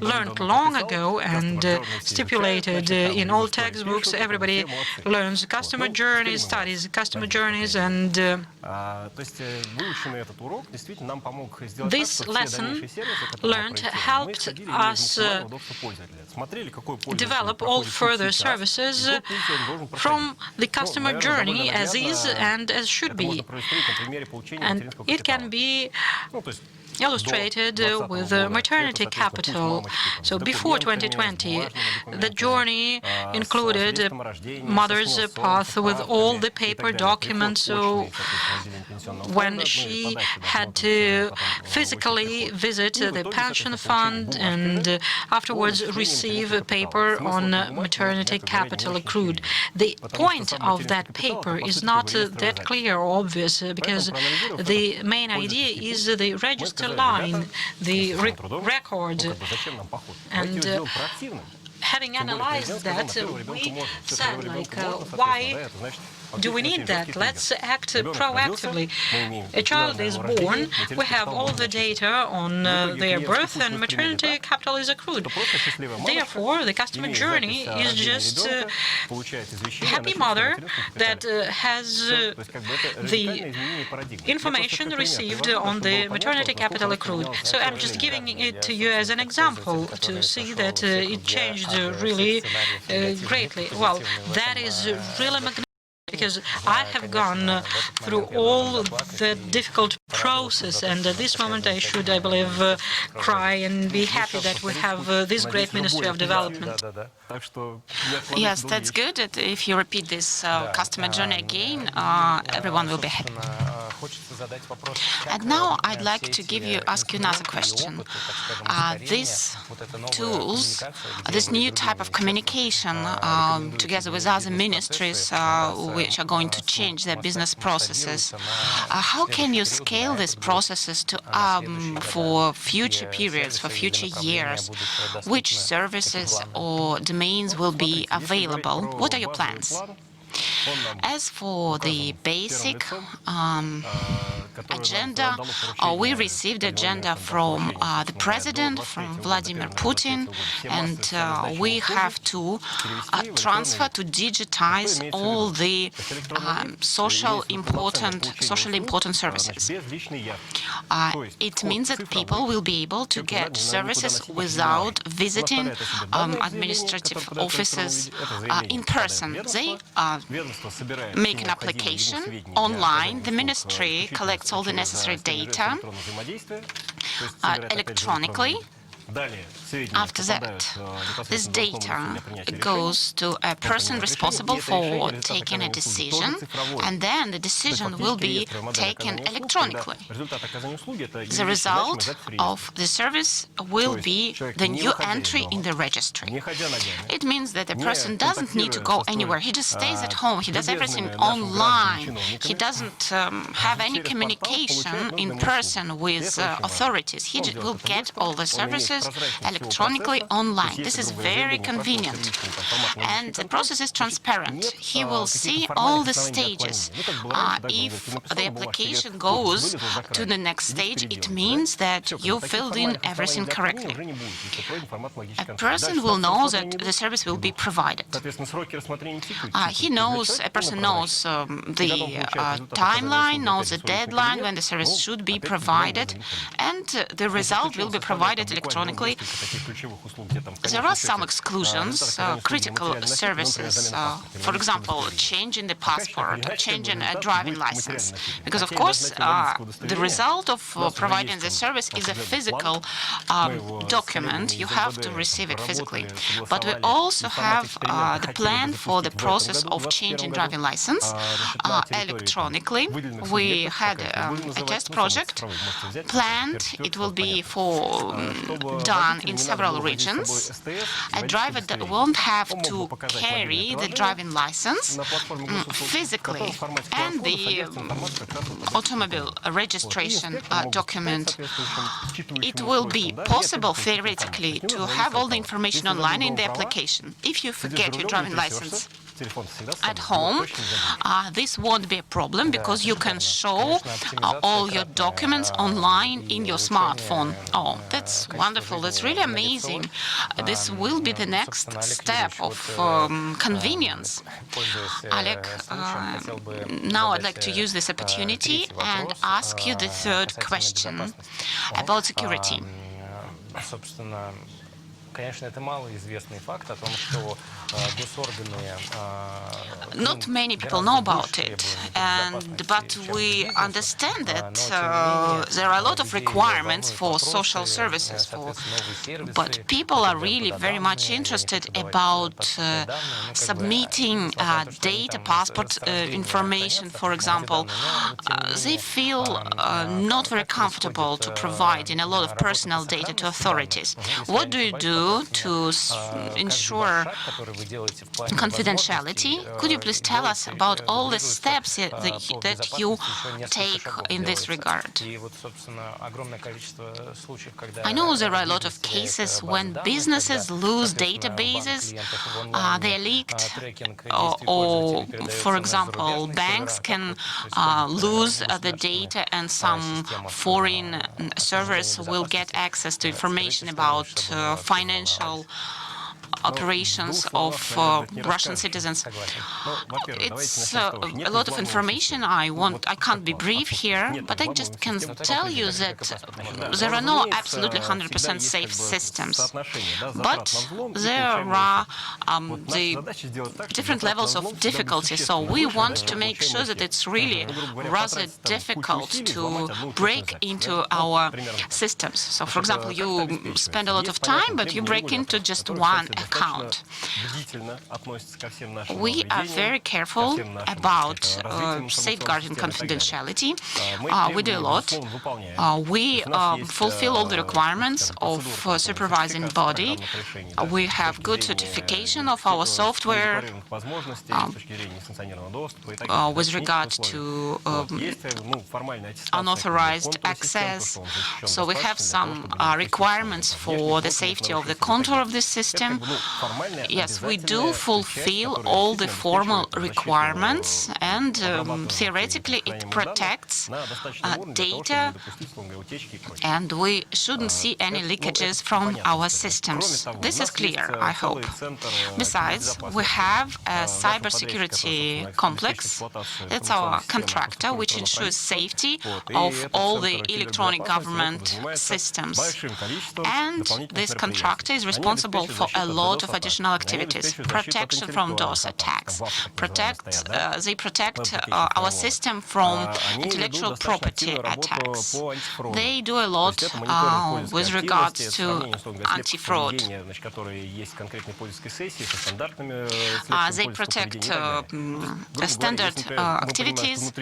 learned long ago and stipulated in all textbooks. Everybody learns customer journeys, studies customer journeys, and this lesson learned helped us develop all further services from the customer journey as is and as should be. And it can be illustrated with maternity capital. So before 2020, the journey included a mother's path with all the paper documents. So when she had to physically visit the pension fund and afterwards receive a paper on maternity capital accrued. The point of that paper is not that clear or obvious because the main idea is the register line, the record. And having analyzed that, we said, why do we need that? Let's act proactively. A child is born, we have all the data on their birth, and maternity capital is accrued. Therefore, the customer journey is just a happy mother that has the information received on the maternity capital accrued. So I'm just giving it to you as an example to see that it changed really greatly. Well, that is really magnificent, because I have gone through all the difficult process, and at this moment I should, I believe, cry and be happy that we have this great Ministry of Development. Yes, that's good. If you repeat this customer journey again, everyone will be happy. And now I'd like to ask you another question. These tools, this new type of communication, together with other ministries which are going to change their business processes, how can you scale these processes to for future periods, for future years? Which services or domains will be available? What are your plans? As for the basic agenda, we received agenda from the president, from Vladimir Putin, and we have to transfer, to digitize all the socially important services. It means that people will be able to get services without visiting administrative offices in person. They make an application online. The ministry collects all the necessary data electronically. After that, this data goes to a person responsible for taking a decision, and then the decision will be taken electronically. The result of the service will be the new entry in the registry. It means that the person doesn't need to go anywhere. He just stays at home. He does everything online. He doesn't have any communication in person with authorities. He will get all the services electronically online. This is very convenient, and the process is transparent. He will see all the stages. If the application goes to the next stage, it means that you filled in everything correctly. A person will know that the service will be provided. A person knows the timeline, knows the deadline when the service should be provided, and the result will be provided electronically. There are some exclusions, critical services, for example, changing the passport, changing a driving license, because of course the result of providing the service is a physical document. You have to receive it physically. But we also have the plan for the process of changing driving license electronically. We had a test project planned. It will be done in several regions. A driver that won't have to carry the driving license physically, and the automobile registration document. It will be possible theoretically to have all the information online in the application. If you forget your driving license at home, this won't be a problem because you can show all your documents online in your smartphone. Oh, that's wonderful. That's really amazing. This will be the next step of convenience. Oleg, now I'd like to use this opportunity and ask you the third question about security. Not many people know about it, but we understand that there are a lot of requirements for social services. But people are really very much interested about submitting data, passport information, for example. They feel not very comfortable to providing a lot of personal data to authorities. What do you do to ensure confidentiality? Could you please tell us about all the steps that you take in this regard? I know there are a lot of cases when businesses lose databases, they're leaked, or, for example, banks can lose the data and some foreign servers will get access to information about financial operations of Russian citizens. It's a lot of information. I can't be brief here, but I just can tell you that there are no absolutely 100% safe systems. But there are the different levels of difficulty. So we want to make sure that it's really rather difficult to break into our systems. So, for example, you spend a lot of time, but you break into just one account. We are very careful about safeguarding confidentiality. We do a lot. We fulfill all the requirements of supervising body. We have good certification of our software with regard to unauthorized access. So we have some requirements for the safety of the contour of the system. Yes, we do fulfill all the formal requirements, and theoretically it protects data, and we shouldn't see any leakages from our systems. This is clear, I hope. Besides, we have a cybersecurity complex. It's our contractor, which ensures safety of all the electronic government systems. And this contractor is responsible for a lot of additional activities: protection from DOS attacks, they protect our system from intellectual property attacks. They do a lot with regards to anti-fraud. They protect standard activities.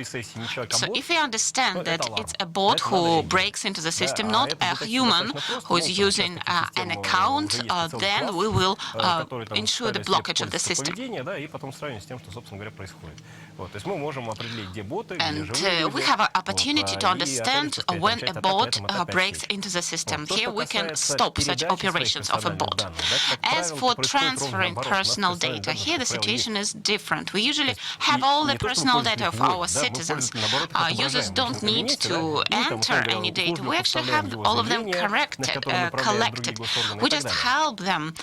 So if we understand that it's a bot who breaks into the system, not a human who is using an account, then we will ensure the blockage of the system. And we have an opportunity to understand when a bot breaks into the system. Here we can stop such operations of a bot. As for transferring personal data, here the situation is different. We usually have all the personal data of our citizens. Users don't need to enter any data. We actually have all of them collected. We just help them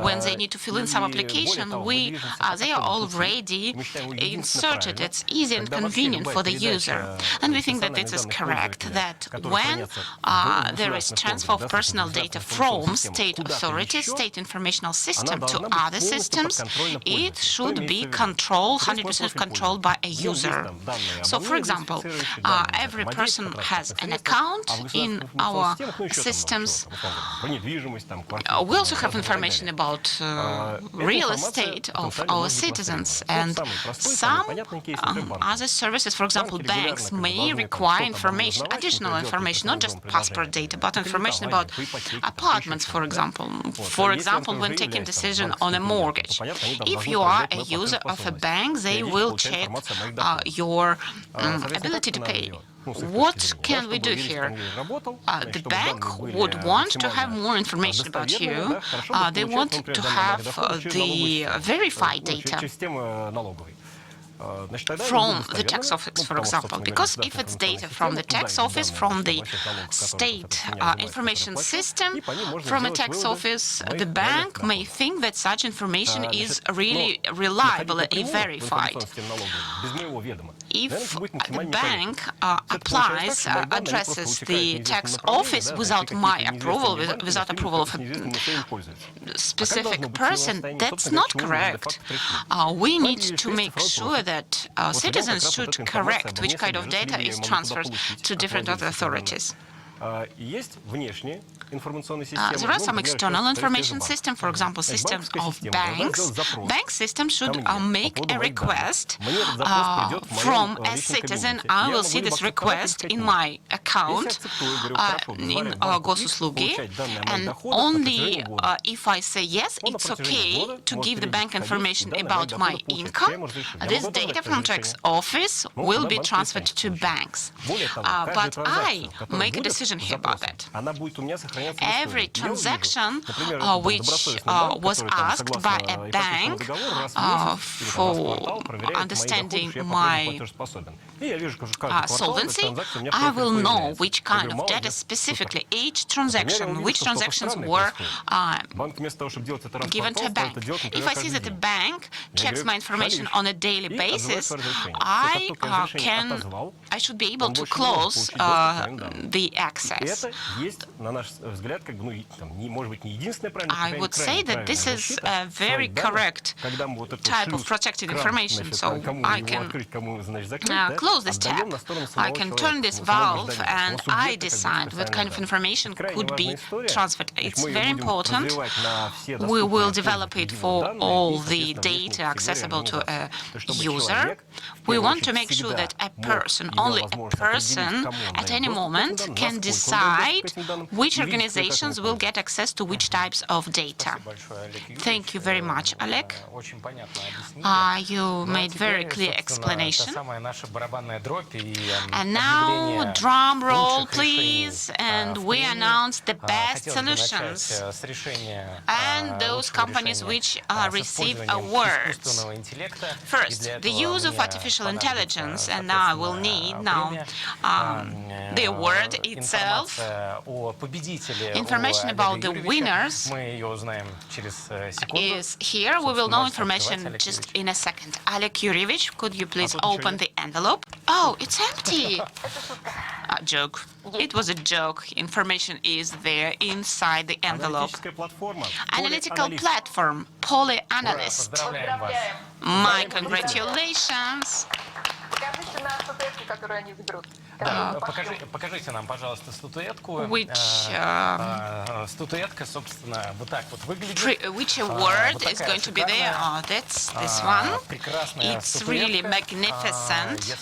when they need to fill in some application. They are already inserted. It's easy and convenient for the user. And we think that this is correct, that when there is transfer of personal data from state authorities, state informational system to other systems, it should be controlled, 100% controlled by a user. So, for example, every person has an account in our systems. We also have information about real estate of our citizens, and some other services, for example, banks, may require information, additional information, not just passport data, but information about apartments, for example. For example, when taking decision on a mortgage. If you are a user of a bank, they will check your ability to pay. What can we do here? The bank would want to have more information about you. They want to have the verified data. from the tax office, for example, because if it's data from the tax office, from the state information system, from a tax office, the bank may think that such information is really reliable and verified. If the bank addresses the tax office without my approval, without approval of a specific person, that's not correct. We need to make sure that citizens should correct which kind of data is transferred to different other authorities. There are some external information systems, for example, systems of banks. Bank system should make a request from a citizen. I will see this request in my account in Gosuslugi, and only if I say yes, it's okay to give the bank information about my income. This data from tax office will be transferred to banks. But I make a decision here about that. Every transaction which was asked by a bank for understanding my solvency, I will know which kind of data specifically, each transaction, which transactions were given to a bank. If I see that the bank checks my information on a daily basis, I should be able to close the access. I would say that this is a very correct type of protected information, so I can close this tab, I can turn this valve, and I decide what kind of information could be transferred. It's very important. We will develop it for all the data accessible to a user. We want to make sure that a person, only a person, at any moment can decide which organizations will get access to which types of data. Thank you very much, Oleg. You made very clear explanation. And now, drum roll, please, and we announce the best solutions and those companies which receive awards. First, the use of artificial intelligence, and now I will need the award itself. Information about the winners is here. We will know information just in a second. Oleg Yurievich, could you please open the envelope? Oh, it's empty. A joke. It was a joke. Information is there inside the envelope. Analytical platform, PolyAnalyst. My congratulations. Покажите нам, пожалуйста, статуэтку. Статуэтка, собственно, вот так вот выглядит. Which award is going to be there? Oh, that's this one. It's really magnificent,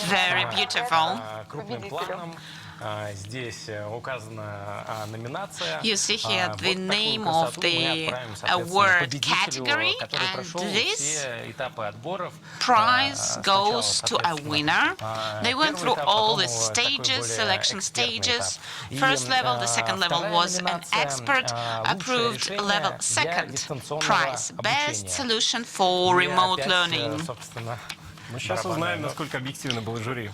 very beautiful. Крупным планом. Здесь указана номинация. You see here the name of the award category, and this prize goes to a winner. They went through all the stages, selection stages. First level, the second level was an expert approved level. Second prize, best solution for remote learning.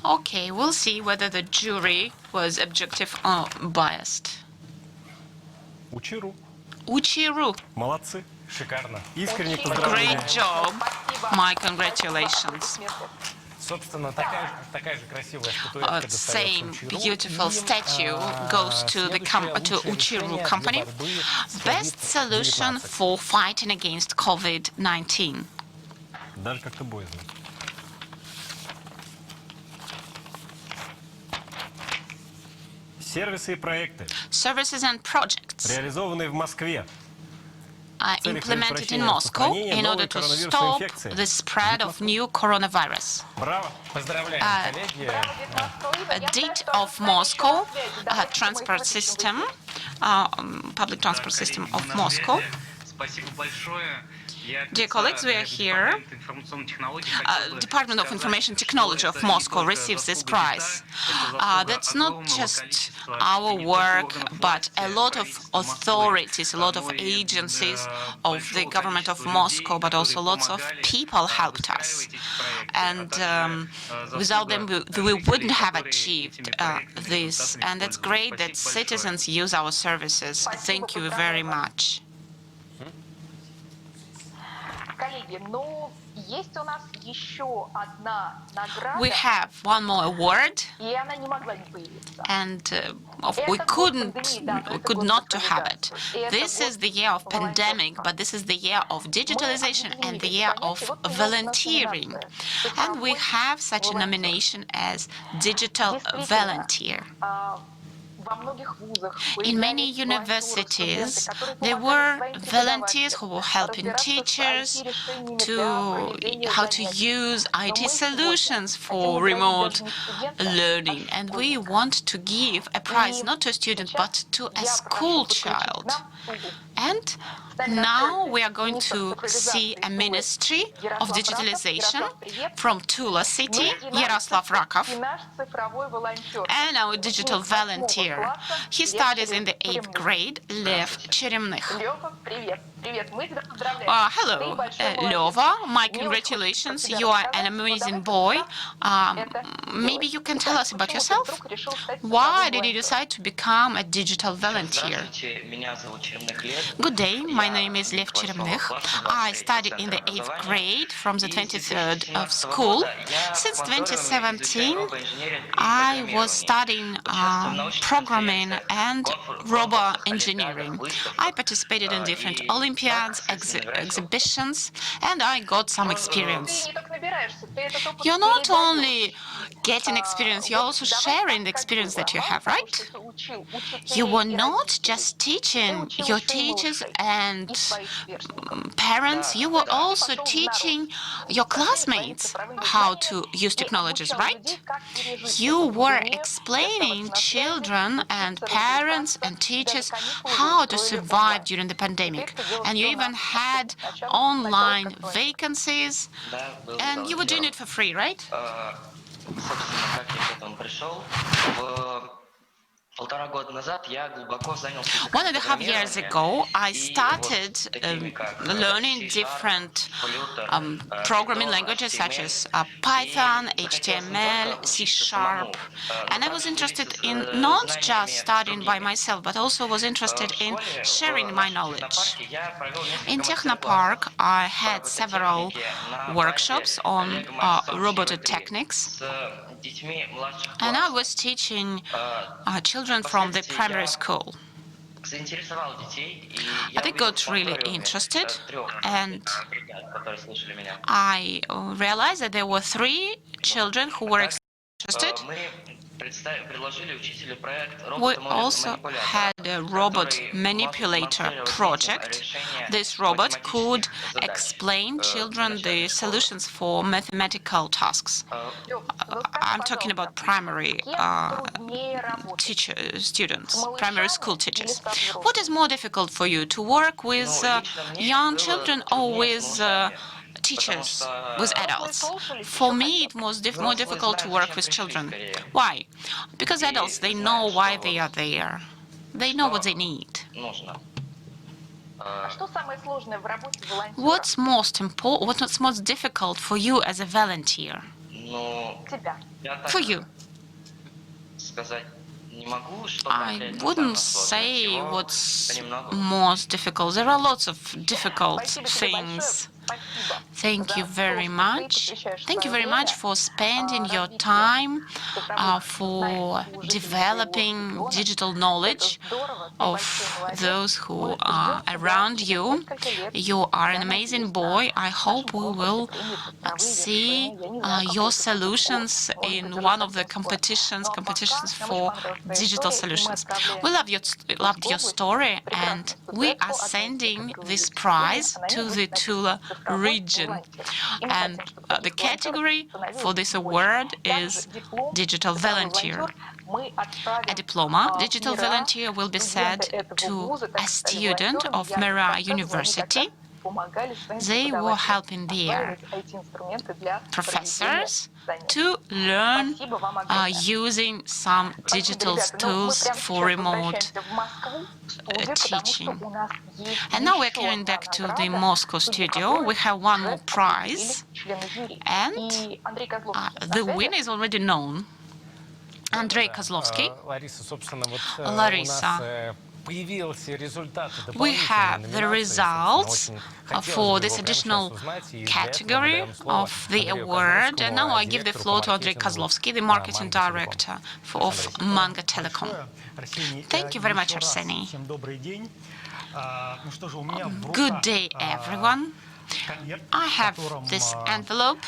Okay, we'll see whether the jury was objective or biased. Учиру. Great job. My congratulations. Same beautiful statue goes to the Учиру company. Best solution for fighting against COVID-19. Services and projects are implemented in Moscow in order to stop the spread of new coronavirus. DIT of Moscow, transport system, public transport system of Moscow. Dear colleagues, we are here. Department of Information Technology of Moscow receives this prize. That's not just our work, but a lot of authorities, a lot of agencies of the government of Moscow, but also lots of people helped us. And without them, we wouldn't have achieved this. And it's great that citizens use our services. Thank you very much. We have one more award, and we could not to have it. This is the year of pandemic, but this is the year of digitalization and the year of volunteering. And we have such a nomination as Digital Volunteer. In many universities, there were volunteers who were helping teachers how to use IT solutions for remote learning. And we want to give a prize not to a student, but to a school child. And now we are going to see a Ministry of Digitalization from Tula city, Yaroslav Rakov, and our digital volunteer. He studies in the 8th grade, Lev Cheremnych. Hello, Leva. My congratulations. You are an amazing boy. Maybe you can tell us about yourself. Why did you decide to become a digital volunteer? Good day. My name is Lev Cheremnych. I study in the 8th grade from the 23rd of school. Since 2017, I was studying programming and robot engineering. I participated in different Olympiads, exhibitions, and I got some experience. You're not only getting experience, you're also sharing the experience that you have, right? You were not just teaching your teachers and parents, you were also teaching your classmates how to use technologies, right? You were explaining children and parents and teachers how to survive during the pandemic. And you even had online vacancies, and you were doing it for free, right? 1.5 years ago, I started learning different programming languages such as Python, HTML, C#, and I was interested in not just studying by myself, but also was interested in sharing my knowledge. In Technopark, I had several workshops on robotic techniques, and I was teaching children from the primary school. They got really interested, and I realized that there were 3 children who were interested. We also had a robot manipulator project. This robot could explain children the solutions for mathematical tasks. I'm talking about primary students, primary school teachers. What is more difficult for you, to work with young children or with teachers, with adults? For me, it was more difficult to work with children. Why? Because adults, they know why they are there. They know what they need. What's most important? What's most difficult for you as a volunteer? For you. I wouldn't say what's most difficult. There are lots of difficult things. Thank you very much. Thank you very much for spending your time for developing digital knowledge of those who are around you. You are an amazing boy. I hope we will see your solutions in one of the competitions for digital solutions. We loved your story, and we are sending this prize to the Tula region, and the category for this award is Digital Volunteer. A diploma, Digital Volunteer, will be sent to a student of Mira University, They were helping their professors to learn using some digital tools for remote teaching. And now we're coming back to the Moscow studio. We have one more prize, and the winner is already known. Andrei Kozlovsky. Larisa. We have the results for this additional category of the award. And now I give the floor to Andrei Kozlovsky, the marketing director of Manga Telecom. Thank you very much, Arseny. Good day, everyone. I have this envelope.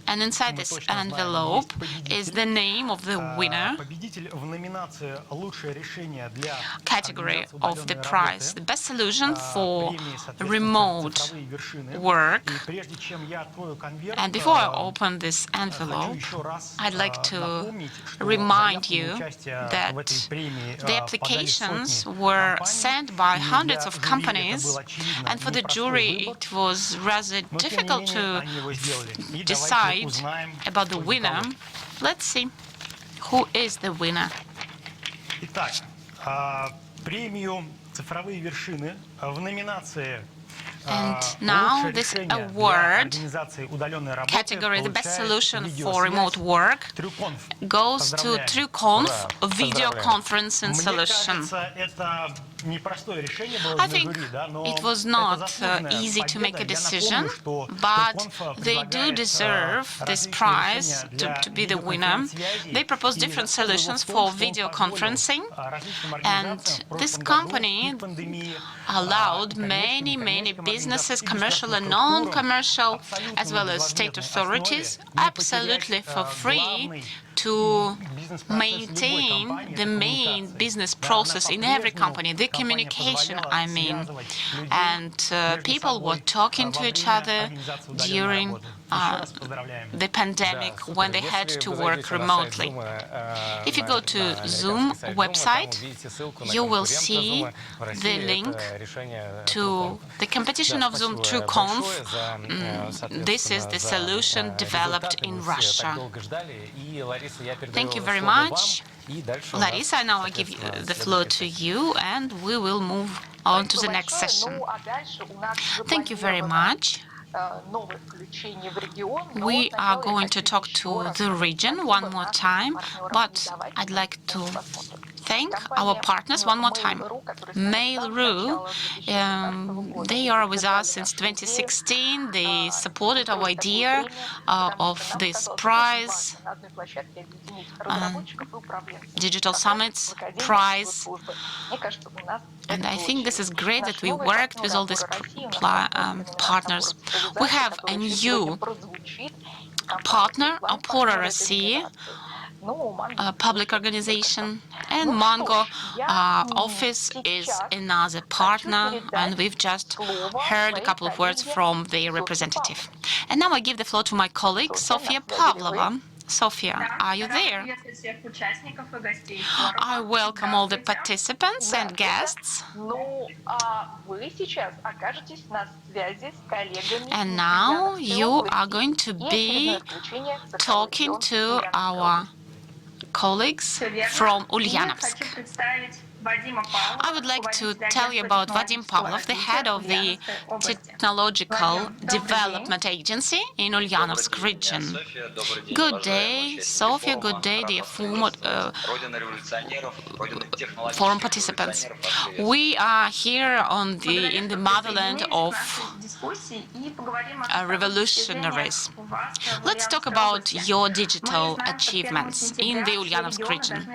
And inside this envelope is the name of the winner, category of the prize, the best solution for remote work. And before I open this envelope, I'd like to remind you that the applications were sent by hundreds of companies, and for the jury it was rather difficult to decide about the winner. Let's see who is the winner. And now this award category, the best solution for remote work, goes to TrueConf, a video conferencing solution. I think it was not easy to make a decision, but they do deserve this prize to be the winner. They propose different solutions for video conferencing, and this company allowed many businesses, commercial and non-commercial, as well as state authorities, absolutely for free to maintain the main business process in every company, the communication, I mean. And people were talking to each other during the pandemic when they had to work remotely. If you go to Zoom website, you will see the link to the competition of Zoom TrueConf. This is the solution developed in Russia. Thank you very much. Larisa, now I give the floor to you, and we will move on to the next session. Thank you very much. We are going to talk to the region one more time, but I'd like to thank our partners one more time. Mail.ru, they are with us since 2016. They supported our idea of this prize, Digital Summits prize. And I think this is great that we worked with all these partners. We have a new partner, Opora России, a public organization, and Mango office is another partner, and we've just heard a couple of words from their representative. And now I give the floor to my colleague, Sofia Pavlova. Sofia, are you there? I welcome all the participants and guests. And now you are going to be talking to our colleagues from Ulyanovsk. I would like to tell you about Vadim Pavlov, the head of the Technological Development Agency in Ulyanovsk region. Good day, Sofia. Good day, dear forum participants. We are here in the motherland of revolutionaries. Let's talk about your digital achievements in the Ulyanovsk region.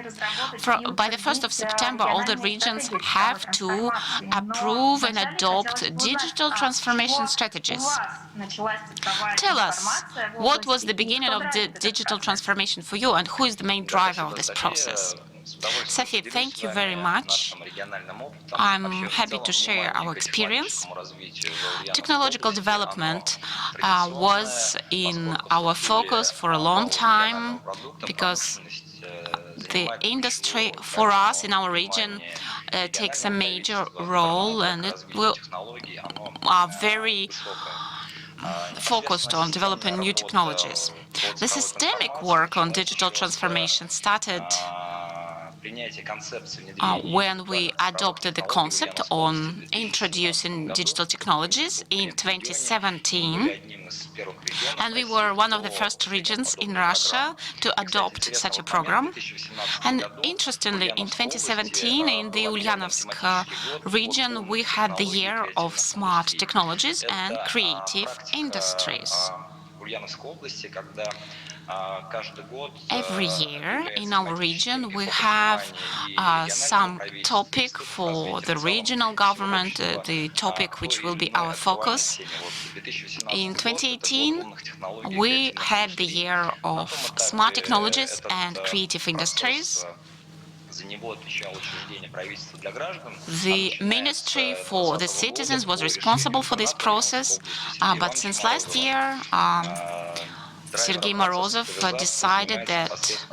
By the 1st of September, all the regions have to approve and adopt digital transformation strategies. Tell us, what was the beginning of the digital transformation for you, and who is the main driver of this process? Sofia, thank you very much. I'm happy to share our experience. Technological development was in our focus for a long time because the industry for us in our region takes a major role, and it will are very focused on developing new technologies. The systemic work on digital transformation started when we adopted the concept on introducing digital technologies in 2017, and we were one of the first regions in Russia to adopt such a program. And interestingly, in 2017, in the Ulyanovsk region, we had the year of smart technologies and creative industries. Every year in our region, we have some topic for the regional government, the topic which will be our focus. In 2018, we had the year of smart technologies and creative industries. The Ministry for the Citizens was responsible for this process, but since last year, Sergei Morozov decided that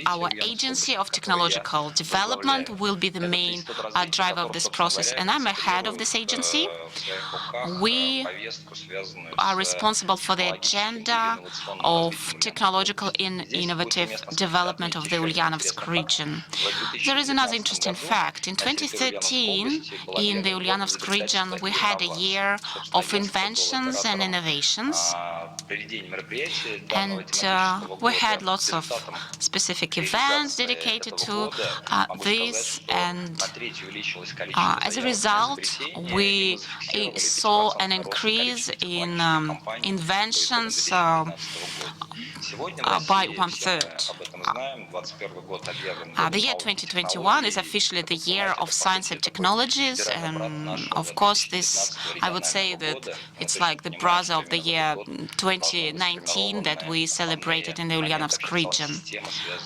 our Agency of Technological Development will be the main driver of this process, and I'm a head of this agency. We are responsible for the agenda of technological and innovative development of the Ulyanovsk region. There is another interesting fact. In 2013, in the Ulyanovsk region, we had a year of inventions and innovations. And we had lots of specific events dedicated to this, and as a result, we saw an increase in inventions by 1/3. The year 2021 is officially the year of science and technologies, and of course this, I would say that it's like the brother of the year 2019 that we celebrated in the Ulyanovsk region.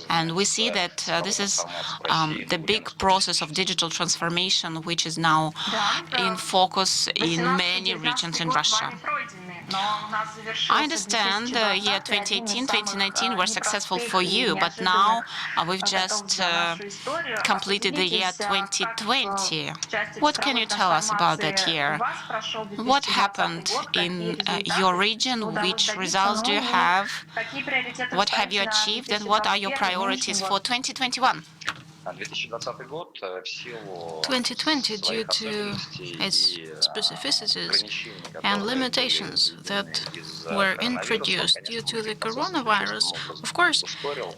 And we see that this is the big process of digital transformation, which is now in focus in many regions in Russia. I understand the year 2018, 2019 were successful for you, but now we've just completed the year 2020. What can you tell us about that year? What happened in your region? Which results do you have? What have you achieved? And what are your priorities for 2021? 2020, due to its specificities and limitations that were introduced due to the coronavirus, of course,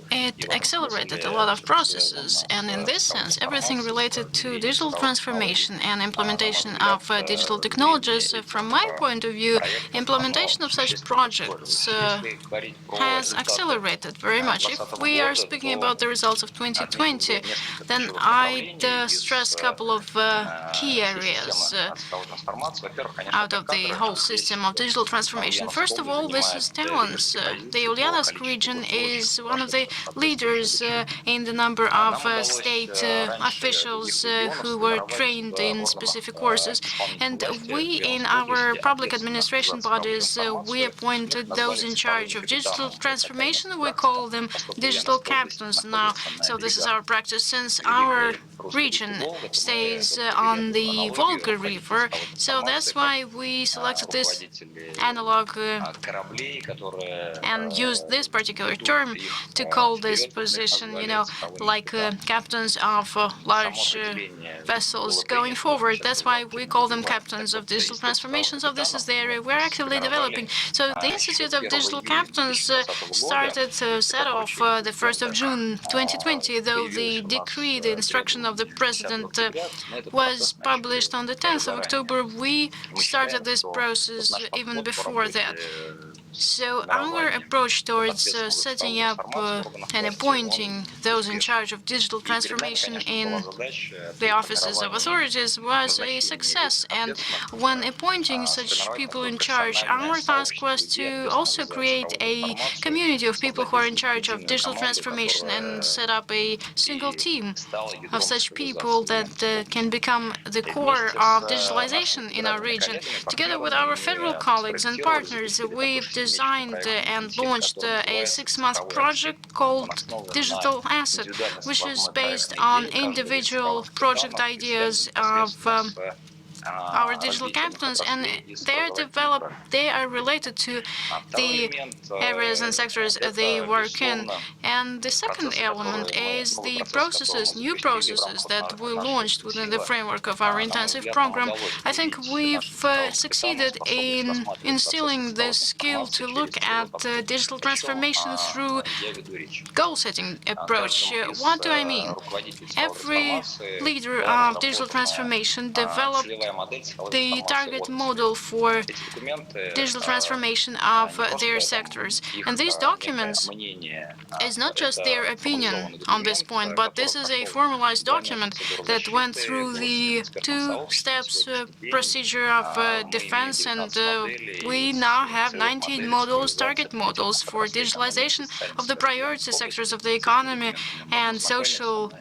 it accelerated a lot of processes. And in this sense, everything related to digital transformation and implementation of digital technologies, from my point of view, implementation of such projects has accelerated very much. If we are speaking about the results of 2020, then I'd stress a couple of key areas out of the whole system of digital transformation. First of all, this is talents. The Ulyanovsk region is one of the leaders in the number of state officials who were trained in specific courses. And we, in our public administration bodies, we appointed those in charge of digital transformation. We call them digital captains now. So this is our practice. Since our region stays on the Volga River, so that's why we selected this analog and used this particular term to call this position, like captains of large vessels going forward. That's why we call them captains of digital transformation. So this is the area we're actively developing. So the Institute of Digital Captains started set off the 1st of June 2020, though the decree, the instruction of the president was published on the 10th of October. We started this process even before that. So our approach towards setting up and appointing those in charge of digital transformation in the offices of authorities was a success. And when appointing such people in charge, our task was to also create a community of people who are in charge of digital transformation and set up a single team of such people that can become the core of digitalization in our region. Together with our federal colleagues and partners, we've designed and launched a 6-month project called Digital Asset, which is based on individual project ideas of our digital captains, and they are related to the areas and sectors they work in. And the second element is the new processes that we launched within the framework of our intensive program. I think we've succeeded in instilling this skill to look at digital transformation through goal-setting approach. What do I mean? Every leader of digital transformation developed the target model for digital transformation of their sectors. And these documents is not just their opinion on this point, but this is a formalized document that went through the 2 steps procedure of defense, and we now have 19 models, target models for digitalization of the priority sectors of the economy and social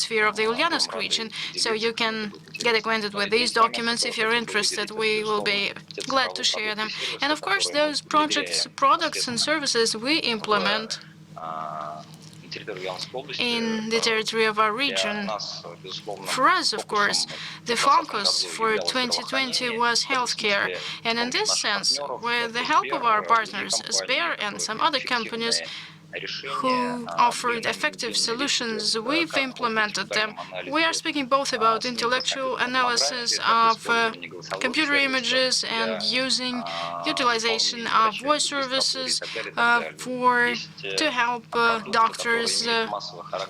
sphere of the Ulyanovsk region. So you can get acquainted with these documents if you're interested. We will be glad to share them. And of course, those projects, products and services we implement in the territory of our region. For us, of course, the focus for 2020 was healthcare. And in this sense, with the help of our partners, Sber and some other companies, who offered effective solutions, we've implemented them. We are speaking both about intellectual analysis of computer images and using utilization of voice services to help doctors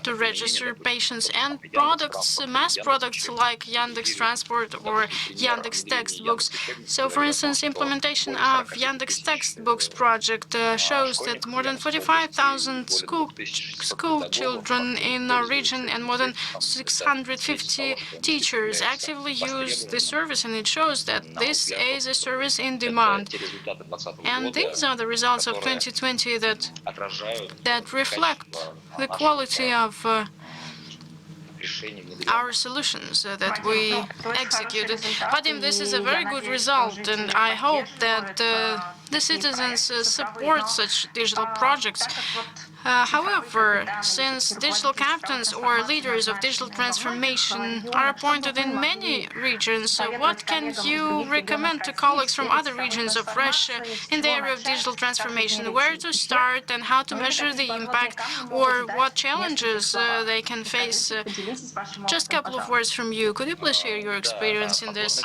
to register patients, and products, mass products like Yandex Transport or Yandex Textbooks. So, for instance, implementation of Yandex Textbooks project shows that more than 45,000 school children in our region and more than 650 teachers actively use the service, and it shows that this is a service in demand. And these are the results of 2020 that reflect the quality of our solutions that we executed. Vadim, this is a very good result, and I hope that the citizens support such digital projects. However, since digital captains or leaders of digital transformation are appointed in many regions, what can you recommend to colleagues from other regions of Russia in the area of digital transformation? Where to start and how to measure the impact, or what challenges they can face? Just a couple of words from you. Could you please share your experience in this?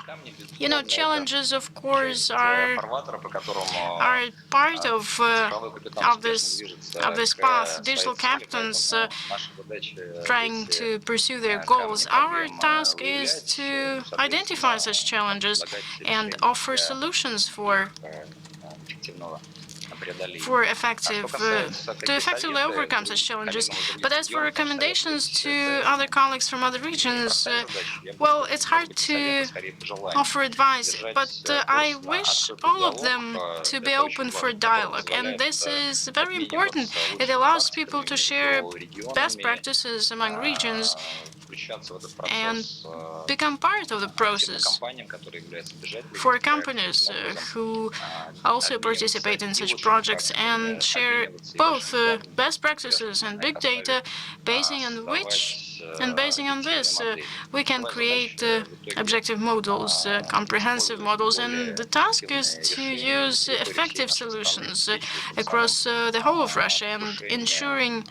You know, challenges, of course, are part of this path. Digital captains trying to pursue their goals. Our task is to identify such challenges and offer solutions to effectively overcome such challenges. But as for recommendations to other colleagues from other regions, well, it's hard to offer advice, but I wish all of them to be open for dialogue, and this is very important. It allows people to share best practices among regions and become part of the process. For companies who also participate in such projects and share both best practices and big data, basing on this, we can create objective models, comprehensive models, and the task is to use effective solutions across the whole of Russia and ensuring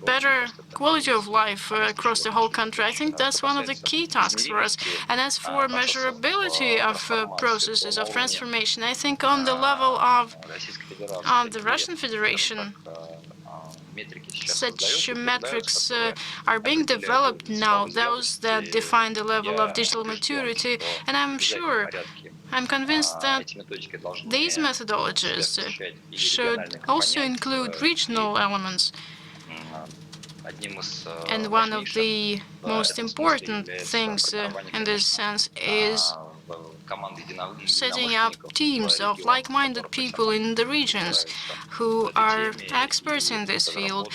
better quality of life across the whole country. I think that's one of the key tasks for us. And as for measurability of processes of transformation, I think on the level of the Russian Federation, such metrics are being developed now, those that define the level of digital maturity, and I'm convinced that these methodologies should also include regional elements. And one of the most important things in this sense is setting up teams of like-minded people in the regions who are experts in this field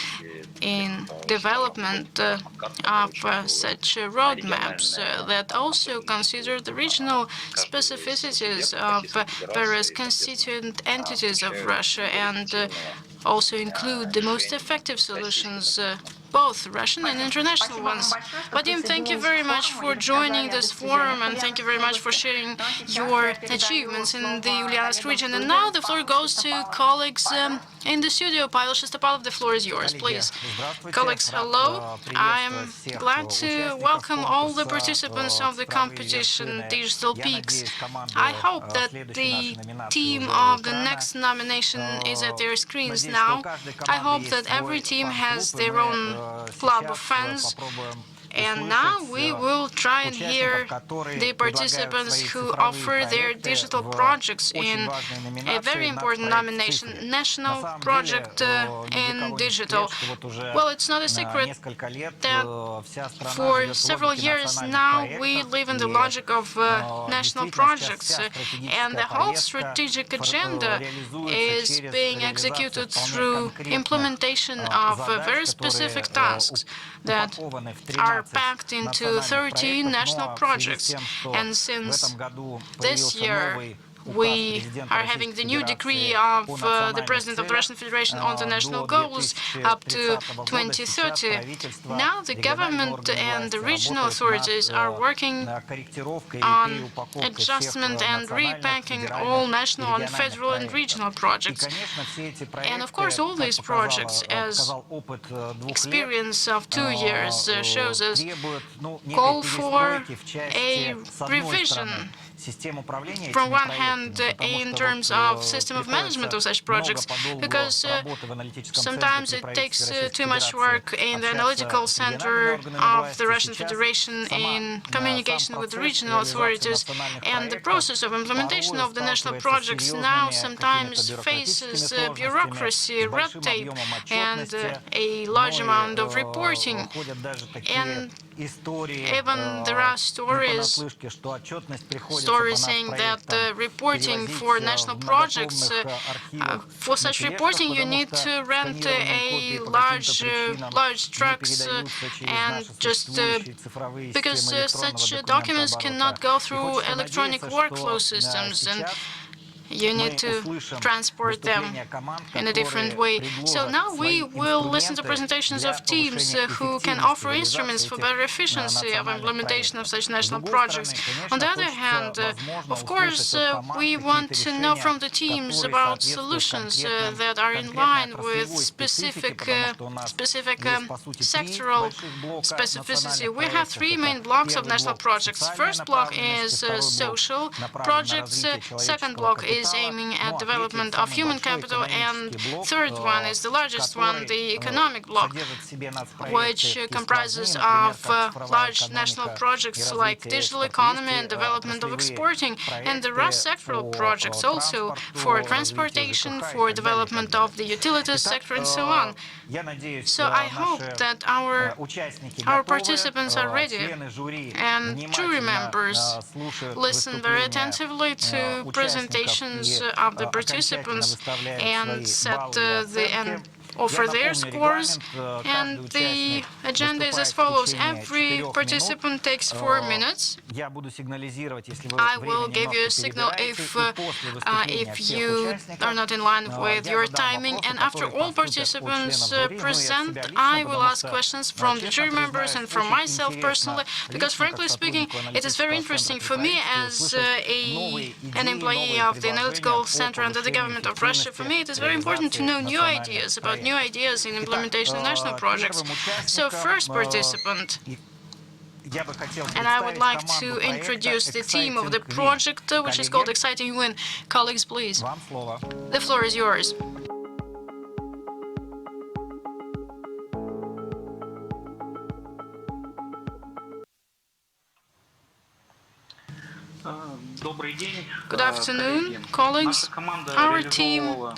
in development of such roadmaps that also consider the regional specificities of various constituent entities of Russia and also include the most effective solutions, both Russian and international ones. Vadim, thank you very much for joining this forum, and thank you very much for sharing your achievements in the Ulyanovsk region. And now the floor goes to colleagues in the studio. Pavel Shestopalov, the floor is yours, please. Colleagues, hello. I am glad to welcome all the participants of the competition, Digital Peaks. I hope that the team of the next nomination is at their screens now. I hope that every team has their own club of fans. And now we will try and hear the participants who offer their digital projects in a very important nomination, National Project in Digital. Well, it's not a secret that for several years now we live in the logic of national projects, and the whole strategic agenda is being executed through implementation of very specific tasks that are packed into 13 national projects. And since this year, we are having the new decree of the President of the Russian Federation on the national goals up to 2030. Now the government and the regional authorities are working on adjustment and repacking all national and federal and regional projects. And of course, all these projects, as experience of 2 years shows us, call for a revision. From one hand, in terms of system of management of such projects, because sometimes it takes too much work in the analytical center of the Russian Federation in communication with the regional authorities, and the process of implementation of the national projects now sometimes faces bureaucracy, red tape, and a large amount of reporting. And even there are stories saying that reporting for national projects, for such reporting you need to rent a large trucks, and just because such documents cannot go through electronic workflow systems, and you need to transport them in a different way. So now we will listen to presentations of teams who can offer instruments for better efficiency of implementation of such national projects. On the other hand, of course, we want to know from the teams about solutions that are in line with specific sectoral specificity. We have 3 main blocks of national projects. First block is social projects, second block is aiming at development of human capital, and third one is the largest one, the economic block, which comprises of large national projects like digital economy and development of exporting, and there are sectoral projects also for transportation, for development of the utilities sector, and so on. So I hope that our participants are ready, and jury members listen very attentively to presentations of the participants and offer their scores. And the agenda is as follows. Every participant takes 4 minutes. I will give you a signal if you are not in line with your timing. And after all participants present, I will ask questions from the jury members and from myself personally, because frankly speaking, it is very interesting for me as an employee of the Analytical Center under the government of Russia. For me, it is very important to know new ideas about new ideas in implementation of national projects. So first participant, and I would like to introduce the team of the project, which is called Exciting Win. Colleagues, please. The floor is yours. Good afternoon, colleagues. Our team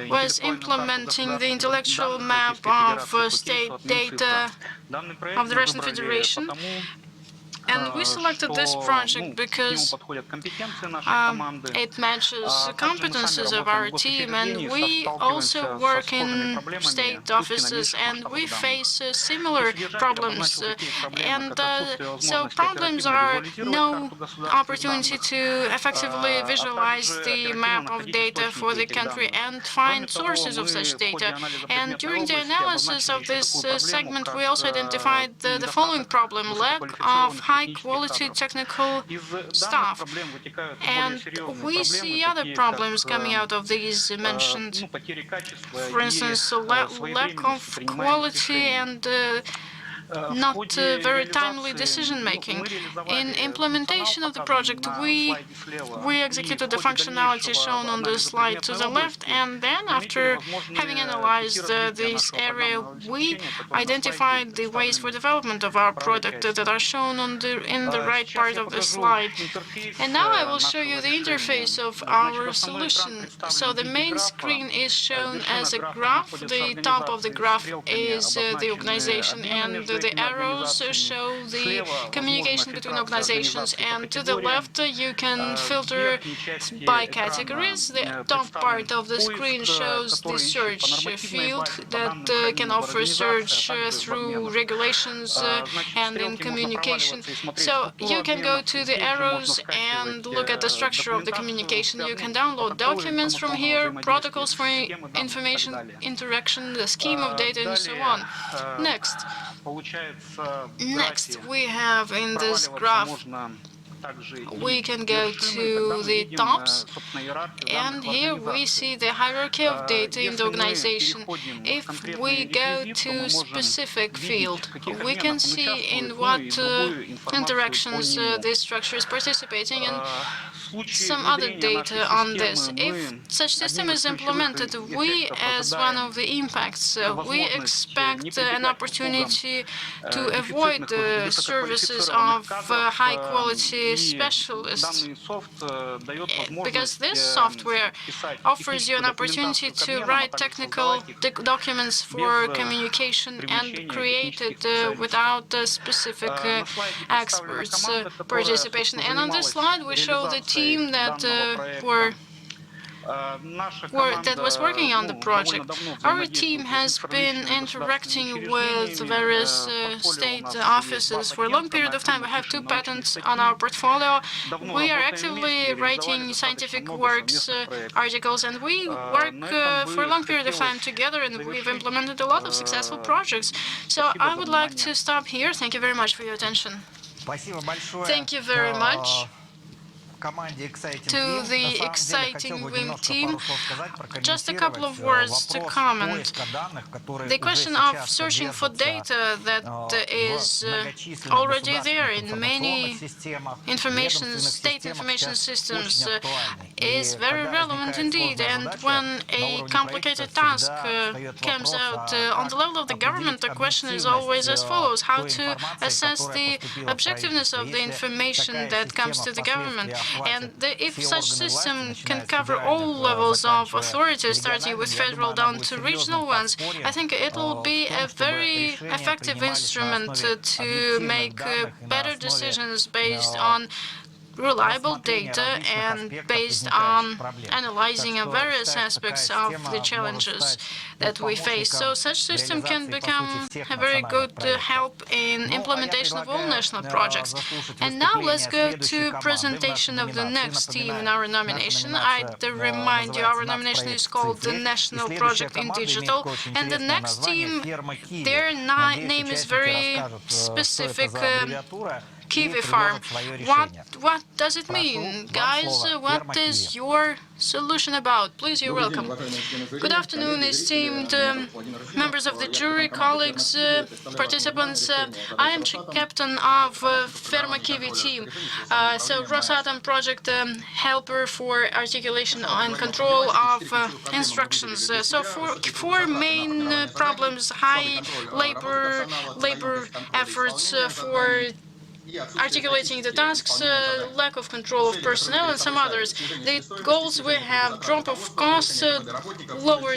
was implementing the intellectual map of state data of the Russian Federation. And we selected this project because it matches competences of our team, and we also work in state offices, and we face similar problems. So problems are no opportunity to effectively visualize the map of data for the country and find sources of such data. And during the analysis of this segment, we also identified the following problem: lack of high-quality technical staff. And we see other problems coming out of these mentioned. For instance, lack of quality and not very timely decision-making. In implementation of the project, we executed the functionality shown on the slide to the left, and then after having analyzed this area, we identified the ways for development of our product that are shown in the right part of the slide. And now I will show you the interface of our solution. So the main screen is shown as a graph. The top of the graph is the organization, and the arrows show the communication between organizations, and to the left you can filter by categories. The top part of the screen shows the search field that can offer search through regulations and in communication. So you can go to the arrows and look at the structure of the communication. You can download documents from here, protocols for information interaction, the scheme of data, and so on. Next, we have in this graph, we can go to the tops, and here we see the hierarchy of data in the organization. If we go to specific field, we can see in what interactions this structure is participating, and some other data on this. If such system is implemented, we, as one of the impacts, we expect an opportunity to avoid the services of high-quality specialists, because this software offers you an opportunity to write technical documents for communication and create it without specific experts' participation. And on this slide, we show the team that was working on the project. Our team has been interacting with various state offices for a long period of time. We have 2 patents on our portfolio. We are actively writing scientific works, articles, and we work for a long period of time together, and we've implemented a lot of successful projects. So I would like to stop here. Thank you very much for your attention. Thank you very much to the exciting WIM team. Just a couple of words to comment. The question of searching for data that is already there in many state information systems is very relevant indeed. And when a complicated task comes out on the level of the government, the question is always as follows: how to assess the objectiveness of the information that comes to the government. And if such system can cover all levels of authority, starting with federal down to regional ones, I think it will be a very effective instrument to make better decisions based on reliable data and based on analyzing various aspects of the challenges that we face. So such system can become a very good help in implementation of all national projects. And now let's go to presentation of the next team in our nomination. I'd remind you, our nomination is called the National Project in Digital, and the next team, their name is very specific. Kiwi Farm. What does it mean? Guys, what is your solution about? Please, you're welcome. Good afternoon, esteemed members of the jury, colleagues, participants. I am captain of Ferma Kiwi team, so Rosatom project helper for articulation and control of instructions. So four main problems: high labor efforts for articulating the tasks, lack of control of personnel, and some others. The goals we have: drop of costs, lower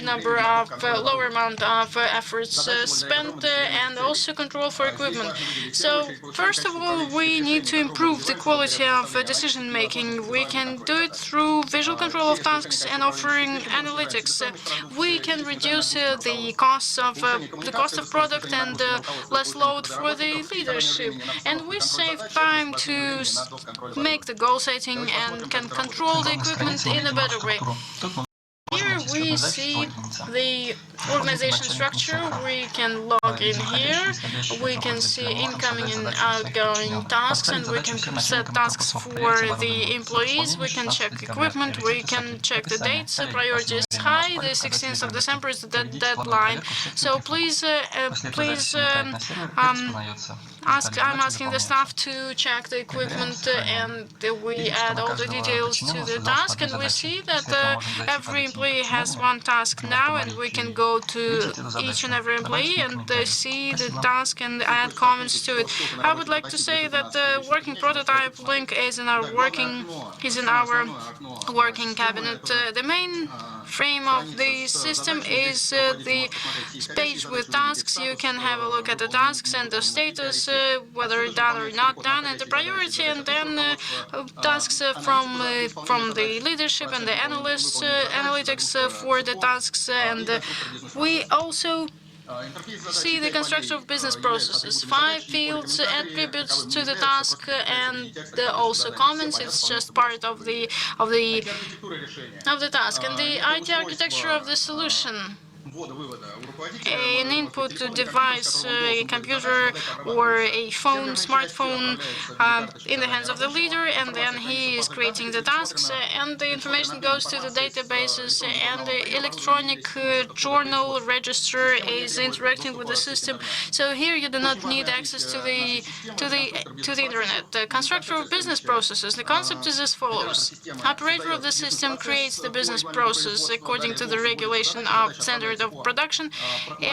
amount of efforts spent, and also control for equipment. So first of all, we need to improve the quality of decision making. We can do it through visual control of tasks and offering analytics. We can reduce the cost of product and less load for the leadership. And we save time to make the goal setting and can control the equipment in a better way. Here we see the organization structure. We can log in here. We can see incoming and outgoing tasks, and we can set tasks for the employees. We can check equipment. We can check the dates. Priority is high. The 16th of December is the deadline. So please, I'm asking the staff to check the equipment, and we add all the details to the task, and we see that every employee has one task now, and we can go to each and every employee and see the task and add comments to it. I would like to say that the working prototype link is in our working cabinet. The main frame of the system is the page with tasks. You can have a look at the tasks and the status, whether done or not done, and the priority, and then tasks from the leadership and the analytics for the tasks. And we also see the construction of business processes. 5 fields, attributes to the task, and also comments. It's just part of the task. And the IT architecture of the solution: an input device, a computer or a phone, smartphone, in the hands of the leader, and then he is creating the tasks, and the information goes to the databases, and the electronic journal register is interacting with the system. So here you do not need access to the internet. The constructor of business processes. The concept is as follows: operator of the system creates the business process according to the regulation of standard of production,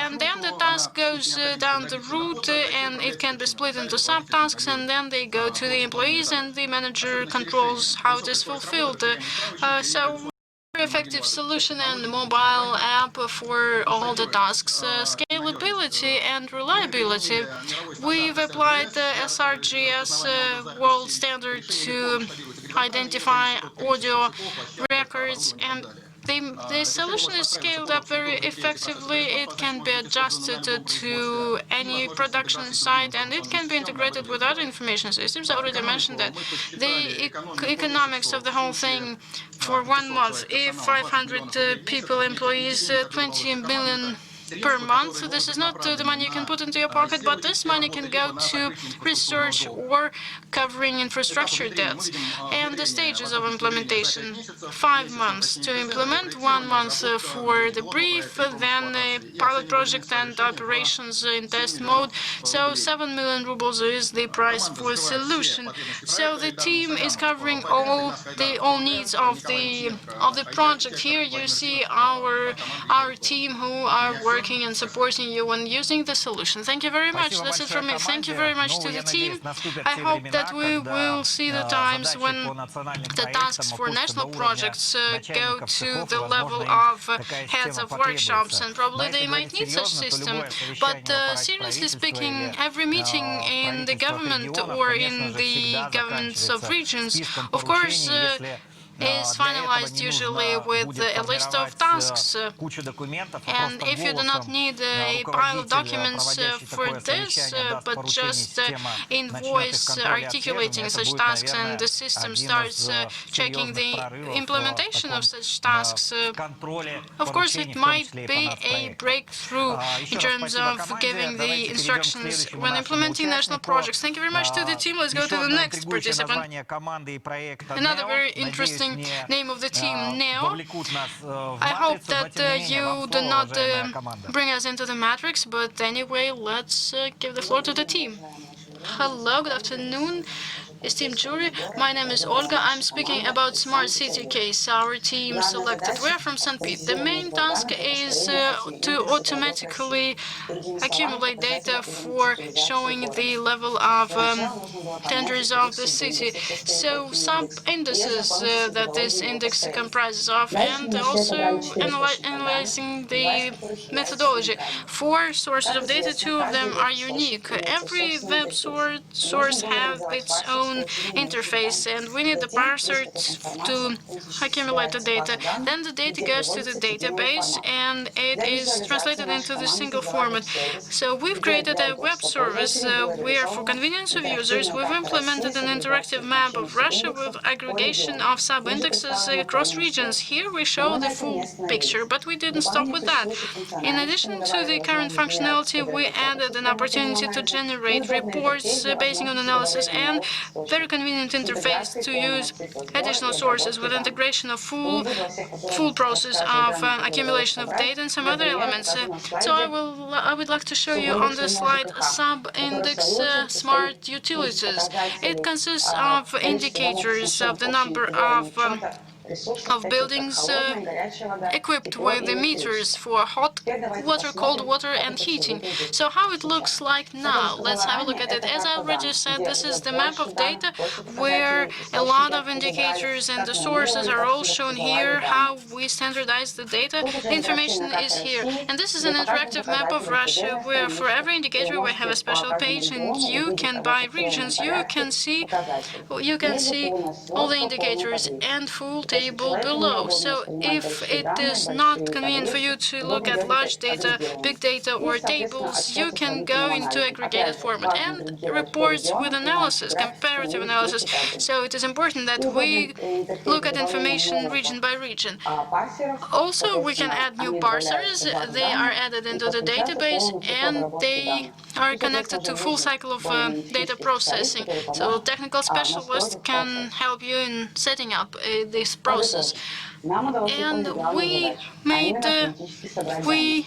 and then the task goes down the route, and it can be split into subtasks, and then they go to the employees, and the manager controls how it is fulfilled. So effective solution and mobile app for all the tasks. Scalability and reliability. We've applied the SRGS world standard to identify audio records, and the solution is scaled up very effectively. It can be adjusted to any production site, and it can be integrated with other information systems. I already mentioned that the economics of the whole thing for 1 month, if 500 people, employees, 20 million per month. So this is not the money you can put into your pocket, but this money can go to research or covering infrastructure debts. And the stages of implementation: 5 months to implement, 1 month for the brief, then a pilot project and operations in test mode. So 7 million rubles is the price for the solution. So the team is covering all needs of the project. Here you see our team who are working and supporting you when using the solution. Thank you very much. That's it from me. Thank you very much to the team. I hope that we will see the times when the tasks for national projects go to the level of heads of workshops, and probably they might need such system. But seriously speaking, every meeting in the government or in the governments of regions, of course, is finalized usually with a list of tasks. And if you do not need a pile of documents for this, but just invoice articulating such tasks, and the system starts checking the implementation of such tasks, of course it might be a breakthrough in terms of giving the instructions when implementing national projects. Thank you very much to the team. Let's go to the next participant. Another very interesting name of the team, Neo. I hope that you do not bring us into the matrix, but anyway, let's give the floor to the team. Hello, good afternoon. esteemed jury. My name is Olga. I'm speaking about Smart City case our team selected. We're from St. Pete. The main task is to automatically accumulate data for showing the level of tenders of the city. So sub-indices that this index comprises of, and also analyzing the methodology. 4 sources of data, 2 of them are unique. Every web source has its own interface, and we need the parser to accumulate the data. Then the data goes to the database, and it is translated into the single format. So we've created a web service where, for convenience of users, we've implemented an interactive map of Russia with aggregation of sub-indexes across regions. Here we show the full picture, but we didn't stop with that. In addition to the current functionality, we added an opportunity to generate reports based on analysis and very convenient interface to use additional sources with integration of full process of accumulation of data and some other elements. So I would like to show you on the slide sub-index smart utilities. It consists of indicators of the number of buildings equipped with the meters for hot water, cold water, and heating. So how it looks like now? Let's have a look at it. As I already said, this is the map of data where a lot of indicators and the sources are all shown here, how we standardize the data. The information is here. And this is an interactive map of Russia where for every indicator we have a special page, and you can, by regions, you can see all the indicators and full table below. So if it is not convenient for you to look at large data, big data, or tables, you can go into aggregated format and reports with analysis, comparative analysis. So it is important that we look at information region by region. Also, we can add new parsers. They are added into the database, and they are connected to full cycle of data processing. So technical specialists can help you in setting up this process. And we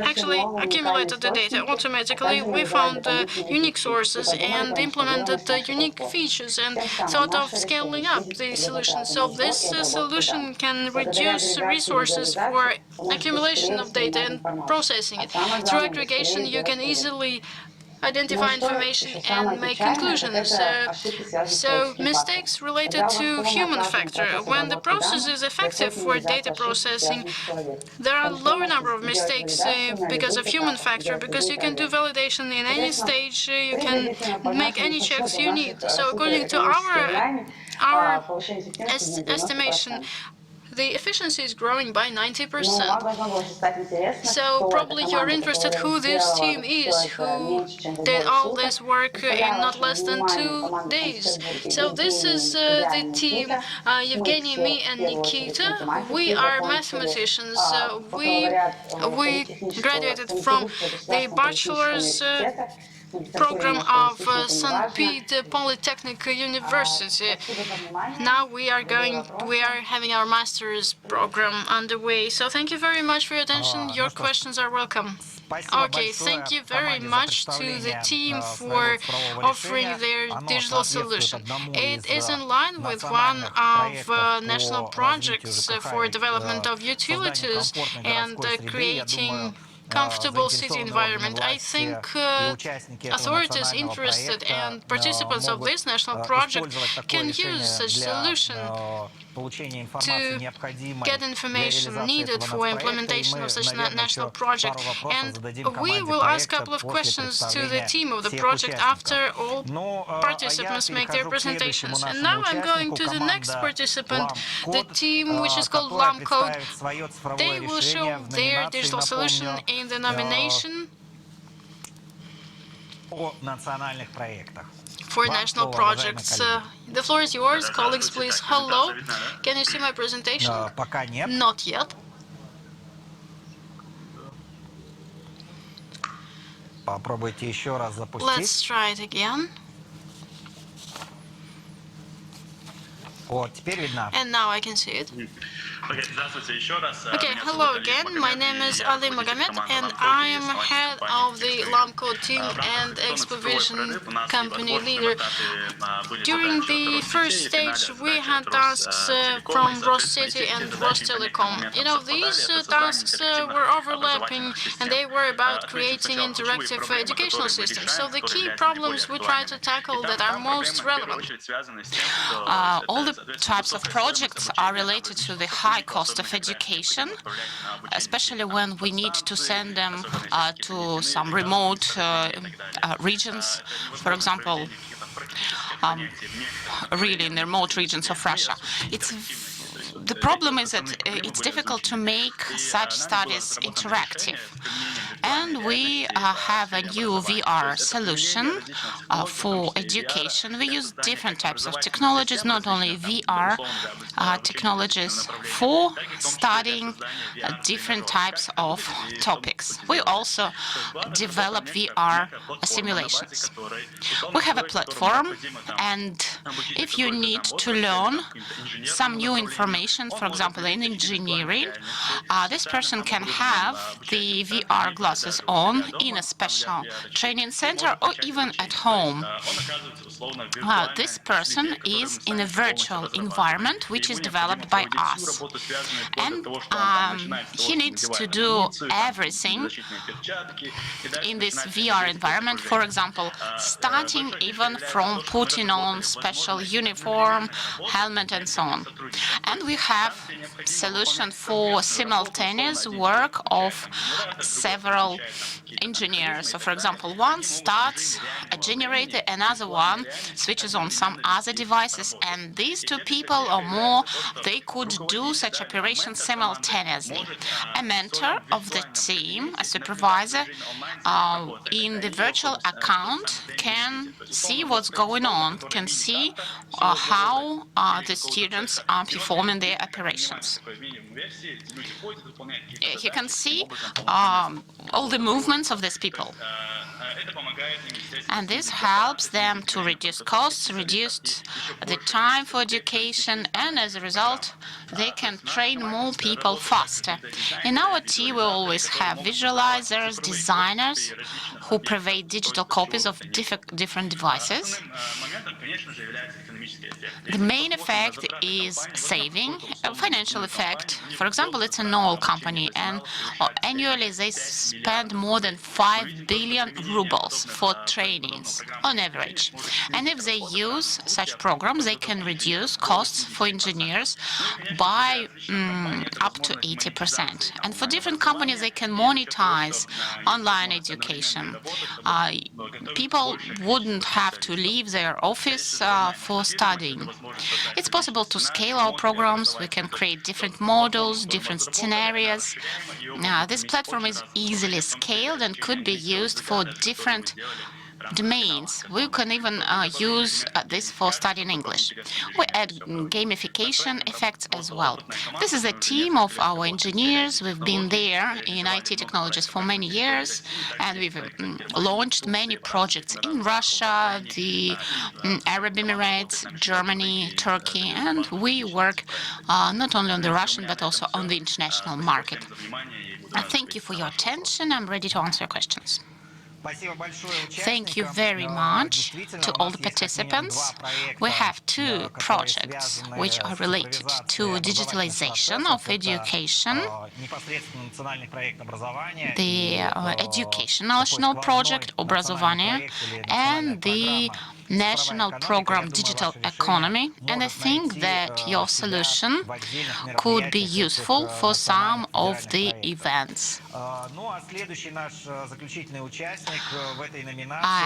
actually accumulated the data automatically. We found unique sources and implemented unique features and thought of scaling up the solution. So this solution can reduce resources for accumulation of data and processing it. Through aggregation, you can easily identify information and make conclusions. So mistakes related to human factor. When the process is effective for data processing, there are a lower number of mistakes because of human factor, because you can do validation in any stage, you can make any checks you need. So according to our estimation, the efficiency is growing by 90%. So probably you're interested who this team is, who did all this work in not less than 2 days. So this is the team, Evgeny, me, and Nikita. We are mathematicians. We graduated from the bachelor's program of St. Pete Polytechnic University. Now we are having our master's program underway. So thank you very much for your attention. Your questions are welcome. Okay, thank you very much to the team for offering their digital solution. It is in line with one of national projects for development of utilities and creating comfortable city environment. I think authorities interested and participants of this national project can use such solution to get information needed for implementation of such national project. And we will ask a couple of questions to the team of the project after all participants make their presentations. And now I'm going to the next participant, the team which is called LAMCode. They will show their digital solution in the nomination for national projects. The floor is yours. Colleagues, please. Hello. Can you see my presentation? Not yet. Let's try it again. And now I can see it. Okay, hello again. My name is Ali Magomed, and I am head of the LAMCO team and Expovision company leader. During the first stage, we had tasks from Rosscity and Rostelecom. You know, these tasks were overlapping, and they were about creating interactive educational systems. So the key problems we try to tackle that are most relevant. All the types of projects are related to the high cost of education, especially when we need to send them to some remote regions, for example, really in the remote regions of Russia. The problem is that it's difficult to make such studies interactive. And we have a new VR solution for education. We use different types of technologies, not only VR technologies, for studying different types of topics. We also develop VR simulations. We have a platform, and if you need to learn some new information, for example, in engineering, this person can have the VR glasses on in a special training center or even at home. This person is in a virtual environment which is developed by us. And he needs to do everything in this VR environment, for example, starting even from putting on special uniform, helmet, and so on. And we have solution for simultaneous work of several engineers. So, for example, one starts a generator, another one switches on some other devices, and these two people or more, they could do such operations simultaneously. A mentor of the team, a supervisor, in the virtual account can see what's going on, can see how the students are performing their operations. He can see all the movements of these people. And this helps them to reduce costs, reduce the time for education, and as a result, they can train more people faster. In our team, we always have visualizers, designers who provide digital copies of different devices. The main effect is saving. A financial effect, for example, it's an oil company, and annually they spend more than 5 billion rubles for trainings on average. And if they use such programs, they can reduce costs for engineers by up to 80%. And for different companies, they can monetize online education. People wouldn't have to leave their office for studying. It's possible to scale our programs. We can create different models, different scenarios. This platform is easily scaled and could be used for different domains. We can even use this for studying English. We add gamification effects as well. This is a team of our engineers. We've been there in IT technologies for many years, and we've launched many projects in Russia, the Arab Emirates, Germany, Turkey, and we work not only on the Russian but also on the international market. Thank you for your attention. I'm ready to answer questions. Thank you very much to all the participants. We have two projects which are related to digitalization of education. The Education National Project, Obrazovание, and the National Program Digital Economy. And I think that your solution could be useful for some of the events.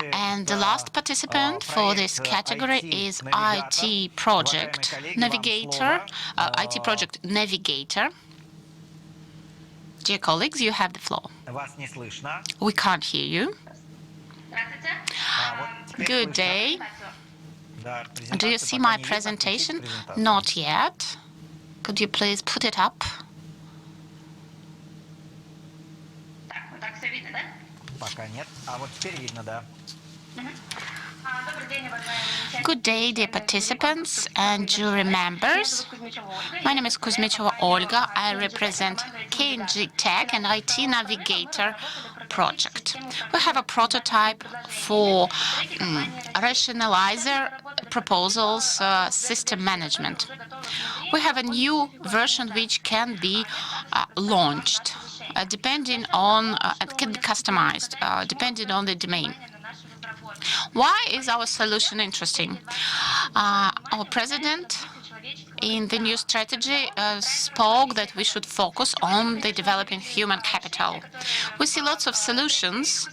And the last participant for this category is IT Project Navigator. IT Project Navigator. Dear colleagues, you have the floor. We can't hear you. Good day. Do you see my presentation? Not yet. Could you please put it up? Good day, dear participants and jury members. My name is Kuzmicheva Olga. I represent KNG Tech and IT Navigator project. We have a prototype for rationalizer proposals system management. We have a new version which can be launched depending on, it can be customized depending on the domain. Why is our solution interesting? Our president in the new strategy spoke that we should focus on the developing human capital. We see lots of solutions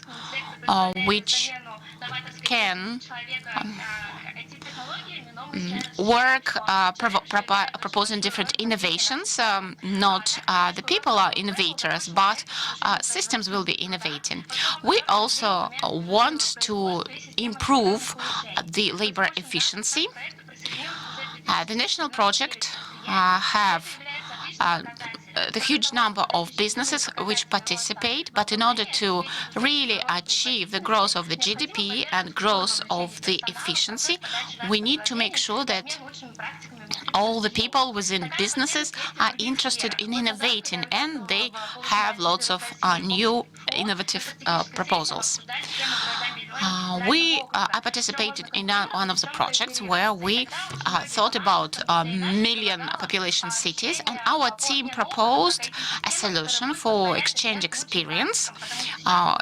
which can work proposing different innovations. Not the people are innovators, but systems will be innovating. We also want to improve the labor efficiency. The national project have the huge number of businesses which participate, but in order to really achieve the growth of the GDP and growth of the efficiency, we need to make sure that all the people within businesses are interested in innovating, and they have lots of new innovative proposals. I participated in one of the projects where we thought about million population cities, and our team proposed a solution for exchange experience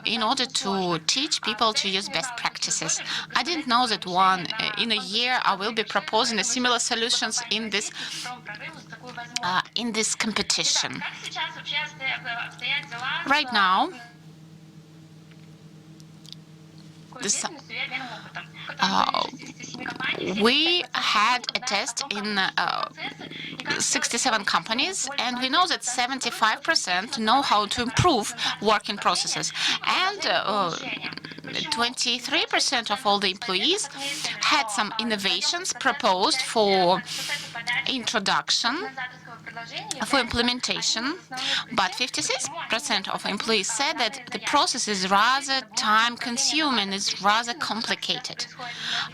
in order to teach people to use best practices. I didn't know that in a year I will be proposing a similar solutions in this competition. Right now, we had a test in 67 companies, and we know that 75% know how to improve working processes, and 23% of all the employees had some innovations proposed for introduction, for implementation, but 56% of employees said that the process is rather time-consuming, it's rather complicated.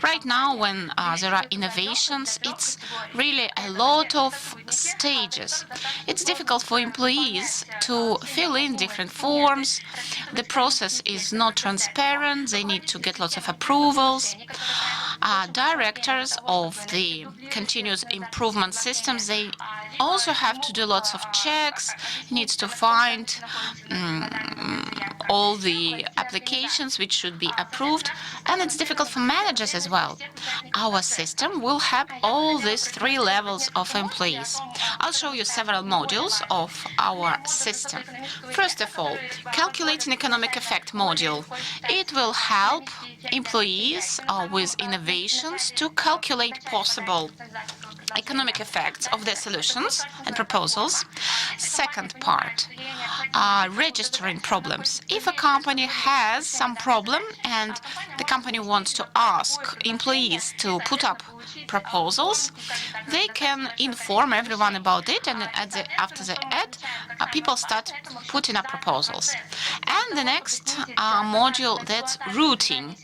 Right now, when there are innovations, it's really a lot of stages. It's difficult for employees to fill in different forms. The process is not transparent. They need to get lots of approvals. Directors of the continuous improvement systems, they also have to do lots of checks, needs to find all the applications which should be approved, and it's difficult for managers as well. Our system will have all these three levels of employees. I'll show you several modules of our system. First of all, calculating economic effect module. It will help employees with innovations to calculate possible economic effects of their solutions and proposals. Second part, registering problems. If a company has some problem and the company wants to ask employees to put up proposals, they can inform everyone about it, and after the ad, people start putting up proposals. And the next module, that's routing.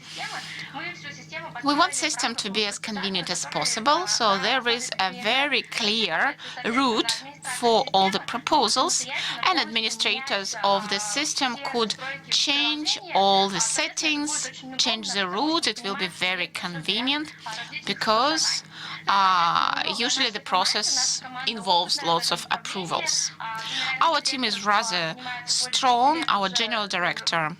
We want system to be as convenient as possible, so there is a very clear route for all the proposals, and administrators of the system could change all the settings, change the route. It will be very convenient because usually the process involves lots of approvals. Our team is rather strong. Our general director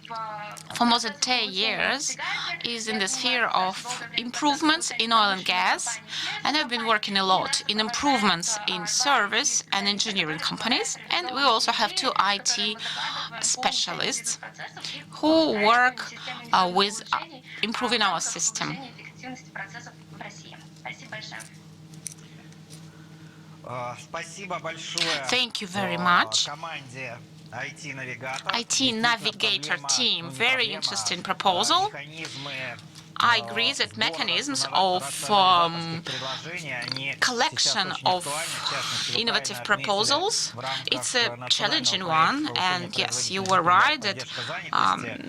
for more than 10 years is in the sphere of improvements in oil and gas, and I've been working a lot in improvements in service and engineering companies. And we also have 2 IT specialists who work with improving our system. Thank you very much. IT Navigator team, very interesting proposal. I agree that mechanisms of collection of innovative proposals, it's a challenging one. And yes, you were right that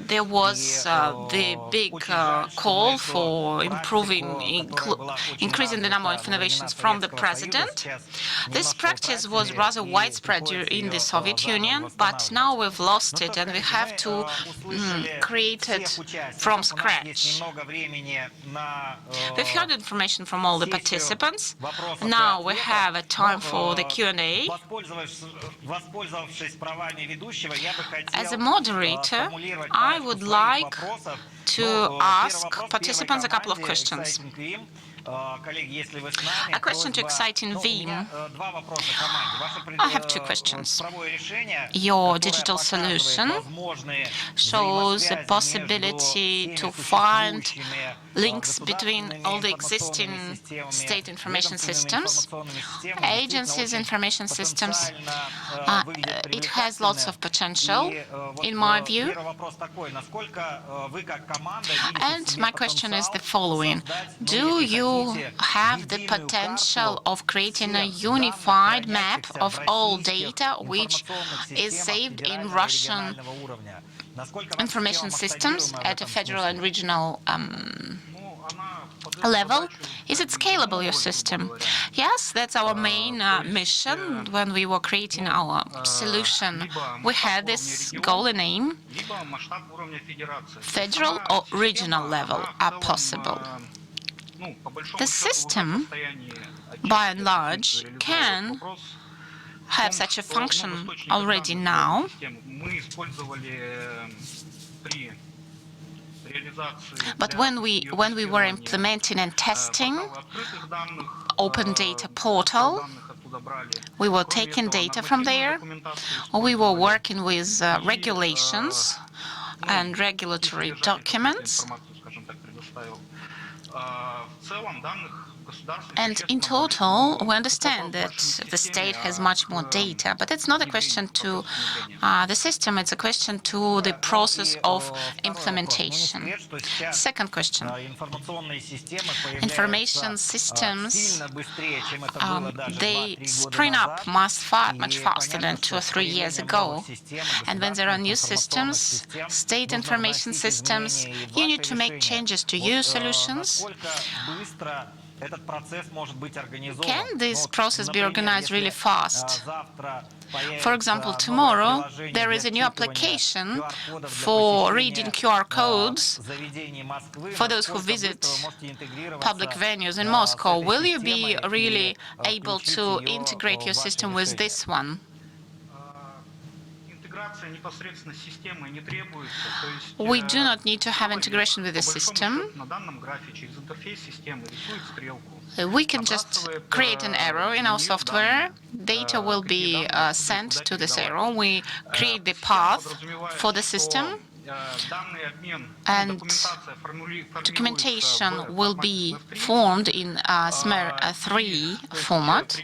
there was the big call for increasing the number of innovations from the president. This practice was rather widespread in the Soviet Union, but now we've lost it and we have to create it from scratch. We've heard information from all the participants. Now we have a time for the Q&A. As a moderator, I would like to ask participants a couple of questions. A question to Exciting Vim. I have two questions. Your digital solution shows the possibility to find links between all the existing state information systems, agencies' information systems. It has lots of potential, in my view. And my question is the following. Do you have the potential of creating a unified map of all data which is saved in Russian information systems at a federal and regional level? Is it scalable, your system? Yes, that's our main mission. When we were creating our solution, we had this goal and aim. Federal or regional level are possible. The system, by and large, can have such a function already now. But when we were implementing and testing Open Data Portal, we were taking data from there. We were working with regulations and regulatory documents. And in total, we understand that the state has much more data, but it's not a question to the system, it's a question to the process of implementation. Second question. Information systems, they spring up much faster than 2 or 3 years ago. And when there are new systems, state information systems, you need to make changes to your solutions. Can this process be organized really fast? For example, tomorrow there is a new application for reading QR codes for those who visit public venues in Moscow. Will you be really able to integrate your system with this one? We do not need to have integration with the system. We can just create an arrow in our software. Data will be sent to this arrow. We create the path for the system, and documentation will be formed in SMER 3 format,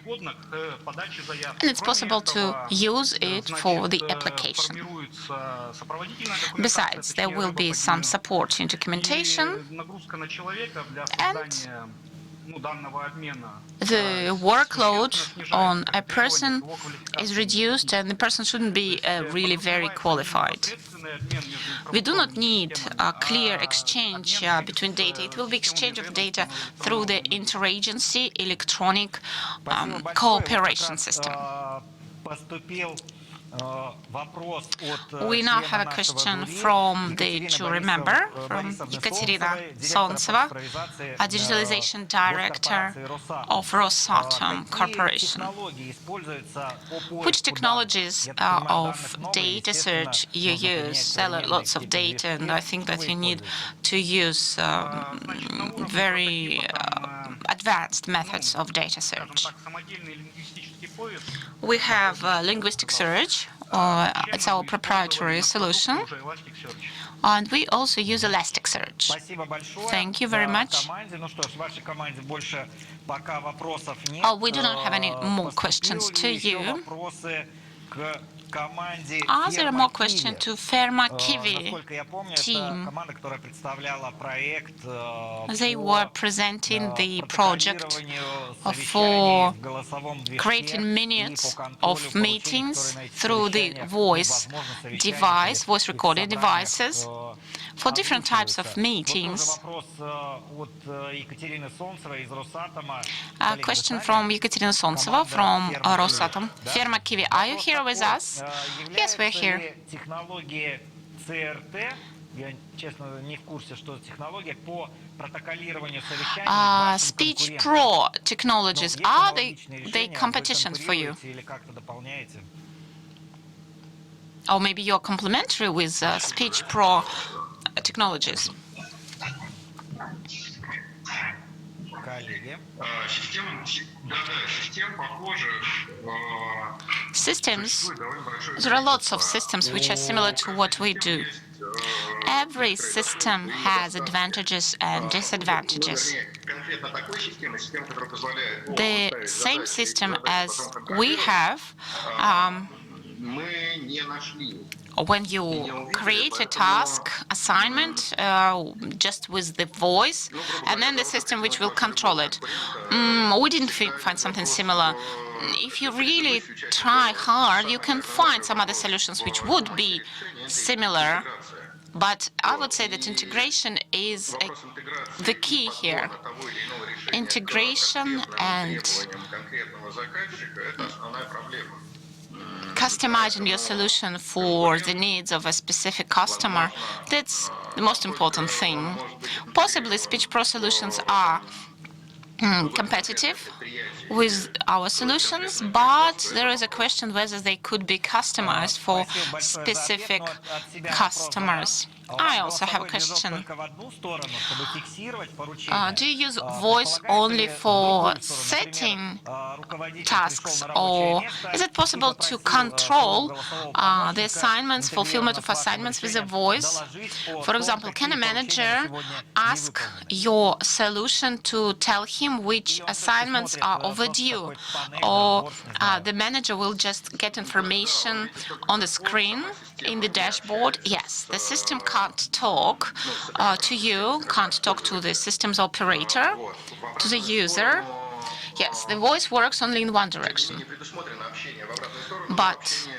and it's possible to use it for the application. Besides, there will be some support in documentation, and the workload on a person is reduced, and the person shouldn't be really very qualified. We do not need a clear exchange between data. It will be exchange of data through the interagency electronic cooperation system. We now have a question from the jury member, from Ekaterina Solntseva, a digitalization director of Rosatom Corporation. Which technologies of data search you use? There are lots of data, and I think that you need to use very advanced methods of data search. We have linguistic search. It's our proprietary solution. And we also use Elasticsearch. Thank you very much. We do not have any more questions to you. Are there more questions to Ferma-Kivi team? They were presenting the project for creating minutes of meetings through the voice recording devices for different types of meetings. A question from Ekaterina Sontseva from Rosatom. Ferma-Kivi, are you here with us? Yes, we're here. Speech Pro technologies, are they competition for you? Or maybe you're complementary with Speech Pro technologies? Systems, there are lots of systems which are similar to what we do. Every system has advantages and disadvantages. The same system as we have, when you create a task assignment just with the voice, and then the system which will control it. We didn't find something similar. If you really try hard, you can find some other solutions which would be similar. But I would say that integration is the key here. Integration and customizing your solution for the needs of a specific customer, that's the most important thing. Possibly Speech Pro solutions are competitive with our solutions, but there is a question whether they could be customized for specific customers. I also have a question. Do you use voice only for setting tasks, or is it possible to control the assignments, fulfillment of assignments with a voice? For example, can a manager ask your solution to tell him which assignments are overdue, or the manager will just get information on the screen in the dashboard? Yes, the system can't talk to you, can't talk to the system's operator, to the user. Yes, the voice works only in one direction. But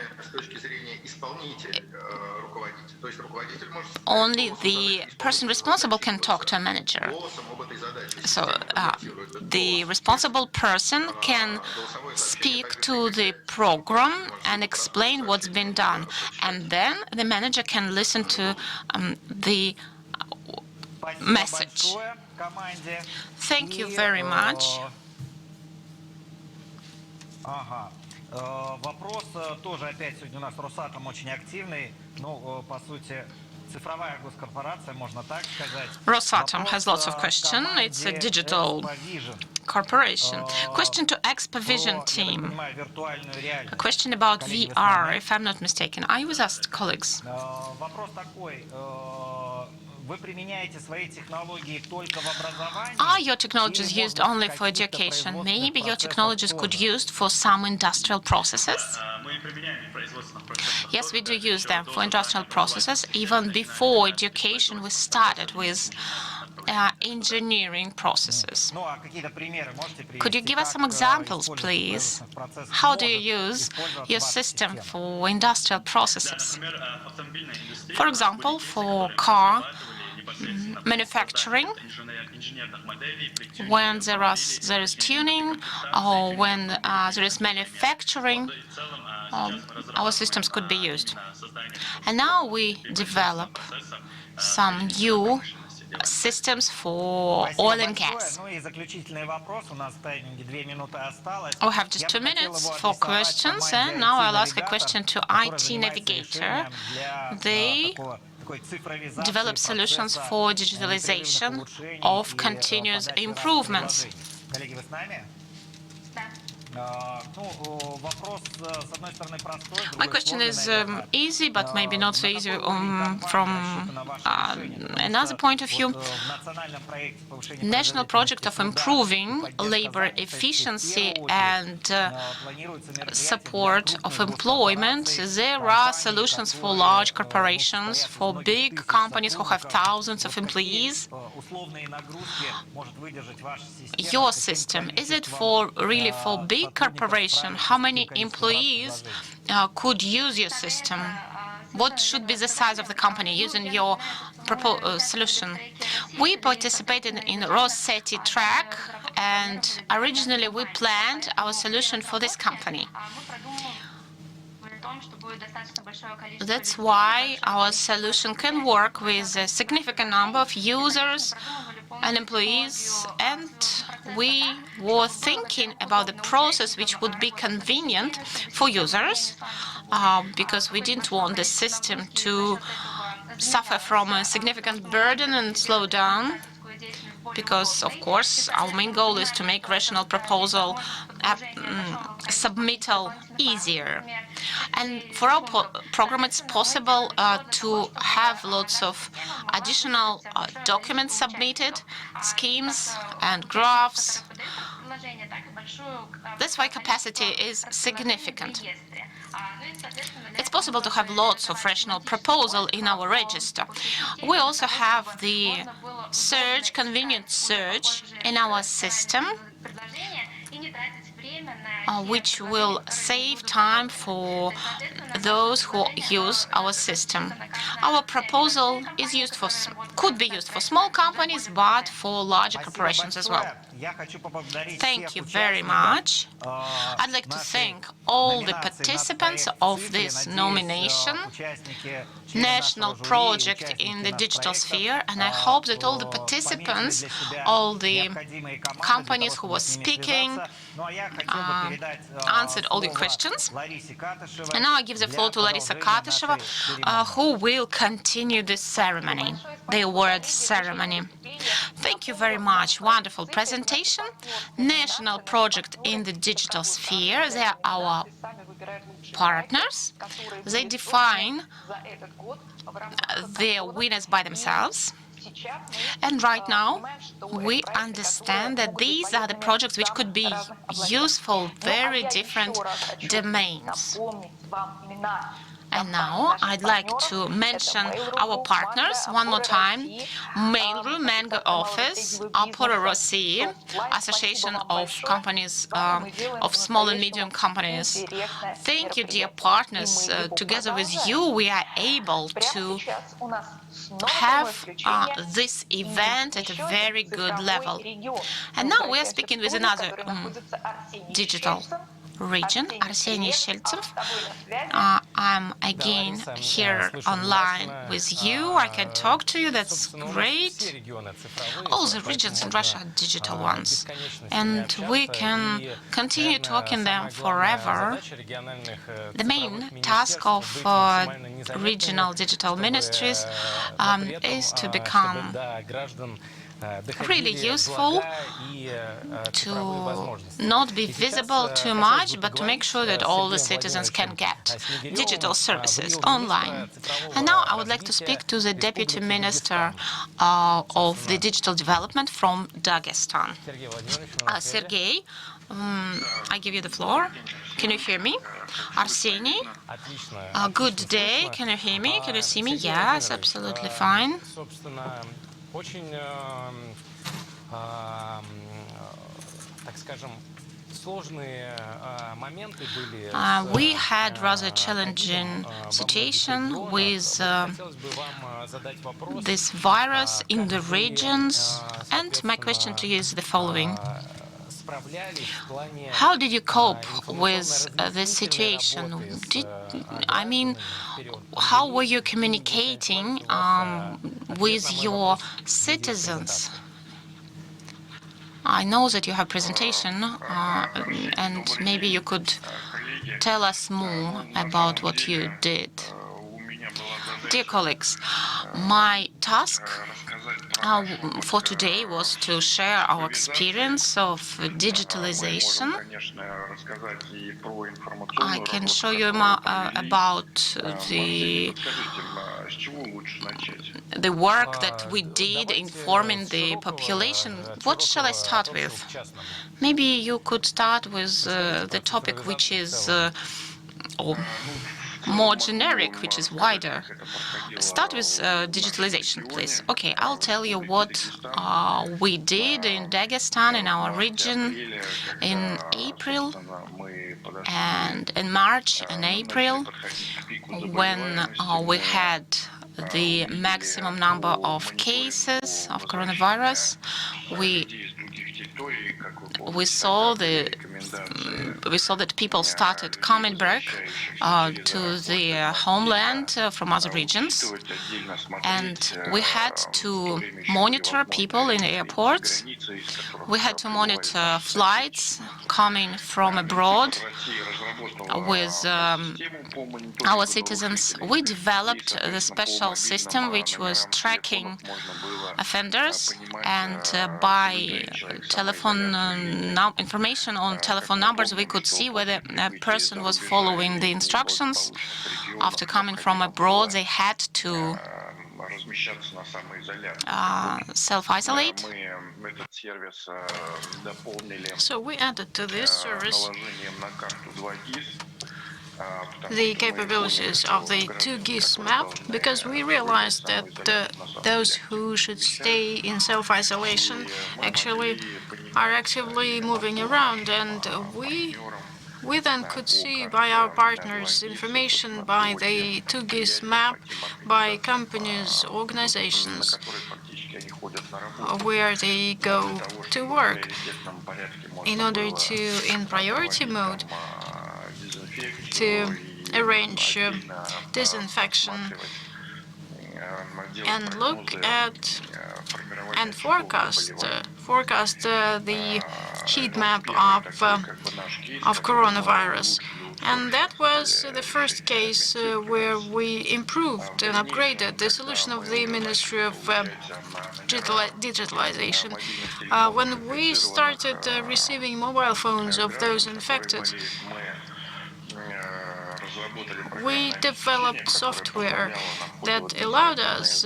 only the person responsible can talk to a manager. So the responsible person can speak to the program and explain what's been done. And then the manager can listen to the message. Thank you very much. Вопрос тоже опять сегодня у нас Росатом очень активный. Ну, по сути, цифровая госкорпорация, можно так сказать. Rosatom has lots of questions. It's a digital corporation. Question to Expavision team. A question about VR, if I'm not mistaken. Are you with us, colleagues? Вопрос такой. Are your technologies used only for education? Maybe your technologies could be used for some industrial processes? Yes, we do use them for industrial processes. Even before education, we started with engineering processes. Could you give us some examples, please? How do you use your system for industrial processes? For example, for car manufacturing, when there is tuning, or when there is manufacturing, our systems could be used. And now we develop some new systems for oil and gas. We have just 2 minutes for questions, and now I'll ask a question to IT Navigator. They develop solutions for digitalization of continuous improvements. My question is easy, but maybe not so easy from another point of view. National project of improving labor efficiency and support of employment. There are solutions for large corporations, for big companies who have thousands of employees. Your system, is it really for big corporation? How many employees could use your system? What should be the size of the company using your solution? We participated in Rosseti track, and originally we planned our solution for this company. That's why our solution can work with a significant number of users and employees, and we were thinking about the process which would be convenient for users, because we didn't want the system to suffer from a significant burden and slow down, because, of course, our main goal is to make rational proposal submittal easier. And for our program, it's possible to have lots of additional documents submitted, schemes and graphs. That's why capacity is significant. It's possible to have lots of rational proposal in our register. We also have the search, convenient search in our system, which will save time for those who use our system. Our proposal is could be used for small companies, but for larger corporations as well. Thank you very much. I'd like to thank all the participants of this nomination, National Project in the Digital Sphere, and I hope that all the participants, all the companies who were speaking, answered all your questions. And now I give the floor to Larisa Katysheva, who will continue this ceremony, the award ceremony. Thank you very much. Wonderful presentation. National Project in the Digital Sphere. They are our partners. They define their winners by themselves. And right now, we understand that these are the projects which could be used for very different domains. And now I'd like to mention our partners one more time. Mail.ru, Mango Office, Apora Rossi, Association of Companies, of Small and Medium Companies. Thank you, dear partners. Together with you, we are able to have this event at a very good level. And now we are speaking with another digital region, Arseniy Sheltsev. I'm again here online with you. I can talk to you. That's great. All the regions in Russia are digital ones, and we can continue talking them forever. The main task of regional digital ministries is to become really useful, to not be visible too much, but to make sure that all the citizens can get digital services online. And now I would like to speak to the Deputy Minister of the Digital Development from Dagestan. Sergey, I give you the floor. Can you hear me? Arseniy, good day. Can you hear me? Can you see me? Yes, absolutely fine. We had rather challenging situation with this virus in the regions, and my question to you is the following. How did you cope with this situation? How were you communicating with your citizens? I know that you have presentation, and maybe you could tell us more about what you did. Dear colleagues, my task for today was to share our experience of digitalization. I can show you about the work that we did informing the population. What shall I start with? Maybe you could start with the topic which is more generic, which is wider. Start with digitalization, please. Okay, I'll tell you what we did in Dagestan, in our region, in April and in March and April, when we had the maximum number of cases of coronavirus. We saw that people started coming back to their homeland from other regions, and we had to monitor people in airports. We had to monitor flights coming from abroad with our citizens. We developed the special system which was tracking offenders, and by telephone information on telephone numbers, we could see whether a person was following the instructions. After coming from abroad, they had to self-isolate. So we added to this service the capabilities of the 2GIS map, because we realized that those who should stay in self-isolation actually are actively moving around, and we then could see by our partners information by the 2GIS map, by companies, organizations, where they go to work, in order to, in priority mode, to arrange disinfection and look at and forecast the heat map of coronavirus. And that was the first case where we improved and upgraded the solution of the Ministry of Digitalization. When we started receiving mobile phones of those infected, we developed software that allowed us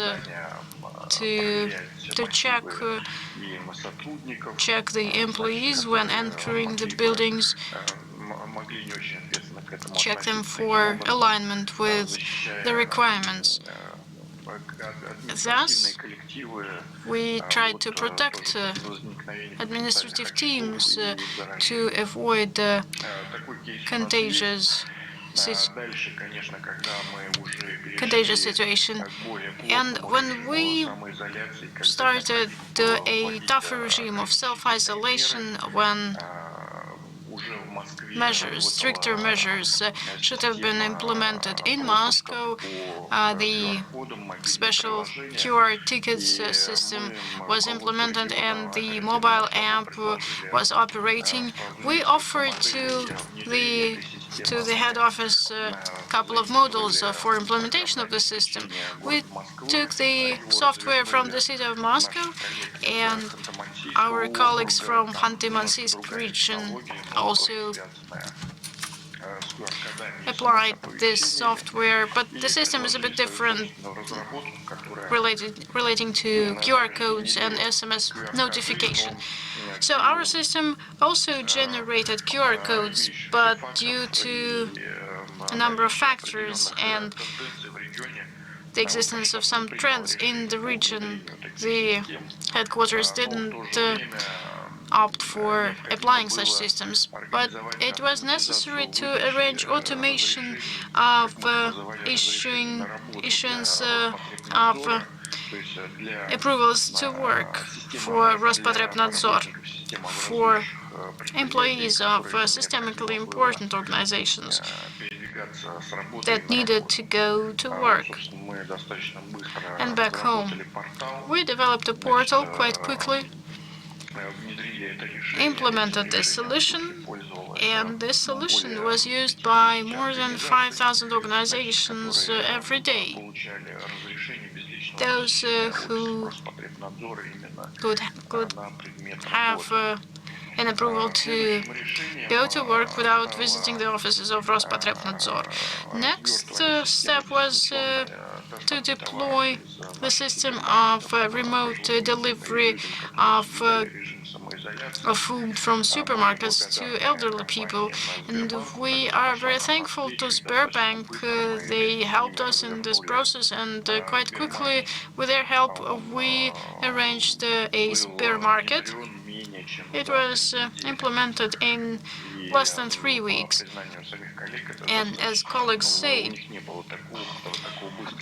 to check the employees when entering the buildings, check them for alignment with the requirements. Thus, we tried to protect administrative teams to avoid contagious situation. And when we started a tougher regime of self-isolation, when stricter measures should have been implemented in Moscow, the special QR tickets system was implemented and the mobile app was operating. We offered to the head office a couple of models for implementation of the system. We took the software from the city of Moscow, and our colleagues from Khanty-Mansiysk region also applied this software, but the system is a bit different, relating to QR codes and SMS notification. So our system also generated QR codes, but due to a number of factors and the existence of some trends in the region, the headquarters didn't opt for applying such systems, but it was necessary to arrange automation of issuance of approvals to work for Rospodrebnadzor, for employees of systemically important organizations that needed to go to work and back home. We developed a portal quite quickly, implemented this solution, and this solution was used by more than 5,000 organizations every day. those who could have an approval to go to work without visiting the offices of Rospotrebnadzor. Next step was to deploy the system of remote delivery of food from supermarkets to elderly people. And we are very thankful to Sberbank. They helped us in this process, and quite quickly, with their help, we arranged a Sber market. It was implemented in less than 3 weeks. And as colleagues say,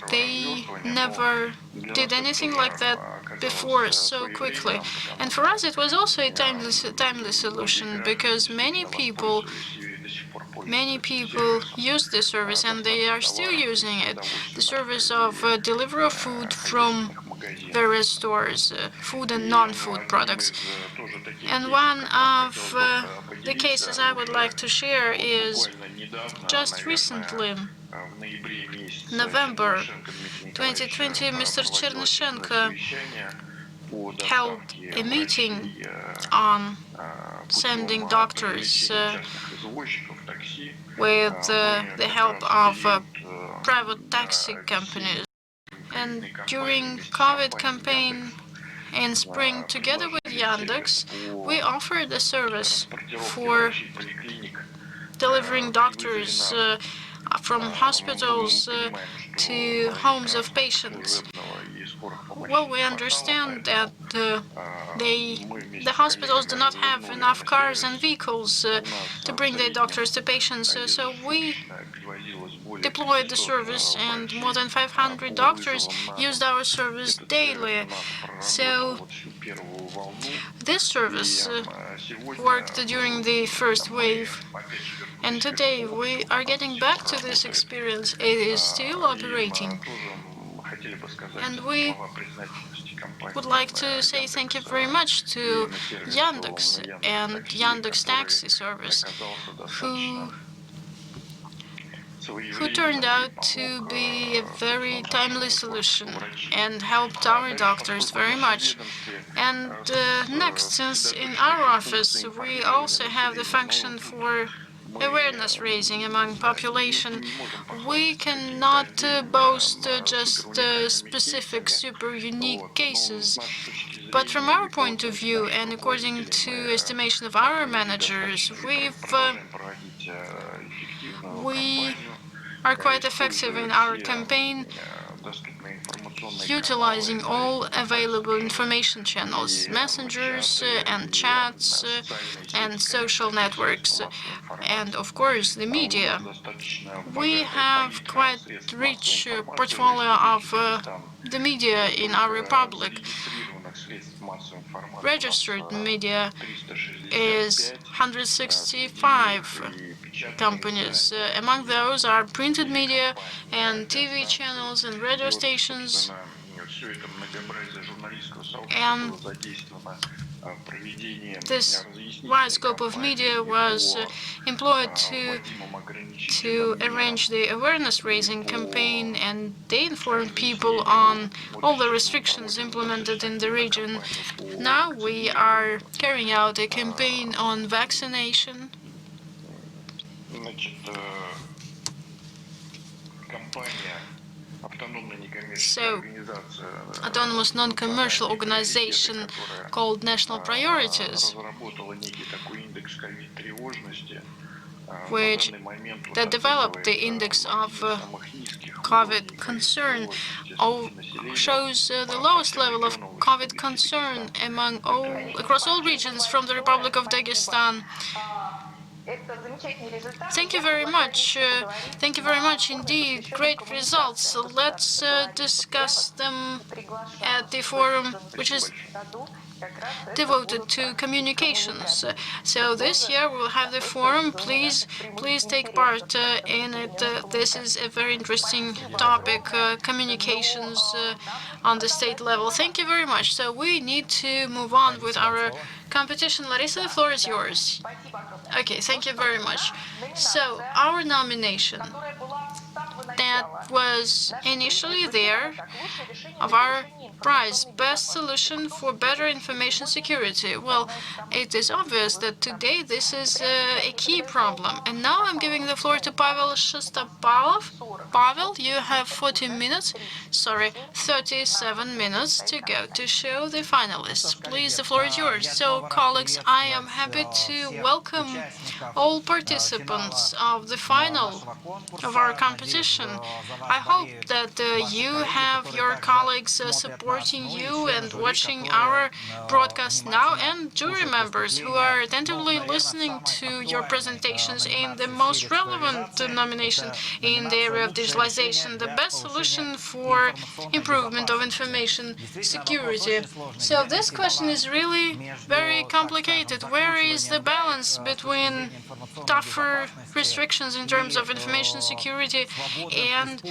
they never did anything like that before so quickly. And for us, it was also a timely solution, because many people use this service, and they are still using it. The service of delivery of food from various stores, food and non-food products. And one of the cases I would like to share is just recently, November 2020, Mr. Chernyshenko held a meeting on sending doctors with the help of private taxi companies. And during COVID campaign in spring, together with Yandex, we offered a service for delivering doctors from hospitals to homes of patients. Well, we understand that the hospitals do not have enough cars and vehicles to bring their doctors to patients, so we deployed the service, and more than 500 doctors used our service daily. So this service worked during the first wave, and today we are getting back to this experience. It is still operating. And we would like to say thank you very much to Yandex and Yandex Taxi service, who turned out to be a very timely solution and helped our doctors very much. And next, since in our office we also have the function for awareness raising among population, we cannot boast just specific super unique cases. But from our point of view, and according to estimation of our managers, we are quite effective in our campaign, utilizing all available information channels, messengers and chats and social networks, and of course the media. We have quite rich portfolio of the media in our republic. Registered media is 165 companies. Among those are printed media and TV channels and radio stations. And this wide scope of media was employed to arrange the awareness-raising campaign, and they informed people on all the restrictions implemented in the region. Now we are carrying out a campaign on vaccination. So, autonomous non-commercial organization called National Priorities, which that developed the index of COVID concern, shows the lowest level of COVID concern across all regions from the Republic of Dagestan. Thank you very much. Thank you very much indeed. Great results. Let's discuss them at the forum, which is devoted to communications. So this year we'll have the forum. Please take part in it. This is a very interesting topic, communications on the state level. Thank you very much. So we need to move on with our competition. Larisa, the floor is yours. Okay, thank you very much. So our nomination that was initially there of our prize, best solution for better information security. Well, it is obvious that today this is a key problem. And now I'm giving the floor to Pavel Shestopalov. Pavel, you have 37 minutes to go to show the finalists. Please, the floor is yours. So, colleagues, I am happy to welcome all participants of the final of our competition. I hope that you have your colleagues supporting you and watching our broadcast now, and jury members who are attentively listening to your presentations in the most relevant nomination in the area of digitalization, the best solution for improvement of information security. So this question is really very complicated. Where is the balance between tougher restrictions in terms of information security and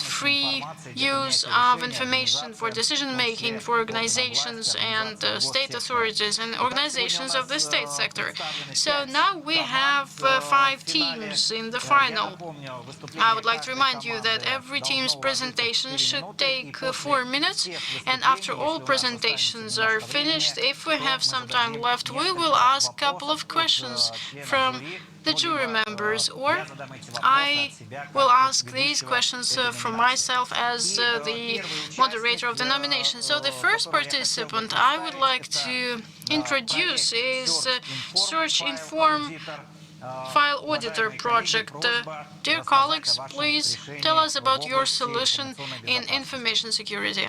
free use of information for decision-making for organizations and state authorities and organizations of the state sector? So now we have 5 teams in the final. I would like to remind you that every team's presentation should take 4 minutes, and after all presentations are finished, if we have some time left, we will ask a couple of questions from the jury members, or I will ask these questions from myself as the moderator of the nomination. So the first participant I would like to introduce is Search Inform File Auditor project. Dear colleagues, please tell us about your solution in information security.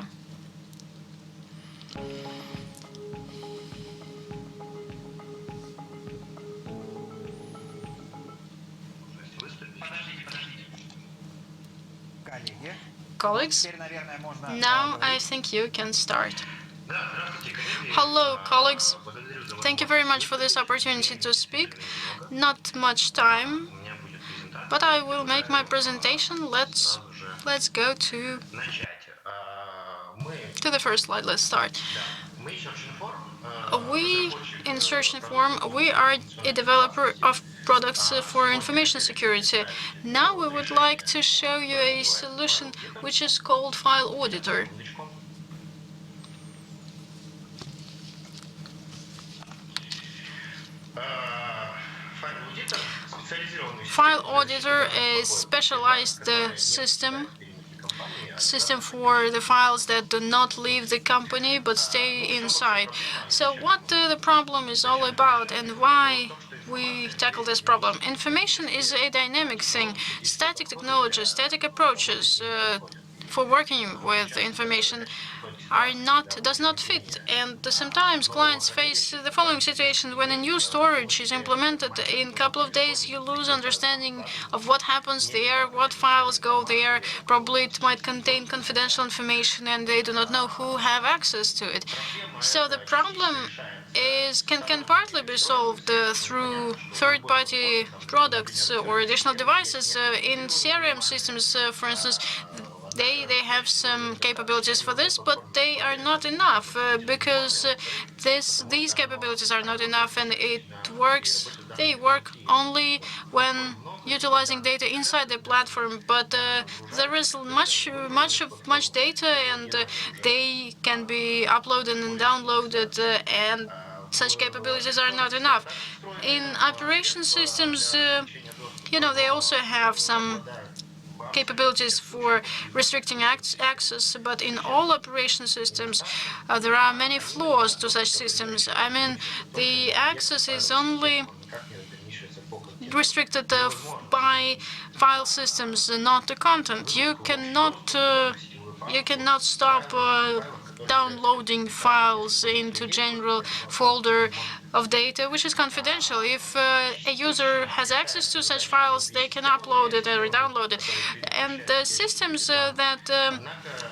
Colleagues, now I think you can start. Hello, colleagues. Thank you very much for this opportunity to speak. Not much time, but I will make my presentation. Let's go to the first slide. Let's start. We, in Search Inform, we are a developer of products for information security. Now we would like to show you a solution which is called File Auditor. File Auditor is specialized system for the files that do not leave the company but stay inside. So what the problem is all about and why we tackle this problem. Information is a dynamic thing. Static technologies, static approaches for working with information does not fit, and sometimes clients face the following situation: when a new storage is implemented, in a couple of days you lose understanding of what happens there, what files go there. Probably it might contain confidential information and they do not know who have access to it. So the problem can partly be solved through third-party products or additional devices. In CRM systems, for instance, they have some capabilities for this, but they are not enough because these capabilities are not enough, and they work only when utilizing data inside the platform. But there is much data, and they can be uploaded and downloaded, and such capabilities are not enough. In operation systems, they also have some capabilities for restricting access, but in all operation systems, there are many flaws to such systems. I mean, the access is only restricted by file systems, not the content. You cannot stop downloading files into general folder of data which is confidential. If a user has access to such files, they can upload it or download it. And the systems that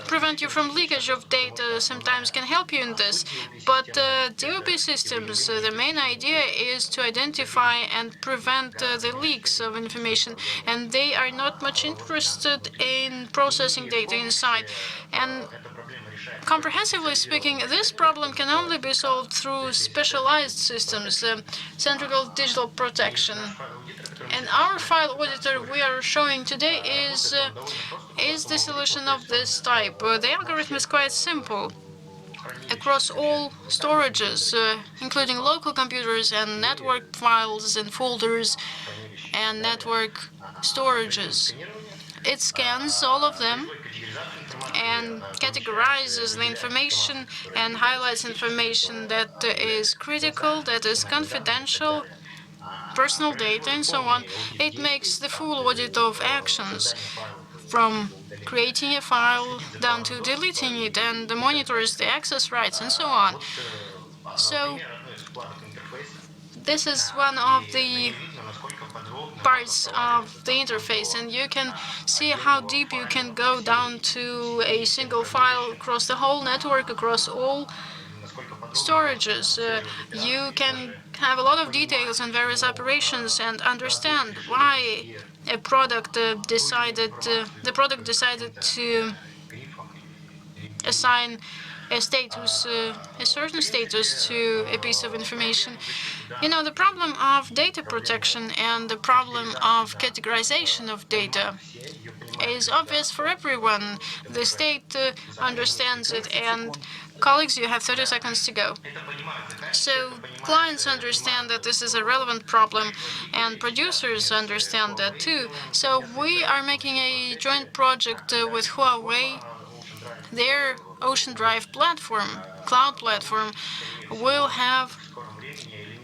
prevent you from leakage of data sometimes can help you in this. But DOB systems, the main idea is to identify and prevent the leaks of information, and they are not much interested in processing data inside. And comprehensively speaking, this problem can only be solved through specialized systems, central digital protection. And our file auditor we are showing today is the solution of this type. The algorithm is quite simple. Across all storages, including local computers and network files and folders and network storages. It scans all of them and categorizes the information and highlights information that is critical, that is confidential, personal data, and so on. It makes the full audit of actions, from creating a file down to deleting it, and monitors the access rights and so on. So this is one of the parts of the interface, and you can see how deep you can go down to a single file across the whole network, across all storages. You can have a lot of details on various operations and understand why a product decided to assign a status, a certain status to a piece of information. You know, the problem of data protection and the problem of categorization of data is obvious for everyone. The state understands it, and colleagues, you have 30 seconds to go. So clients understand that this is a relevant problem, and producers understand that too. So we are making a joint project with Huawei. Their Ocean Drive platform, cloud platform, will have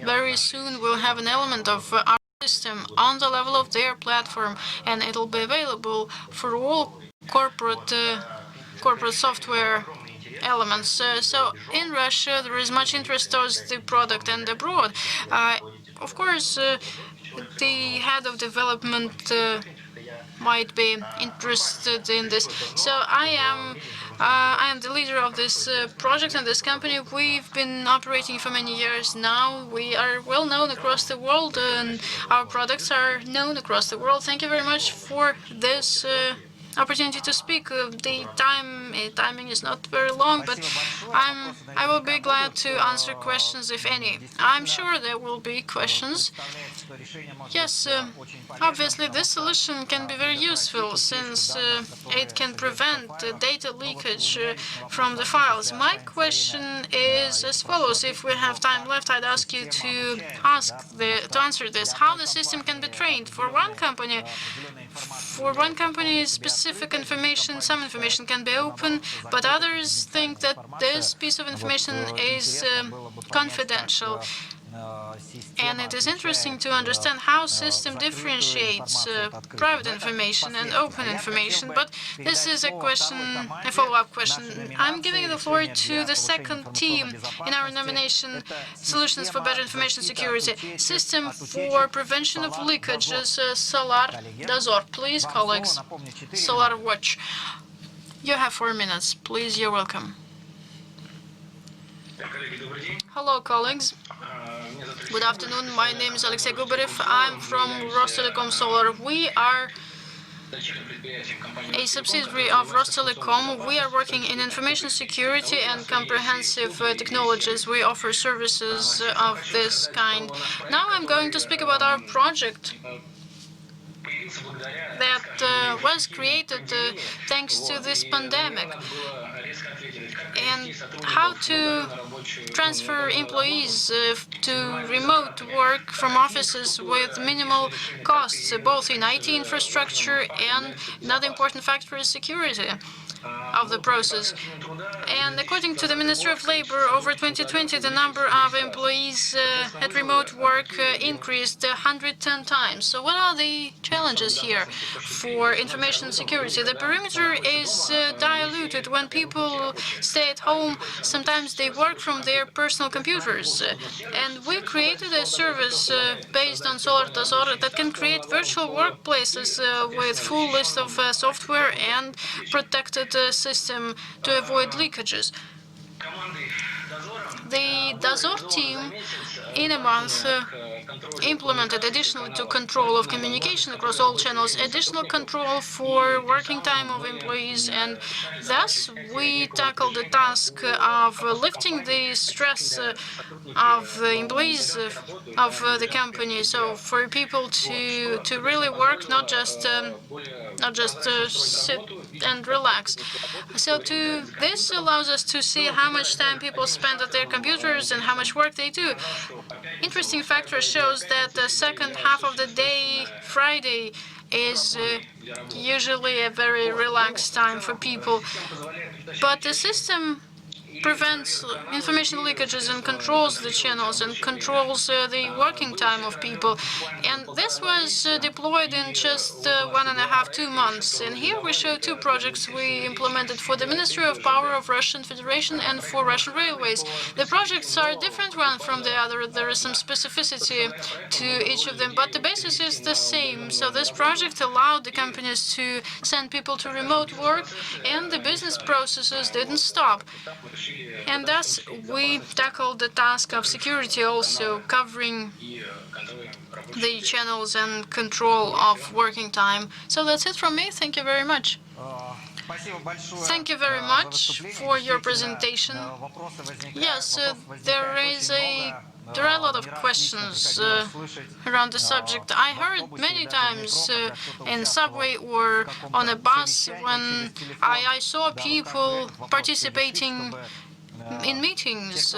very soon an element of our system on the level of their platform, and it'll be available for all corporate software elements. So in Russia, there is much interest towards the product, and abroad, of course, the head of development might be interested in this. So I am the leader of this project and this company. We've been operating for many years now. We are well known across the world, and our products are known across the world. Thank you very much for this opportunity to speak. The timing is not very long, but I will be glad to answer questions if any. I'm sure there will be questions. Yes, obviously this solution can be very useful, since it can prevent data leakage from the files. My question is as follows. If we have time left, I'd ask you to answer this. How the system can be trained? For one company, specific information, some information can be open, but others think that this piece of information is confidential. And it is interesting to understand how system differentiates private information and open information. But this is a question, a follow-up question. I'm giving the floor to the second team in our nomination, Solutions for Better Information Security. System for Prevention of Leakages, Solar Dozor. Please, colleagues. Solar Watch. You have 4 minutes. Please, you're welcome. Hello, colleagues. Good afternoon. My name is Alexey Gubarev. I'm from Rostelecom Solar. We are a subsidiary of Rostelecom. We are working in information security and comprehensive technologies. We offer services of this kind. Now I'm going to speak about our project that was created thanks to this pandemic, and how to transfer employees to remote work from offices with minimal costs, both in IT infrastructure, and another important factor is security of the process. And according to the Ministry of Labor, over 2020, the number of employees at remote work increased 110 times. So what are the challenges here for information security? The perimeter is diluted. When people stay at home, sometimes they work from their personal computers. And we created a service based on Solar Dozor that can create virtual workplaces with full list of software and protected system to avoid leakages. The Dozor team, in a month, implemented additionally to control of communication across all channels, additional control for working time of employees, and thus we tackled the task of lifting the stress of the employees of the company. So for people to really work, not just sit and relax. So this allows us to see how much time people spend at their computers and how much work they do. Interesting factor shows that the second half of the day, Friday, is usually a very relaxed time for people. But the system prevents information leakages and controls the channels and controls the working time of people. And this was deployed in just 1.5 to 2 months. And here we show two projects we implemented for the Ministry of Power of Russian Federation and for Russian Railways. The projects are different one from the other. There is some specificity to each of them, but the basis is the same. So this project allowed the companies to send people to remote work, and the business processes didn't stop. And thus, we tackled the task of security also, covering the channels and control of working time. So that's it from me. Thank you very much. Thank you very much for your presentation. Yes, there are a lot of questions around the subject. I heard many times in subway or on a bus when I saw people participating in meetings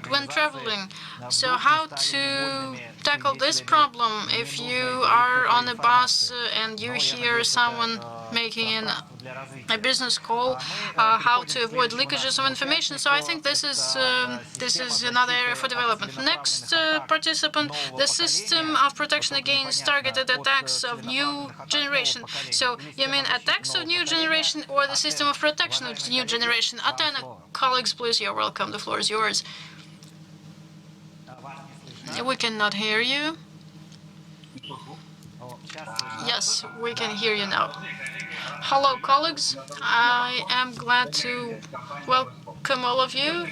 when traveling. So how to tackle this problem if you are on a bus and you hear someone making a business call, how to avoid leakages of information. So I think this is another area for development. Next participant, the system of protection against targeted attacks of new generation. So you mean attacks of new generation or the system of protection of new generation? Atena, colleagues, please, you're welcome. The floor is yours. We cannot hear you. Yes, we can hear you now. Hello, colleagues. I am glad to welcome all of you.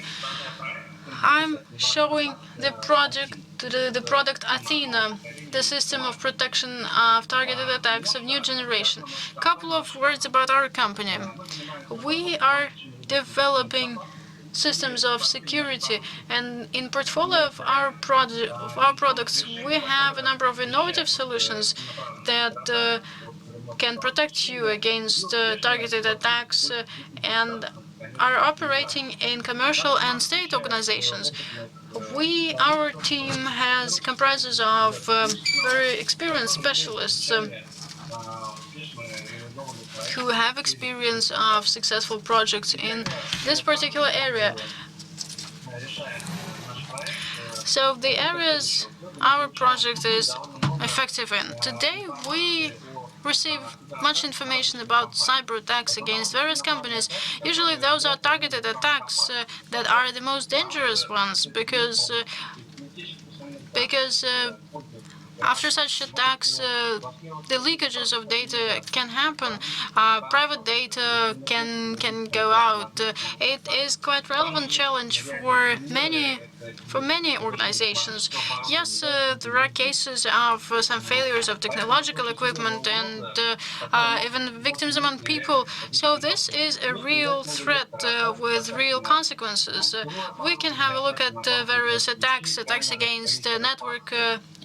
I'm showing the product Athena, the system of protection of targeted attacks of new generation. Couple of words about our company. We are developing systems of security, and in portfolio of our products, we have a number of innovative solutions that can protect you against targeted attacks and are operating in commercial and state organizations. Our team comprises of very experienced specialists who have experience of successful projects in this particular area. So the areas our project is effective in. Today we receive much information about cyber attacks against various companies. Usually those are targeted attacks that are the most dangerous ones because after such attacks, the leakages of data can happen. Private data can go out. It is quite relevant challenge for many organizations. Yes, there are cases of some failures of technological equipment and even victims among people. So this is a real threat with real consequences. We can have a look at various attacks against network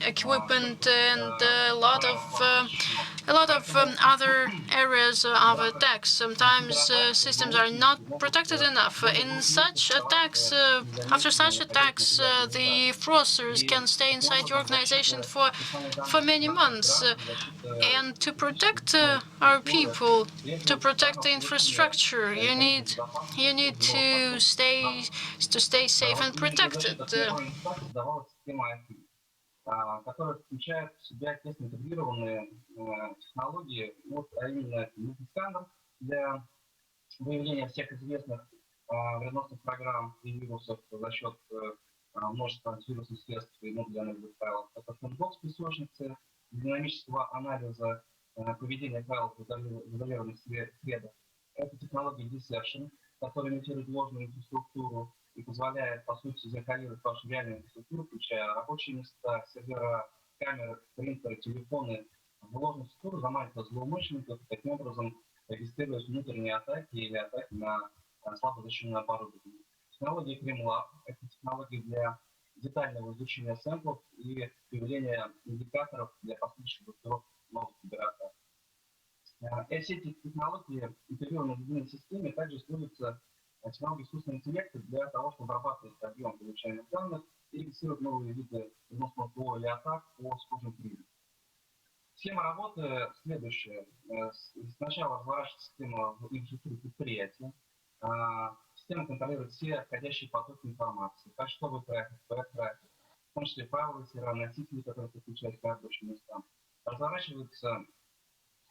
equipment and a lot of other areas of attacks. Sometimes systems are not protected enough. In such attacks, after such attacks, the fraudsters can stay inside your organization for many months. And to protect our people, to protect the infrastructure, you need to stay safe and protected. Которая включает в себя тесно интегрированные технологии, а именно мультисканер для выявления всех известных вредоносных программ и вирусов за счет множества антивирусных средств и модульных файлов. Это сэндбокс песочницы, динамического анализа поведения файлов в изолированных средах. Это технология Deception, которая имитирует ложную инфраструктуру. и позволяет, по сути, закодировать вашу реальную инфраструктуру, включая рабочие места, сервера, камеры, принтеры, телефоны, в ложную структуру заманивать злоумышленников и таким образом регистрировать внутренние атаки или атаки на слабо защищенное оборудование. Технологии Кремлab — это технологии для детального изучения сэмплов и появления индикаторов для последующих блокировок новых кибератак. Все эти технологии, интегрированные в единой системе, также используются технологии искусственного интеллекта для того, чтобы обрабатывать объем получаемых данных и регистрировать новые виды переносного ПО или атак по схожим принципам. Схема работы следующая. Сначала разворачивается система в инфраструктуре предприятия. Система контролирует все входящие потоки информации, почтовый трафик, веб-трафик, в том числе файловые сервера, носители, которые подключают к рабочим местам. Разворачивается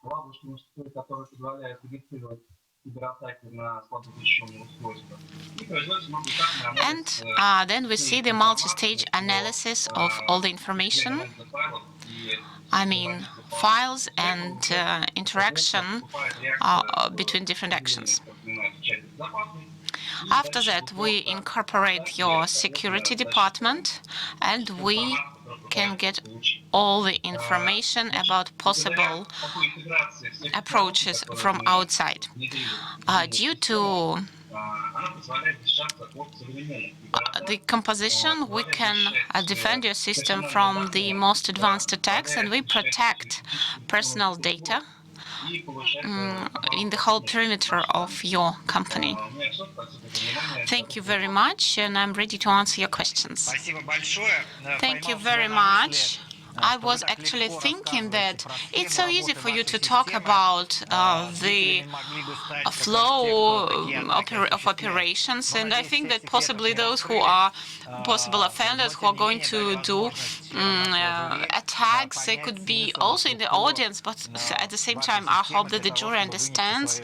облачные инфраструктуры, которые позволяют регистрировать кибератаки на слабо защищенные устройства. И производится многоэтапный анализ. And then we see the multi-stage analysis of all the information. I mean, files and interaction between different actions. After that, we incorporate your security department, and we can get all the information about possible approaches from outside. Due to the composition, we can defend your system from the most advanced attacks, and we protect personal data in the whole perimeter of your company. Thank you very much, and I'm ready to answer your questions. Thank you very much. I was actually thinking that it's so easy for you to talk about the flow of operations, and I think that possibly those who are possible offenders who are going to do attacks, they could be also in the audience, but at the same time, I hope that the jury understands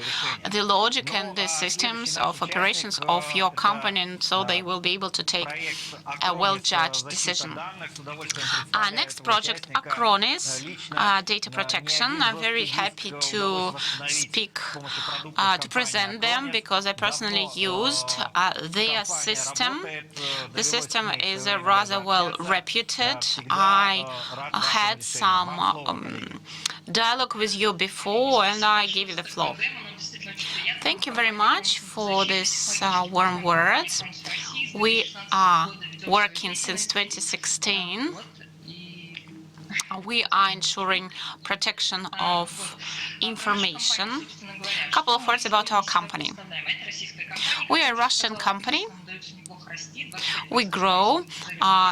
the logic and the systems of operations of your company, and so they will be able to take a well-judged decision. Our next project, Acronis, data protection. I'm very happy to speak, to present them, because I personally used their system. The system is rather well reputed. I had some dialogue with you before, and I give you the floor. Thank you very much for these warm words. We are working since 2016. We are ensuring protection of information. A couple of words about our company. We are a Russian company. We grew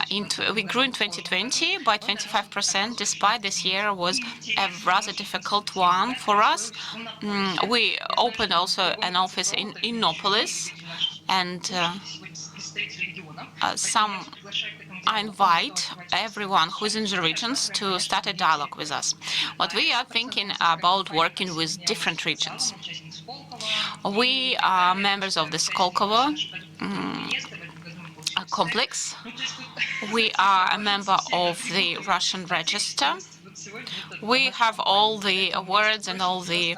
in 2020 by 25%, despite this year was a rather difficult one for us. We opened also an office in Innopolis, and I invite everyone who is in the regions to start a dialogue with us. But we are thinking about working with different regions. We are members of the Skolkovo complex. We are a member of the Russian Register. We have all the awards and all the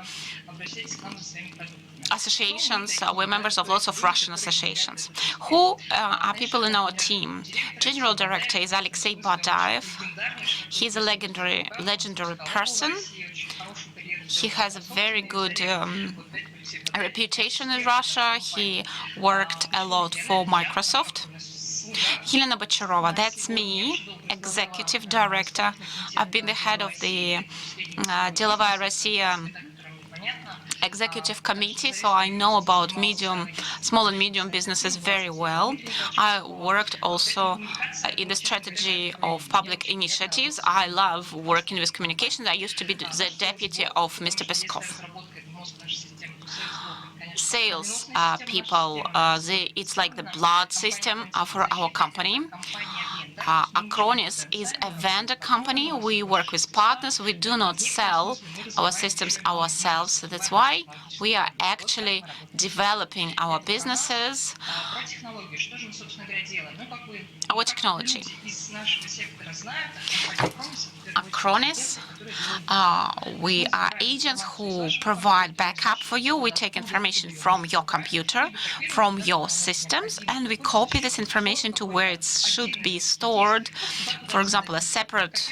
associations. We're members of lots of Russian associations. Who are people in our team? General director is Alexei Badaev. He's a legendary person. He has a very good reputation in Russia. He worked a lot for Microsoft. Helena Bocharova, that's me, executive director. I've been the head of the Delovaya Rossiya executive committee, so I know about small and medium businesses very well. I worked also in the strategy of public initiatives. I love working with communications. I used to be the deputy of Mr. Peskov. Sales people, it's like the blood system for our company. Acronis is a vendor company. We work with partners. We do not sell our systems ourselves. So that's why we are actually developing our businesses, our technology. Acronis We are agents who provide backup for you. We take information from your computer, from your systems, and we copy this information to where it should be stored. For example, a separate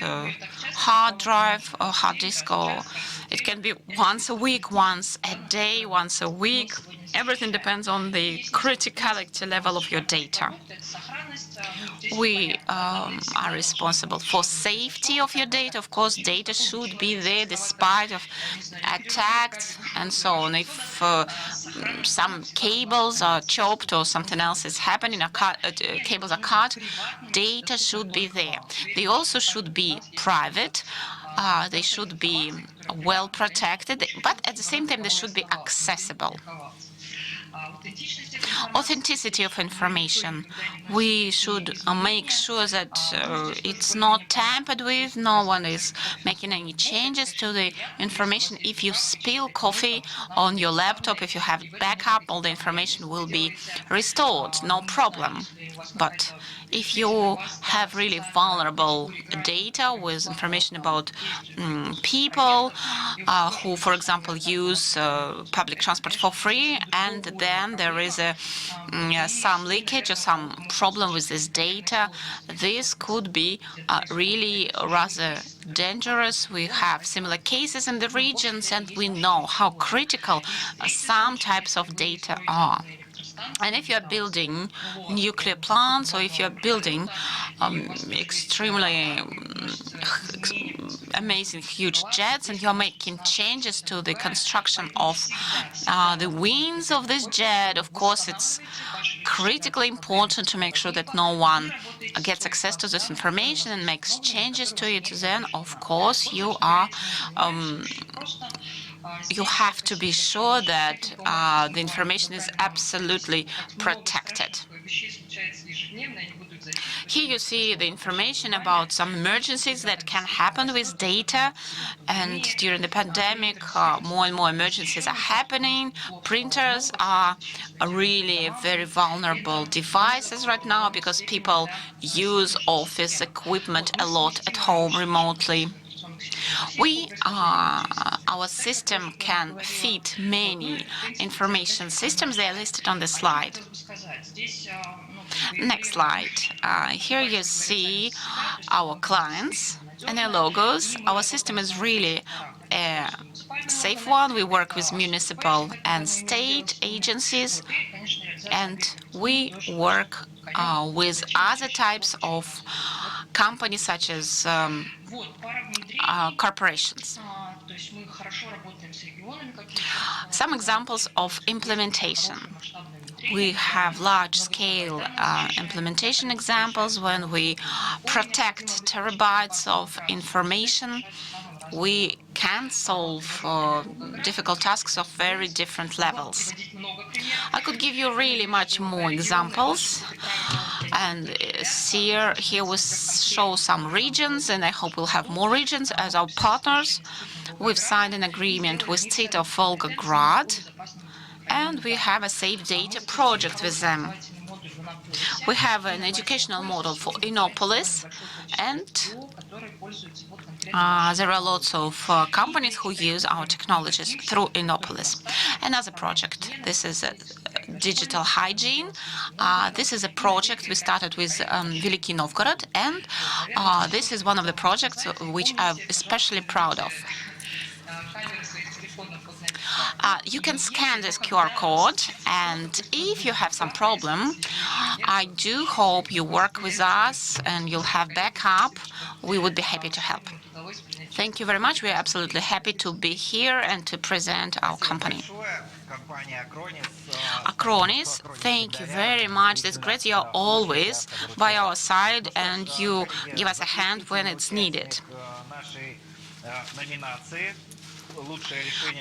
hard drive or hard disk, or it can be once a week, once a day, once a week. Everything depends on the criticality level of your data. We are responsible for safety of your data. Of course, data should be there despite of attacks and so on. If some cables are chopped or something else is happening, cables are cut, data should be there. They also should be private. They should be well protected, but at the same time, they should be accessible. Authenticity of information. We should make sure that it's not tampered with, no one is making any changes to the information. If you spill coffee on your laptop, if you have backup, all the information will be restored, no problem. But if you have really vulnerable data with information about people who, for example, use public transport for free, and then there is some leakage or some problem with this data, this could be really rather dangerous. We have similar cases in the regions, and we know how critical some types of data are. And if you're building nuclear plants, or if you're building extremely amazing huge jets, and you're making changes to the construction of the wings of this jet, of course, it's critically important to make sure that no one gets access to this information and makes changes to it. Then, of course, you have to be sure that the information is absolutely protected. Here you see the information about some emergencies that can happen with data, and during the pandemic, more and more emergencies are happening. Printers are really very vulnerable devices right now because people use office equipment a lot at home remotely. Our system can fit many information systems. They are listed on the slide. Next slide. Here you see our clients and their logos. Our system is really a safe one. We work with municipal and state agencies, and we work with other types of companies such as corporations. Some examples of implementation. We have large-scale implementation examples when we protect terabytes of information. We can solve difficult tasks of very different levels. I could give you really much more examples. And here we show some regions, and I hope we'll have more regions as our partners. We've signed an agreement with State of Volgograd, and we have a Safe Data project with them. We have an educational model for Innopolis, and there are lots of companies who use our technologies through Innopolis. Another project, this is digital hygiene. This is a project we started with Veliki Novgorod, and this is one of the projects which I'm especially proud of. You can scan this QR code, and if you have some problem, I do hope you work with us and you'll have backup. We would be happy to help. Thank you very much. We are absolutely happy to be here and to present our company. Acronis, thank you very much. It's great you're always by our side and you give us a hand when it's needed.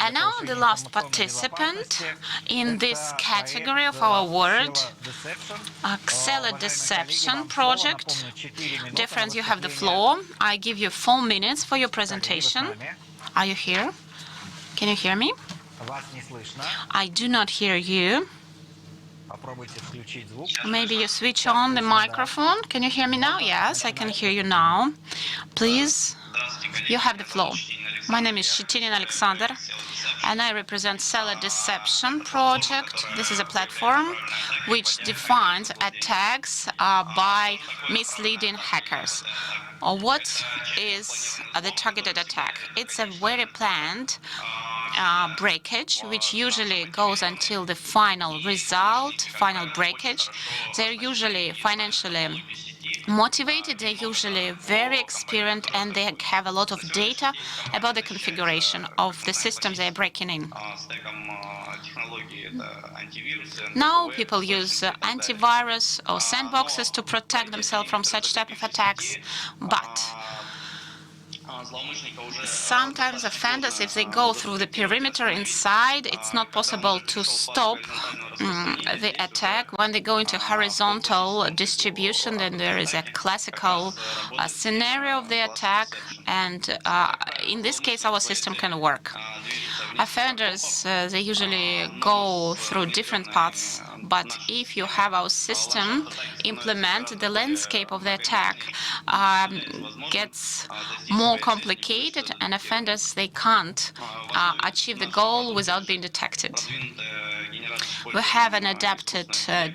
And now the last participant in this category of our award, Seller Deception Project. Dear friends, you have the floor. I give you 4 minutes for your presentation. Are you here? Can you hear me? I do not hear you. Maybe you switch on the microphone. Can you hear me now? Yes, I can hear you now. Please You have the floor. My name is Shitinin Alexander, and I represent Seller Deception Project. This is a platform which defines attacks by misleading hackers. What is the targeted attack? It's a very planned breakage, which usually goes until the final result, final breakage. They're usually financially motivated, they're usually very experienced, and they have a lot of data about the configuration of the systems they're breaking in. Now people use antivirus or sandboxes to protect themselves from such type of attacks, but sometimes offenders, if they go through the perimeter inside, it's not possible to stop the attack. When they go into horizontal distribution, then there is a classical scenario of the attack, and in this case, our system can work. Offenders, they usually go through different paths, but if you have our system implement, the landscape of the attack gets more complicated, and offenders, they can't achieve the goal without being detected. We have an adapted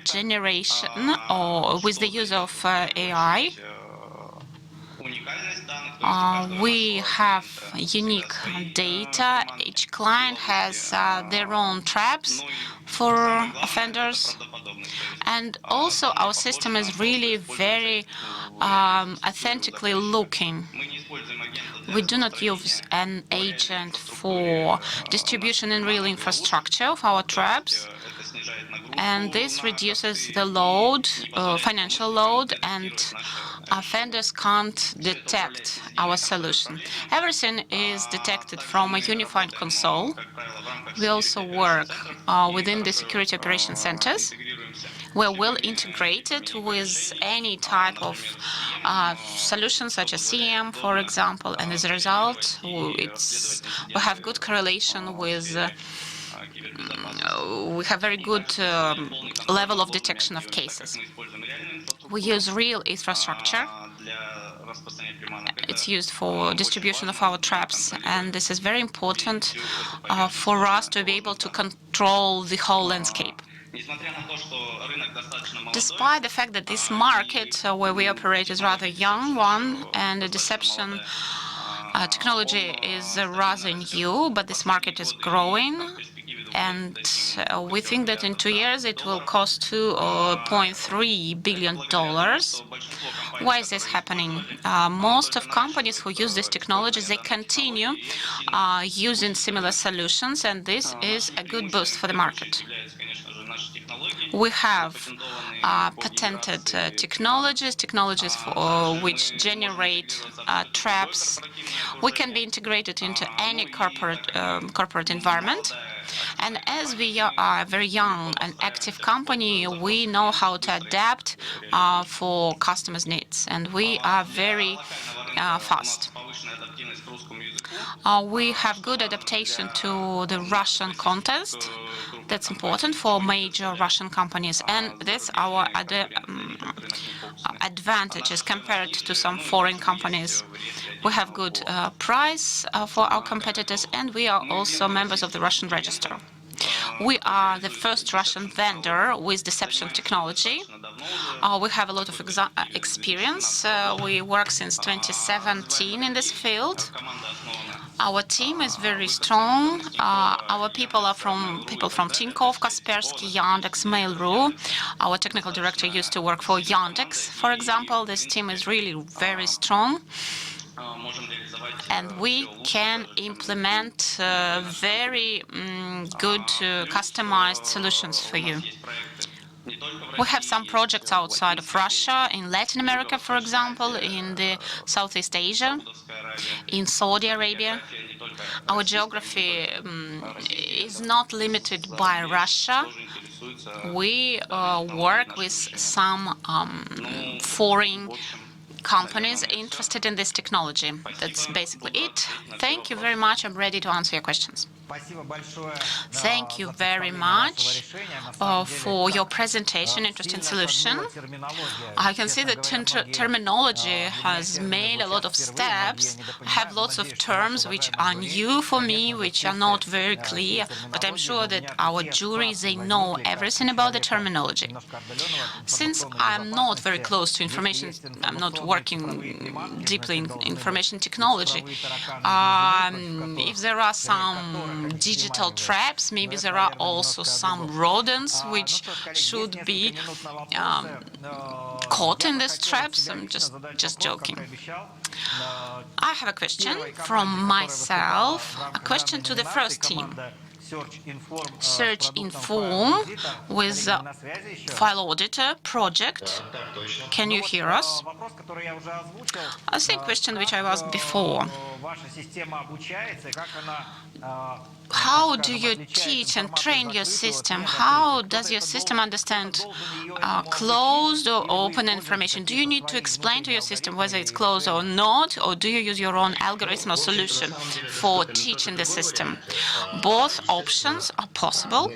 generation or with the use of AI. We have unique data. Each client has their own traps for offenders. And also our system is really very authentically looking. We do not use an agent for distribution in real infrastructure of our traps. And this reduces the load, financial load, and offenders can't detect our solution. Everything is detected from a unified console. We also work within the security operation centers. We're well integrated with any type of solution, such as CM, for example, and as a result, we have good correlation with we have very good level of detection of cases. We use real infrastructure. It's used for distribution of our traps, and this is very important for us to be able to control the whole landscape. Despite the fact that this market where we operate is rather young one, and the deception technology is rather new, but this market is growing. And we think that in 2 years it will cost $2.3 billion. Why is this happening? Most of companies who use these technologies, they continue using similar solutions, and this is a good boost for the market. We have patented technologies which generate traps. We can be integrated into any corporate environment. And as we are a very young and active company, we know how to adapt for customers' needs, and we are very fast. We have good adaptation to the Russian context. That's important for major Russian companies, and that's our advantages compared to some foreign companies. We have good price for our competitors, and we are also members of the Russian register. We are the first Russian vendor with deception technology. We have a lot of experience. We work since 2017 in this field. Our team is very strong. Our people are from Tinkoff, Kaspersky, Yandex, Mail.ru. Our technical director used to work for Yandex, for example. This team is really very strong. And we can implement very good customized solutions for you. We have some projects outside of Russia, in Latin America, for example, in the Southeast Asia, in Saudi Arabia. Our geography is not limited by Russia. We work with some foreign companies interested in this technology. That's basically it. Thank you very much. I'm ready to answer your questions. Thank you very much for your presentation, interesting solution. I can see that terminology has made a lot of steps. I have lots of terms which are new for me, which are not very clear, but I'm sure that our juries, they know everything about the terminology. Since I'm not very close to information, I'm not working deeply in information technology, if there are some digital traps, maybe there are also some rodents which should be caught in these traps. I'm just joking. I have a question from myself, a question to the first team. Search Inform with file auditor project. Can you hear us? The same question which I asked before. How do you teach and train your system? How does your system understand closed or open information? Do you need to explain to your system whether it's closed or not, or do you use your own algorithm or solution for teaching the system? Both options are possible.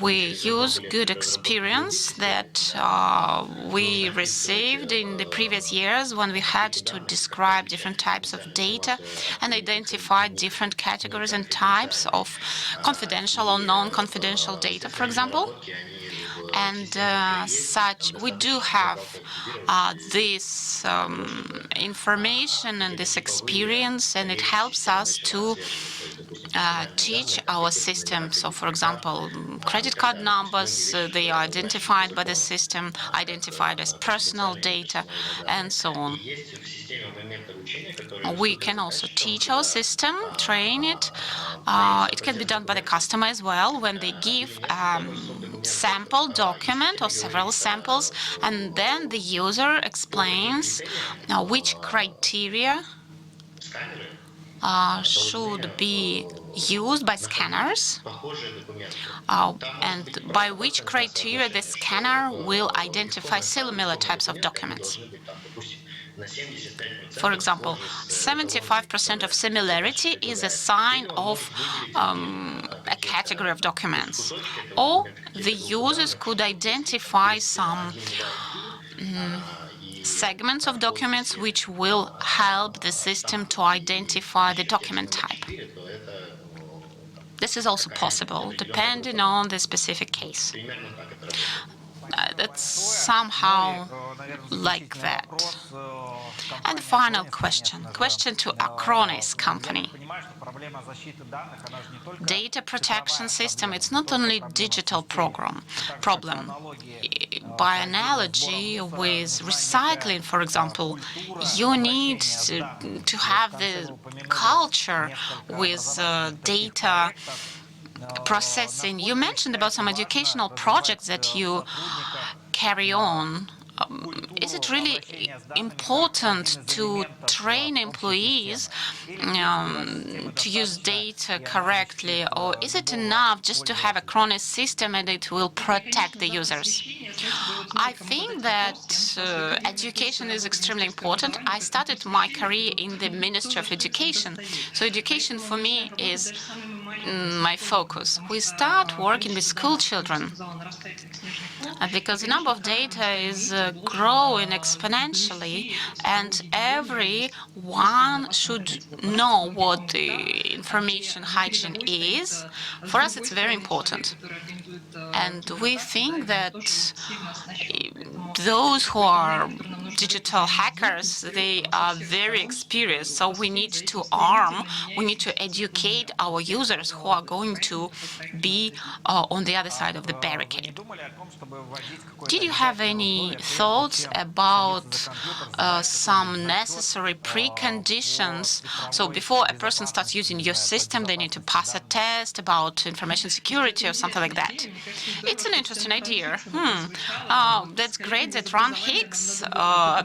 We use good experience that we received in the previous years when we had to describe different types of data and identify different categories and types of confidential or non-confidential data, for example. And we do have this information and this experience, and it helps us to teach our system. So, for example, credit card numbers, they are identified by the system, identified as personal data, and so on. We can also teach our system, train it. It can be done by the customer as well when they give sample document or several samples, and then the user explains which criteria should be used by scanners, and by which criteria the scanner will identify similar types of documents. For example, 75% of similarity is a sign of a category of documents. Or the users could identify some segments of documents which will help the system to identify the document type. This is also possible, depending on the specific case. That's somehow like that. And the final question to Acronis company. Data protection system, it's not only digital problem. By analogy with recycling, for example, you need to have the culture with data processing. You mentioned about some educational projects that you carry on. Is it really important to train employees to use data correctly, or is it enough just to have a Acronis system and it will protect the users? I think that education is extremely important. I started my career in the Ministry of Education, so education for me is my focus. We start working with school children because the number of data is growing exponentially, and everyone should know what the information hygiene is. For us, it's very important. And we think that those who are digital hackers, they are very experienced. So we need to educate our users who are going to be on the other side of the barricade. Did you have any thoughts about some necessary preconditions? So before a person starts using your system, they need to pass a test about information security or something like that. It's an interesting idea. That's great that Ron Hicks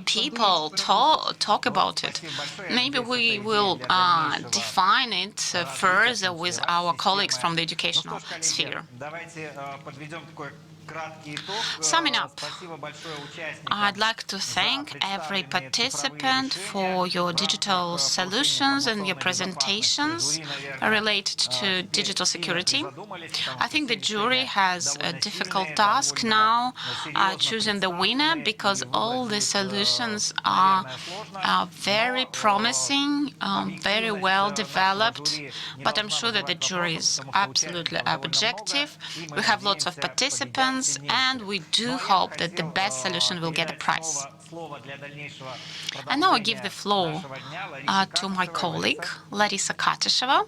people talk about it. Maybe we will define it further with our colleagues from the educational sphere. Summing up, I'd like to thank every participant for your digital solutions and your presentations related to digital security. I think the jury has a difficult task now choosing the winner, because all the solutions are very promising, very well developed, but I'm sure that the jury is absolutely objective. We have lots of participants, and we do hope that the best solution will get a prize. And now I give the floor to my colleague, Larisa Katysheva.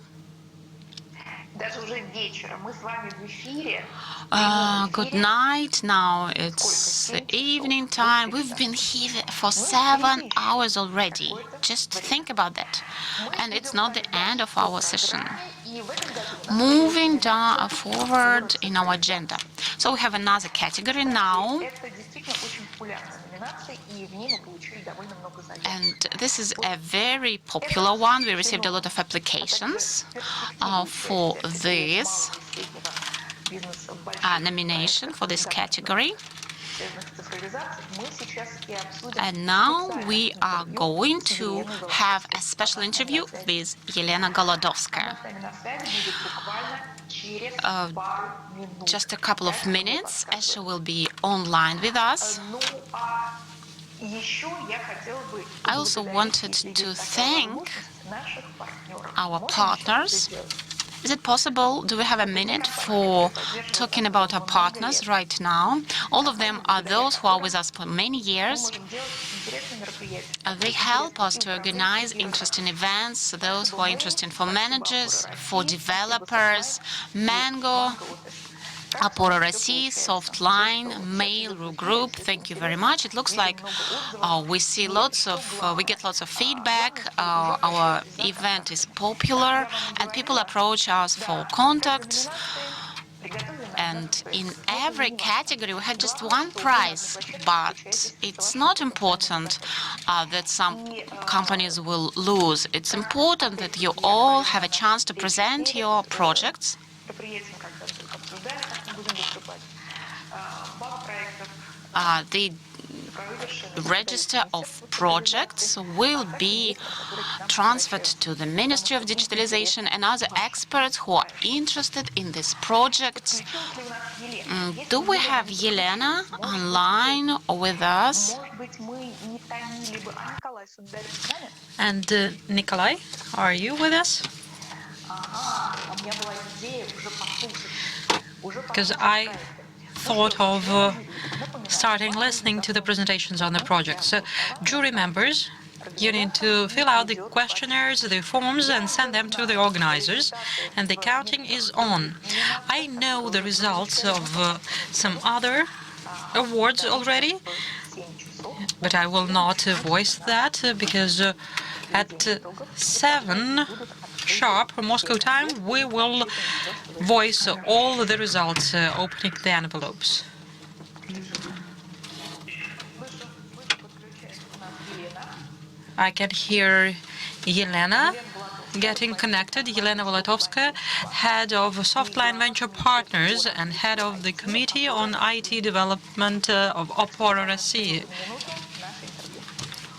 Good night. Now it's evening time. We've been here for 7 hours already. Just think about that. And it's not the end of our session. Moving down forward in our agenda. So we have another category now. And this is a very popular one. We received a lot of applications for this nomination for this category. And now we are going to have a special interview with Elena Golodovskaya. Just a couple of minutes, and she will be online with us. I also wanted to thank our partners. Is it possible? Do we have a minute for talking about our partners right now? All of them are those who are with us for many years. They help us to organize interesting events, those who are interesting for managers, for developers, Mango, Apora России, Softline, Mail.ru Group. Thank you very much. It looks like we get lots of feedback. Our event is popular, and people approach us for contacts. And in every category, we had just one prize, but it's not important that some companies will lose. It's important that you all have a chance to present your projects. The register of projects will be transferred to the Ministry of Digitalization and other experts who are interested in these projects. Do we have Elena online with us? And Nikolai, are you with us? Because I thought of starting listening to the presentations on the project. So, jury members, you need to fill out the questionnaires, the forms, and send them to the organizers. And the counting is on. I know the results of some other awards already, but I will not voice that because at 7 sharp Moscow time, we will voice all the results, opening the envelopes. I can hear Elena getting connected. Elena Golodovskaya, head of Softline Venture Partners and head of the Committee on IT Development of Apora России.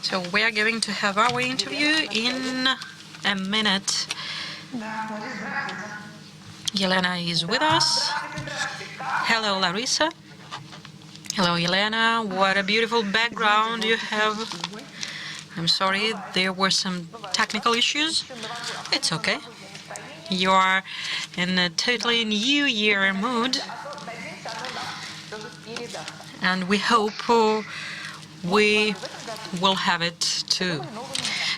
So we are going to have our interview in a minute. Elena is with us. Hello, Larisa. Hello, Elena. What a beautiful background you have. I'm sorry, there were some technical issues. It's okay. You are in a totally New Year mood. And we hope we will have it too.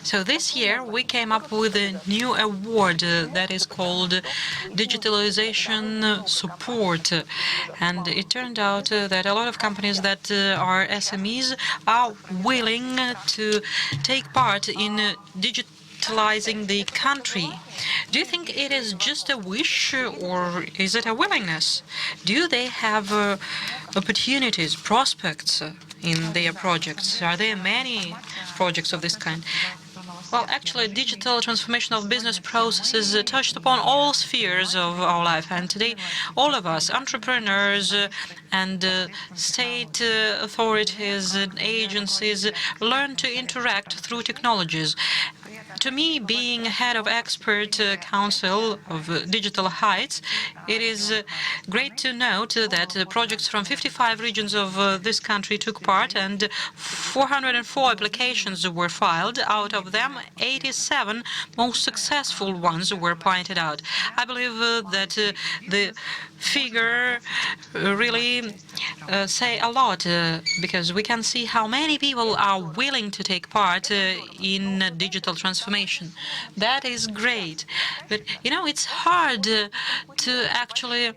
So this year we came up with a new award that is called Digitalization Support. And it turned out that a lot of companies that are SMEs are willing to take part in digitalizing the country. Do you think it is just a wish or is it a willingness? Do they have opportunities, prospects in their projects? Are there many projects of this kind? Well, actually, digital transformation of business processes touched upon all spheres of our life. And today, all of us, entrepreneurs and state authorities and agencies, learn to interact through technologies. To me, being head of expert council of Digital Heights, it is great to note that projects from 55 regions of this country took part, and 404 applications were filed. Out of them, 87 most successful ones were pointed out. I believe that the figure really say a lot, because we can see how many people are willing to take part in digital transformation. That is great. But, you know, it's hard to actually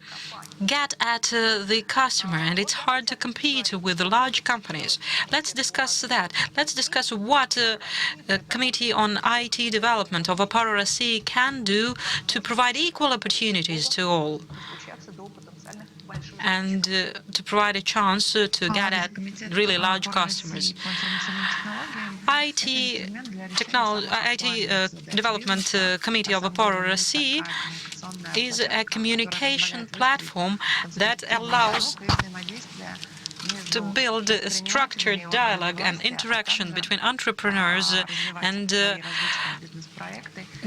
get at the customer, and it's hard to compete with the large companies. Let's discuss that. Let's discuss what a Committee on IT Development of Aparo России can do to provide equal opportunities to all, and to provide a chance to get at really large customers. IT Development Committee of Aparo России is a communication platform that allows to build a structured dialogue and interaction between entrepreneurs and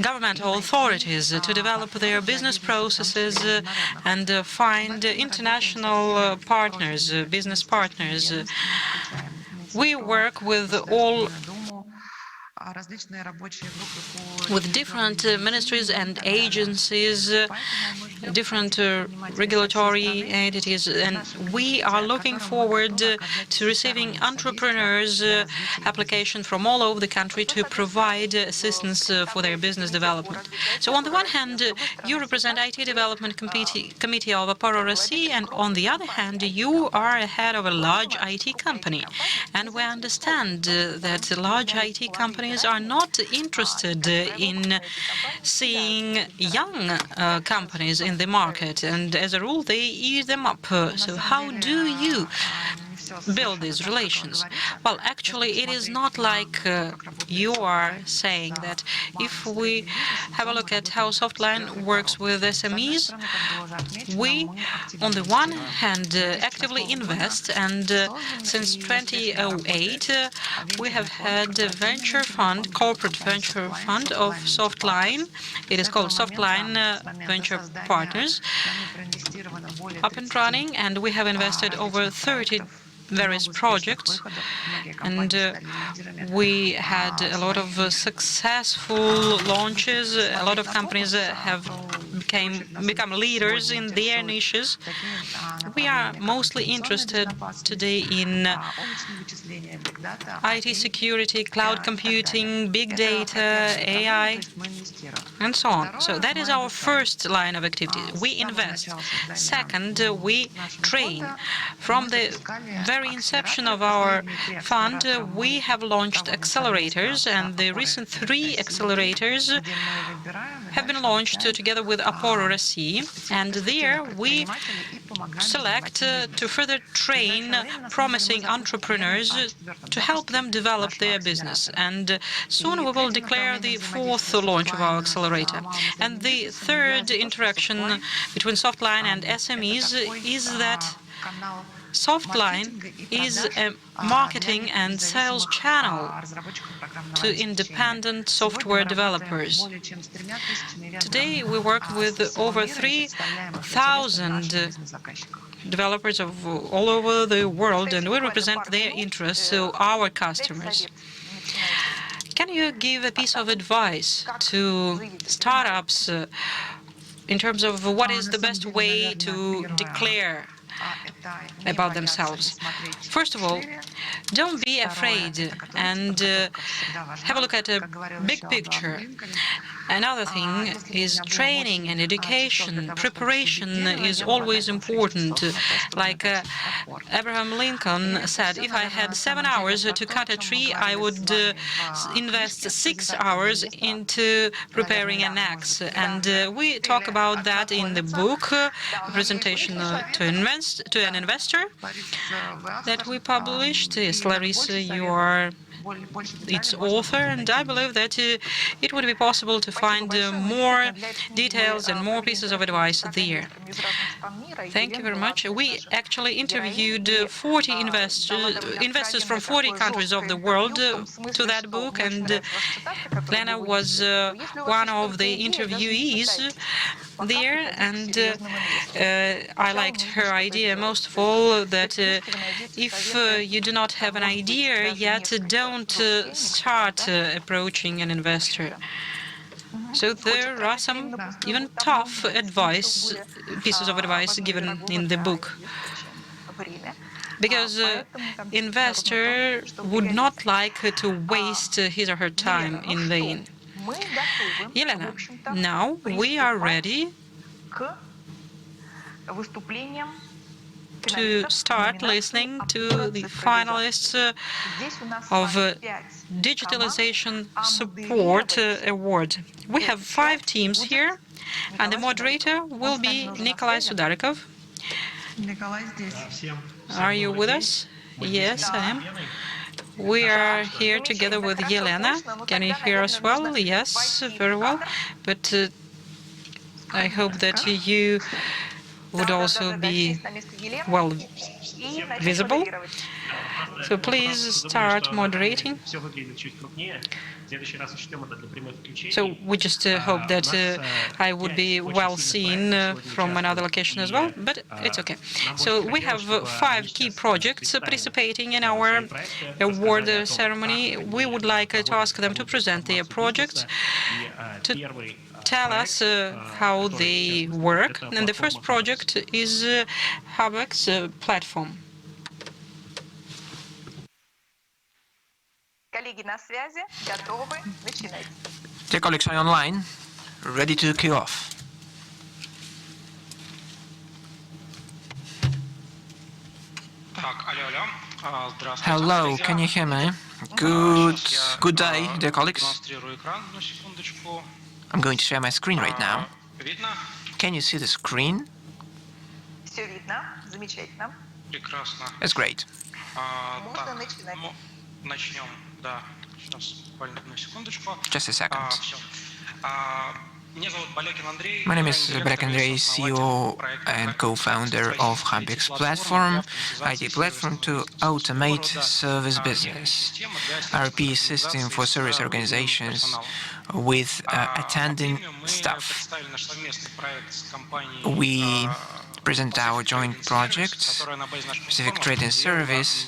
governmental authorities to develop their business processes and find international partners, business partners. We work with different ministries and agencies, different regulatory entities, and we are looking forward to receiving entrepreneurs' application from all over the country to provide assistance for their business development. So on the one hand, you represent IT Development Committee of Aparo России, and on the other hand, you are a head of a large IT company. And we understand that large IT companies are not interested in seeing young companies in the market, and as a rule, they eat them up. So how do you build these relations? Well, actually, it is not like you are saying that. If we have a look at how Softline works with SMEs, we, on the one hand, actively invest, and since 2008, we have had a venture fund, corporate venture fund of Softline. It is called Softline Venture Partners, up and running, and we have invested over 30 various projects, and we had a lot of successful launches. A lot of companies have become leaders in their niches. We are mostly interested today in IT security, cloud computing, big data, AI, and so on. So that is our first line of activity. We invest. Second, we train. From the very inception of our fund, we have launched accelerators, and the recent 3 accelerators have been launched together with Aparo России, and there we select to further train promising entrepreneurs to help them develop their business. And soon we will declare the 4th launch of our accelerator. And the third interaction between Softline and SMEs is that Softline is a marketing and sales channel to independent software developers. Today, we work with over 3,000 developers of all over the world, and we represent their interests to our customers. Can you give a piece of advice to startups in terms of what is the best way to declare about themselves? First of all, don't be afraid and have a look at a big picture. Another thing is training and education. Preparation is always important. Like Abraham Lincoln said, if I had 7 hours to cut a tree, I would invest 6 hours into preparing an axe. And we talk about that in the book, Presentation to an Investor, that we published. Yes, Larisa, you are its author, and I believe that it would be possible to find more details and more pieces of advice there. Thank you very much. We actually interviewed 40 investors from 40 countries of the world to that book, and Lena was one of the interviewees there, and I liked her idea most of all, that if you do not have an idea yet, don't start approaching an investor. So there are some even tough pieces of advice given in the book, because investor would not like to waste his or her time in vain. Elena, now we are ready to start listening to the finalists of Digitalization Support Award. We have 5 teams here, and the moderator will be Nikolai Sudarikov. Are you with us? Yes, I am. We are here together with Yelena. Can you hear us well? Yes, very well. But I hope that you would also be well visible. So please start moderating. So we just hope that I would be well seen from another location as well, but it's okay. So we have 5 key projects participating in our award ceremony. We would like to ask them to present their projects, to tell us how they work. And the first project is Habeck's platform. Dear colleagues, are you online? Ready to kick off. Hello, can you hear me? Good day, dear colleagues. I'm going to share my screen right now. Can you see the screen? That's great. Just a second. My name is Balek Andrei, CEO and co-founder of Habeck's platform, IT platform to automate service business. RP system for service organizations with attending staff. We present our joint project, specific trade and service,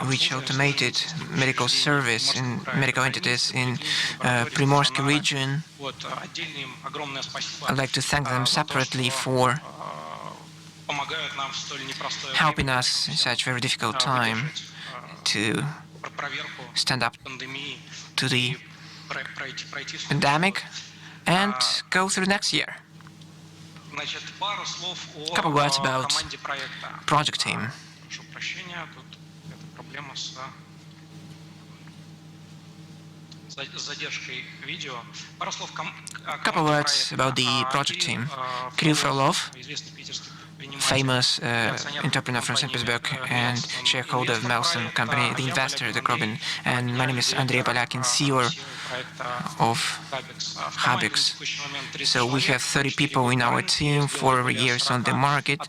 which automated medical service in medical entities in Primorsky region. I'd like to thank them separately for helping us in such a very difficult time to stand up to the pandemic and go through next year. A couple words about project team. A couple words about the project team. Kirill Frolov, famous entrepreneur from St. Petersburg and shareholder of Melson company, the investor, the Krobin, and my name is Andrei Balyakin, CEO of Habeck's. So we have 30 people in our team, 4 years on the market,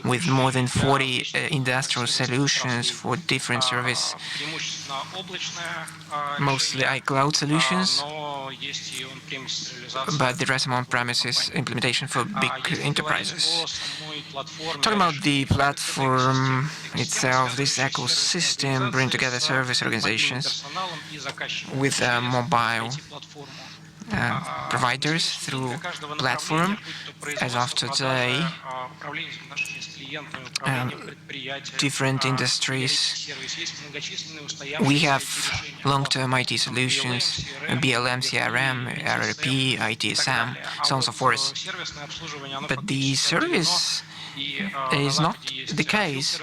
with more than 40 industrial solutions for different service, mostly iCloud solutions, but there are some on-premises implementation for big enterprises. Talking about the platform itself, this ecosystem brings together service organizations with mobile providers through platform. As of today, different industries. We have long-term IT solutions, BLM, CRM, RRP, ITSM, so on and so forth. But the service is not the case.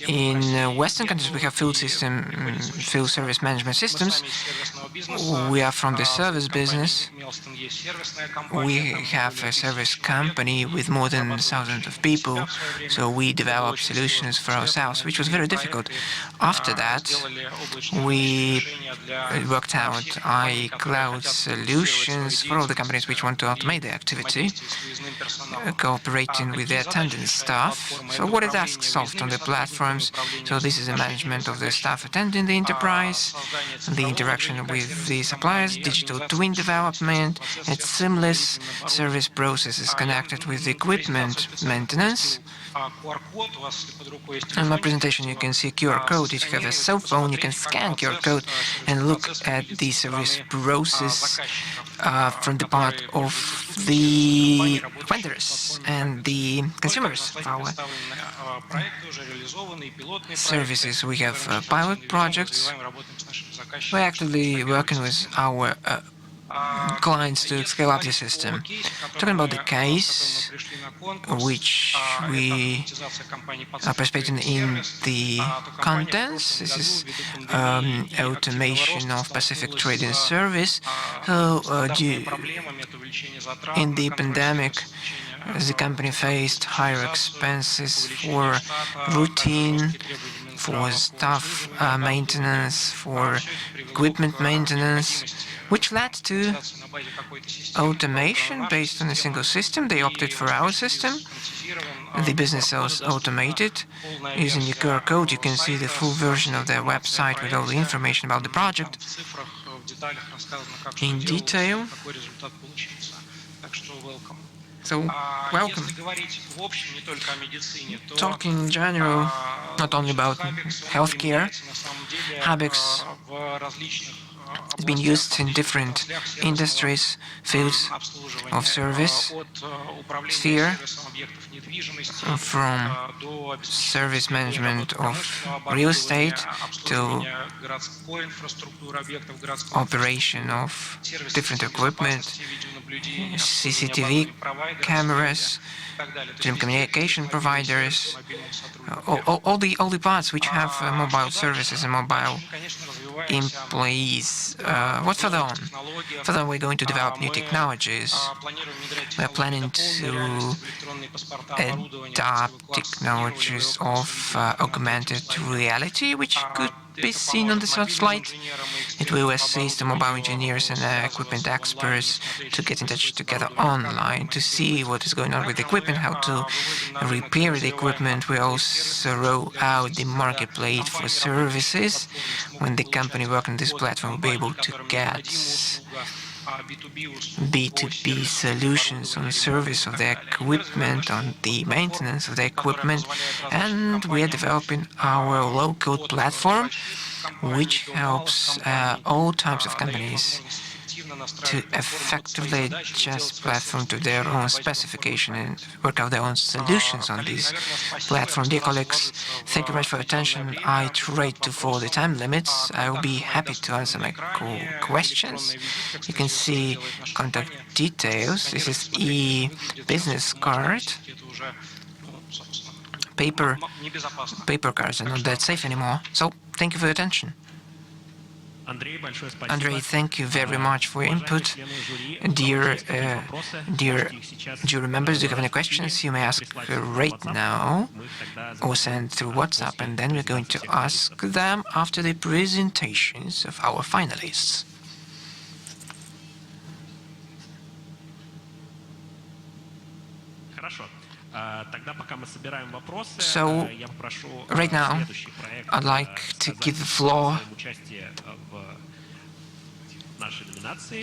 In Western countries, we have field service management systems. We are from the service business. We have a service company with more than thousands of people, so we develop solutions for ourselves, which was very difficult. After that, we worked out iCloud solutions for all the companies which want to automate their activity, cooperating with the attendant staff. So what is asked solved on the platforms? So this is the management of the staff attending the enterprise, the interaction with the suppliers, digital twin development, and seamless service processes connected with equipment maintenance. In my presentation, you can see QR code. If you have a cell phone, you can scan QR code and look at the service process from the part of the vendors and the consumers of our services. We have pilot projects. We're actively working with our clients to scale up the system. Talking about the case which we are participating in the contents, this is automation of Pacific trading service. So in the pandemic, the company faced higher expenses for routine, for staff maintenance, for equipment maintenance, which led to automation based on a single system. They opted for our system. The business is automated. Using the QR code, you can see the full version of their website with all the information about the project in detail. So, welcome. Talking in general, not only about healthcare, Habex has been used in different industries, fields of service sphere, from service management of real estate to operation of different equipment, CCTV cameras, telecommunication providers, all the parts which have mobile services and mobile employees. What further on? Further on, we're going to develop new technologies. We're planning to adopt technologies of augmented reality, which could be seen on the slide. It will assist the mobile engineers and equipment experts to get in touch together online to see what is going on with the equipment, how to repair the equipment. We also roll out the marketplace for services. When the company working on this platform will be able to get B2B solutions on the service of the equipment, on the maintenance of the equipment, and we are developing our low-code platform, which helps all types of companies to effectively adjust platform to their own specification and work out their own solutions on this platform. Dear colleagues, thank you very much for your attention. I tried to follow the time limits. I will be happy to answer my questions. You can see contact details. This is e-business card. Paper cards are not that safe anymore. So, thank you for your attention. Andrei, thank you very much for your input. Dear jury members, do you have any questions? You may ask right now or send through WhatsApp, and then we're going to ask them after the presentations of our finalists. So, right now, I'd like to give the floor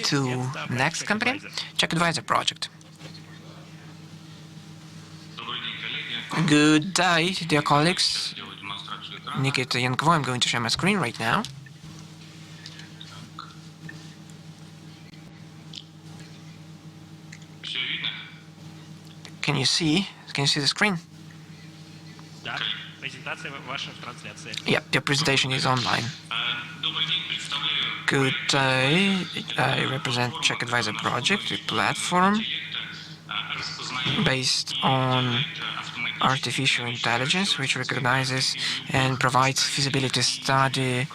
to next company, Czech Advisor Project. Good day, dear colleagues. Nikita Yankovo, I'm going to share my screen right now. Can you see? Can you see the screen? Yep, your presentation is online. Good day. I represent Czech Advisor Project, a platform based on artificial intelligence, which recognizes and provides feasibility study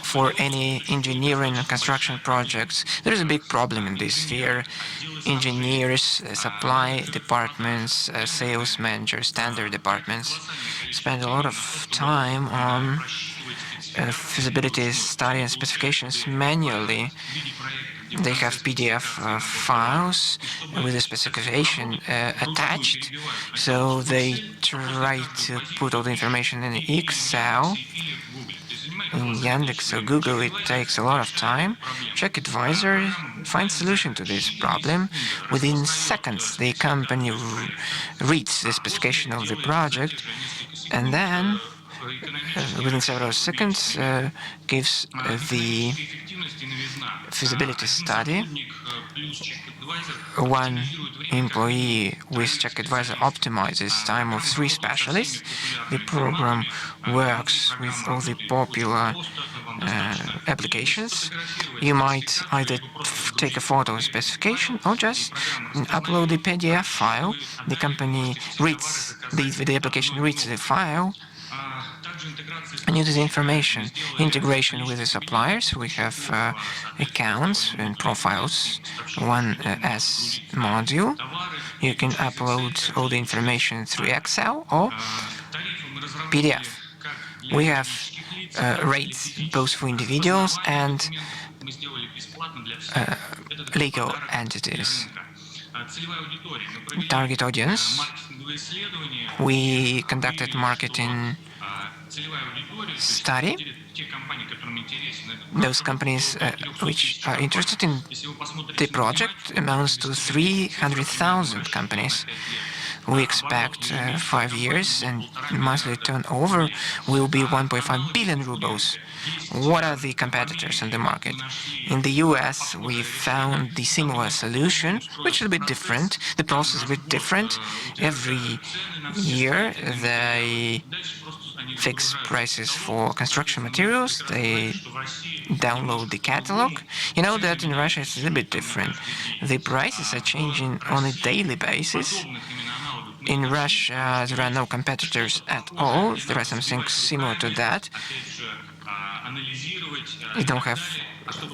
for any engineering and construction projects. There is a big problem in this sphere. Engineers, supply departments, sales managers, standard departments spend a lot of time on feasibility study and specifications manually. They have PDF files with the specification attached, so they try to put all the information in Excel. In Yandex or Google, it takes a lot of time. Check Advisor finds solution to this problem. Within seconds, the company reads the specification of the project, and then within several seconds gives the feasibility study. One employee with Check Advisor optimizes time of 3 specialists. The program works with all the popular applications. You might either take a photo of specification or just upload the PDF file. The company reads, the application reads the file and uses information. Integration with the suppliers. We have accounts and profiles, one as module. You can upload all the information through Excel or PDF. We have rates both for individuals and legal entities. Target audience. We conducted marketing study. Those companies which are interested in the project amounts to 300,000 companies. We expect 5 years and monthly turnover will be 1.5 billion rubles. What are the competitors in the market? In the US, we found the similar solution, which is a bit different. The process is a bit different. Every year, they fix prices for construction materials. They download the catalog. You know that in Russia it's a little bit different. The prices are changing on a daily basis. In Russia, there are no competitors at all. There are something similar to that.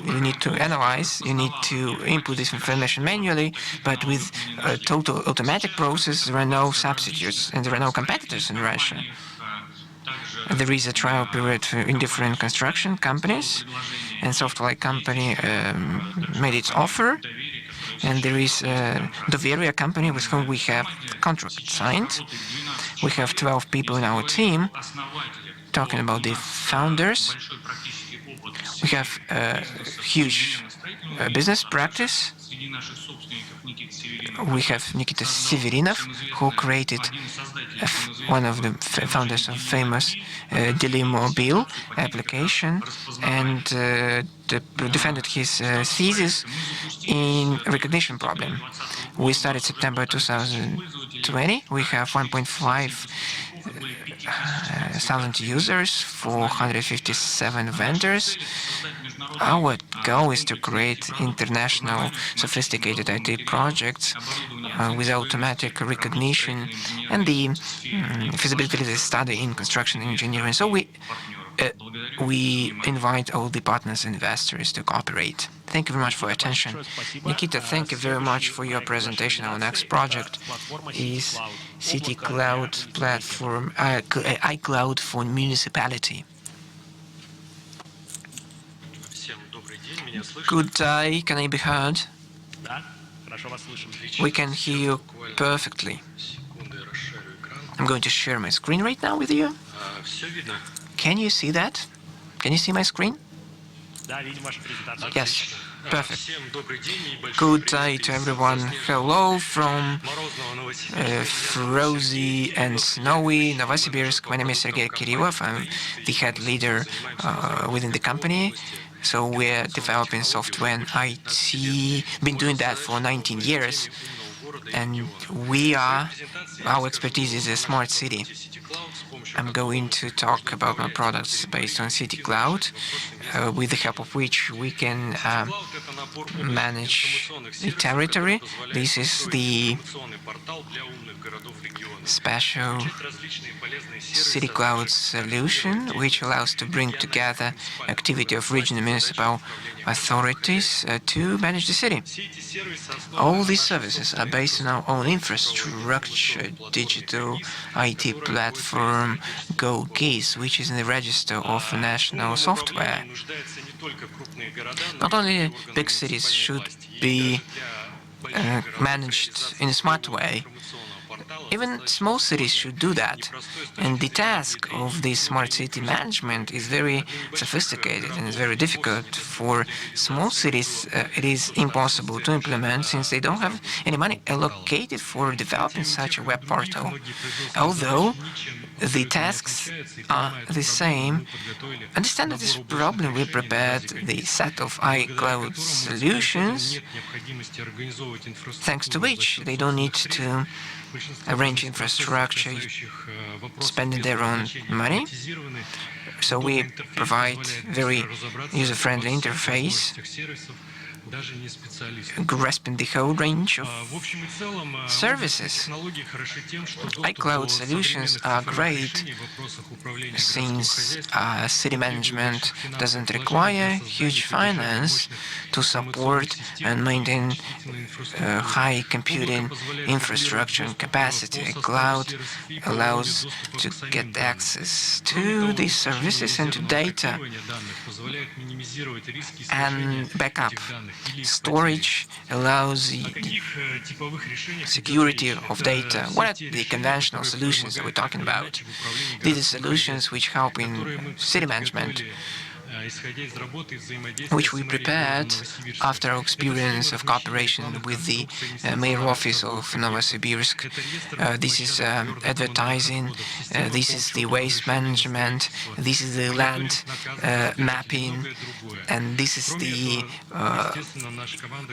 You need to analyze, you need to input this information manually, but with a total automatic process, there are no substitutes and there are no competitors in Russia. There is a trial period in different construction companies, and Software company made its offer. And there is Doveria company with whom we have contract signed. We have 12 people in our team. Talking about the founders, we have a huge business practice. We have Nikita Severinov, who created one of the founders of famous Delimobile application and defended his thesis in recognition problem. We started September 2020. We have 1.5 thousand users, 457 vendors. Our goal is to create international sophisticated IT projects with automatic recognition and the feasibility study in construction engineering. So we invite all the partners and investors to cooperate. Thank you very much for your attention. Nikita, thank you very much for your presentation. Our next project is City Cloud Platform, iCloud for Municipality. Good day, can I be heard? We can hear you perfectly. I'm going to share my screen right now with you. Can you see that? Can you see my screen? Yes, perfect. Good day to everyone. Hello from frozy and snowy Novosibirsk. My name is Sergey Kirillov. I'm the head leader within the company. So we're developing software and IT. Been doing that for 19 years. And our expertise is a smart city. I'm going to talk about my products based on City Cloud, with the help of which we can manage the territory. This is the special City Cloud solution, which allows to bring together activity of regional municipal authorities to manage the city. All these services are based on our own infrastructure, digital IT platform GoGIS, which is in the register of national software. Not only big cities should be managed in a smart way, even small cities should do that. And the task of this smart city management is very sophisticated and is very difficult. For small cities, it is impossible to implement since they don't have any money allocated for developing such a web portal. Although the tasks are the same, understand that this problem we prepared the set of iCloud solutions, thanks to which they don't need to arrange infrastructure spending their own money. So we provide very user-friendly interface, grasping the whole range of services. iCloud solutions are great since city management doesn't require huge finance to support and maintain high computing infrastructure and capacity. iCloud allows to get access to these services and to data and backup. Storage allows the security of data. What are the conventional solutions that we're talking about? These are solutions which help in city management, which we prepared after our experience of cooperation with the mayor office of Novosibirsk. This is advertising, this is the waste management, this is the land mapping, and this is the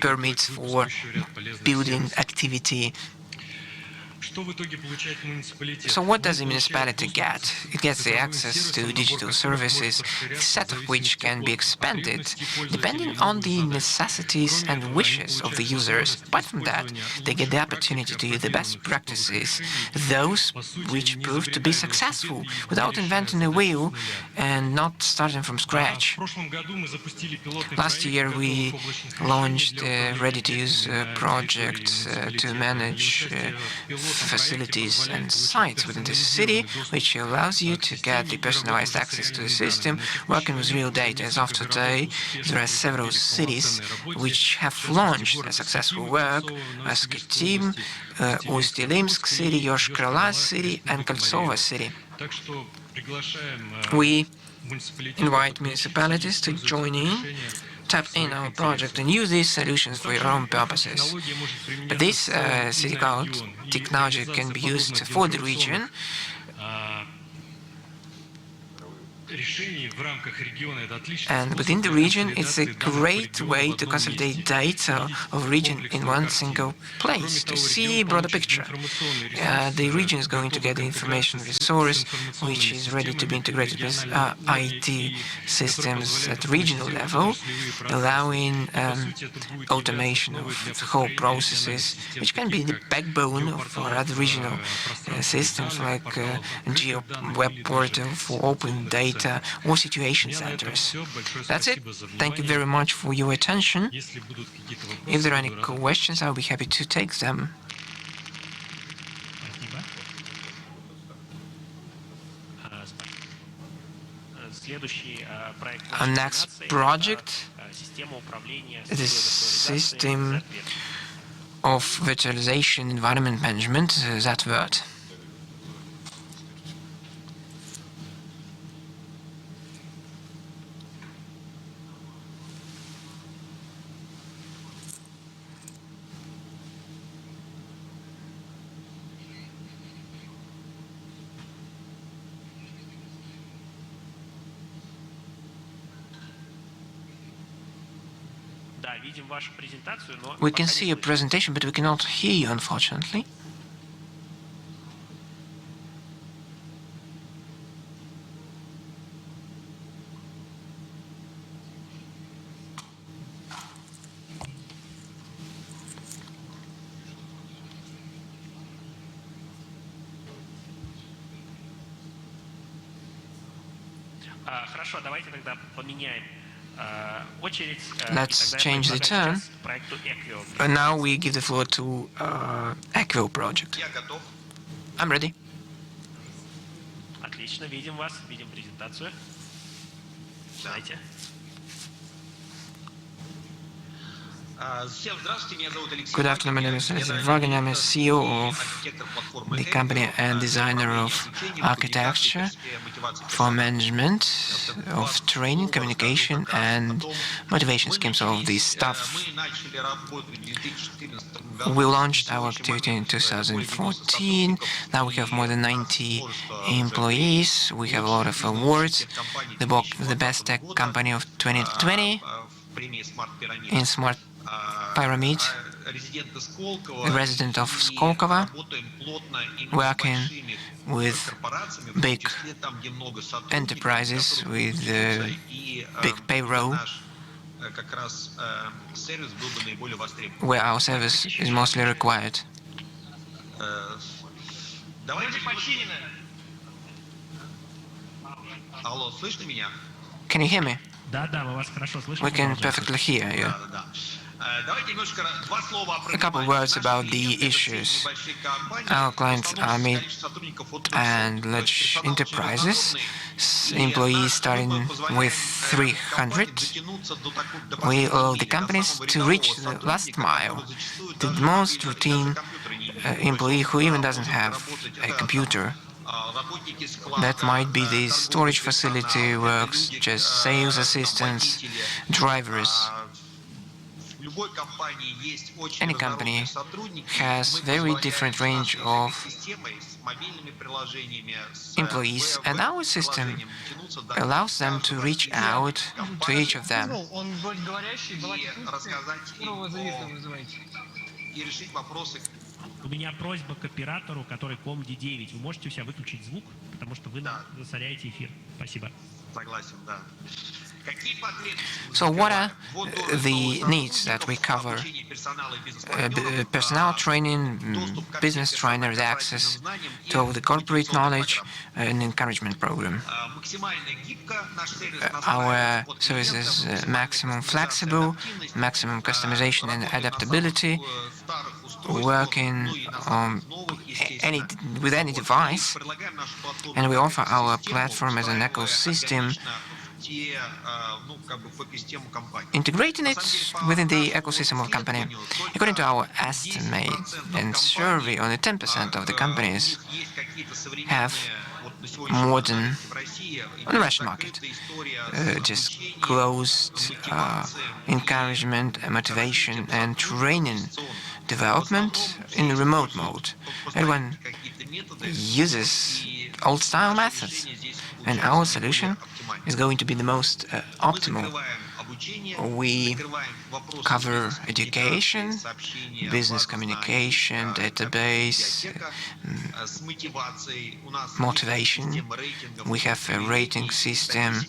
permits for building activity. So what does the municipality get? It gets the access to digital services, the set of which can be expanded depending on the necessities and wishes of the users. Apart from that, they get the opportunity to use the best practices, those which prove to be successful, without inventing a wheel and not starting from scratch. Last year we launched a ready-to-use project to manage facilities and sites within the city, which allows you to get the personalized access to the system, working with real data. As of today, there are several cities which have launched a successful work, as Katysheva, Uсть-Ilimsk city, Yoshkar-Ola city, and Kolkovo city. We invite municipalities to join in, tap in our project and use these solutions for your own purposes. But this City Cloud technology can be used for the region, and within the region, it's a great way to consolidate data of region in one single place, to see a broader picture. The region is going to get the information resource, which is ready to be integrated with IT systems at regional level, allowing automation of whole processes, which can be the backbone of our other regional systems, like Geo Web Portal for open data, or situation centers. That's it. Thank you very much for your attention. If there are any questions, I'll be happy to take them. Our next project is the system of virtualization environment management, that word. We can see your presentation, but we cannot hear you, unfortunately. Let's change the turn. And now we give the floor to Equio project. I'm ready. Отлично, видим вас, видим презентацию. Давайте. Good afternoon, my name is Larisa. I'm a CEO of the company and designer of architecture for management of training, communication, and motivation schemes of the staff. We launched our activity in 2014. Now we have more than 90 employees. We have a lot of awards. The best tech company of 2020 in Smart Pyramid, a resident of Skolkovo, working with big enterprises with big payroll, where our service is mostly required. Can you hear me? We can perfectly hear you. A couple of words about the issues. Our clients are mid and large enterprises, employees starting with 300. We allow the companies to reach the last mile, the most routine employee who even doesn't have a computer. That might be the storage facility works, just sales assistants, drivers. Any company has very different range of employees, and our system allows them to reach out to each of them. У меня просьба к оператору, который COMD9. Вы можете у себя выключить звук, потому что вы засоряете эфир. Спасибо. Согласен, да. So what are the needs that we cover? Personnel training, business trainers, access to the corporate knowledge, and encouragement program. Our service is maximum flexible, maximum customization and adaptability, working on with any device, and we offer our platform as an ecosystem, integrating it within the ecosystem of the company. According to our estimate and survey, only 10% of the companies have modern on the Russian market, just closed encouragement, motivation, and training development in remote mode. Everyone uses old-style methods, and our solution is going to be the most optimal. We cover education, business communication, database, motivation. We have a rating system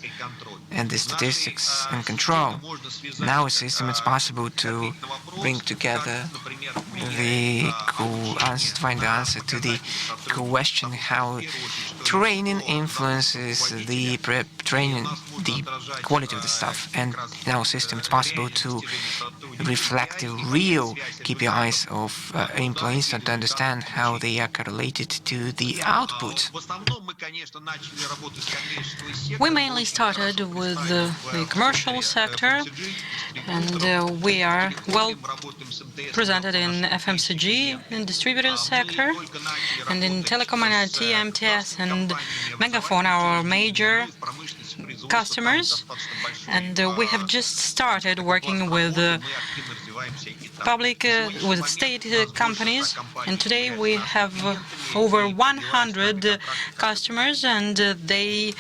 and the statistics and control. In our system, it's possible to bring together find the answer to the question how training influences the quality of the stuff. And in our system, it's possible to reflect the real KPIs of employees and to understand how they are correlated to the output. We mainly started with the commercial sector, and we are well presented in FMCG, in distributor sector, and in telecom and IT, MTS, and Megaphone, our major customers. And we have just started working with with state companies, and today we have over 100 customers, and they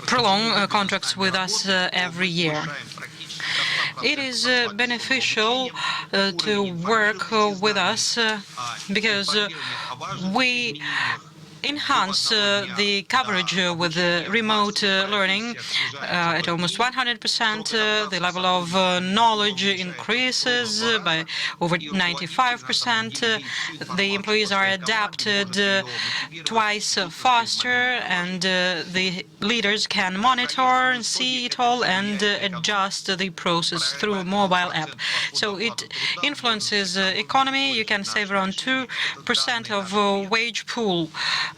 prolong contracts with us every year. It is beneficial to work with us because we enhance the coverage with remote learning at almost 100%. The level of knowledge increases by over 95%. The employees are adapted twice faster, and the leaders can monitor and see it all and adjust the process through a mobile app. So it influences economy. You can save around 2% of wage pool,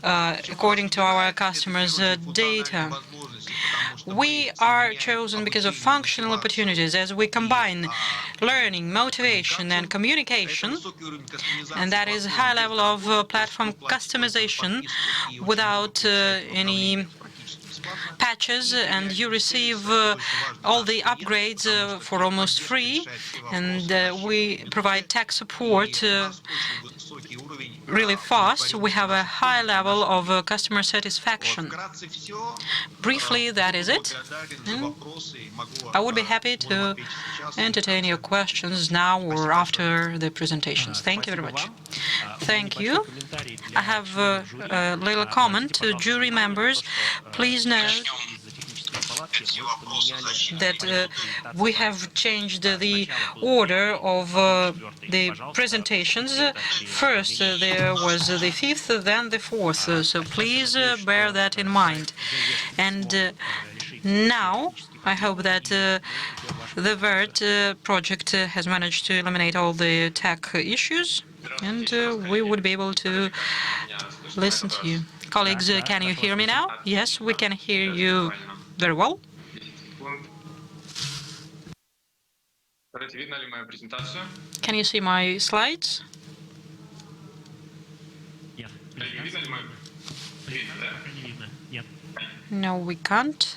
according to our customers' data. We are chosen because of functional opportunities as we combine learning, motivation, and communication, and that is a high level of platform customization without any patches, and you receive all the upgrades for almost free, and we provide tech support really fast. We have a high level of customer satisfaction. Briefly, that is it. And I would be happy to entertain your questions now or after the presentations. Thank you very much. Thank you. I have a little comment to jury members. Please note that we have changed the order of the presentations. First there was the fifth, then the fourth, so please bear that in mind. And now I hope that the VERT project has managed to eliminate all the tech issues, and we would be able to listen to you. Colleagues, can you hear me now? Yes, we can hear you very well. Can you see my slides? No, we can't.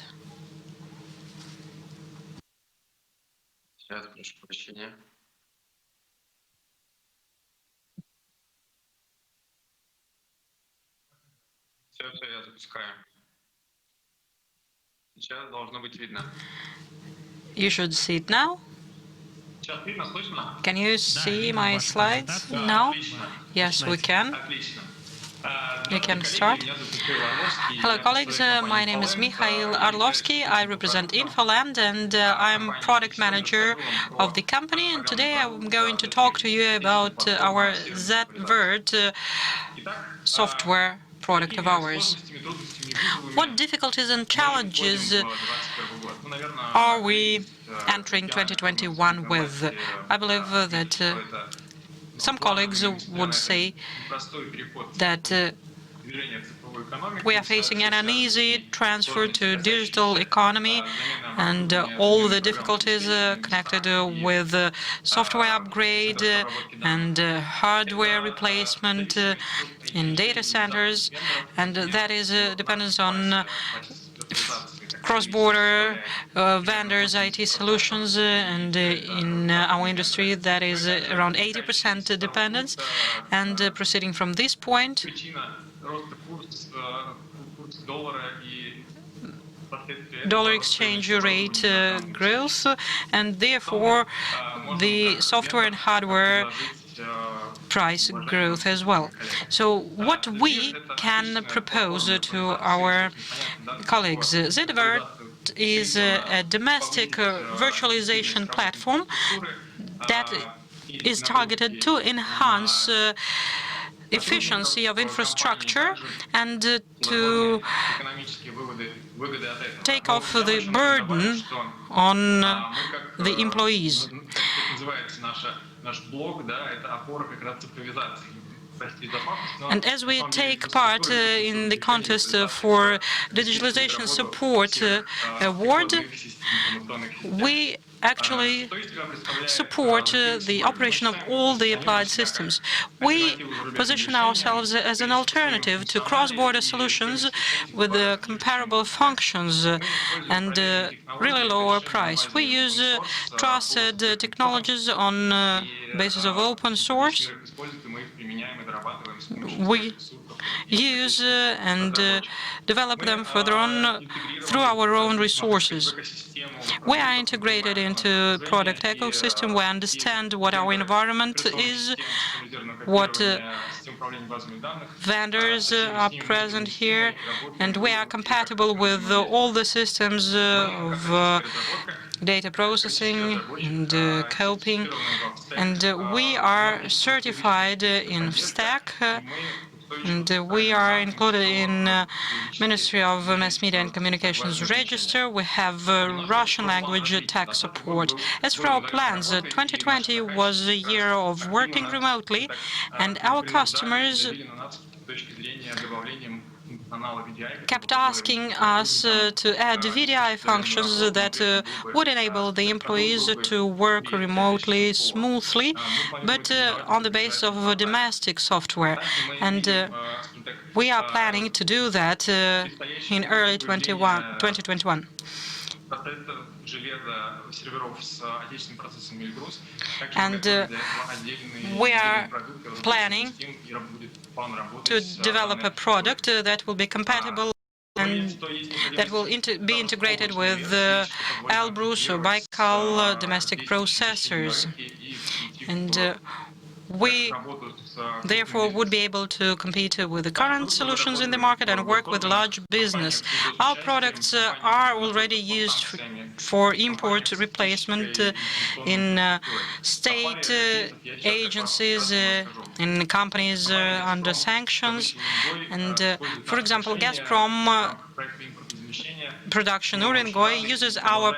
You should see it now. Can you see my slides now? Yes, we can. You can start. Hello, colleagues. My name is Mikhail Arlovsky. I represent Infoland, and I'm product manager of the company. And today I'm going to talk to you about our ZVERT software product of ours. What difficulties and challenges are we entering 2021 with? I believe that some colleagues would say that we are facing an uneasy transfer to digital economy, and all the difficulties connected with software upgrade and hardware replacement in data centers, and that is dependence on cross-border vendors, IT solutions, and in our industry that is around 80% dependence. And proceeding from this point, dollar exchange rate growth, and therefore the software and hardware price growth as well. So what we can propose to our colleagues? ZVERT is a domestic virtualization platform that is targeted to enhance efficiency of infrastructure and to take off the burden on the employees. And as we take part in the contest for Digitalization Support Award, we actually support the operation of all the applied systems. We position ourselves as an alternative to cross-border solutions with comparable functions and really lower price. We use trusted technologies on basis of open source. We use and develop them further on through our own resources. We are integrated into product ecosystem. We understand what our environment is, what vendors are present here, and we are compatible with all the systems of data processing and coping, and we are certified in Stack, and we are included in Ministry of Mass Media and Communications Register. We have Russian language tech support. As for our plans, 2020 was a year of working remotely, and our customers kept asking us to add VDI functions that would enable the employees to work remotely smoothly, but on the basis of domestic software. And we are planning to do that in early 2021. And we are planning to develop a product that will be compatible and that will be integrated with Elbrus or Baikal domestic processors. And we therefore would be able to compete with the current solutions in the market and work with large business. Our products are already used for import replacement in state agencies, in companies under sanctions. And for example, Gazprom production Urengoy uses our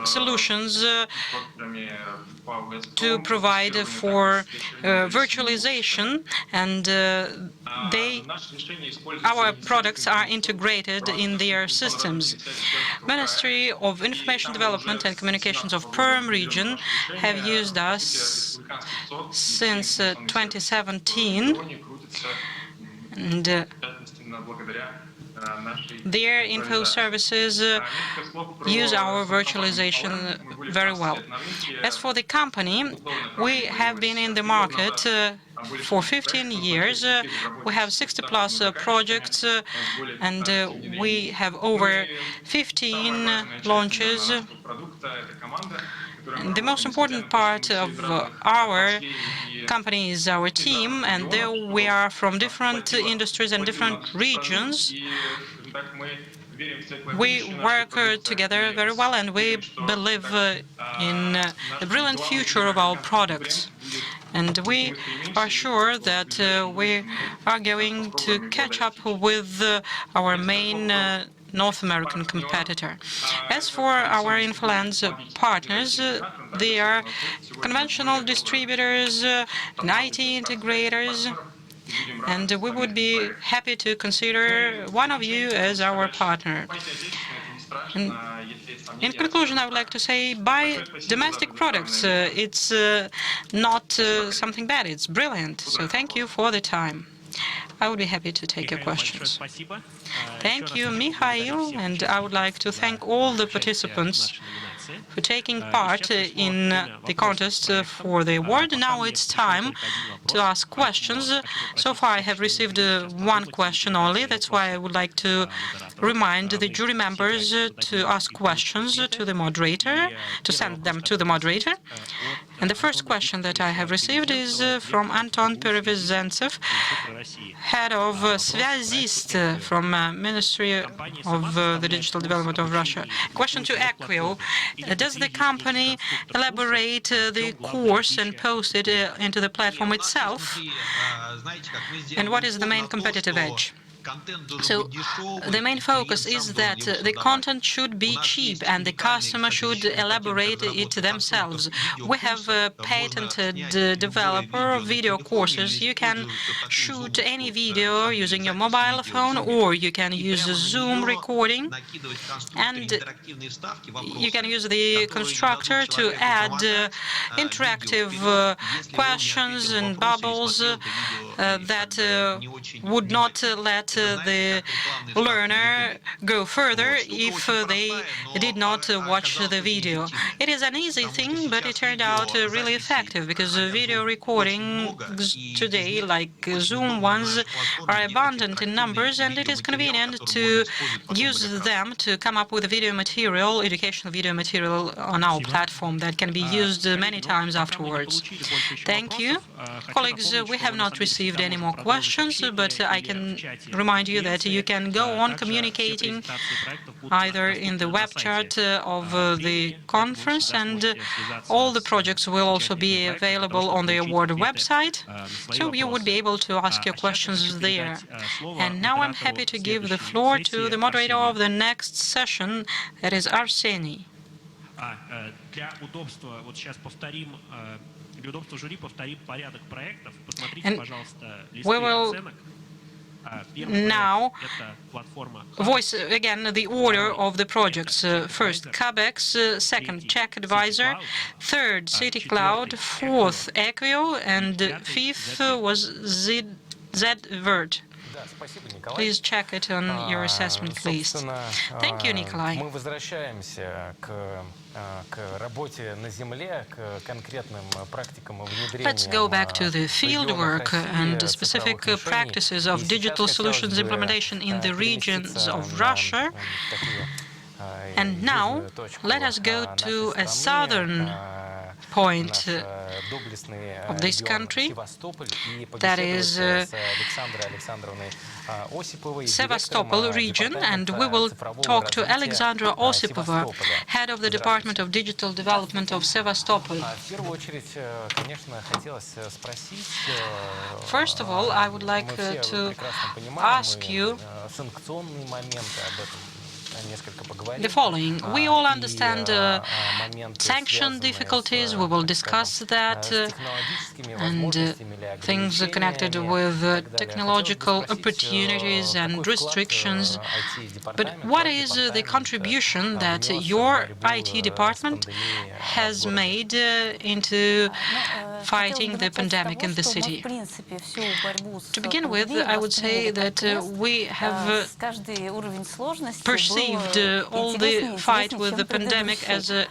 solutions to provide for virtualization, and our products are integrated in their systems. Ministry of Information Development and Communications of Perm region have used us since 2017, and their info services use our virtualization very well. As for the company, we have been in the market for 15 years. We have 60+ projects, and we have over 15 launches. And the most important part of our company is our team, and there we are from different industries and different regions. We work together very well, and we believe in the brilliant future of our products. And we are sure that we are going to catch up with our main North American competitor. As for our Infolands partners, they are conventional distributors and IT integrators, and we would be happy to consider one of you as our partner. And in conclusion, I would like to say, buy domestic products. It's not something bad, it's brilliant. So thank you for the time. I would be happy to take your questions. Thank you, Mikhail, and I would like to thank all the participants for taking part in the contest for the award. Now it's time to ask questions. So far I have received one question only. That's why I would like to remind the jury members to ask questions to the moderator, to send them to the moderator. And the first question that I have received is from Anton Perevizentsev, head of Svyazist from Ministry of the Digital Development of Russia. Question to Equio. Does the company elaborate the course and post it into the platform itself? And what is the main competitive edge? So the main focus is that the content should be cheap and the customer should elaborate it themselves. We have a patented developer of video courses. You can shoot any video using your mobile phone, or you can use a Zoom recording, and you can use the constructor to add interactive questions and bubbles that would not let the learner go further if they did not watch the video. It is an easy thing, but it turned out really effective, because video recordings today, like Zoom ones, are abundant in numbers, and it is convenient to use them to come up with video material, educational video material on our platform that can be used many times afterwards. Thank you. Colleagues, we have not received any more questions, but I can remind you that you can go on communicating either in the web chat of the conference, and all the projects will also be available on the award website, so you would be able to ask your questions there. And now I'm happy to give the floor to the moderator of the next session, that is Arseny. Для удобства, вот сейчас повторим, для удобства жюри повторим порядок проектов. Посмотрите, пожалуйста, листы оценок. Now, voice again the order of the projects. First, CABEX, second, Czech Advisor, third, City Cloud, fourth, Equio, and fifth was ZVert. Please check it on your assessment list. Thank you, Nikolai. Мы возвращаемся к работе на земле, к конкретным практикам внедрения. Let's go back to the field work and the specific practices of digital solutions implementation in the regions of Russia. And now, let us go to a southern point of this country, that is Sevastopol region, and we will talk to Alexandra Osipova, head of the Department of Digital Development of Sevastopol. First of all, I would like to ask you the following. We all understand sanction difficulties, we will discuss that, and things connected with technological opportunities and restrictions. But what is the contribution that your IT department has made into fighting the pandemic in the city? To begin with, I would say that we have perceived all the fight with the pandemic as a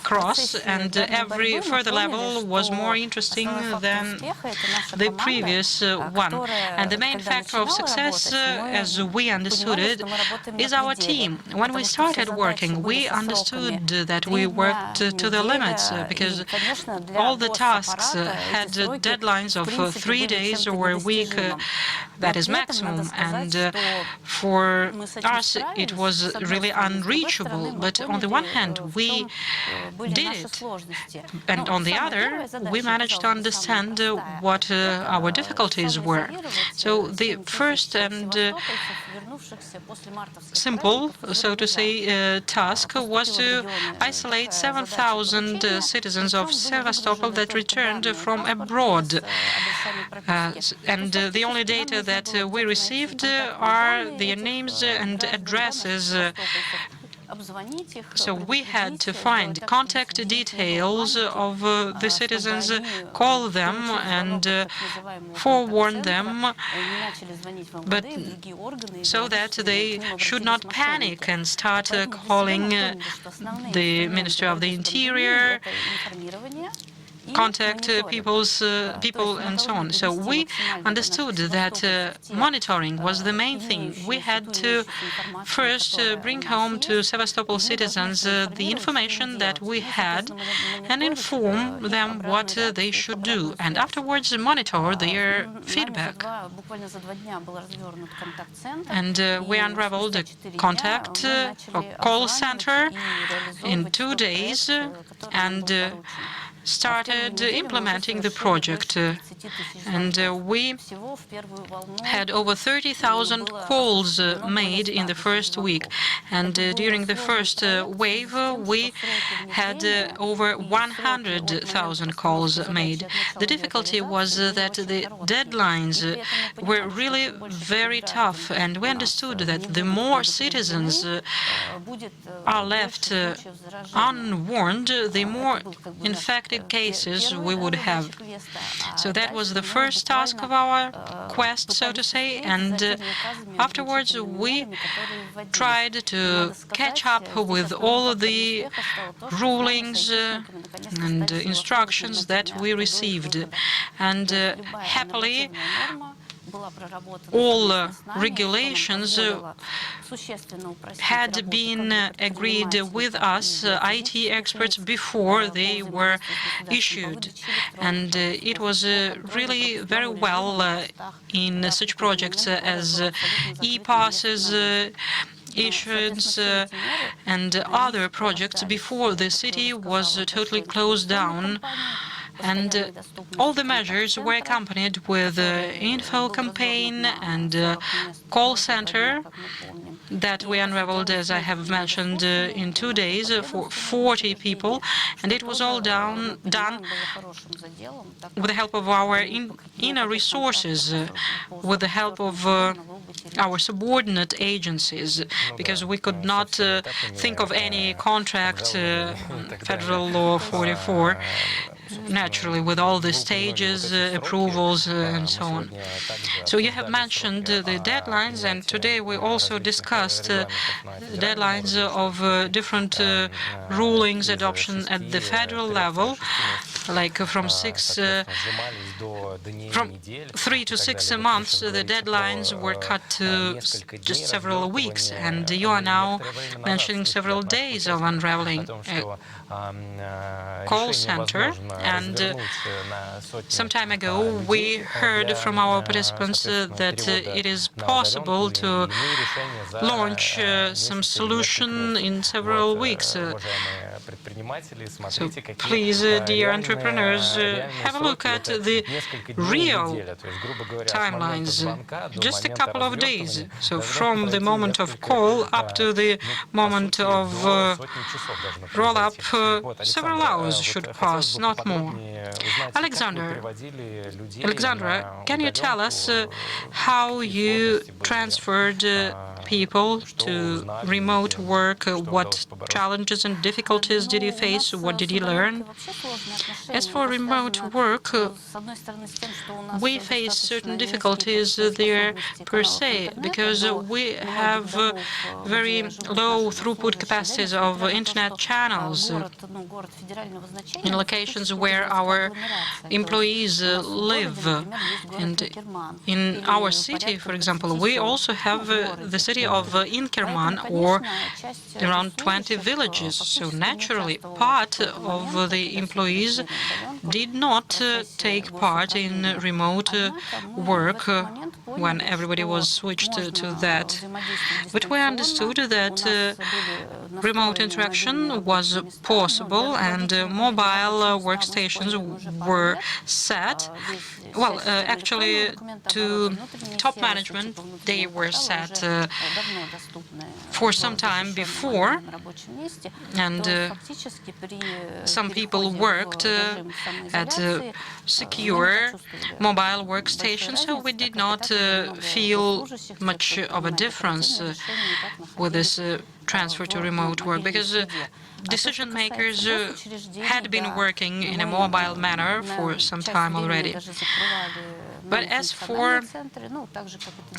cross, and every further level was more interesting than the previous one. And the main factor of success, as we understood it, is our team. When we started working, we understood that we worked to the limits, because all the tasks had deadlines of 3 days or a week, that is maximum, and for us it was really unreachable. But on the one hand, we did it, and on the other, we managed to understand what our difficulties were. So the first and simple, so to say, task was to isolate 7,000 citizens of Sevastopol that returned from abroad. And the only data that we received are their names and addresses. So we had to find contact details of the citizens, call them and forewarn them, but so that they should not panic and start calling the Ministry of the Interior, contact people and so on. So we understood that monitoring was the main thing. We had to first bring home to Sevastopol citizens the information that we had and inform them what they should do, and afterwards monitor their feedback. And we unraveled a contact or call center in 2 days and started implementing the project, and we had over 30,000 calls made in the first week, and during the first wave we had over 100,000 calls made. The difficulty was that the deadlines were really very tough, and we understood that the more citizens are left unwarned, the more in fact cases we would have. So that was the first task of our quest, so to say, and afterwards we tried to catch up with all of the rulings and instructions that we received. And happily, all regulations had been agreed with us, IT experts, before they were issued. And it was really very well in such projects as e-passes, issuance and other projects before the city was totally closed down. And all the measures were accompanied with info campaign and call center that we unraveled, as I have mentioned, in 2 days for 40 people. And it was all done with the help of our inner resources, with the help of our subordinate agencies, because we could not think of any contract, Federal Law 44, naturally, with all the stages, approvals, and so on. So you have mentioned the deadlines, and today we also discussed deadlines of different rulings adoption at the federal level, like from 3 to 6 months. The deadlines were cut to just several weeks, and you are now mentioning several days of unraveling a call center. And some time ago, we heard from our participants that it is possible to launch some solution in several weeks. So please, dear entrepreneurs, have a look at the real timelines, just a couple of days. So from the moment of call up to the moment of roll-up, several hours should pass, not more. Alexandra, can you tell us how you transferred people to remote work? What challenges and difficulties did you face? What did you learn? As for remote work, we face certain difficulties there per se, because we have very low throughput capacities of internet channels in locations where our employees live. And in our city, for example, we also have the city of Inkerman, or around 20 villages. So naturally, part of the employees did not take part in remote work when everybody was switched to that. But we understood that remote interaction was possible, and mobile workstations were set. Well, actually, to top management, they were set for some time before, and some people worked at secure mobile workstations, so we did not feel much of a difference with this transfer to remote work, because decision makers had been working in a mobile manner for some time already. But as for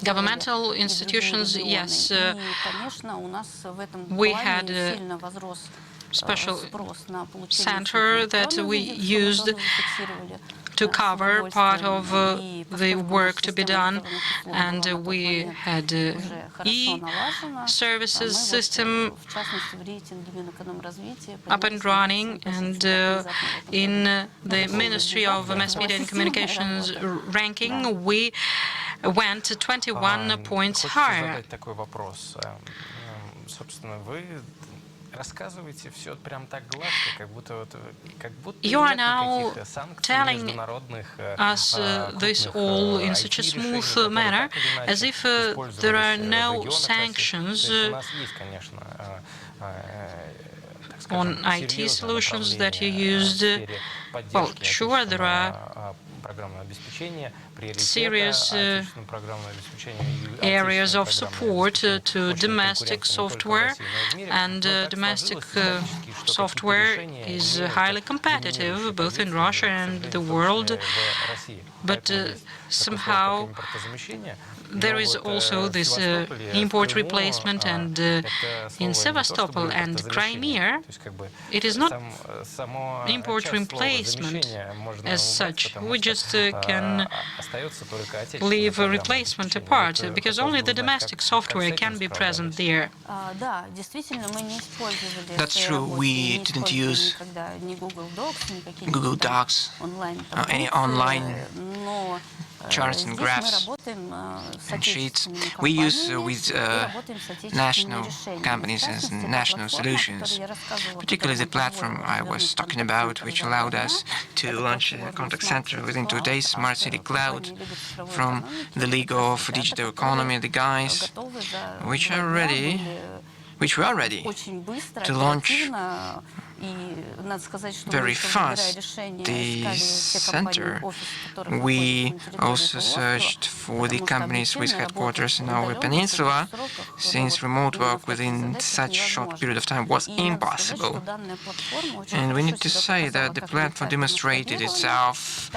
governmental institutions, yes, we had a special center that we used to cover part of the work to be done, and we had e-services system up and running, and in the Ministry of Mass Media and Communications ranking, we went 21 points higher. You are now telling us this all in such a smooth manner, as if there are no sanctions on IT solutions that you used. Well, sure, there are serious areas of support to domestic software, and domestic software is highly competitive both in Russia and the world, but somehow there is also this import replacement, and in Sevastopol and Crimea, it is not import replacement as such. We just can leave a replacement apart, because only the domestic software can be present there. That's true. We didn't use Google Docs or any online charts and graphs and sheets. We use with national companies and national solutions, particularly the platform I was talking about, which allowed us to launch a contact center within 2 days, Smart City Cloud, from the League of Digital Economy, the guys, which were ready to launch very fast the center. We also searched for the companies with headquarters in our peninsula, since remote work within such short period of time was impossible. And we need to say that the platform demonstrated itself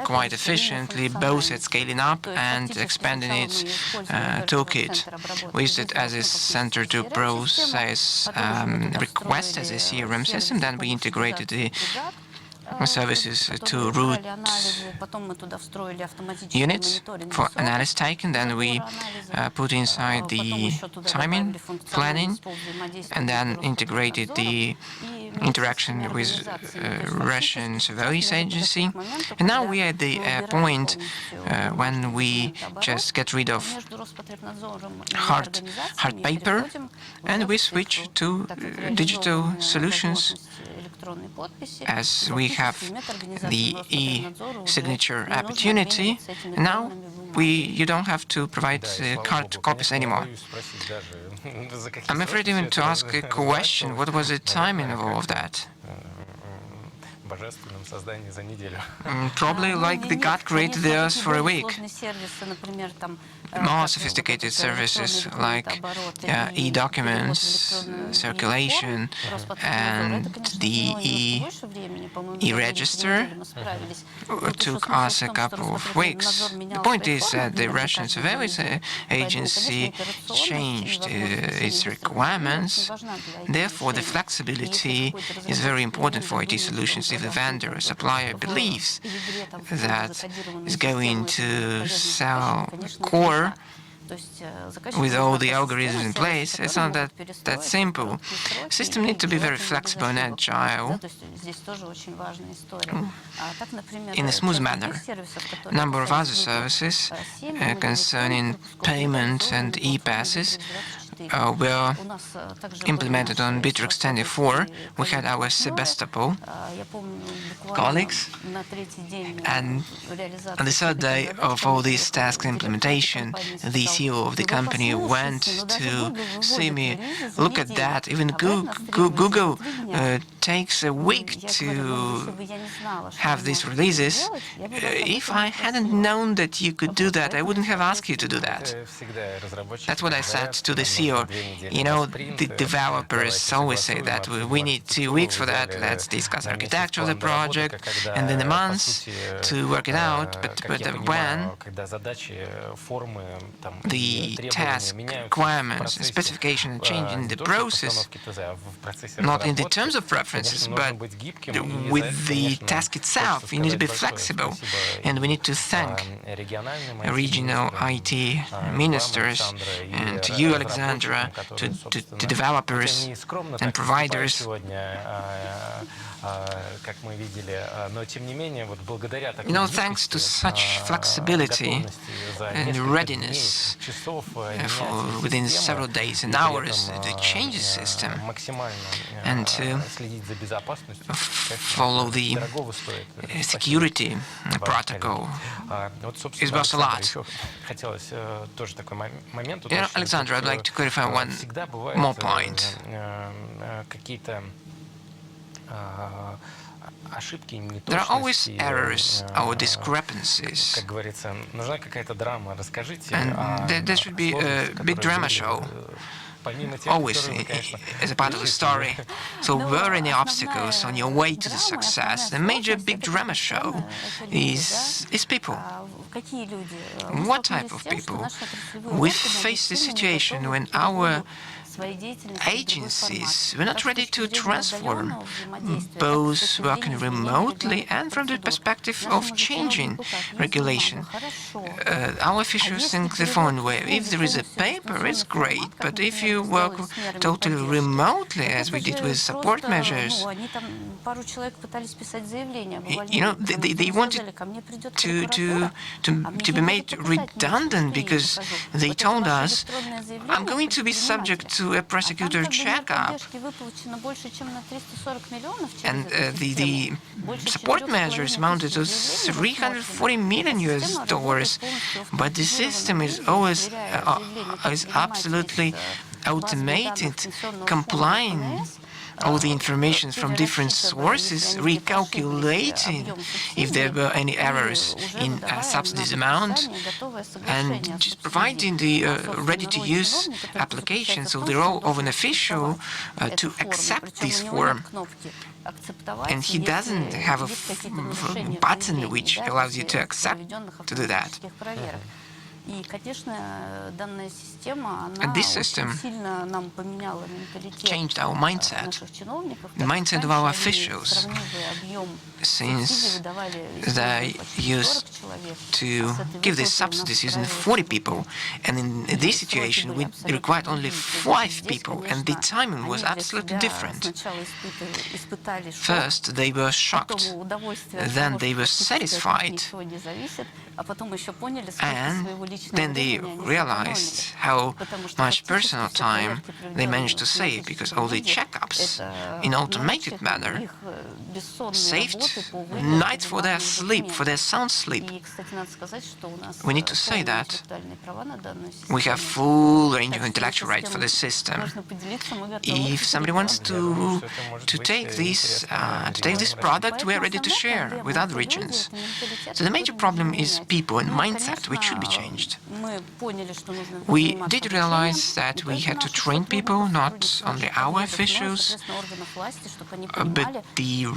quite efficiently, both at scaling up and expanding its toolkit. We used it as a center to process requests as a CRM system. Then we integrated the services to route units for analysis taken. Then we put inside the timing planning, and then integrated the interaction with Russian surveillance agency. And now we are at the point when we just get rid of hard paper, and we switch to digital solutions, as we have the e-signature opportunity. And now you don't have to provide hard copies anymore. I'm afraid even to ask a question: what was the timing of all of that? Probably like the God created the earth for a week. More sophisticated services like e-documents, circulation, and the e-register took us a couple of weeks. The point is that the Russian surveillance agency changed its requirements. Therefore, the flexibility is very important for IT solutions. If the vendor or supplier believes that is going to sell core with all the algorithms in place, it's not that simple. Systems need to be very flexible and agile in a smooth manner. A number of other services concerning payment and e-passes were implemented on Bittrex 10.4. We had our Sebastopol colleagues, and on the third day of all these tasks implementation, the CEO of the company went to see me. Look at that, even Google takes a week to have these releases. If I hadn't known that you could do that, I wouldn't have asked you to do that. That's what I said to the CEO. You know, the developers always say that we need 2 weeks for that. Let's discuss architecture of the project, and then a month to work it out. But when the task requirements and specification change in the process, not in the terms of preferences, but with the task itself, you need to be flexible. And we need to thank regional IT ministers and to you, Alexandra, to developers and providers. You know, thanks to such flexibility and readiness within several days and hours to change the system and to follow the security protocol, it was a lot. You know, Alexandra, I'd like to clarify one more point. There are always errors or discrepancies. And there should be a big drama show, always as a part of the story. So were any obstacles on your way to the success? The major big drama show is people. What type of people? We face the situation when our agencies were not ready to transform, both working remotely and from the perspective of changing regulation. Our officials think the following way: if there is a paper, it's great, but if you work totally remotely, as we did with support measures, they wanted to be made redundant because they told us, I'm going to be subject to a prosecutor checkup. And the support measures amounted to 340 million US dollars, but the system is always is absolutely automated, complying all the information from different sources, recalculating if there were any errors in subsidies amount, and just providing the ready-to-use application. So the role of an official to accept this form. And he doesn't have a button which allows you to accept to do that. And this system changed our mindset, the mindset of our officials, since they used to give these subsidies using 40 people, and in this situation we required only 5 people, and the timing was absolutely different. First they were shocked, then they were satisfied, and then they realized how much personal time they managed to save, because all the checkups in automated manner saved nights for their sleep, for their sound sleep. We need to say that we have full range of intellectual rights for the system. If somebody wants to take this product, we are ready to share with other regions. So the major problem is people and mindset, which should be changed. We did realize that we had to train people, not only our officials, but the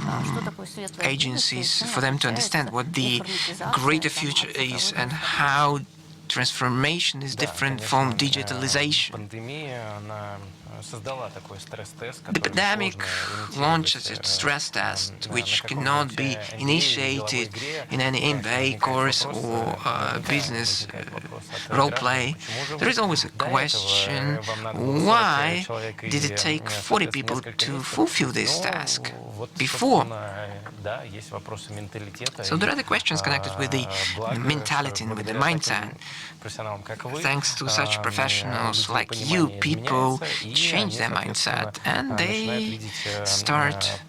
agencies, for them to understand what the greater future is and how transformation is different from digitalization. The pandemic launches a stress test which cannot be initiated in any MBA course or business role play. There is always a question: why did it take 40 people to fulfill this task before? So there are the questions connected with the mentality and with the mindset. Thanks to such professionals like you, people change their mindset and they start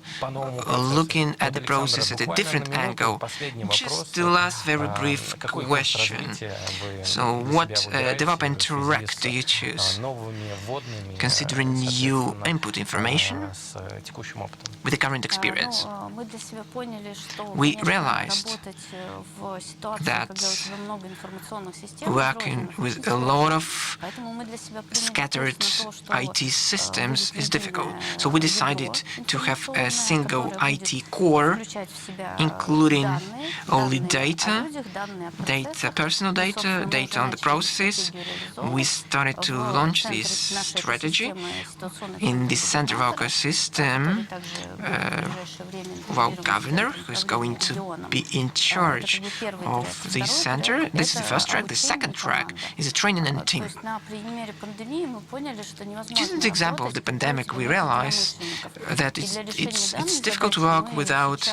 looking at the process at a different angle. Just the last very brief question. So what development track do you choose, considering you input information with the current experience? We realized that working with a lot of scattered IT systems is difficult. So we decided to have a single IT core, including only data, personal data, data on the processes. We started to launch this strategy in the center of our system of our governor, who is going to be in charge of this center. This is the first track. The second track is a training and team. Using the example of the pandemic, we realized that it's difficult to work without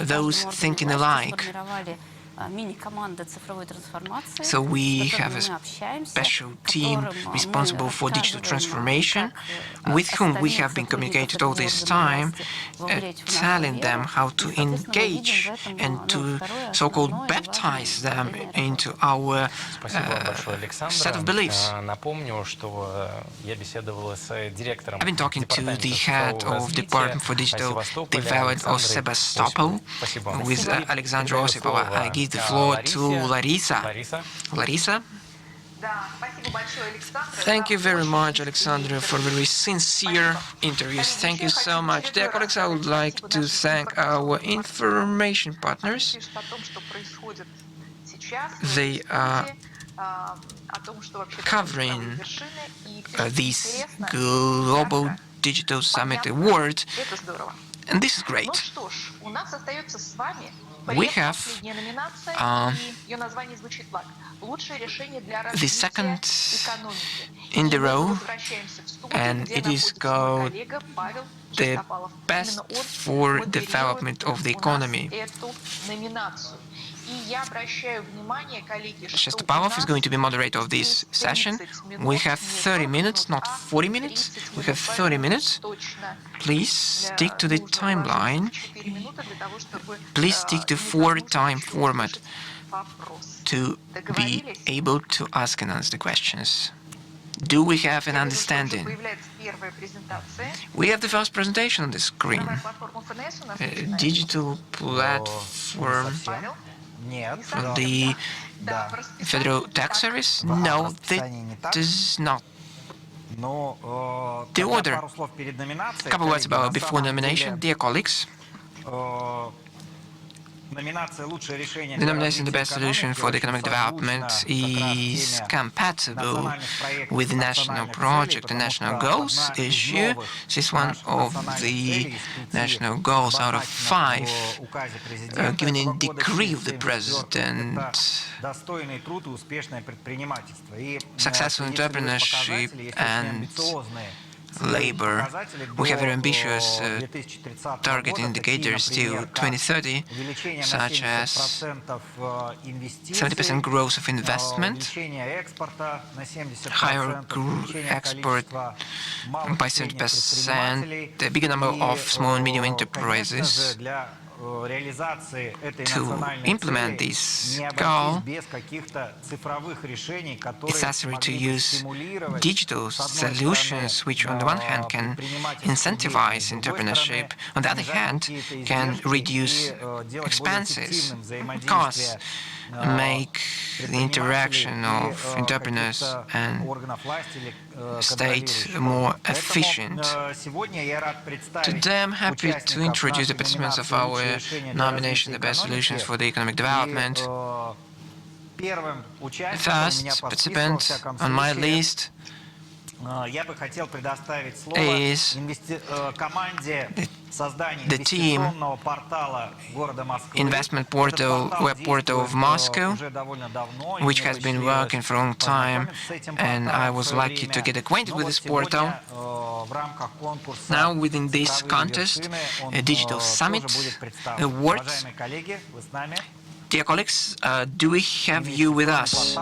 those thinking alike. So we have a special team responsible for digital transformation, with whom we have been communicating all this time, telling them how to engage and to so-called baptize them into our set of beliefs. I've been talking to the head of Department for Digital Development of Sebastopol with Alexandra Osipova. I give the floor to Larisa. Larisa? Thank you very much, Alexandra, for very sincere interviews. Thank you so much. Dear colleagues, I would like to thank our information partners. They are covering this Global Digital Summit Award, and this is great. We have the second in the row, and it is called the best for development of the economy. Shestopalov is going to be moderator of this session. We have 30 minutes, not 40 minutes. We have 30 minutes. Please stick to the timeline. Please stick to 4-time format to be able to ask and answer the questions. Do we have an understanding? We have the first presentation on the screen. Digital platform for the Federal Tax Service? No, that is not the order. A couple words about before nomination. Dear colleagues, the nomination of the best solution for the economic development is compatible with the national project and national goals issue. This is one of the national goals out of 5 given in decree of the President. Successful entrepreneurship and labor. We have very ambitious target indicators till 2030, such as 70% growth of investment, higher export by 70%, a bigger number of small and medium enterprises. To implement this goal, it's necessary to use digital solutions which on the one hand can incentivize entrepreneurship, on the other hand can reduce expenses, costs, make the interaction of entrepreneurs and state more efficient. Today I'm happy to introduce the participants of our nomination, the best solutions for the economic development. First participant on my list is the team investment portal, web portal of Moscow, which has been working for a long time, and I was lucky to get acquainted with this portal. Now, within this contest, a digital summit awards. Dear colleagues, do we have you with us?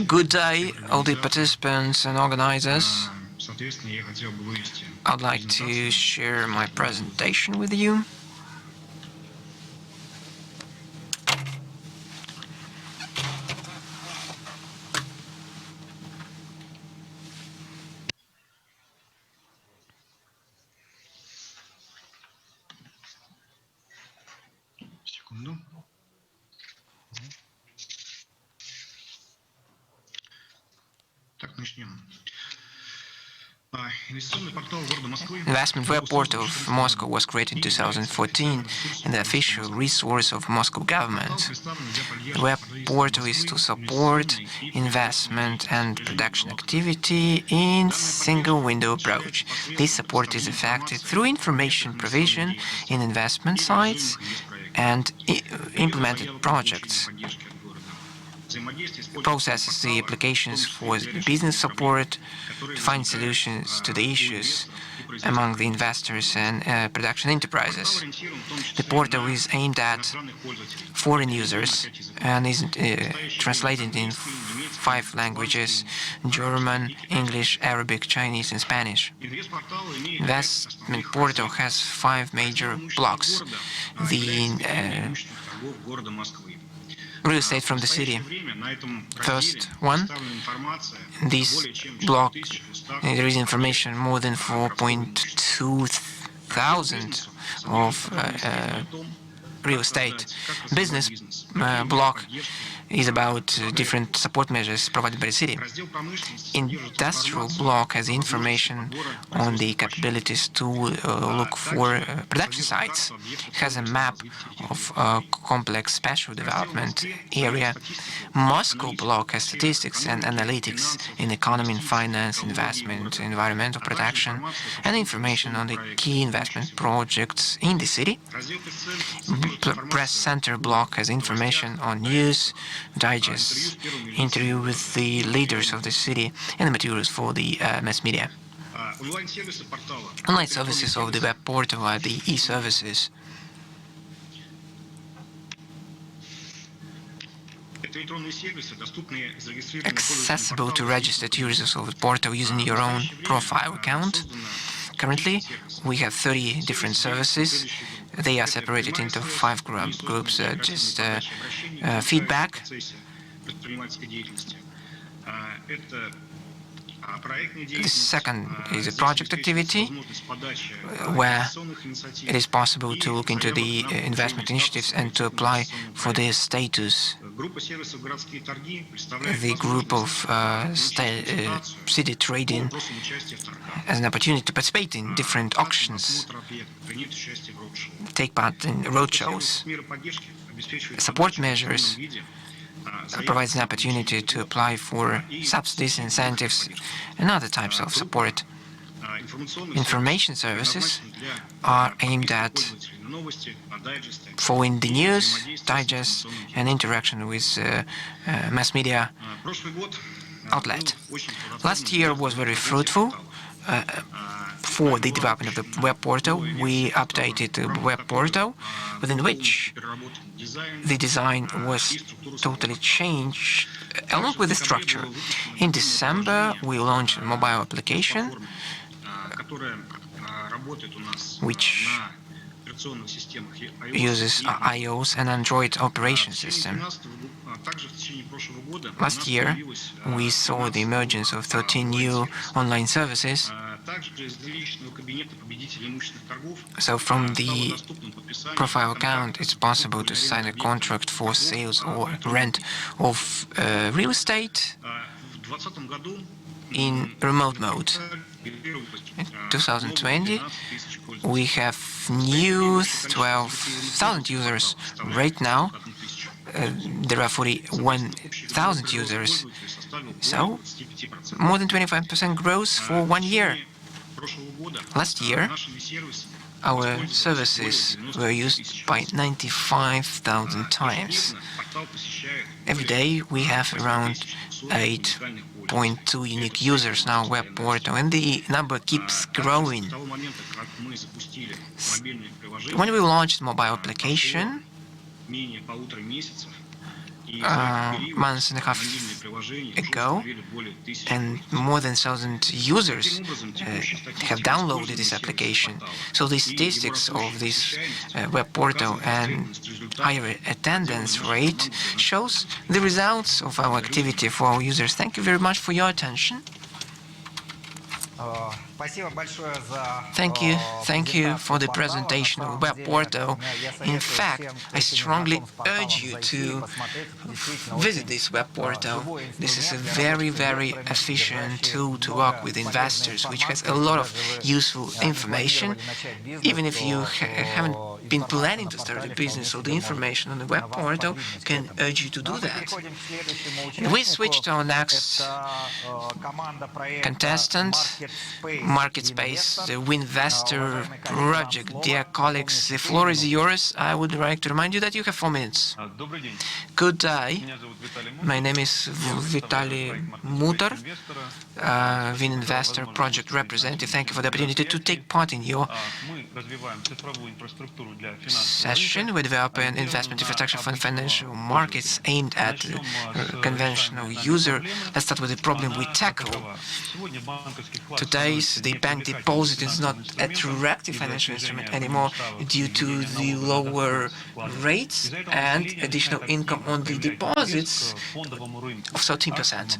Good day, all the participants and organizers. I'd like to share my presentation with you. Investment web portal of Moscow was created in 2014 and the official resource of Moscow government. The web portal is to support investment and production activity in single window approach. This support is effected through information provision in investment sites and implemented projects. processes the applications for business support to find solutions to the issues among the investors and production enterprises. The portal is aimed at foreign users and is translated in 5 languages: German, English, Arabic, Chinese, and Spanish. Investment portal has 5 major blocks. The real estate from the city. First one, this block, there is information more than 4.2 thousand of real estate. Business block is about different support measures provided by the city. Industrial block has information on the capabilities to look for production sites. It has a map of a complex spatial development area. Moscow block has statistics and analytics in economy and finance, investment, environmental protection, and information on the key investment projects in the city. Press center block has information on news, digests, interview with the leaders of the city, and the materials for the mass media. Online services of the web portal are the e-services. Accessible to registered users of the portal using your own profile account. Currently, we have 30 different services. They are separated into 5 groups. Feedback, the second is a project activity, where it is possible to look into the investment initiatives and to apply for their status. The group of city trading as an opportunity to participate in different auctions, take part in roadshows. Support measures provides an opportunity to apply for subsidies, incentives, and other types of support. Information services are aimed at following the news, digest, and interaction with mass media outlet. Last year was very fruitful for the development of the web portal. We updated the web portal, within which the design was totally changed along with the structure. In December, we launched a mobile application which uses iOS and Android operation system. Last year, we saw the emergence of 13 new online services. So from the profile account, it's possible to sign a contract for sales or rent of real estate in remote mode. In 2020, we have new 12,000 users. Right now, there are 41,000 users. So, more than 25% growth for 1 year. Last year, our services were used by 95,000 times. Every day, we have around 8.2 unique users now on web portal, and the number keeps growing. When we launched mobile application, months and a half ago, and more than 1,000 users have downloaded this application. So the statistics of this web portal and higher attendance rate shows the results of our activity for our users. Thank you very much for your attention. Thank you for the presentation of web portal. In fact, I strongly urge you to visit this web portal. This is a very, very efficient tool to work with investors, which has a lot of useful information. Even if you haven't been planning to start a business, so the information on the web portal can urge you to do that. And we switch to our next contestant, Market Space, the Winvestor project. Dear colleagues, the floor is yours. I would like to remind you that you have 4 minutes. Good day. My name is Vitaly Mutar, Winvestor project representative. Thank you for the opportunity to take part in your session. We develop an investment infrastructure for financial markets aimed at conventional user. Let's start with the problem we tackle. Today's the bank deposit is not attractive financial instrument anymore due to the lower rates and additional income on the deposits of 13%.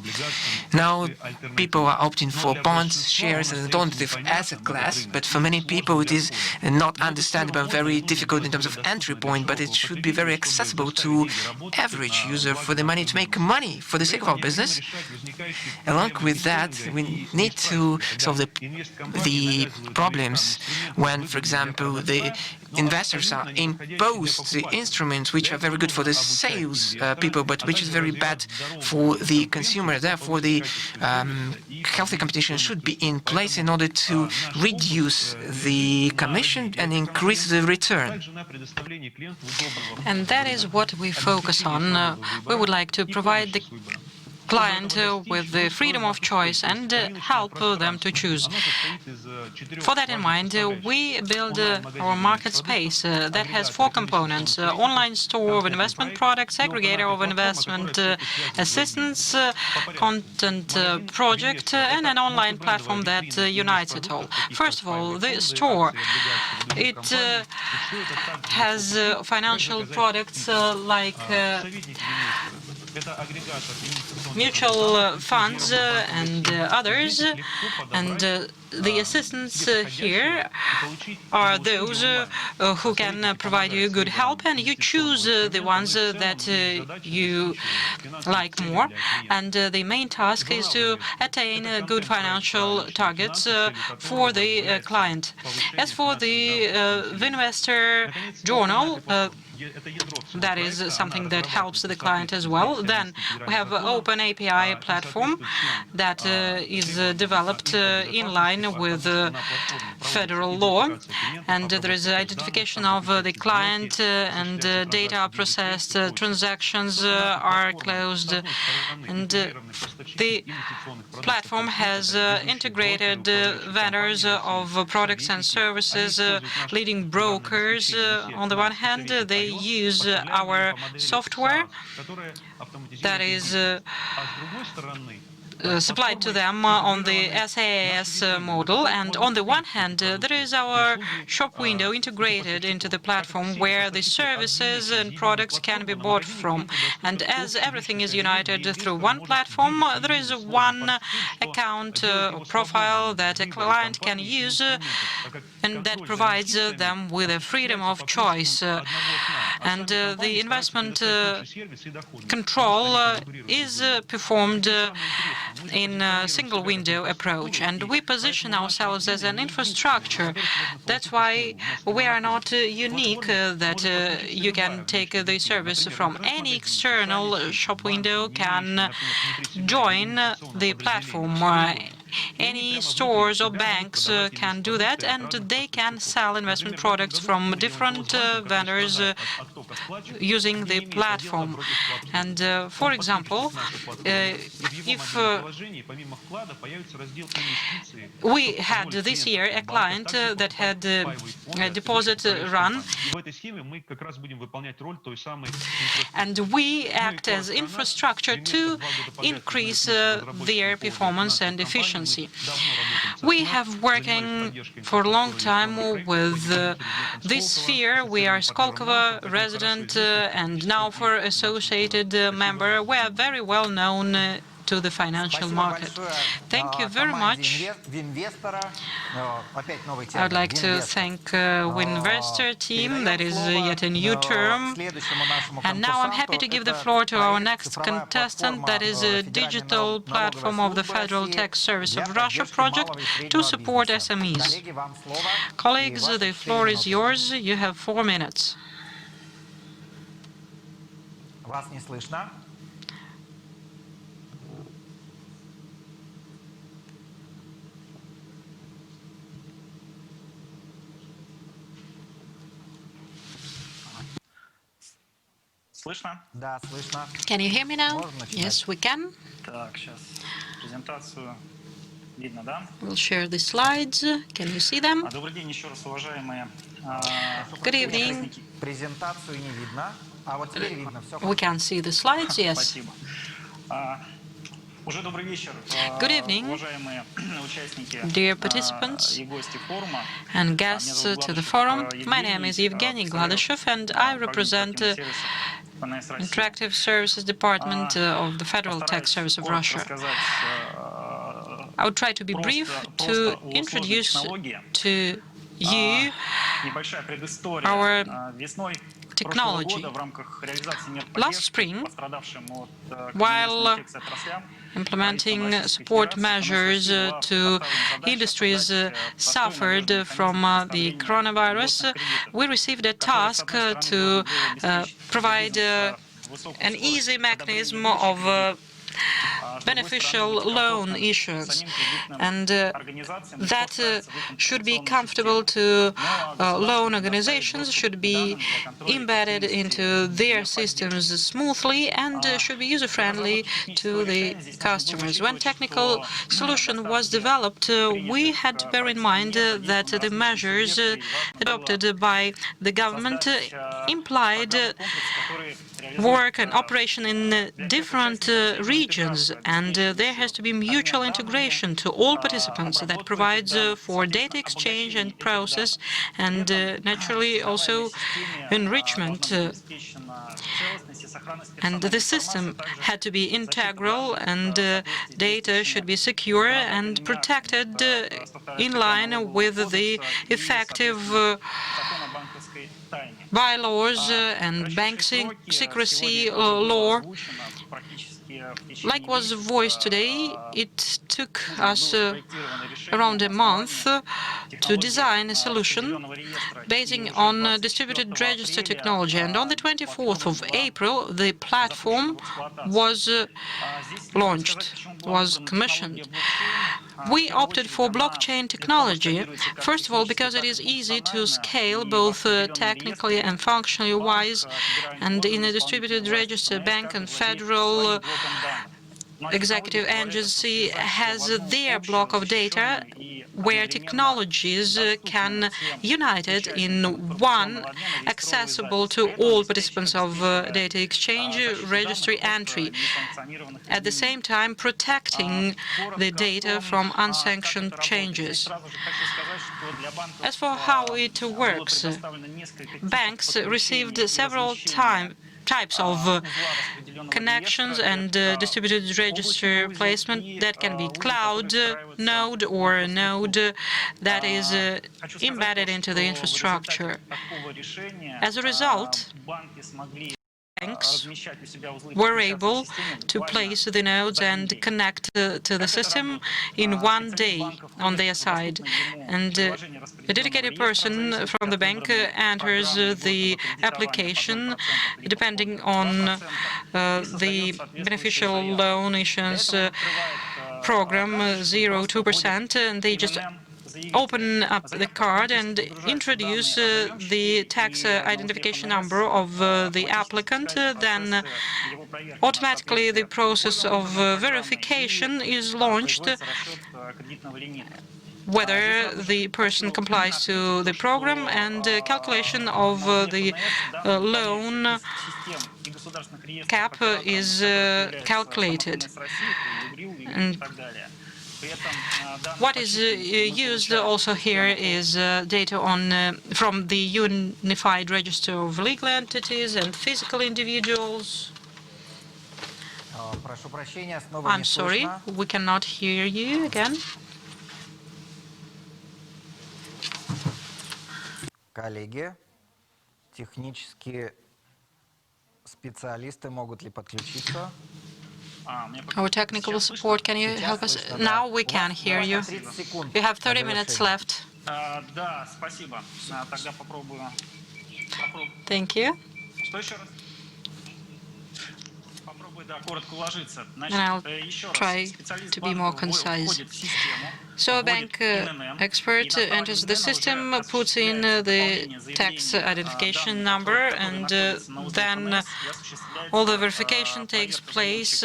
Now people are opting for bonds, shares, and alternative asset class, but for many people it is not understandable, very difficult in terms of entry point, but it should be very accessible to average user for the money to make money for the sake of our business. Along with that, we need to solve the problems when, for example, the investors are imposed the instruments which are very good for the sales people, but which is very bad for the consumer. Therefore, the healthy competition should be in place in order to reduce the commission and increase the return. And that is what we focus on. We would like to provide the client with the freedom of choice and help them to choose. For that in mind, we build our market space that has 4 components: online store of investment products, aggregator of investment assistance, content project, and an online platform that unites it all. First of all, the store. It has financial products like mutual funds and others, and the assistants here are those who can provide you good help, and you choose the ones that you like more. And the main task is to attain good financial targets for the client. As for the Winvestor journal, that is something that helps the client as well. Then we have an open API platform that is developed in line with federal law, and there is identification of the client, and data are processed, transactions are closed, and the platform has integrated vendors of products and services, leading brokers. On the one hand, they use our software that is supplied to them on the SaaS model, and on the one hand there is our shop window integrated into the platform where the services and products can be bought from. And as everything is united through one platform, there is one account profile that a client can use, and that provides them with a freedom of choice. And the investment control is performed in a single window approach, and we position ourselves as an infrastructure. That's why we are not unique, that you can take the service from any external shop window can join the platform. Any stores or banks can do that, and they can sell investment products from different vendors using the platform. And for example, if we had this year a client that had a deposit run, and we act as infrastructure to increase their performance and efficiency. We have working for a long time with this sphere. We are Skolkovo resident and now for associated member. We are very well known to the financial market. Thank you very much. I would like to thank Winvestor team, that is yet a new term. And now I'm happy to give the floor to our next contestant, that is a digital platform of the Federal Tax Service of Russia project to support SMEs. Colleagues, the floor is yours. You have 4 minutes. Вас не слышно. Слышно? Да, слышно. Can you hear me now? Yes, we can. Так, сейчас презентацию видно, да? We'll share the slides. Can you see them? Добрый день еще раз, уважаемые. Good evening. Презентацию не видно. А вот теперь видно все. We can see the slides, yes. Спасибо. Уже добрый вечер, уважаемые участники dear participants и гости форума. And guests to the forum. My name is Evgeny Gladyshev, and I represent Interactive Services Department of the Federal Tax Service of Russia. I would try to be brief to introduce to you our technology. Last spring, while implementing support measures to industries suffered from the coronavirus, we received a task to provide an easy mechanism of beneficial loan issuance, and that should be comfortable to loan organizations, should be embedded into their systems smoothly, and should be user-friendly to the customers. When technical solution was developed, we had to bear in mind that the measures adopted by the government implied work and operation in different regions, and there has to be mutual integration to all participants that provides for data exchange and process, and naturally also enrichment. And the system had to be integral, and data should be secure and protected in line with the effective bylaws and bank secrecy law. Like was voiced today, it took us around a month to design a solution basing on distributed register technology, and on the 24th of April the platform was launched, was commissioned. We opted for blockchain technology, first of all because it is easy to scale both technically and functionally wise, and in a distributed register, bank and federal executive agency has their block of data where technologies can unite it in one, accessible to all participants of data exchange, registry entry, at the same time protecting the data from unsanctioned changes. As for how it works, banks received several types of connections and distributed register placement that can be cloud node or a node that is embedded into the infrastructure. As a result, banks were able to place the nodes and connect to the system in one day on their side. And a dedicated person from the bank enters the application depending on the beneficial loan issuance program 0-2%, and they just open up the card and introduce the tax identification number of the applicant. Then automatically the process of verification is launched whether the person complies to the program, and calculation of the loan cap is calculated. And what is used also here is data on from the Unified Register of Legal Entities and Physical Individuals. I'm sorry, we cannot hear you again. Коллеги, технические специалисты могут ли подключиться? Our technical support, can you help us? Now we can hear you. You have 30 minutes left. Да, спасибо. Тогда попробую. Thank you. Что еще раз? Попробую, да, коротко уложиться. And I'll try to be more concise. So a bank expert enters the system, puts in the tax identification number, and then all the verification takes place,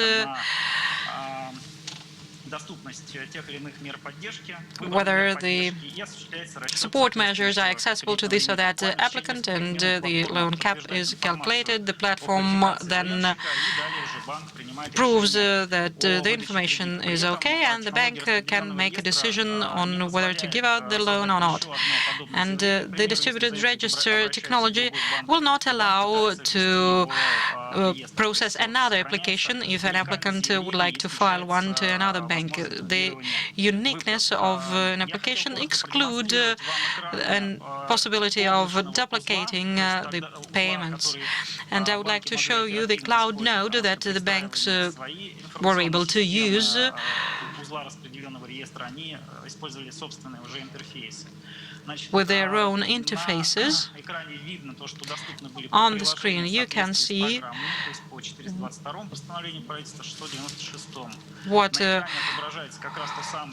whether the support measures are accessible to this or that applicant, and the loan cap is calculated. The platform then proves that the information is okay, and the bank can make a decision on whether to give out the loan or not. And the distributed register technology will not allow to process another application if an applicant would like to file one to another bank. The uniqueness of an application excludes a possibility of duplicating the payments. And I would like to show you the cloud node that the banks were able to use. With their own interfaces. On the screen you can see what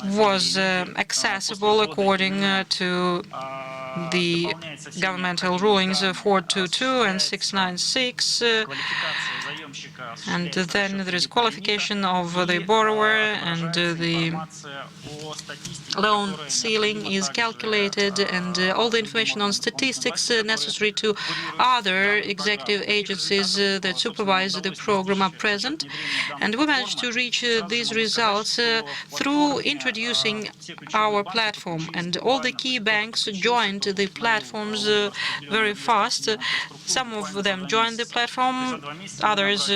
was accessible according to the governmental rulings 422 and 696, and then there is qualification of the borrower, and the loan ceiling is calculated, and all the information on statistics necessary to other executive agencies that supervise the program are present. And we managed to reach these results through introducing our platform, and all the key banks joined the platforms very fast. Some of them joined the platform, others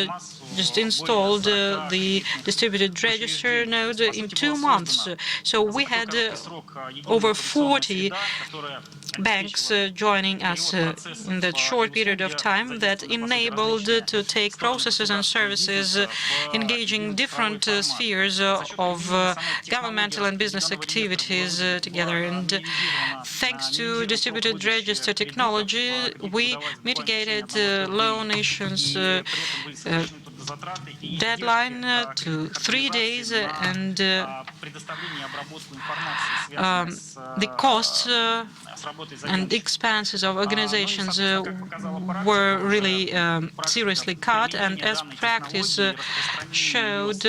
just installed the distributed register node in 2 months. So we had over 40 banks joining us in that short period of time, that enabled to take processes and services engaging different spheres of governmental and business activities together. And thanks to distributed register technology, we mitigated loan issuance deadline to 3 days, and the costs and expenses of organizations were really seriously cut, and as practice showed,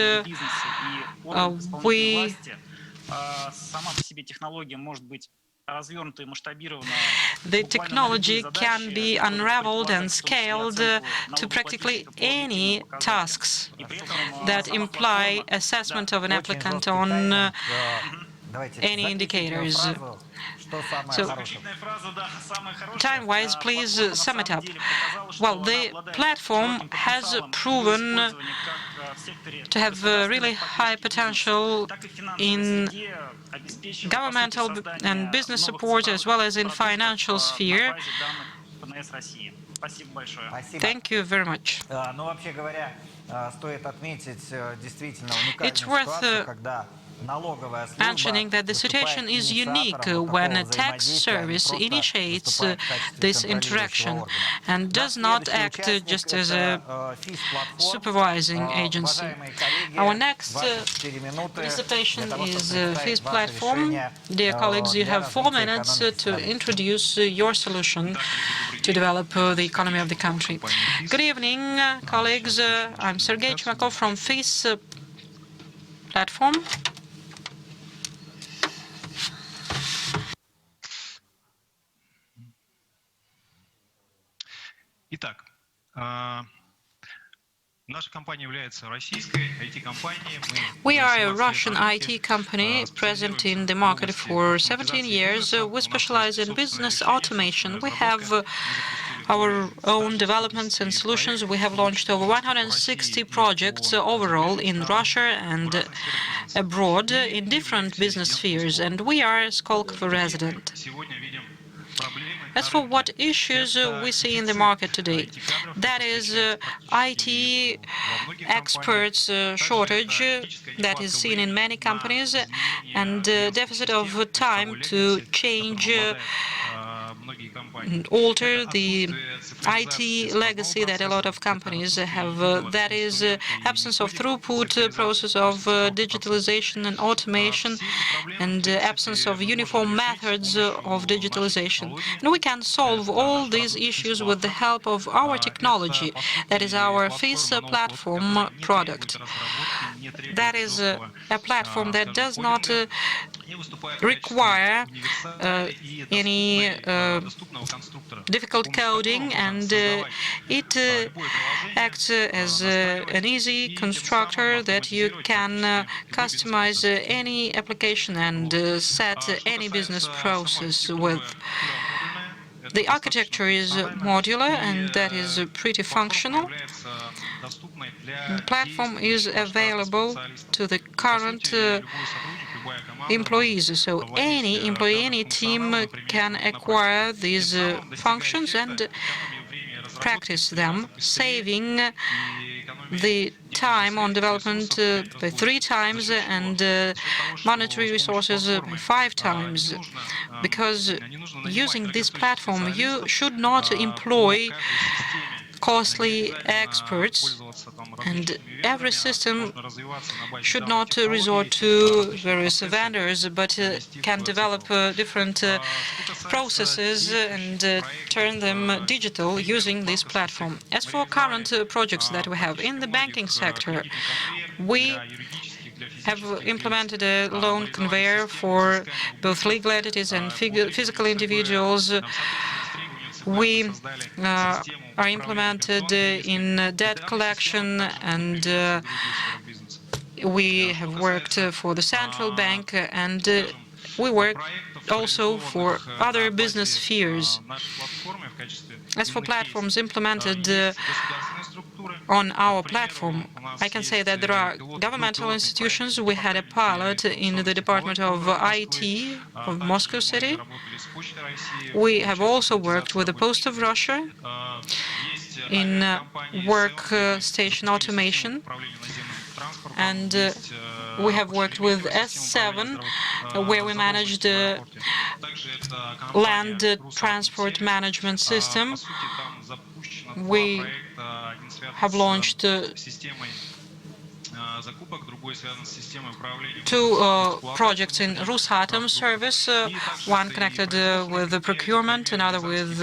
the technology can be unraveled and scaled to practically any tasks that imply assessment of an applicant on any indicators. So, time-wise, please sum it up. Well, the platform has proven to have really high potential in governmental and business support, as well as in financial sphere. Thank you very much. It's worth mentioning that the situation is unique when a tax service initiates this interaction and does not act just as a supervising agency. Our next presentation is FIS platform. Dear colleagues, you have 4 minutes to introduce your solution to develop the economy of the country. Good evening, colleagues. I'm Sergei Chmakov from FIS platform. Итак, наша компания является российской IT-компанией. We are a Russian IT company present in the market for 17 years. We specialize in business automation. We have our own developments and solutions. We have launched over 160 projects overall in Russia and abroad in different business spheres, and we are a Skolkovo resident. As for what issues we see in the market today, that is IT experts shortage that is seen in many companies, and deficit of time to change alter the IT legacy that a lot of companies have. That is absence of throughput, process of digitalization and automation, and absence of uniform methods of digitalization. And we can solve all these issues with the help of our technology, that is our FIS platform product. That is a platform that does not require any difficult coding, and it acts as an easy constructor that you can customize any application and set any business process with. The architecture is modular, and that is pretty functional. The platform is available to the current employees, so any employee, any team can acquire these functions and practice them, saving the time on development by 3 times and monetary resources by 5 times. Because using this platform, you should not employ costly experts, and every system should not resort to various vendors, but can develop different processes and turn them digital using this platform. As for current projects that we have in the banking sector, we have implemented a loan conveyor for both legal entities and physical individuals. We are implemented in debt collection, and we have worked for the central bank, and we work also for other business spheres. As for platforms implemented on our platform, I can say that there are governmental institutions. We had a pilot in the Department of IT of Moscow City. We have also worked with the Post of Russia in workstation automation, and we have worked with S7, where we managed the land transport management system. We have launched 2 projects in Rusatom service, one connected with the procurement, another with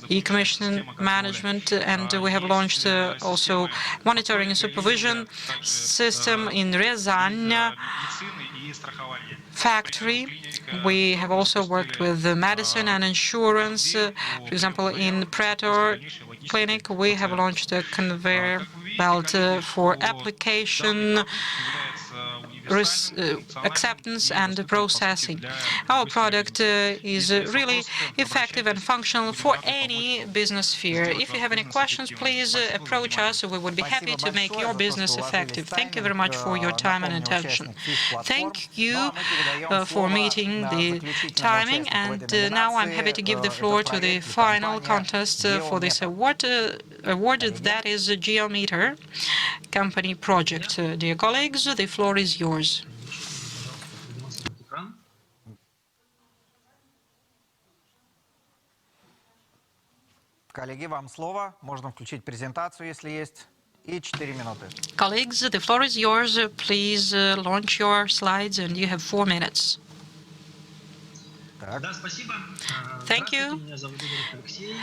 e-commission management, and we have launched also monitoring and supervision system in Ryazan factory. We have also worked with medicine and insurance. For example, in Pretor Clinic, we have launched a conveyor belt for application acceptance and processing. Our product is really effective and functional for any business sphere. If you have any questions, please approach us. We would be happy to make your business effective. Thank you very much for your time and attention. Thank you for meeting the timing, and now I'm happy to give the floor to the final contest for this award, that is a Geometer company project. Dear colleagues, the floor is yours. Коллеги, вам слово. Можно включить презентацию, если есть. И 4 минуты. Colleagues, the floor is yours. Please launch your slides, and you have 4 minutes. Thank you.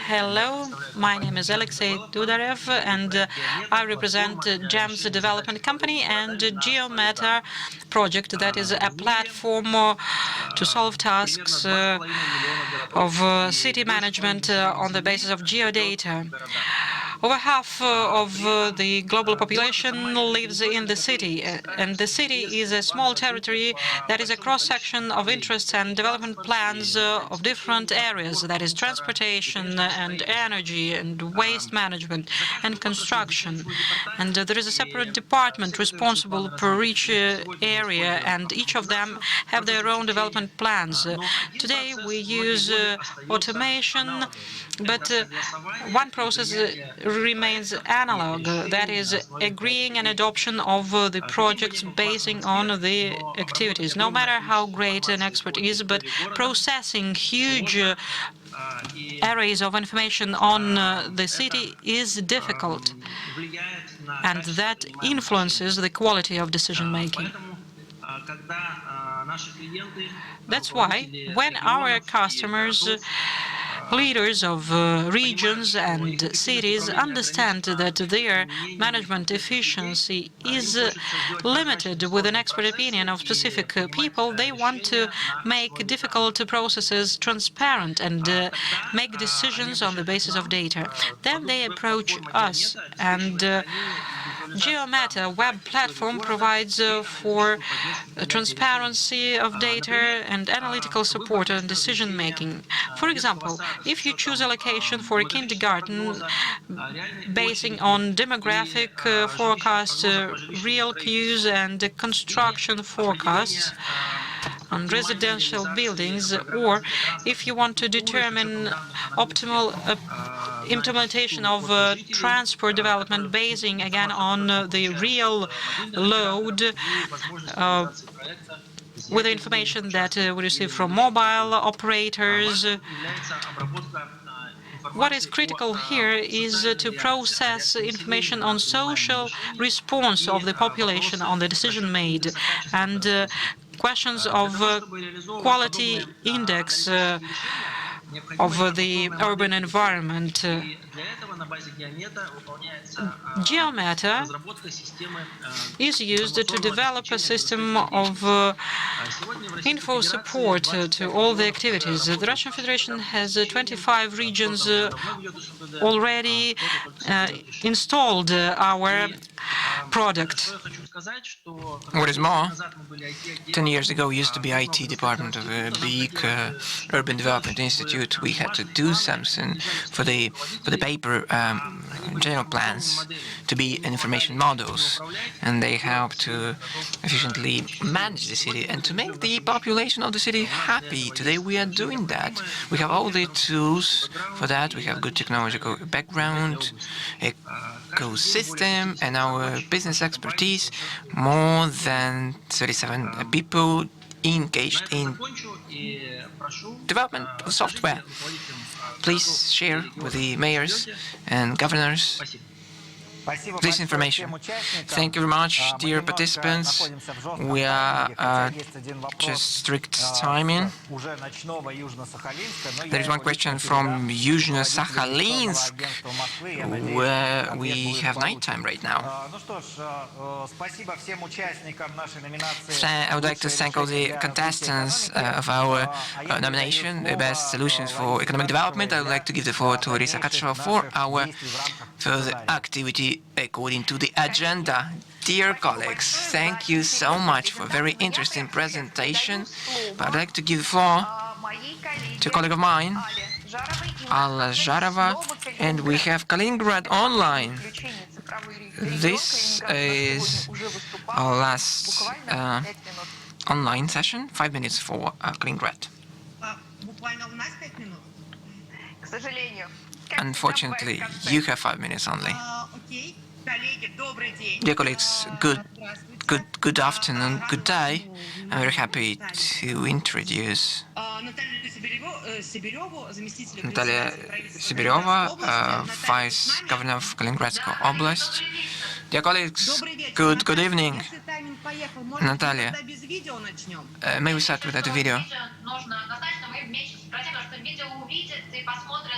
Hello, my name is Alexey Dudarev, and I represent GEMS Development Company and Geometer project, that is a platform to solve tasks of city management on the basis of geodata. Over half of the global population lives in the city, and the city is a small territory that is a cross-section of interests and development plans of different areas, that is transportation and energy and waste management and construction. And there is a separate department responsible per each area, and each of them have their own development plans. Today we use automation, but one process remains analog, that is agreeing and adoption of the projects basing on the activities. No matter how great an expert is, but processing huge arrays of information on the city is difficult, and that influences the quality of decision-making. That's why when our customers, leaders of regions and cities understand that their management efficiency is limited with an expert opinion of specific people, they want to make difficult processes transparent and make decisions on the basis of data. Then they approach us, and GeoMeta web platform provides for transparency of data and analytical support on decision-making. For example, if you choose a location for a kindergarten basing on demographic forecasts, real queues and construction forecasts on residential buildings, or if you want to determine optimal implementation of transport development basing again on the real load with the information that we receive from mobile operators. What is critical here is to process information on social response of the population on the decision made, and questions of quality index of the urban environment. GeoMeta is used to develop a system of info support to all the activities. The Russian Federation has 25 regions already installed our product. What is more, 10 years ago used to be IT department of a big urban development institute. We had to do something for the paper general plans to be information models, and they help to efficiently manage the city and to make the population of the city happy. Today we are doing that. We have all the tools for that. We have good technological background, ecosystem, and our business expertise. More than 37 people engaged in development of software. Please share with the mayors and governors this information. Thank you very much, dear participants. We are just strict timing. There is one question from Yuzhno-Sakhalinsk, where we have nighttime right now. I would like to thank all the contestants of our nomination, the best solutions for economic development. I would like to give the floor to Larisa Katysheva for our further activity according to the agenda. Dear colleagues, thank you so much for a very interesting presentation. But I'd like to give the floor to a colleague of mine, Alla Zharova, and we have Kaliningrad online. This is our last online session, 5 minutes for Kaliningrad. Unfortunately, you have 5 minutes only. Dear colleagues, good afternoon, good day. I'm very happy to introduce Natalia Sibirova, Vice Governor of Kaliningrad Oblast. Dear colleagues, good evening. Natalia, may we start with that video?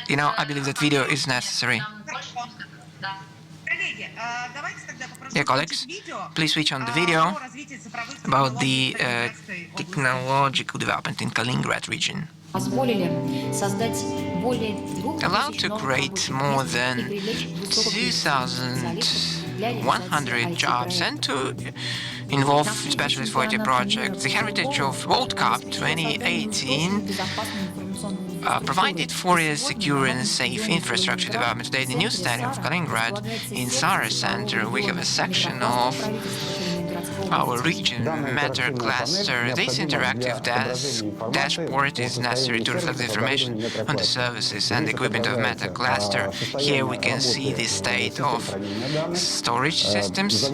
You know, I believe that video is necessary. Dear colleagues, please switch on the video about the technological development in Kaliningrad region. Позволили создать allowed to create more than 2,100 jobs and to involve specialists for IT projects. The heritage of World Cup 2018 provided for a secure and safe infrastructure development. Today, the new stadium of Kaliningrad in Sara Center, we have a section of our region matter cluster. This interactive dashboard is necessary to reflect the information on the services and equipment of matter cluster. Here we can see the state of storage systems,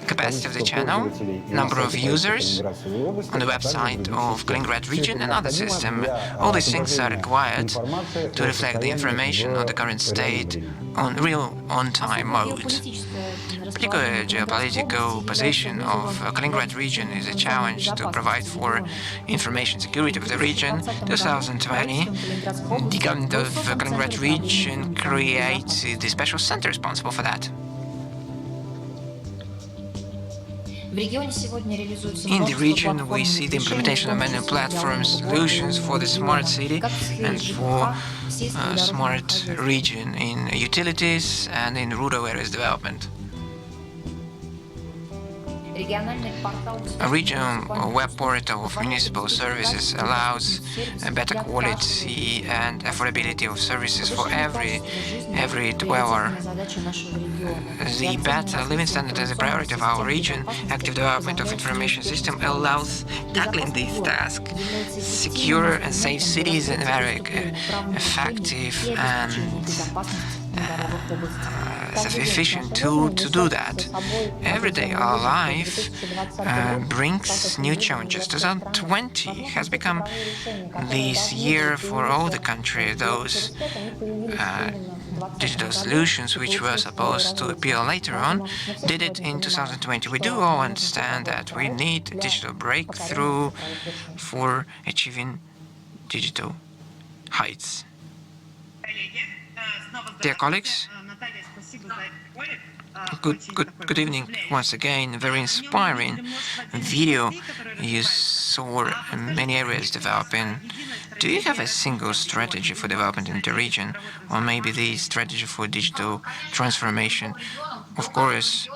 capacity of the channel, number of users on the website of Kaliningrad region and other system. All these things are required to reflect the information on the current state on real on-time mode. Particular geopolitical position of Kaliningrad region is a challenge to provide for information security of the region. 2020, the government of Kaliningrad region creates the special center responsible for that. In the region, we see the implementation of many platform solutions for the smart city and for smart region in utilities and in rural areas development. A regional web portal of municipal services allows a better quality and affordability of services for every dweller. The better living standard is a priority of our region. Active development of information system allows tackling this task. Secure and safe cities are very effective and efficient tool to do that. Every day our life brings new challenges. 2020 has become this year for all the country. Those digital solutions which were supposed to appear later on did it in 2020. We do all understand that we need a digital breakthrough for achieving digital heights. Dear colleagues, good evening once again. Very inspiring video you saw in many areas developing. Do you have a single strategy for development in the region, or maybe the strategy for digital transformation? Of course,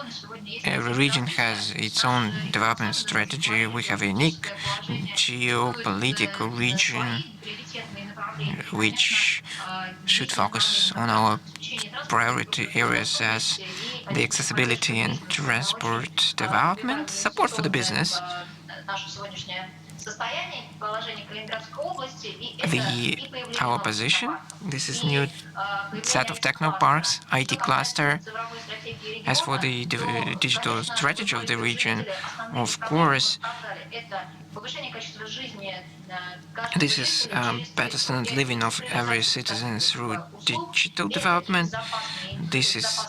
every region has its own development strategy. We have a unique geopolitical region which should focus on our priority areas as the accessibility and transport development, support for the business, our position. This is new set of technoparks, IT cluster. As for the digital strategy of the region, of course, this is better standard living of every citizen through digital development. This is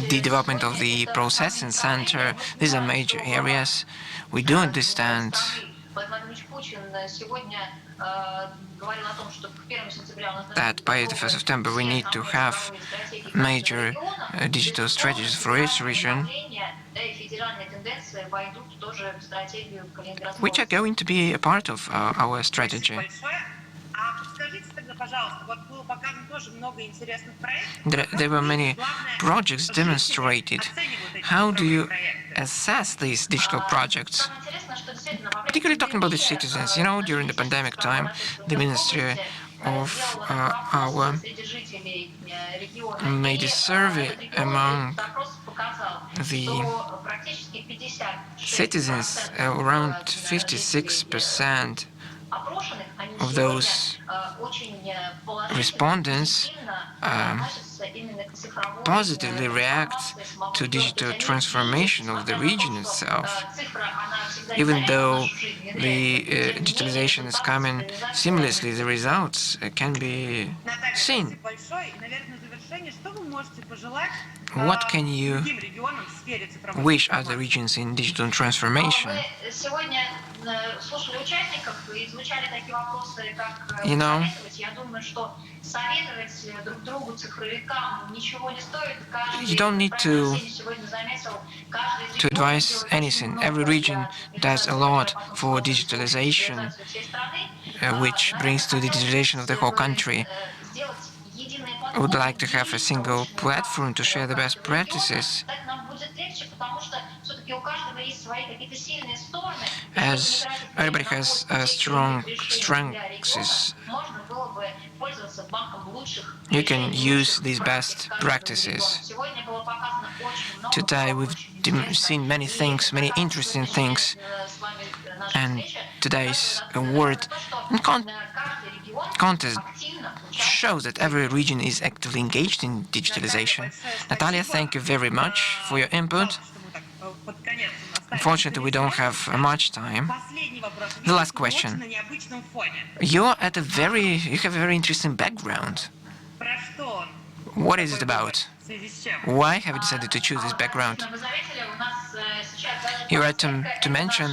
the development of the processing center. These are major areas. We do understand that by the 1st of September we need to have major digital strategies for each region, which are going to be a part of our strategy. There were many projects demonstrated. How do you assess these digital projects? Particularly talking about the citizens. You know, during the pandemic time, the Ministry of our made a survey among the citizens. Around 56% of those respondents positively react to digital transformation of the region itself, even though the digitalization is coming seamlessly. The results can be seen. What can you wish other regions in digital transformation? You know, you don't need to advise anything. Every region does a lot for digitalization, which brings to the digitalization of the whole country. I would like to have a single platform to share the best practices, as everybody has strong strengths. You can use these best practices. Today we've seen many things, many interesting things, and today's award and contest shows that every region is actively engaged in digitalization. Natalia, thank you very much for your input. Unfortunately, we don't have much time. The last question. You have a very interesting background. What is it about? Why have you decided to choose this background? You're right to mention,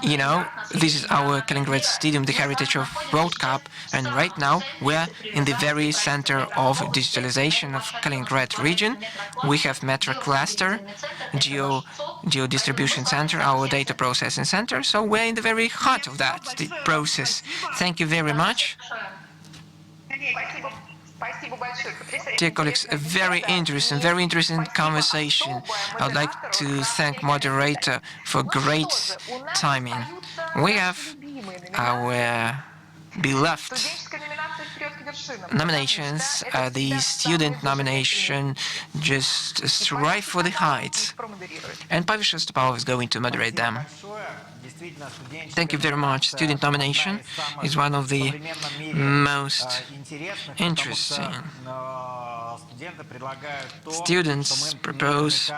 you know, this is our Kaliningrad Stadium, the heritage of World Cup, and right now we're in the very center of digitalization of Kaliningrad region. We have Metro Cluster, Geo Distribution Center, our data processing center, so we're in the very heart of that process. Thank you very much. Dear colleagues, a very interesting conversation. I would like to thank moderator for great timing. We have our beloved nominations. The student nomination just strive for the heights, and Pavel Shestopalov is going to moderate them. Thank you very much. Student nomination is one of the most interesting. Students propose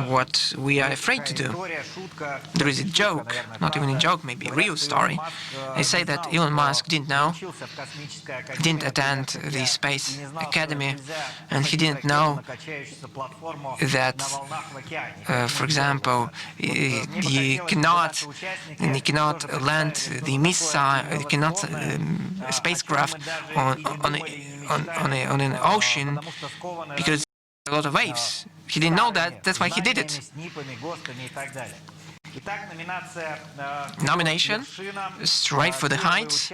what we are afraid to do. There is a joke, not even a joke, maybe a real story. They say that Elon Musk didn't attend the Space Academy, and he didn't know that, for example, you cannot land the missile, you cannot spacecraft on an ocean because a lot of waves. He didn't know that. That's why he did it. Nomination, Strive for the Heights.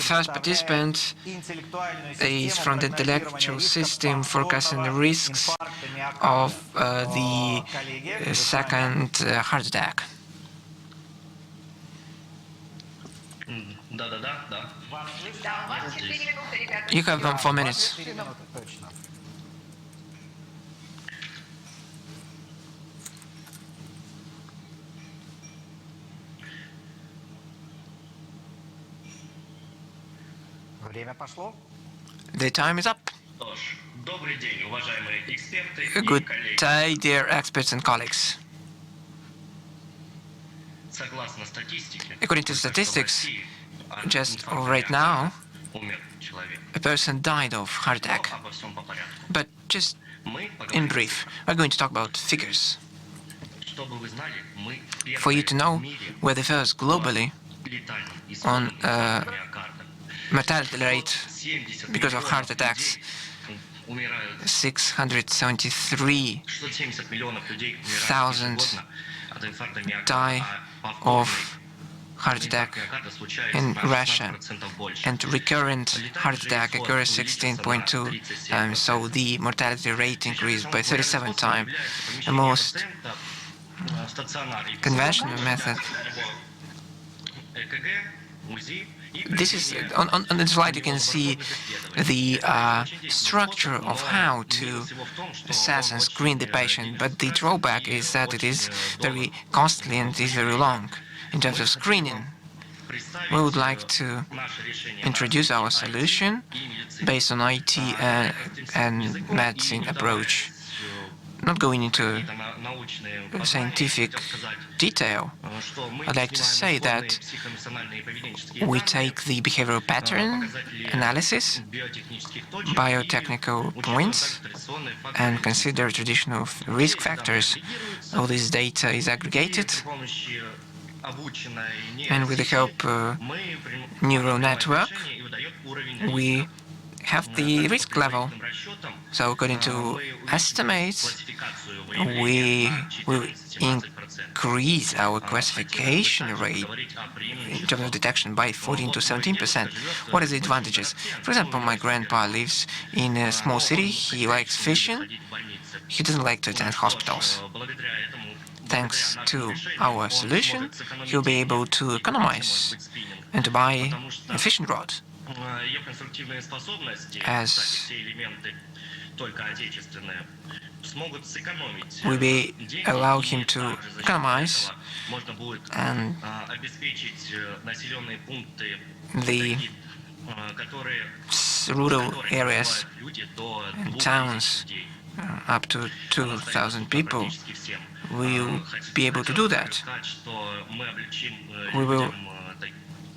First participant is from the intellectual system forecasting the risks of the second heart attack. You have 4 minutes. The time is up. Good day, dear experts and colleagues. According to statistics, just right now, a person died of heart attack. But just in brief, we're going to talk about figures. For you to know, we're the first globally on mortality rate because of heart attacks. 673,000 die of heart attack in Russia, and recurrent heart attack occurs 16.2 times, so the mortality rate increased by 37 times. The most conventional method. This is on the slide. You can see the structure of how to assess and screen the patient, but the drawback is that it is very costly and it is very long. In terms of screening, we would like to introduce our solution based on IT and medicine approach. Not going into scientific detail, I'd like to say that we take the behavioral pattern analysis, biotechnical points, and consider traditional risk factors. All this data is aggregated, and with the help of neural network, we have the risk level. So according to estimates, we will increase our classification rate in terms of detection by 14 to 17%. What are the advantages? For example, my grandpa lives in a small city. He likes fishing. He doesn't like to attend hospitals. Thanks to our solution, he'll be able to economize and to buy a fishing rod, as we allow him to economize, and the rural areas and towns up to 2,000 people will be able to do that. We will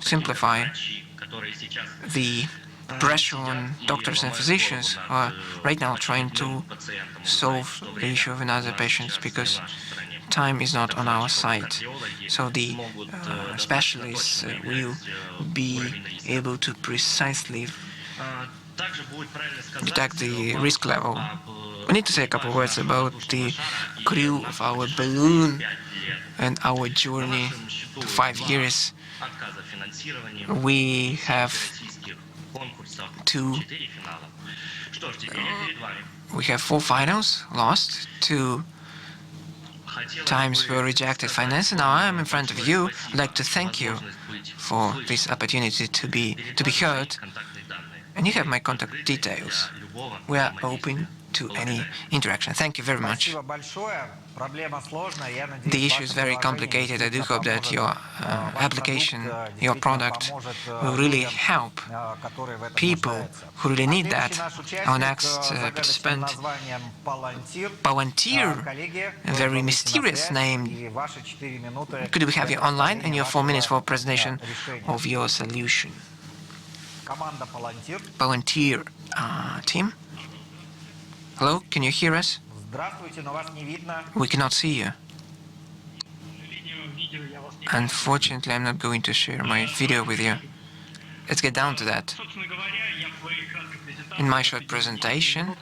simplify the pressure on doctors and physicians who are right now trying to solve the issue of another patient because time is not on our side. So the specialists will be able to precisely detect the risk level. We need to say a couple of words about the crew of our balloon and our journey to 5 years. We have four finals lost, 2 times were rejected financing. Now I am in front of you. I'd like to thank you for this opportunity to be heard. And you have my contact details. We are open to any interaction. Thank you very much. The issue is very complicated. I do hope that your application, your product, will really help people who really need that. Our next participant, Palantir, a very mysterious name. Could we have you online and your 4 minutes for presentation of your solution? Palantir team. Hello, can you hear us? We cannot see you. Unfortunately, I'm not going to share my video with you. Let's get down to that. In my short presentation,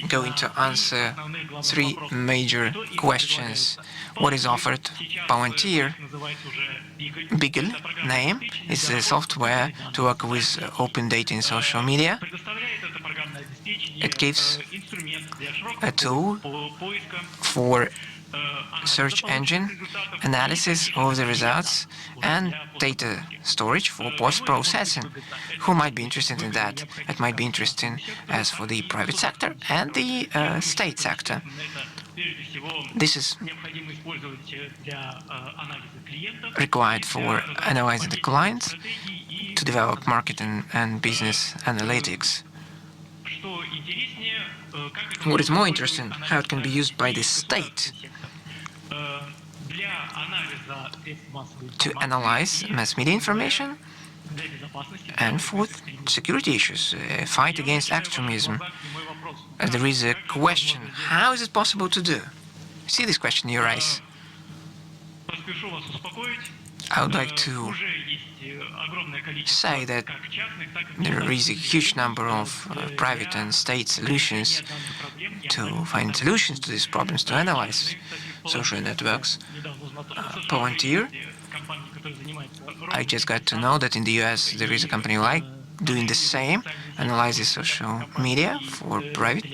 I'm going to answer 3 major questions. What is offered? Palantir, Beagle name, is a software to work with open data in social media. It gives a tool for search engine analysis of the results and data storage for post-processing. Who might be interested in that? It might be interesting as for the private sector and the state sector. This is required for analyzing the clients to develop marketing and business analytics. What is more interesting, how it can be used by the state to analyze mass media information and for security issues, fight against extremism. There is a question, how is it possible to do? See this question in your eyes. I would like to say that there is a huge number of private and state solutions to find solutions to these problems, to analyze social networks. Palantir, I just got to know that in the US there is a company like doing the same, analyzes social media for private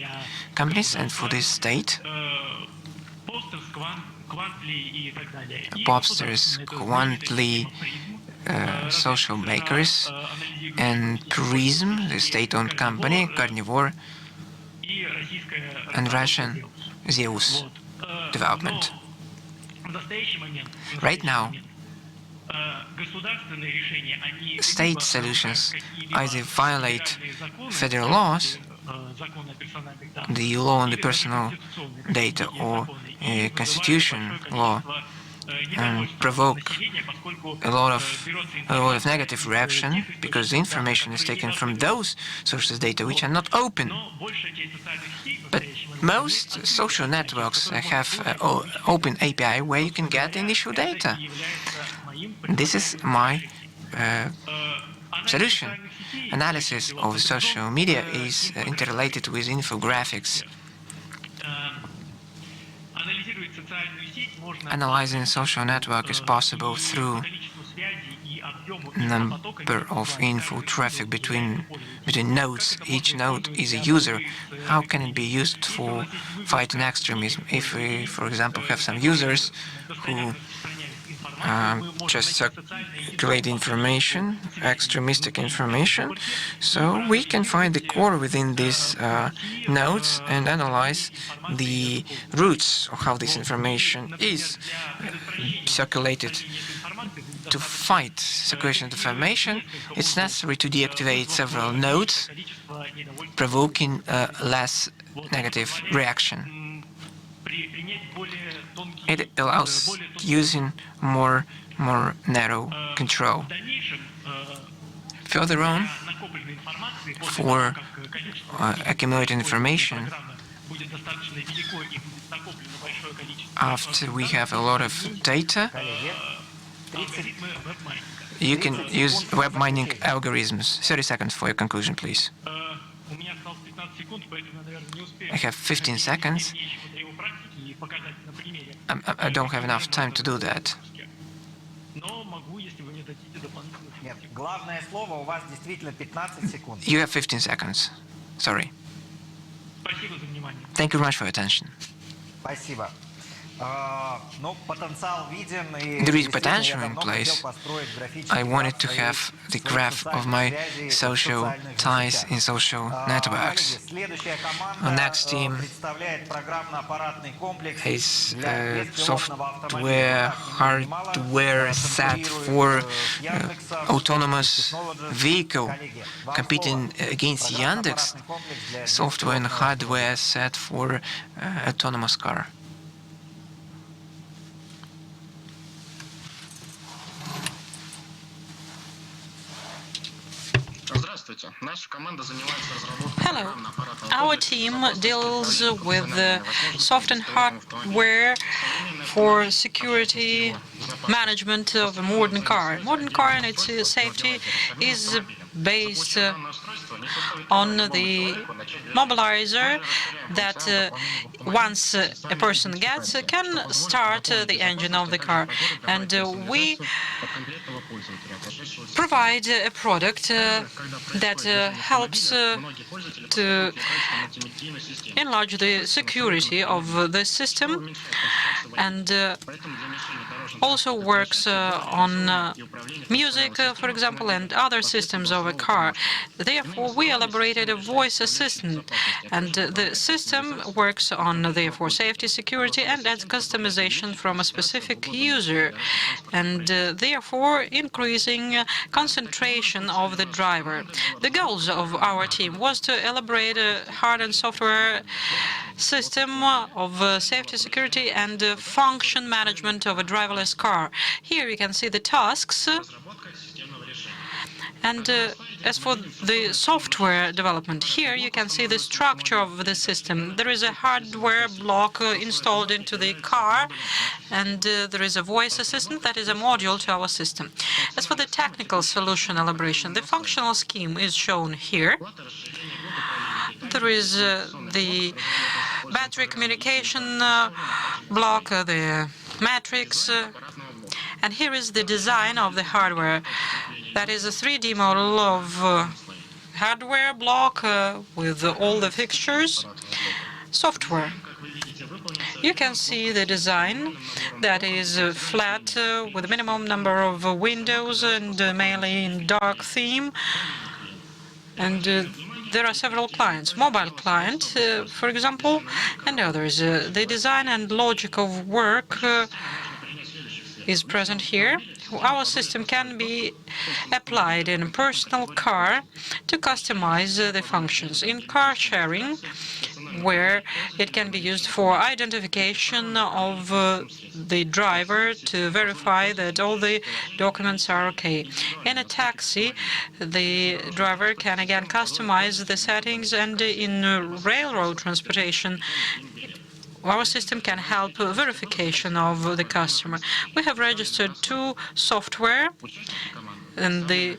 companies and for the state. Popsters, Quantly, social makers, and Prism, the state-owned company, Carnivore, and Russian Zeus development. Right now, state solutions either violate federal laws the law on the personal data or constitution law provoke a lot of negative reaction because the information is taken from those sources data which are not open. But most social networks have open API where you can get initial data. This is my solution. Analysis of social media is interrelated with infographics. Analyzing social network is possible through number of info traffic between nodes. Each node is a user. How can it be used for fighting extremism? If we, for example, have some users who just circulate information, extremistic information, so we can find the core within these nodes and analyze the roots of how this information is circulated. To fight circulation of information, it's necessary to deactivate several nodes, provoking less negative reaction. It allows using more narrow control. Further on, for accumulating information, after we have a lot of data, you can use web mining algorithms. 30 seconds for your conclusion, please. I have 15 seconds. I don't have enough time to do that. You have 15 seconds. Sorry. Thank you very much for your attention. There is potential in place. I wanted to have the graph of my social ties in social networks. The next team is software, hardware set for autonomous vehicle, competing against Yandex. Software and hardware set for autonomous car. Hello. Our team deals with soft and hardware for security management of a modern car. Modern car and its safety is based on the mobilizer that once a person gets can start the engine of the car. And we provide a product that helps to enlarge the security of the system and also works on music, for example, and other systems of a car. Therefore, we elaborated a voice assistant, and the system works on, therefore, safety, security, and adds customization from a specific user, and therefore increasing concentration of the driver. The goals of our team was to elaborate a hard and software system of safety, security, and function management of a driverless car. Here you can see the tasks. And as for the software development, here you can see the structure of the system. There is a hardware block installed into the car, and there is a voice assistant that is a module to our system. As for the technical solution elaboration, the functional scheme is shown here. There is the battery communication block, the matrix, and here is the design of the hardware. That is a 3D model of hardware block with all the fixtures. Software. You can see the design that is flat with a minimum number of windows and mainly in dark theme. And there are several clients. Mobile client, for example, and others. The design and logic of work is present here. Our system can be applied in a personal car to customize the functions. In car sharing, where it can be used for identification of the driver to verify that all the documents are okay. In a taxi, the driver can again customize the settings, and in railroad transportation, our system can help verification of the customer. We have registered 2 software, and the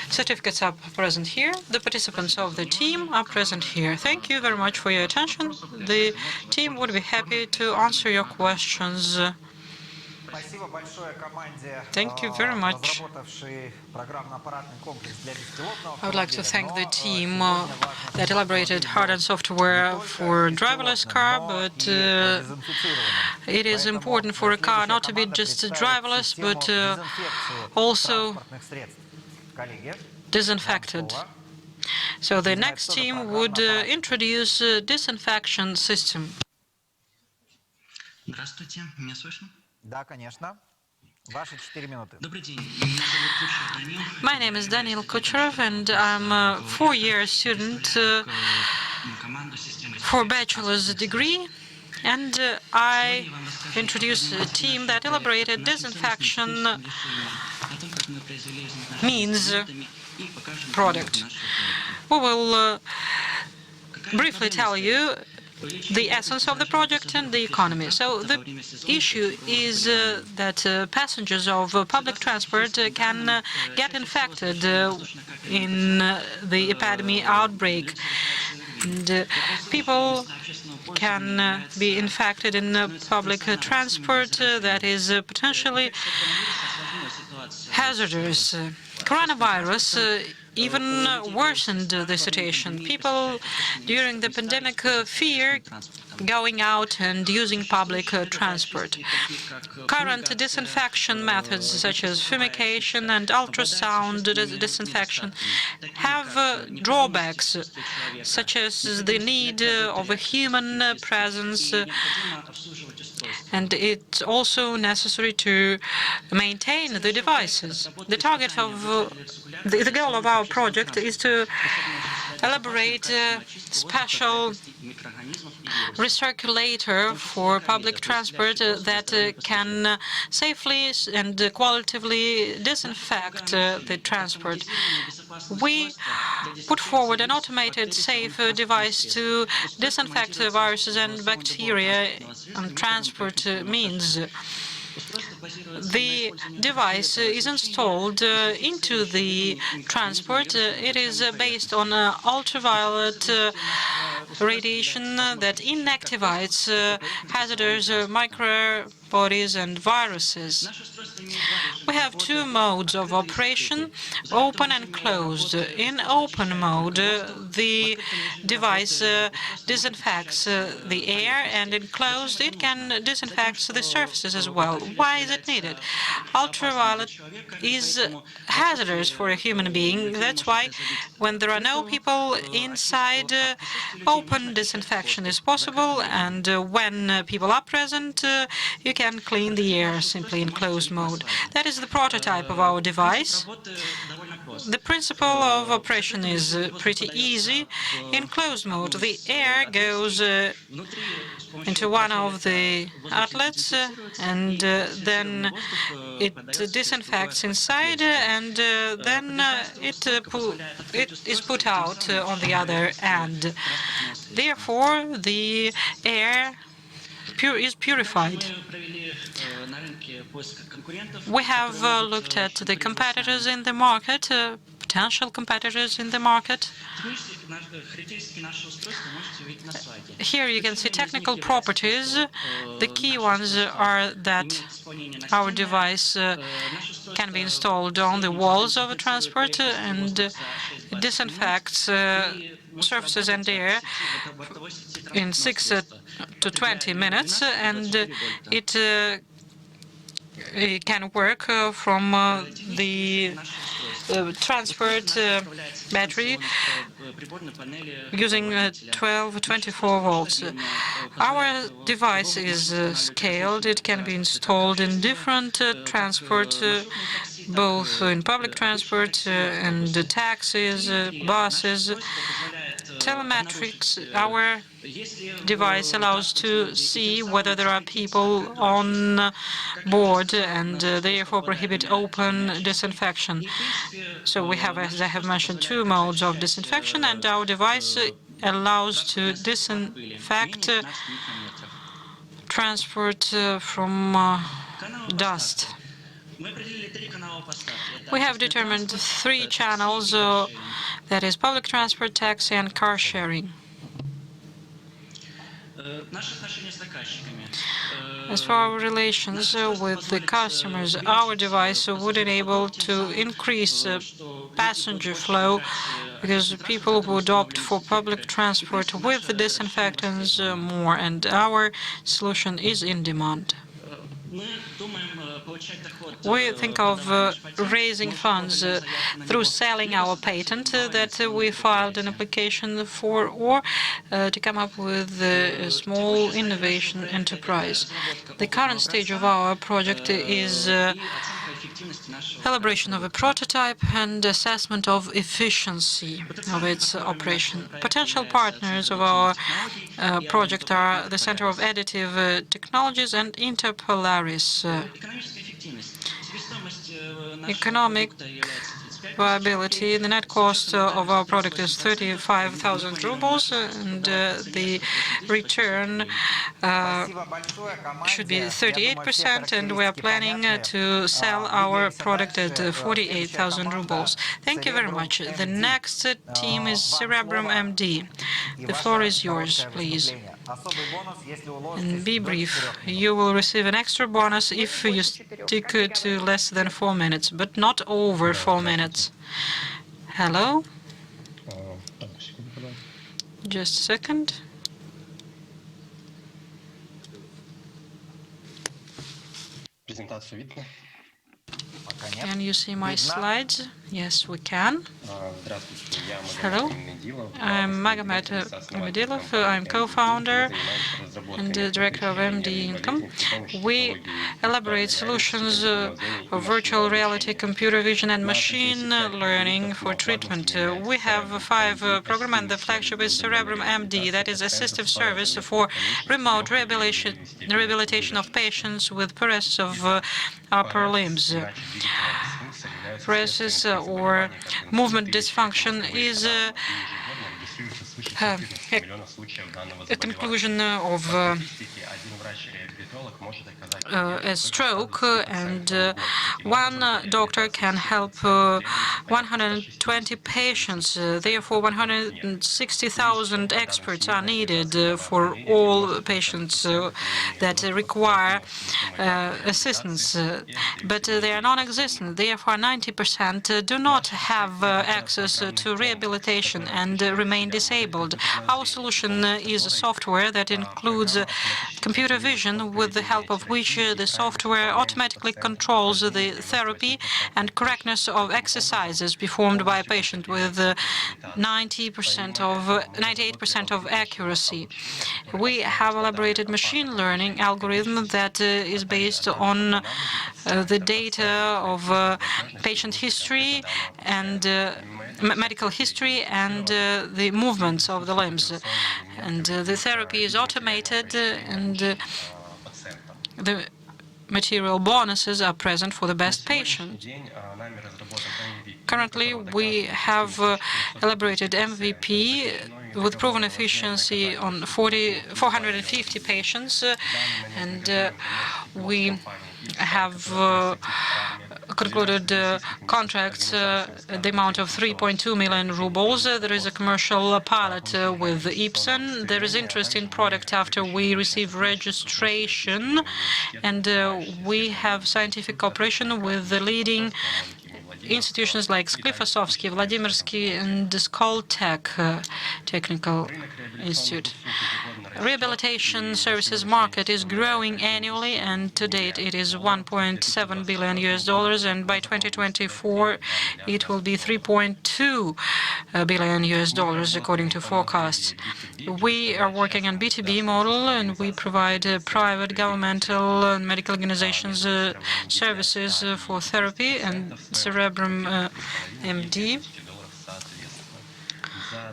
certificates are present here. The participants of the team are present here. Thank you very much for your attention. The team would be happy to answer your questions. Thank you very much. I would like to thank the team that elaborated hardware and software for driverless car, but it is important for a car not to be just driverless, but also disinfected. So the next team would introduce a disinfection system. Здравствуйте, меня слышно? Да, конечно. Ваши 4 минуты. Добрый день. My name is Daniel Kucherov, and I'm a 4-year student for bachelor's degree. And I introduced a team that elaborated disinfection means product. We will briefly tell you the essence of the project and the economy. So the issue is that passengers of public transport can get infected in the epidemic outbreak. And people can be infected in public transport that is potentially hazardous. Coronavirus even worsened the situation. People during the pandemic fear going out and using public transport. Current disinfection methods such as fumigation and ultrasound disinfection have drawbacks, such as the need of a human presence, and it's also necessary to maintain the devices. The target of the goal of our project is to elaborate a special recirculator for public transport that can safely and qualitatively disinfect the transport. We put forward an automated safe device to disinfect viruses and bacteria on transport means. The device is installed into the transport. It is based on ultraviolet radiation that inactivates hazardous microbodies and viruses. We have 2 modes of operation, open and closed. In open mode, the device disinfects the air, and in closed, it can disinfect the surfaces as well. Why is it needed? Ultraviolet is hazardous for a human being. That's why when there are no people inside, open disinfection is possible, and when people are present, you can clean the air simply in closed mode. That is the prototype of our device. The principle of operation is pretty easy. In closed mode, the air goes into one of the outlets, and then it disinfects inside, and then it is put out on the other end. Therefore, the air is purified. We have looked at the competitors in the market, potential competitors in the market. Here you can see technical properties. The key ones are that our device can be installed on the walls of a transport and disinfects surfaces and air in 6 to 20 minutes, and it can work from the transport battery using 12-24 volts. Our device is scaled. It can be installed in different transport, both in public transport and taxis, buses. Telemetrics, our device allows to see whether there are people on board and therefore prohibit open disinfection. So we have, as I have mentioned, 2 modes of disinfection, and our device allows to disinfect transport from dust. We have determined 3 channels, that is public transport, taxi, and car sharing. As for our relations with the customers, our device would enable to increase passenger flow, because people would opt for public transport with the disinfectants more, and our solution is in demand. We think of raising funds through selling our patent that we filed an application for, or to come up with a small innovation enterprise. The current stage of our project is elaboration of a prototype and assessment of efficiency of its operation. Potential partners of our project are the Center of Additive Technologies and Interpolaris. Economic viability, the net cost of our product is 35,000 rubles, and the return should be 38%, and we are planning to sell our product at 48,000 rubles. Thank you very much. The next team is Cerebrum MD. The floor is yours, please. And be brief. You will receive an extra bonus if you stick to less than 4 minutes, but not over 4 minutes. Hello? Just a second. Can you see my slides? Yes, we can. Hello, I'm Magomed Medilov. I'm co-founder and director of MD Income. We elaborate solutions of virtual reality, computer vision, and machine learning for treatment. We have 5 programs, and the flagship is Cerebrum MD, that is assistive service for remote rehabilitation of patients with paralysis of upper limbs. Paralysis or movement dysfunction is a conclusion of a stroke, and one doctor can help 120 patients. Therefore, 160,000 experts are needed for all patients that require assistance, but they are non-existent. Therefore, 90% do not have access to rehabilitation and remain disabled. Our solution is a software that includes computer vision, with the help of which the software automatically controls the therapy and correctness of exercises performed by a patient with 98% of accuracy. We have elaborated machine learning algorithm that is based on the data of patient history and medical history and the movements of the limbs. And the therapy is automated, and the material bonuses are present for the best patient. Currently, we have elaborated MVP with proven efficiency on 450 patients, and we have concluded contracts at the amount of 3.2 million rubles. There is a commercial pilot with Ipsen. There is interest in product after we receive registration, and we have scientific cooperation with the leading institutions like Sklifosovsky, Vladimirsky, and the Skolkovo Technical Institute. Rehabilitation services market is growing annually, and to date it is $1.7 billion, and by 2024 it will be $3.2 billion according to forecasts. We are working on B2B model, and we provide private, governmental, and medical organizations services for therapy and cerebrum MD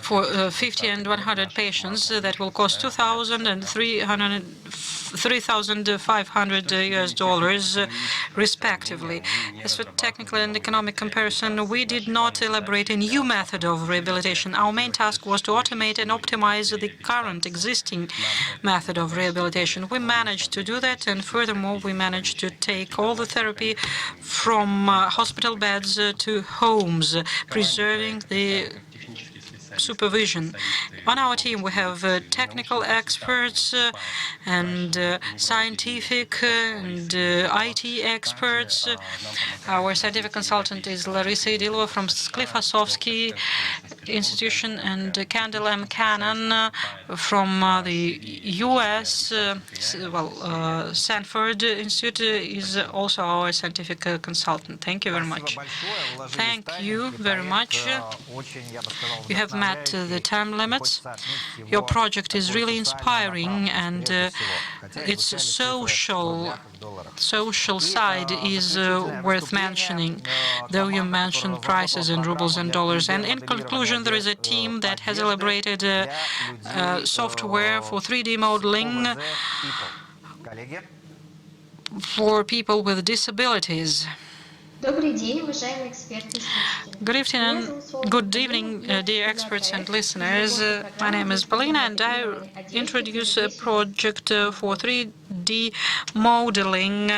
for 50 and 100 patients that will cost $2,000 and $3,500 respectively. As for technical and economic comparison, we did not elaborate a new method of rehabilitation. Our main task was to automate and optimize the current existing method of rehabilitation. We managed to do that, and furthermore, we managed to take all the therapy from hospital beds to homes, preserving the supervision. On our team, we have technical experts and scientific and IT experts. Our scientific consultant is Larisa from Sklifosovsky Institution, and Candle M. Cannon from the U.S. Sanford Institute is also our scientific consultant. Thank you very much. Thank you very much. You have met the time limits. Your project is really inspiring, and its social side is worth mentioning, though you mentioned prices in rubles and dollars. And in conclusion, there is a team that has elaborated software for 3D modeling for people with disabilities. Good evening, dear experts and listeners. My name is Polina, and I introduce a project for 3D modeling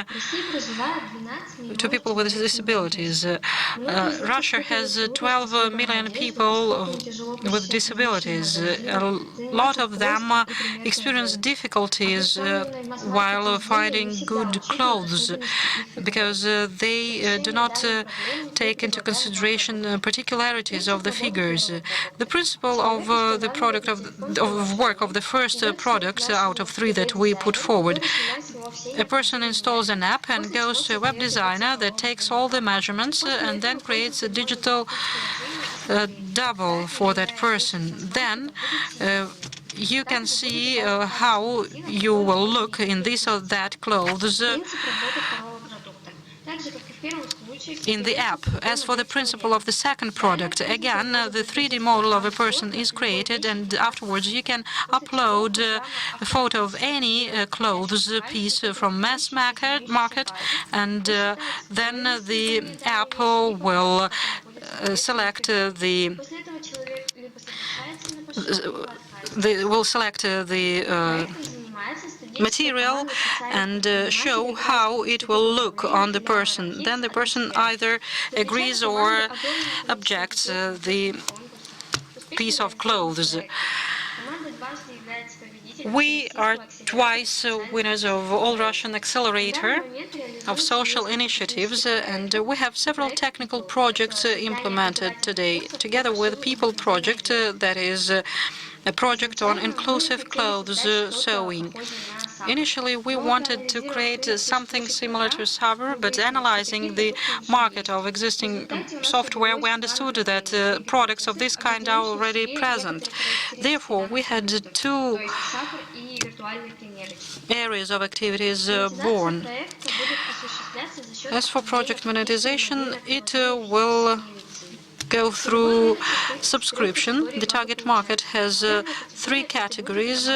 to people with disabilities. Russia has 12 million people with disabilities. A lot of them experience difficulties while finding good clothes because they do not take into consideration particularities of the figures. The principle of the product of work of the first product out of 3 that we put forward. A person installs an app and goes to a web designer that takes all the measurements and then creates a digital double for that person. Then you can see how you will look in this or that clothes in the app. As for the principle of the second product, again, the 3D model of a person is created, and afterwards you can upload a photo of any clothes piece from mass market, and then the app will select the material and show how it will look on the person. Then the person either agrees or objects the piece of clothes. We are twice winners of All-Russian Accelerator of social initiatives, and we have several technical projects implemented today, together with People Project, that is a project on inclusive clothes sewing. Initially, we wanted to create something similar to Saber, but analyzing the market of existing software, we understood that products of this kind are already present. Therefore, we had 2 areas of activities born. As for project monetization, it will go through subscription. The target market has 3 categories.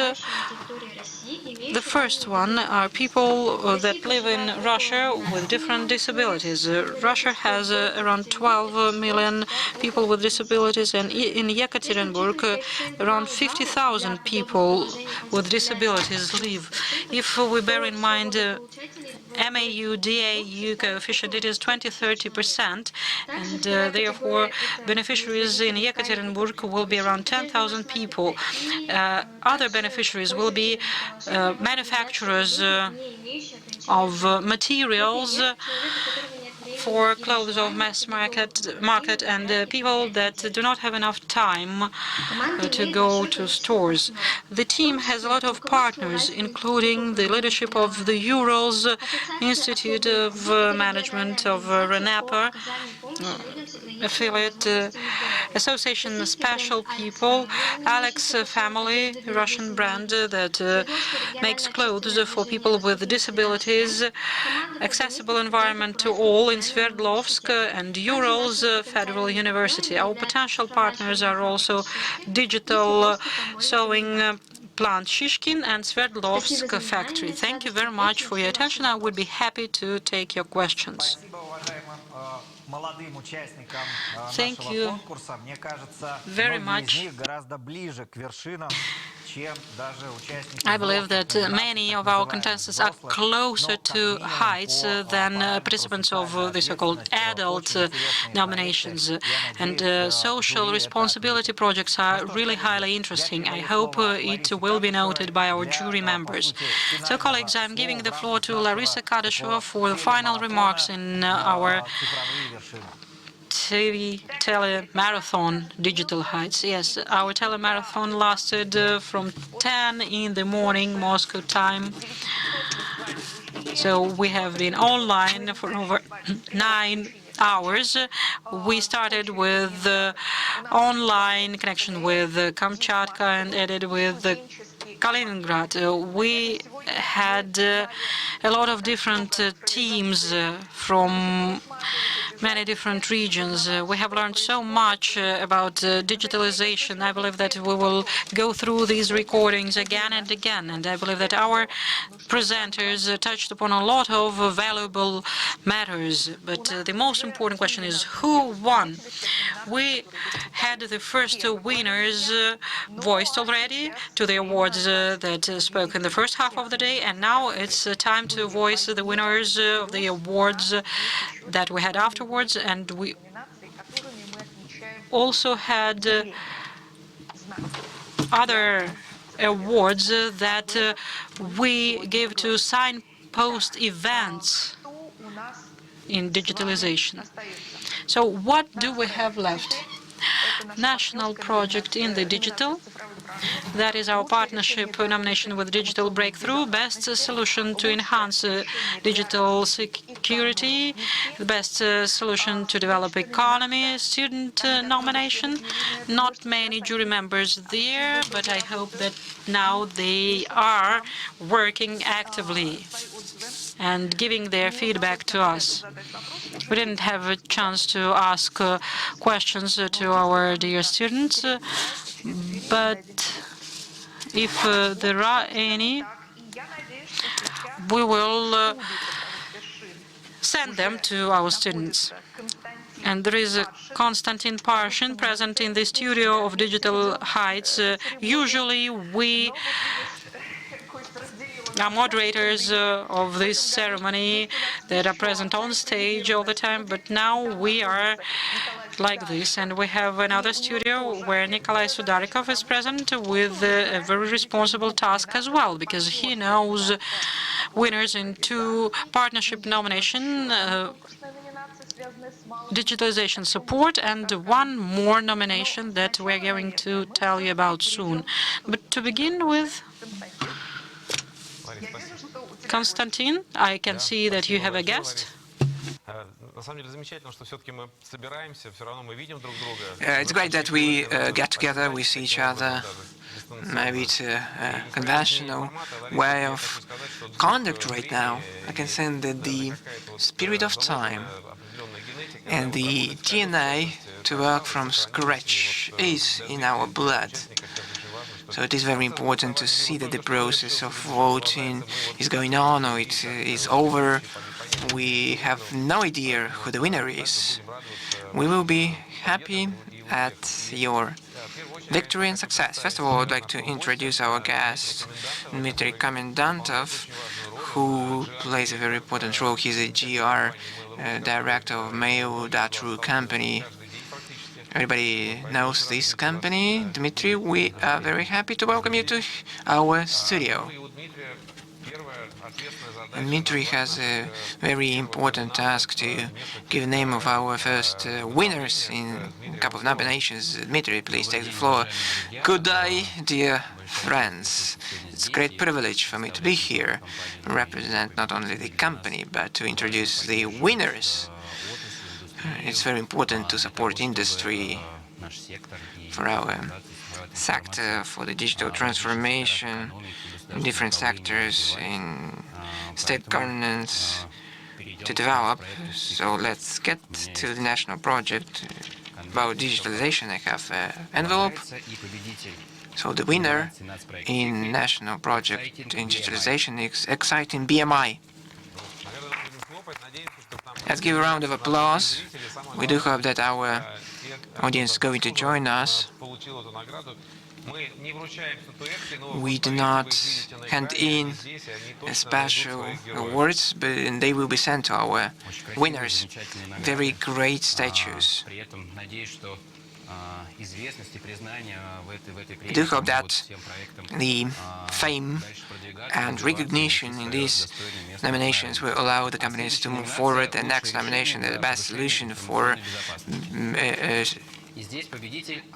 The first one are people that live in Russia with different disabilities. Russia has around 12 million people with disabilities, and in Yekaterinburg, around 50,000 people with disabilities live. If we bear in mind MAU-DAU coefficient, it is 20-30%, and therefore beneficiaries in Yekaterinburg will be around 10,000 people. Other beneficiaries will be manufacturers of materials for clothes of mass market and people that do not have enough time to go to stores. The team has a lot of partners, including the leadership of the Urals Institute of Management of RANEPA, affiliate association special people, Alex family, Russian brand that makes clothes for people with disabilities, accessible environment to all in Sverdlovsk and Urals Federal University. Our potential partners are also digital sewing plant Shishkin and Sverdlovsk factory. Thank you very much for your attention. I would be happy to take your questions. Thank you very much. I believe that many of our contestants are closer to heights than participants of the so-called adult nominations. And social responsibility projects are really highly interesting. I hope it will be noted by our jury members. So, colleagues, I'm giving the floor to Larisa Katysheva for the final remarks in our telemarathon Digital Heights. Yes, our telemarathon lasted from 10 in the morning Moscow time. So we have been online for over 9 hours. We started with online connection with Kamchatka and ended with Kaliningrad. We had a lot of different teams from many different regions. We have learned so much about digitalization. I believe that we will go through these recordings again and again, and I believe that our presenters touched upon a lot of valuable matters. But the most important question is who won? We had the first winners voiced already to the awards that spoke in the first half of the day, and now it's time to voice the winners of the awards that we had afterwards. And we also had other awards that we give to signpost events in digitalization. So what do we have left? National project in the digital. That is our partnership nomination with Digital Breakthrough, best solution to enhance digital security, the best solution to develop economy, student nomination. Not many jury members there, but I hope that now they are working actively and giving their feedback to us. We didn't have a chance to ask questions to our dear students, but if there are any, we will send them to our students. And there is Konstantin Parshin present in the studio of Digital Heights. Usually we are moderators of this ceremony that are present on stage all the time, but now we are like this. And we have another studio where Nikolai Sudarikov is present with a very responsible task as well, because he knows winners in 2 partnership nominations, digitalization support, and 1 more nomination that we're going to tell you about soon. But to begin with, Konstantin, I can see that you have a guest. It's great that we get together, we see each other. Maybe it's a conventional way of conduct right now. I can say that the spirit of time and the DNA to work from scratch is in our blood. So it is very important to see that the process of voting is going on or it is over. We have no idea who the winner is. We will be happy at your victory and success. First of all, I'd like to introduce our guest, Dmitry Komendantov, who plays a very important role. He's a GR director of Mail.ru company. Everybody knows this company. Dmitry, we are very happy to welcome you to our studio. And Dmitry has a very important task to give the name of our first winners in a couple of nominations. Dmitry, please take the floor. Good day, dear friends. It's a great privilege for me to be here, represent not only the company, but to introduce the winners. It's very important to support industry for our sector, for the digital transformation in different sectors, in state governance to develop. So let's get to the national project about digitalization. I have an envelope. So the winner in national project in digitalization is exciting BMI. Let's give a round of applause. We do hope that our audience is going to join us. We do not hand in special awards, but they will be sent to our winners. Very great statues. I do hope that the fame and recognition in these nominations will allow the companies to move forward. The next nomination, the best solution for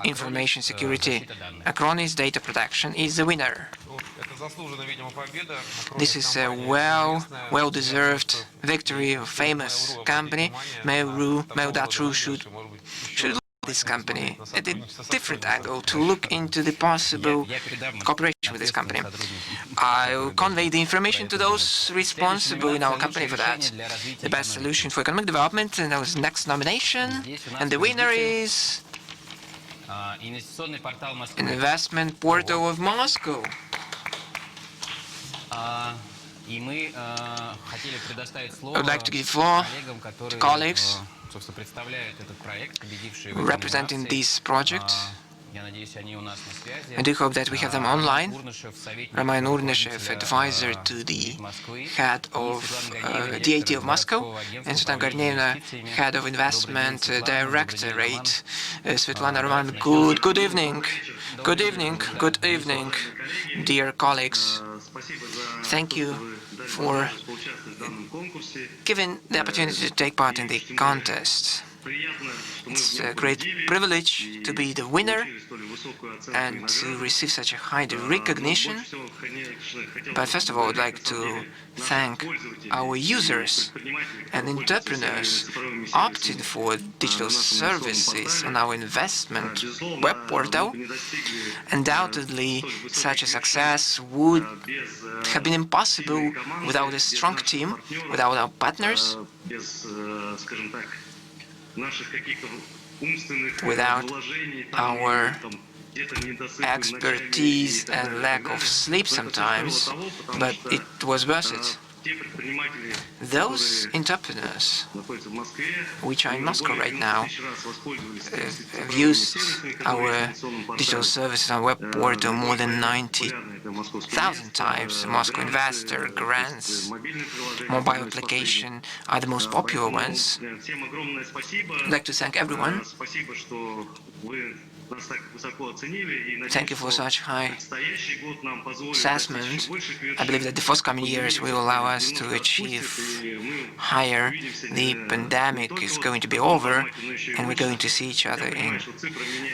information security, Acronis data protection, is the winner. This is a well-deserved victory of a famous company. Mail.ru should look at this company at a different angle to look into the possible cooperation with this company. I'll convey the information to those responsible in our company for that. The best solution for economic development, and that was next nomination, and the winner is an investment portal of Moscow. I would like to give the floor to colleagues representing this project. I do hope that we have them online. Roman Urnashev, advisor to the head of DAT of Moscow, and Svetlana Garneva, head of investment directorate. Svetlana, Roman, good evening. Good evening. Good evening, dear colleagues. Thank you for giving the opportunity to take part in the contest. It's a great privilege to be the winner and to receive such a high recognition. But first of all, I would like to thank our users and entrepreneurs opted for digital services on our investment web portal. Undoubtedly, such a success would have been impossible without a strong team, without our partners, without our expertise and lack of sleep sometimes, but it was worth it. Those entrepreneurs, which are in Moscow right now, have used our digital services on web portal more than 90,000 times. Moscow Investor, grants, mobile application are the most popular ones. I'd like to thank everyone. Thank you for such high assessment. I believe that the forthcoming years will allow us to achieve higher. The pandemic is going to be over, and we're going to see each other in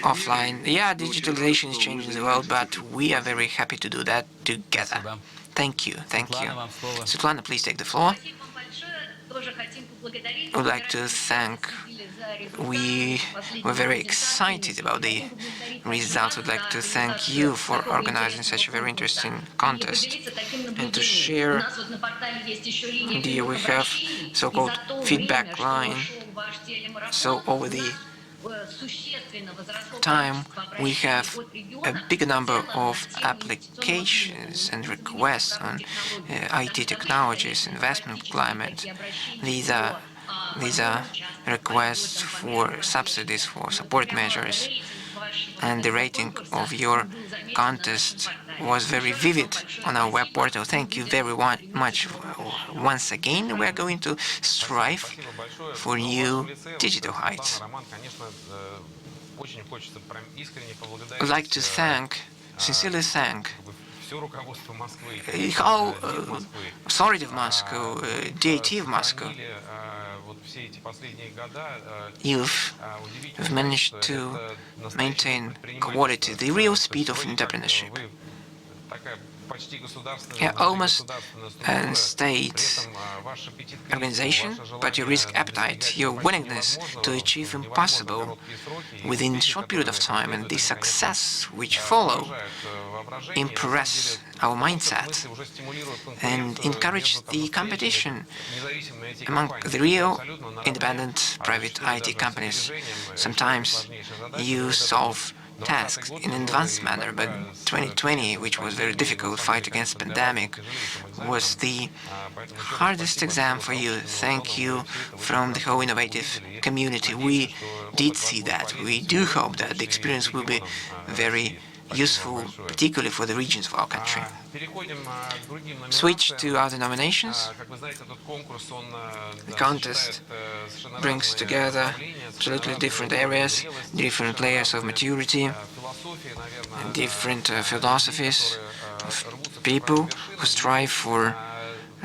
offline. Yeah, digitalization is changing the world, but we are very happy to do that together. Thank you. Thank you. Svetlana, please take the floor. I would like to thank. We were very excited about the results. I would like to thank you for organizing such a very interesting contest and to share. Here we have so-called feedback line. So over the time, we have a big number of applications and requests on IT technologies, investment climate. These are requests for subsidies, for support measures, and the rating of your contest was very vivid on our web portal. Thank you very much. Once again, we are going to strive for new digital heights. I'd like to sincerely thank the whole authority of Moscow, DAT of Moscow, you've managed to maintain quality, the real speed of entrepreneurship. Yeah, almost a state organization, but your risk appetite, your willingness to achieve impossible within a short period of time, and the success which follow impress our mindset and encourage the competition among the real independent private IT companies. Sometimes you solve tasks in an advanced manner, but 2020, which was very difficult fight against pandemic, was the hardest exam for you. Thank you from the whole innovative community. We did see that. We do hope that the experience will be very useful, particularly for the regions of our country. Switch to other nominations. The contest brings together absolutely different areas, different layers of maturity, different philosophies of people who strive for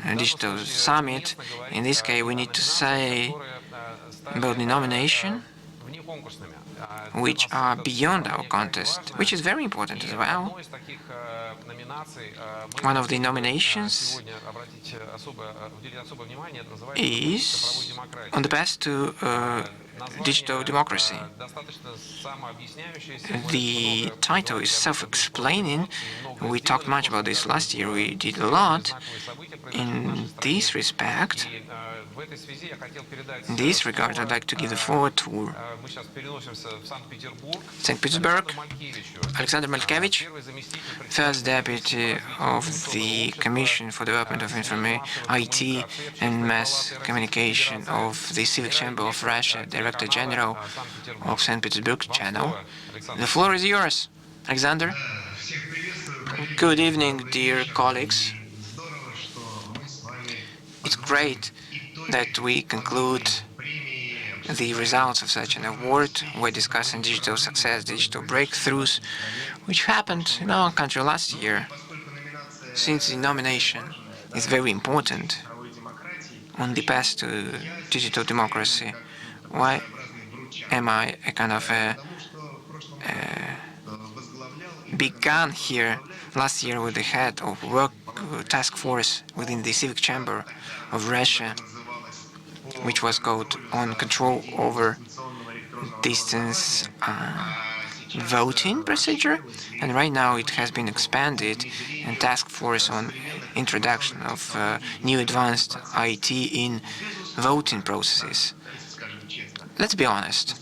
a digital summit. In this case, we need to say about the nomination, which are beyond our contest, which is very important as well. One of the nominations is on the path to digital democracy. The title is self-explaining. We talked much about this last year. We did a lot in this respect. In this regard, I'd like to give the floor to St. Petersburg, Alexander Malkevich, first deputy of the Commission for Development of IT and Mass Communication of the Civic Chamber of Russia, Director General of St. Petersburg channel. The floor is yours, Alexander. Good evening, dear colleagues. It's great that we conclude the results of such an award. We're discussing digital success, digital breakthroughs, which happened in our country last year. Since the nomination is very important on the path to digital democracy, why am I a kind of a big gun here? Last year with the head of work task force within the Civic Chamber of Russia, which was called on control over distance voting procedure, and right now it has been expanded and task force on introduction of new advanced IT in voting processes. Let's be honest,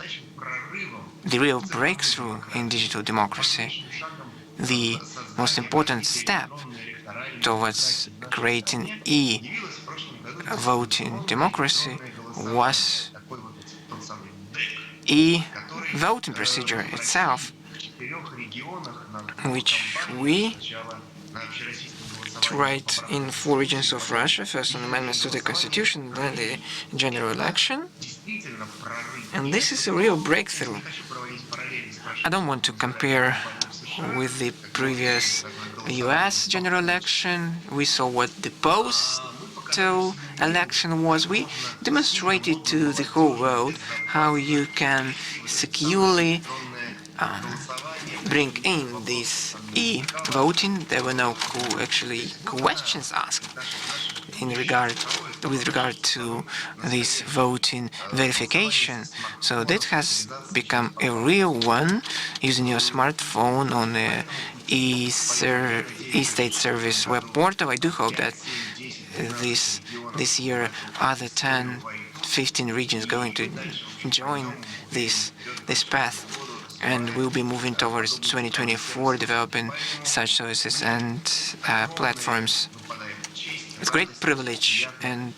the real breakthrough in digital democracy, the most important step towards creating e-voting democracy was e-voting procedure itself, which we tried in 4 regions of Russia, first on amendments to the constitution, then the general election. And this is a real breakthrough. I don't want to compare with the previous US general election. We saw what the postal election was. We demonstrated to the whole world how you can securely bring in this e-voting. There were no questions asked with regard to this voting verification. So that has become a real one using your smartphone on the e-state service web portal. I do hope that this year other 10, 15 regions going to join this path, and we'll be moving towards 2024 developing such services and platforms. It's a great privilege and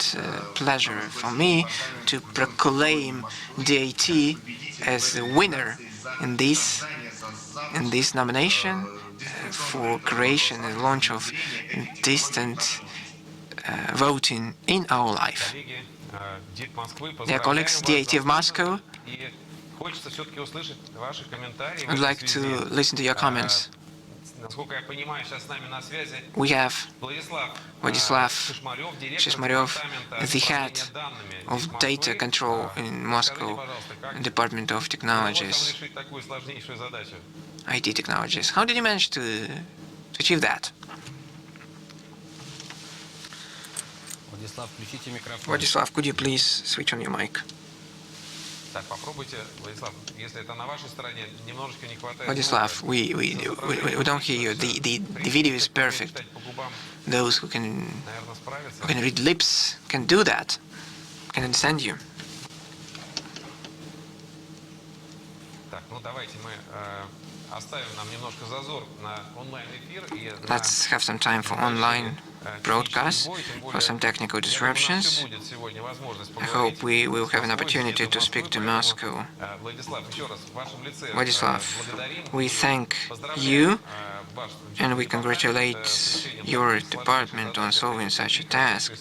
pleasure for me to proclaim DAT as the winner in this nomination for creation and launch of distant voting in our life. Dear colleagues, DAT of Moscow, I'd like to listen to your comments. We have Vladislav Shishmaryov, the head of data control in Moscow Department of Technologies, IT technologies. How did you manage to achieve that? Vladislav, could you please switch on your mic? Vladislav, we don't hear you. The video is perfect. Those who can read lips can do that, can understand you. Let's have some time for online broadcast, for some technical disruptions. I hope we will have an opportunity to speak to Moscow. Vladislav, we thank you and we congratulate your department on solving such a task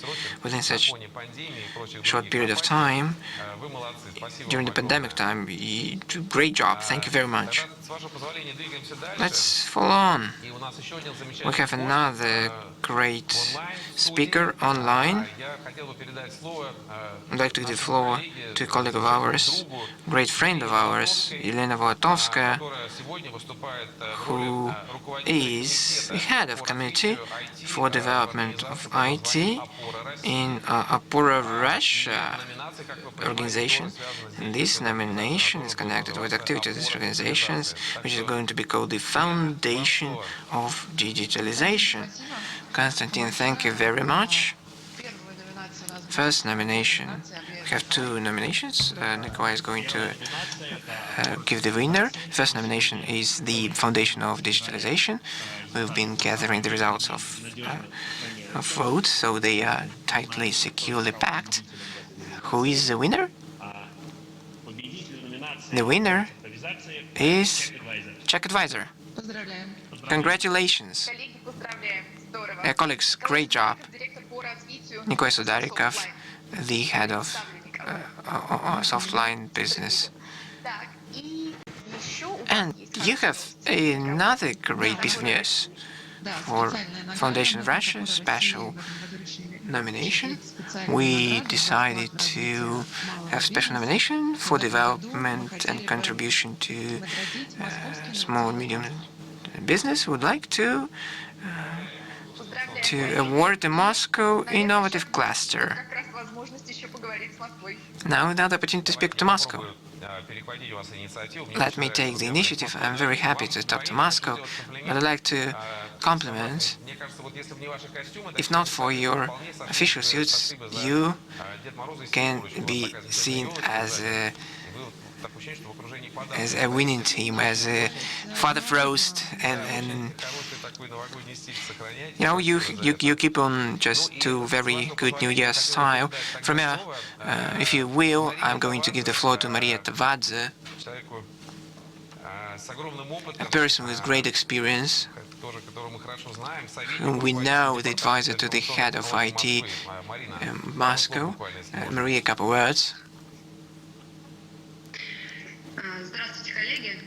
within such a short period of time. During the pandemic time, you do a great job. Thank you very much. Let's follow on. We have another great speaker online. I'd like to give the floor to a colleague of ours, great friend of ours, Elena Volatovskaya, who is the head of Committee for Development of IT in Opora Russia organization. And this nomination is connected with activities of these organizations, which is going to be called the Foundation of Digitalization. Konstantin, thank you very much. First nomination. We have two nominations. Nikolai is going to give the winner. First nomination is the Foundation of Digitalization. We've been gathering the results of votes, so they are tightly, securely packed. Who is the winner? The winner is CheckAdvisor. Congratulations. Colleagues, great job. Nikolai Sudarikov, the head of Softline business. And you have another great piece of news for Foundation of Russia, special nomination. We decided to have special nomination for development and contribution to small and medium business. Would like to award the Moscow Innovative Cluster. Now another opportunity to speak to Moscow. Let me take the initiative. I'm very happy to talk to Moscow, but I'd like to compliment, if not for your official suits, you can be seen as a winning team, as a Father Frost, and you know, you keep on just to very good New Year's style. From here, if you will, I'm going to give the floor to Maria Tavadze, a person with great experience, whom we know, the advisor to the head of IT in Moscow. Maria, a couple words.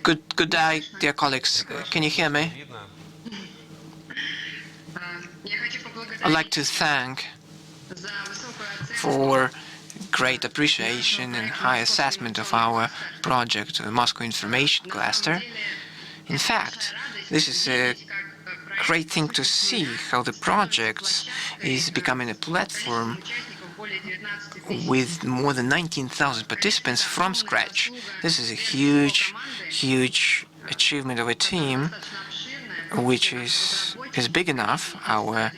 Good day, dear colleagues. Can you hear me? I'd like to thank for great appreciation and high assessment of our project, the Moscow Information Cluster. In fact, this is a great thing to see how the project is becoming a platform with more than 19,000 participants from scratch. This is a huge achievement of a team which is big enough. Our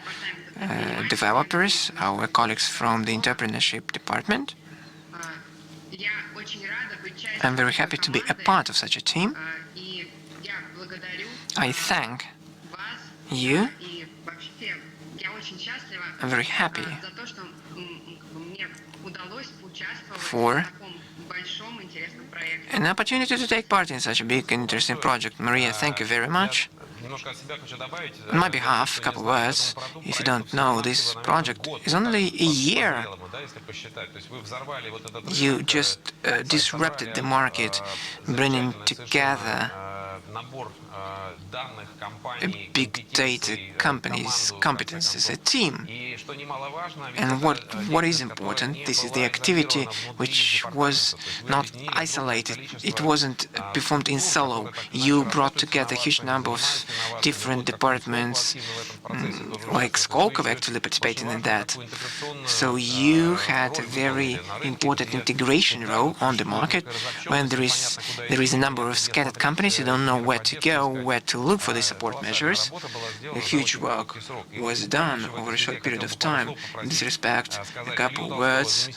developers, our colleagues from the entrepreneurship department. I'm very happy to be a part of such a team. I thank you. I'm very happy for an opportunity to take part in such a big and interesting project. Maria, thank you very much. On my behalf, a couple of words. If you don't know, this project is only a year. You just disrupted the market, bringing together big data companies' competence as a team. And what is important, this is the activity which was not isolated. It wasn't performed in solo. You brought together a huge number of different departments, like Skolkovo actually participating in that. So you had a very important integration role on the market. When there is a number of scattered companies, you don't know where to go, where to look for the support measures. A huge work was done over a short period of time. In this respect, a couple of words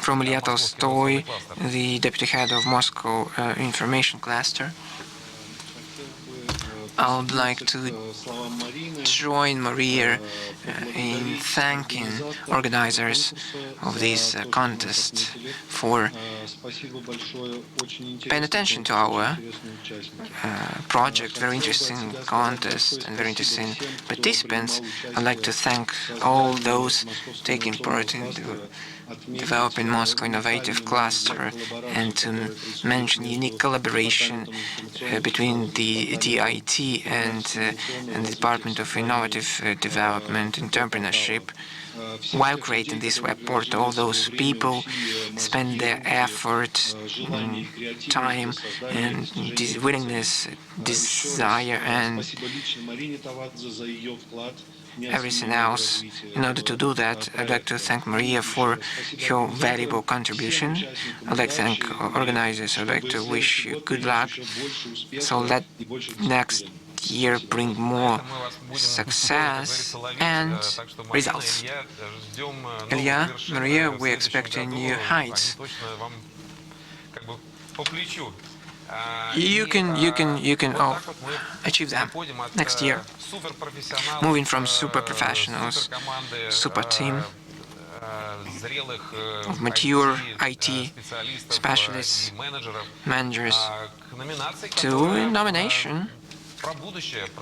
from Ilya Tolstoy, the deputy head of Moscow Information Cluster. I would like to join Maria in thanking organizers of this contest for paying attention to our project. Very interesting contest and very interesting participants. I'd like to thank all those taking part in the developing Moscow Innovative Cluster and to mention unique collaboration between the DIT and the Department of Innovative Development and Entrepreneurship. While creating this web portal, all those people spend their effort, time, and willingness, desire, and everything else. In order to do that, I'd like to thank Maria for her valuable contribution. I'd like to thank organizers. I'd like to wish you good luck. So let next year bring more success and results. Ilya, Maria, we're expecting new heights. You can all achieve them next year. Moving from super professionals, super team of mature IT specialists, managers, to nomination,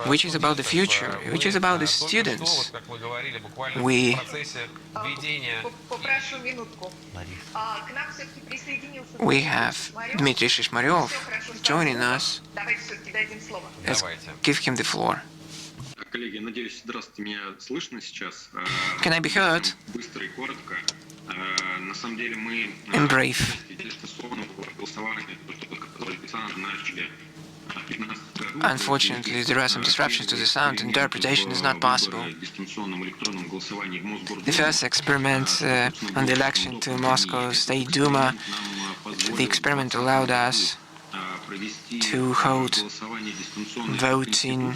which is about the future, which is about the students. We have Dmitry Shishmaryov joining us. Let's give him the floor. Can I be heard? In brief. Unfortunately, there are some disruptions to the sound. Interpretation is not possible. The first experiment on the election to Moscow State Duma, the experiment allowed us to hold voting,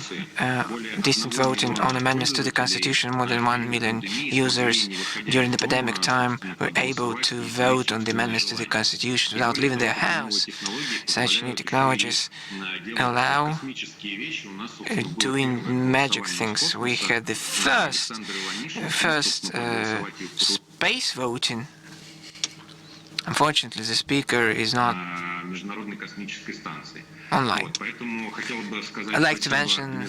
distant voting on amendments to the Constitution. More than 1 million users during the pandemic time were able to vote on the amendments to the Constitution without leaving their house. Such new technologies allow doing magic things. We had the first space voting. Unfortunately, the speaker is not online. I'd like to mention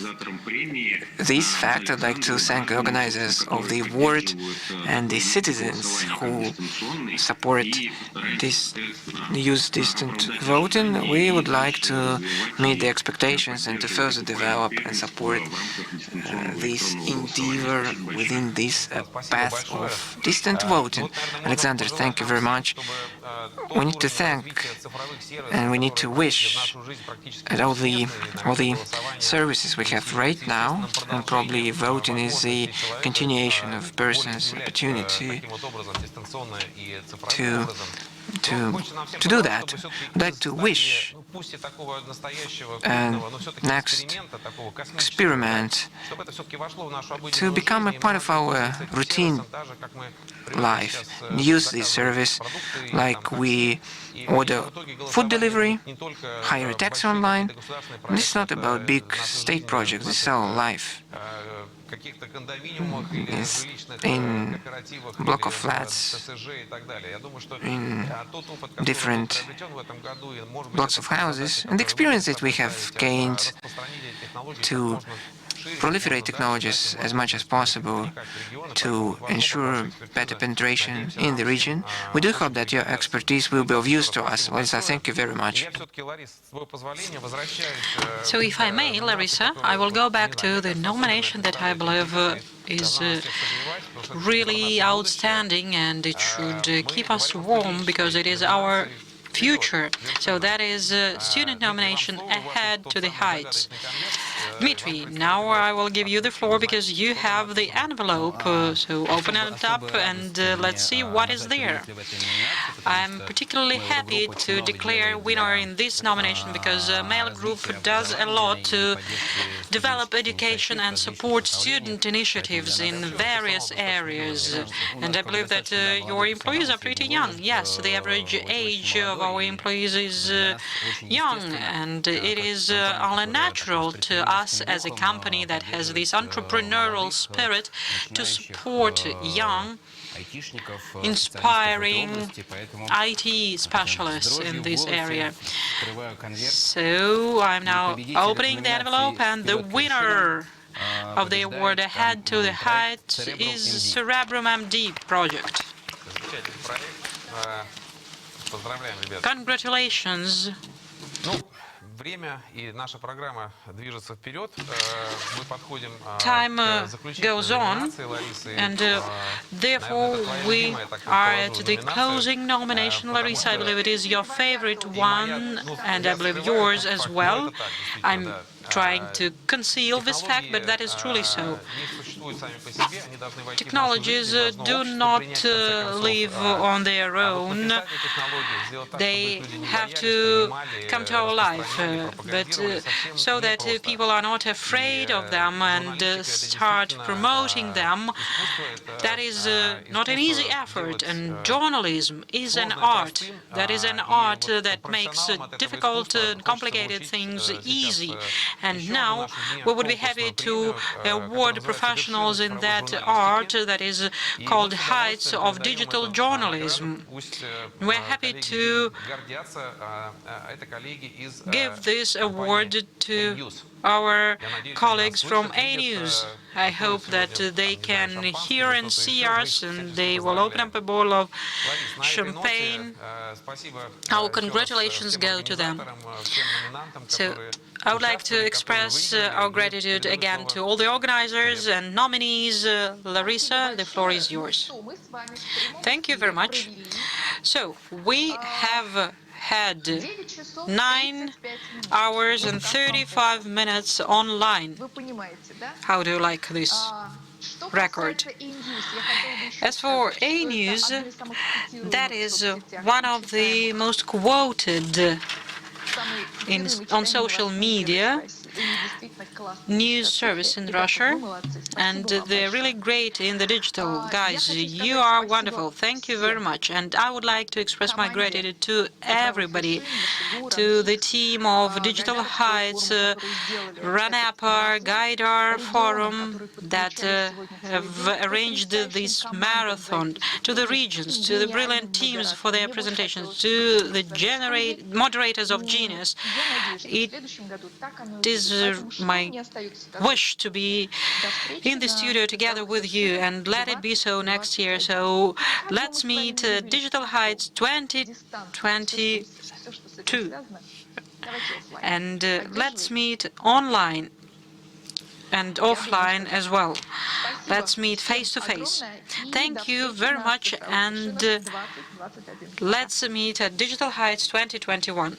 this fact. I'd like to thank the organizers of the award and the citizens who support this use distant voting. We would like to meet the expectations and to further develop and support this endeavor within this path of distant voting. Alexander, thank you very much. We need to thank and we need to wish at all the services we have right now, and probably voting is the continuation of person's opportunity to do that. I'd like to wish next experiment to become a part of our routine life. Use this service like we order food delivery, hire a taxi online. This is not about big state projects, this is our life. In block of flats, in different blocks of houses, and the experience that we have gained to proliferate technologies as much as possible to ensure better penetration in the region. We do hope that your expertise will be of use to us. Larisa, thank you very much. So if I may, Larisa, I will go back to the nomination that I believe is really outstanding, and it should keep us warm because it is our future. So that is student nomination Ahead to the Heights. Dmitry, now I will give you the floor because you have the envelope. So open it up and let's see what is there. I'm particularly happy to declare winner in this nomination because Mail Group does a lot to develop education and support student initiatives in various areas. And I believe that your employees are pretty young. Yes, the average age of our employees is young, and it is only natural to us as a company that has this entrepreneurial spirit to support young, inspiring IT specialists in this area. So I'm now opening the envelope, and the winner of the award Ahead to the Heights is Cerebrum MD project. Congratulations. Time goes on, and therefore we are at the closing nomination. Larisa, I believe it is your favorite one, and I believe yours as well. I'm trying to conceal this fact, but that is truly so. Technologies do not live on their own. They have to come to our life, but so that people are not afraid of them and start promoting them. That is not an easy effort, and journalism is an art. That is an art that makes difficult and complicated things easy. And now we would be happy to award professionals in that art that is called Heights of Digital Journalism. We're happy to give this award to our colleagues from A News. I hope that they can hear and see us, and they will open up a bottle of champagne. Our congratulations go to them. So I would like to express our gratitude again to all the organizers and nominees. Larisa, the floor is yours. Thank you very much. So we have had 9 hours and 35 minutes online. How do you like this record? As for A News, that is one of the most quoted on social media news service in Russia, and they're really great in the digital. Guys, you are wonderful. Thank you very much. And I would like to express my gratitude to everybody, to the team of Digital Heights, RANEPA, Gaidar Forum that have arranged this marathon, to the regions, to the brilliant teams for their presentations, to the moderators of Genius. It is my wish to be in the studio together with you, and let it be so next year. So let's meet Digital Heights 2022, and let's meet online and offline as well. Let's meet face to face. Thank you very much, and let's meet at Digital Heights 2021.